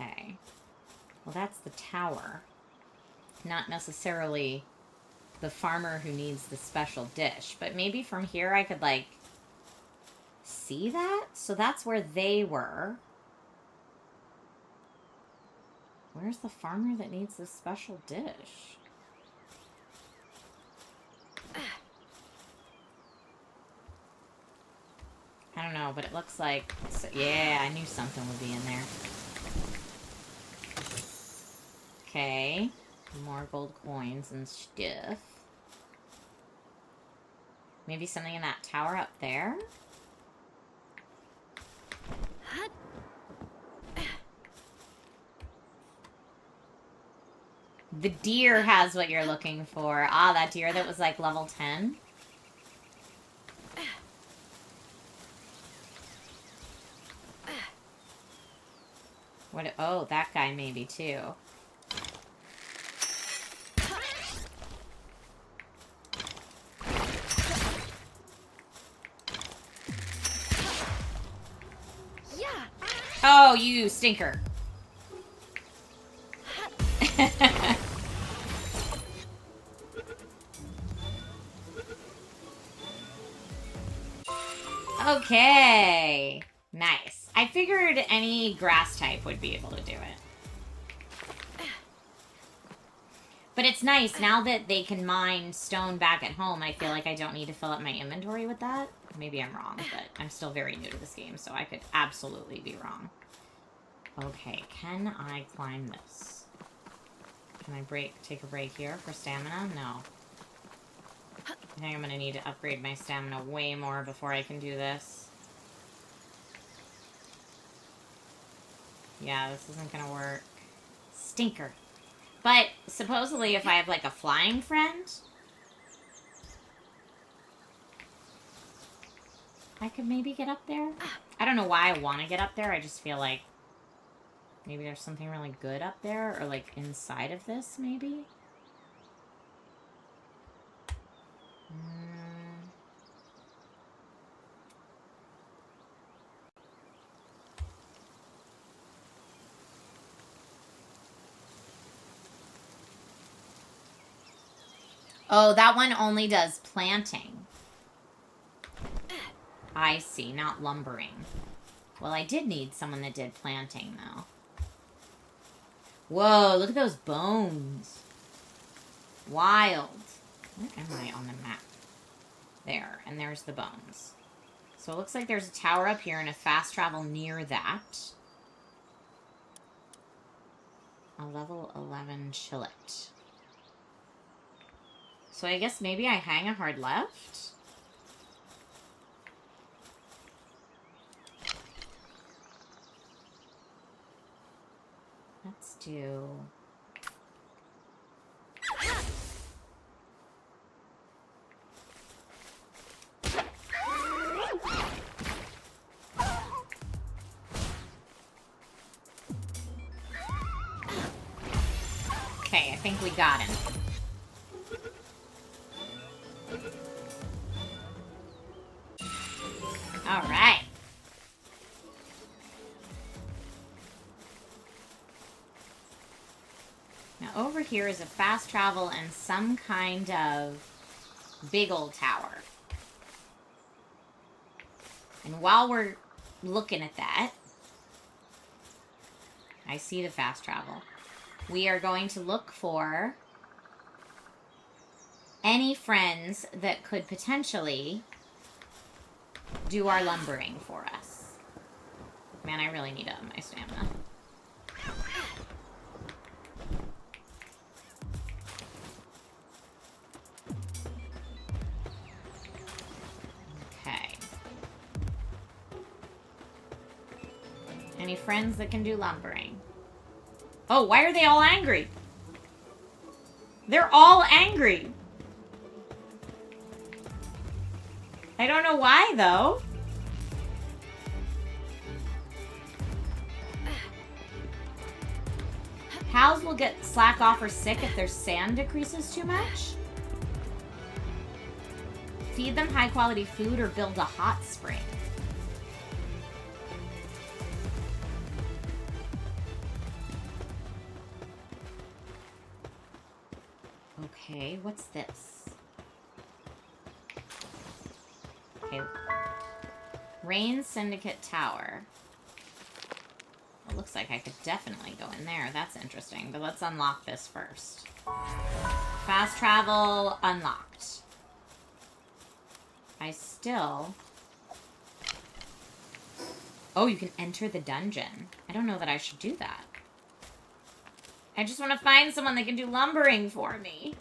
Okay. Well, that's the tower. Not necessarily the farmer who needs the special dish. But maybe from here I could, like, see that? So that's where they were. Where's the farmer that needs the special dish? I don't know, but it looks like... So, yeah, I knew something would be in there. Okay. More gold coins and stuff. Maybe something in that tower up there? The deer has what you're looking for. Ah, that deer that was like level 10. What? Oh, that guy maybe too. Oh, you stinker. Okay. Nice. I figured any grass type would be able to do it. But it's nice, now that they can mine stone back at home, I feel like I don't need to fill up my inventory with that. Maybe I'm wrong, but I'm still very new to this game, so I could absolutely be wrong. Okay, can I climb this? Can I take a break here for stamina? No. I think I'm gonna need to upgrade my stamina way more before I can do this. Yeah, this isn't gonna work. Stinker. But supposedly if I have like a flying friend, I could maybe get up there. I don't know why I want to get up there. I just feel like maybe there's something really good up there, or like inside of this, maybe. Oh, that one only does planting. I see, not lumbering. Well, I did need someone that did planting, though. Whoa, look at those bones. Wild. Where am I on the map? There, and there's the bones. So it looks like there's a tower up here and a fast travel near that. A level 11 chillet. So I guess maybe I hang a hard left? Let's do... Okay, I think we got him. All right. Now over here is a fast travel and some kind of big old tower. And while we're looking at that, I see the fast travel. We are going to look for any friends that could potentially do our lumbering for us. Man, I really need my stamina. Okay. Any friends that can do lumbering? Oh, why are they all angry? They're all angry. I don't know why, though. Pals will get slack off or sick if their sand decreases too much. Feed them high-quality food or build a hot spring. Okay, what's this? Okay. Rain Syndicate Tower. It looks like I could definitely go in there. That's interesting. But let's unlock this first. Fast travel unlocked. I still... Oh, you can enter the dungeon. I don't know that I should do that. I just want to find someone that can do lumbering for me.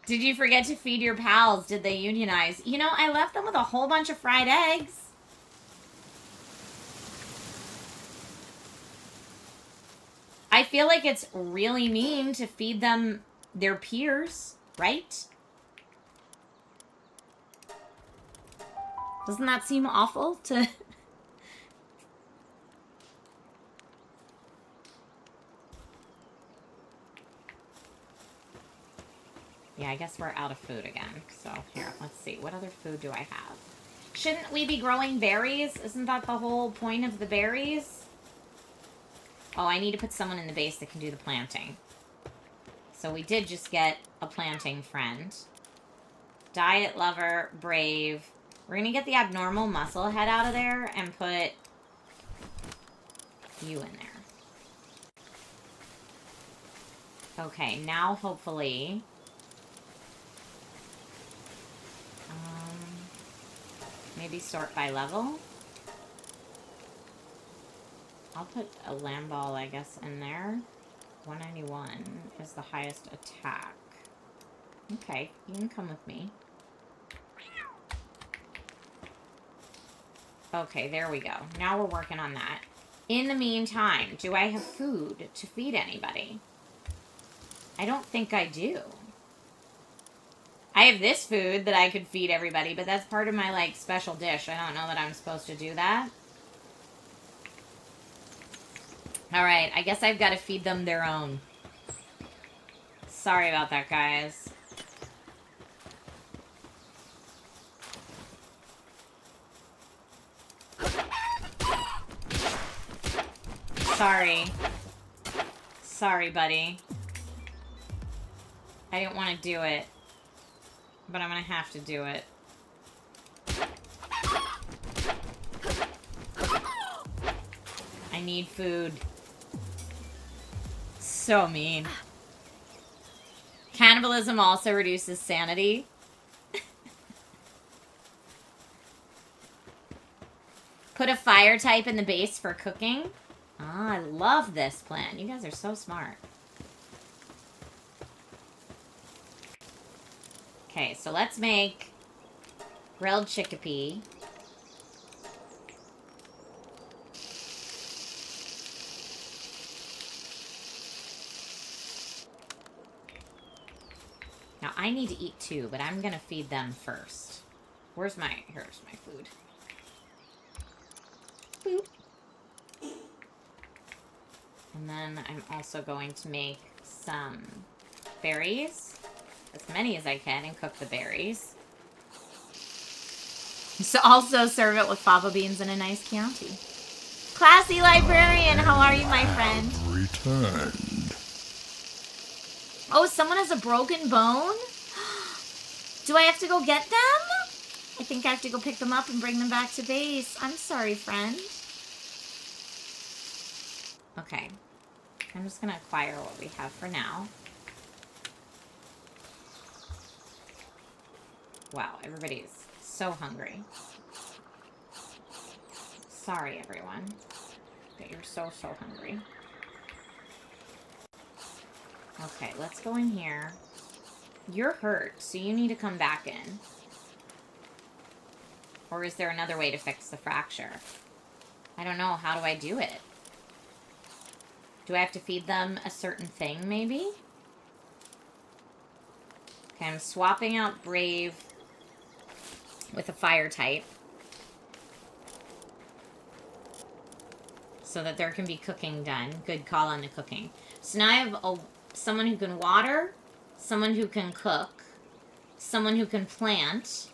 Did you forget to feed your pals? Did they unionize? You know, I left them with a whole bunch of fried eggs. I feel like it's really mean to feed them their peers, right? Doesn't that seem awful to... Yeah, I guess we're out of food again. So, here, let's see. What other food do I have? Shouldn't we be growing berries? Isn't that the whole point of the berries? Oh, I need to put someone in the base that can do the planting. So we did just get a planting friend. Diet lover, brave. We're going to get the abnormal muscle head out of there and put you in there. Okay, now hopefully... maybe sort by level. I'll put a lamb ball, I guess, in there. 191 is the highest attack. Okay, you can come with me. Okay, there we go. Now we're working on that. In the meantime, do I have food to feed anybody? I don't think I do. I have this food that I could feed everybody, but that's part of my, like, special dish. I don't know that I'm supposed to do that. Alright, I guess I've got to feed them their own. Sorry about that, guys. Sorry. Sorry, buddy. I didn't want to do it. But I'm gonna have to do it. I need food. So mean. Cannibalism also reduces sanity. Put a fire type in the base for cooking. Ah, I love this plan. You guys are so smart. Okay, so let's make grilled chickpea. Now, I need to eat too, but I'm gonna feed them first. Here's my food. Boop. And then I'm also going to make some berries. As many as I can and cook the berries. So also serve it with fava beans and a nice Chianti. Classy librarian, how are you, my friend? Returned. Oh, someone has a broken bone? Do I have to go get them? I think I have to go pick them up and bring them back to base. I'm sorry, friend. Okay. I'm just going to acquire what we have for now. Wow, everybody's so hungry. Sorry, everyone. But you're so hungry. Okay, let's go in here. You're hurt, so you need to come back in. Or is there another way to fix the fracture? I don't know. How do I do it? Do I have to feed them a certain thing, maybe? Okay, I'm swapping out Brave with a fire type. So that there can be cooking done. Good call on the cooking. So now I have someone who can water, someone who can cook, someone who can plant.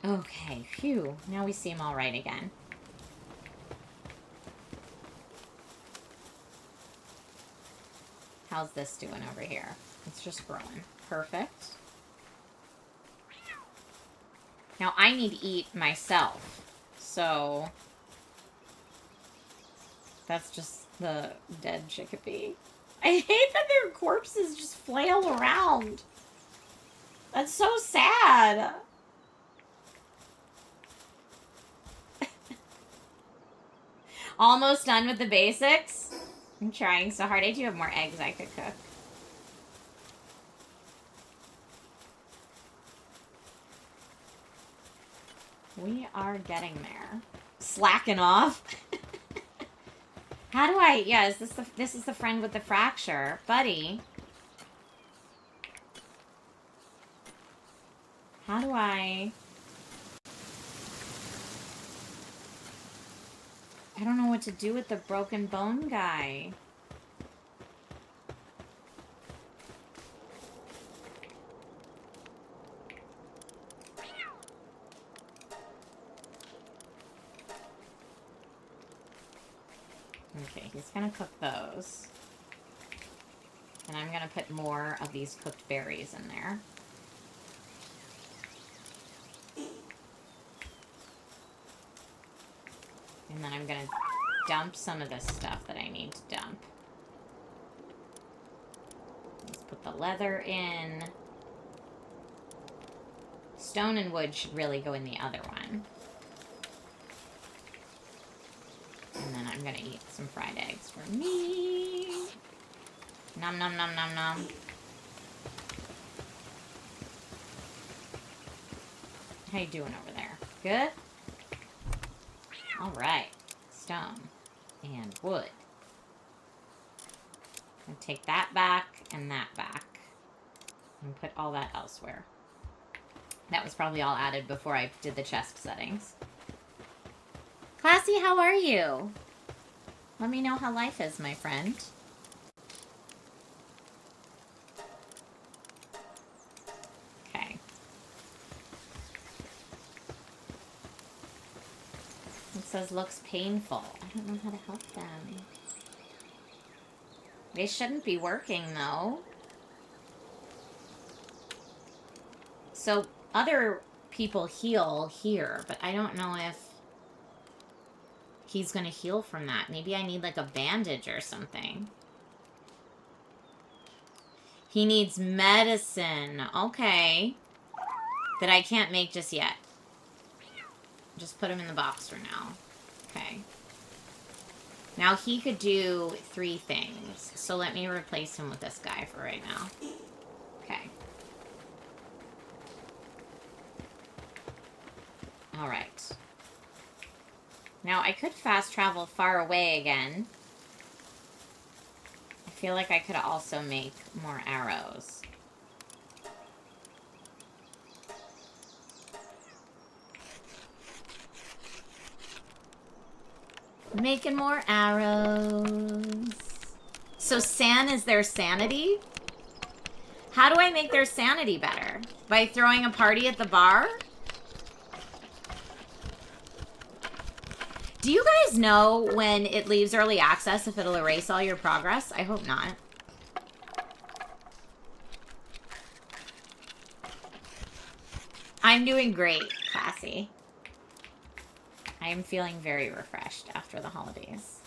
Okay, phew. Now we seem all right again. How's this doing over here? It's just growing. Perfect. Now I need to eat myself. So that's just the dead chickpea. I hate that their corpses just flail around. That's so sad. Almost done with the basics. I'm trying so hard. I do have more eggs I could cook. We are getting there. Slacking off. How do I... Yeah, this is the friend with the fracture. Buddy. How do I... I don't know what to do with the broken bone guy. Okay, he's gonna cook those. And I'm gonna put more of these cooked berries in there. And then I'm gonna dump some of this stuff that I need to dump. Let's put the leather in. Stone and wood should really go in the other one. And then I'm gonna eat some fried eggs for me. Nom nom nom nom nom. How you doing over there? Good? Alright. Stone. And wood. And take that back and that back. And put all that elsewhere. That was probably all added before I did the chest settings. Classy, how are you? Let me know how life is, my friend. Okay. says looks painful. I don't know how to help them. They shouldn't be working, though. So, other people heal here, but I don't know if he's gonna heal from that. Maybe I need, like, a bandage or something. He needs medicine. Okay. That I can't make just yet. Just put him in the box for now. Okay. Now he could do 3 things. So let me replace him with this guy for right now. Okay. Alright. Now I could fast travel far away again. I feel like I could also make more arrows. Making more arrows. So San is their sanity? How do I make their sanity better? By throwing a party at the bar? Do you guys know when it leaves early access if it'll erase all your progress? I hope not. I'm doing great, Classy. I am feeling very refreshed after the holidays.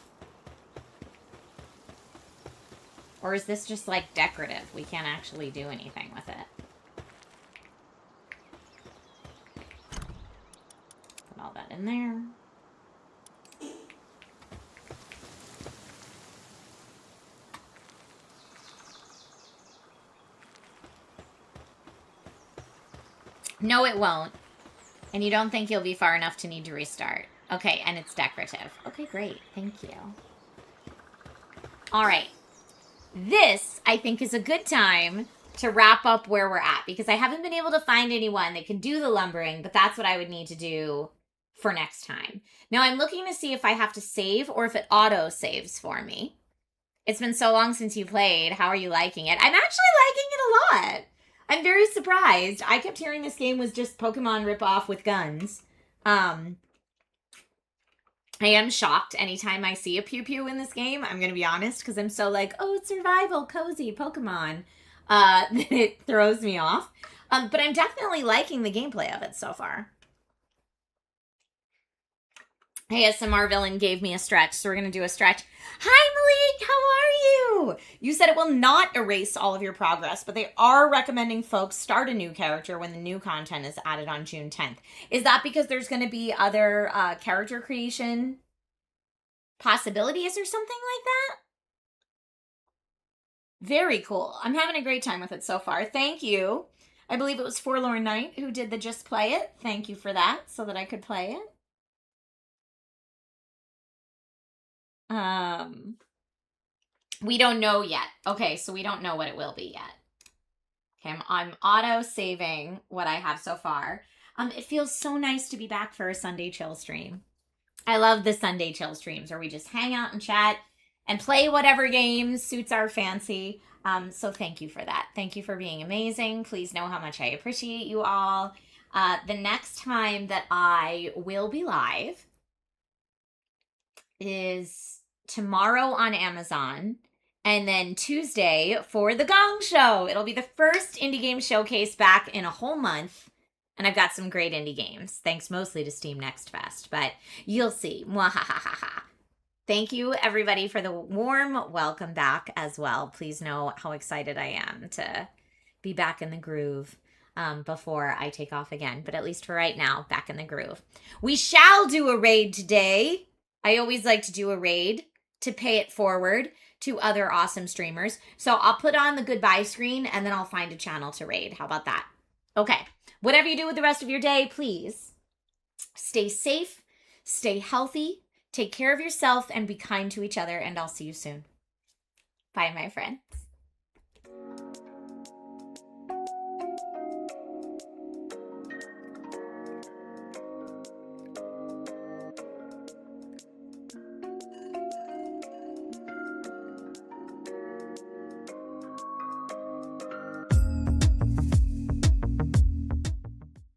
Or is this just like decorative? We can't actually do anything with it. Put all that in there. No, it won't. And you don't think you'll be far enough to need to restart. Okay, and it's decorative. Okay, great. Thank you. All right. This, I think, is a good time to wrap up where we're at, because I haven't been able to find anyone that can do the lumbering, but that's what I would need to do for next time. Now, I'm looking to see if I have to save or if it auto-saves for me. It's been so long since you played. How are you liking it? I'm actually liking it a lot. I'm very surprised. I kept hearing this game was just Pokemon ripoff with guns. I am shocked anytime I see a Pew Pew in this game. I'm going to be honest, because I'm so like, oh, it's survival, cozy, Pokemon. That it throws me off. But I'm definitely liking the gameplay of it so far. ASMR Villain gave me a stretch, so we're going to do a stretch. Hi, Malik! How are you? You said it will not erase all of your progress, but they are recommending folks start a new character when the new content is added on June 10th. Is that because there's going to be other character creation possibilities or something like that? Very cool. I'm having a great time with it so far. Thank you. I believe it was Forlorn Knight who did the Just Play It. Thank you for that, so that I could play it. We don't know yet. Okay, so we don't know what it will be yet. Okay, I'm auto-saving what I have so far. It feels so nice to be back for a Sunday chill stream. I love the Sunday chill streams where we just hang out and chat and play whatever games suits our fancy. So thank you for that. Thank you for being amazing. Please know how much I appreciate you all. The next time that I will be live is tomorrow on Amazon, and then Tuesday for the Gong Show. It'll be the first indie game showcase back in a whole month, and I've got some great indie games, thanks mostly to Steam Next Fest, but you'll see. Mwahahaha. Thank you, everybody, for the warm welcome back as well. Please know how excited I am to be back in the groove before I take off again, but at least for right now, back in the groove. We shall do a raid today. I always like to do a raid to pay it forward to other awesome streamers. So I'll put on the goodbye screen and then I'll find a channel to raid. How about that? Okay. Whatever you do with the rest of your day, please stay safe, stay healthy, take care of yourself, and be kind to each other. And I'll see you soon. Bye, my friends.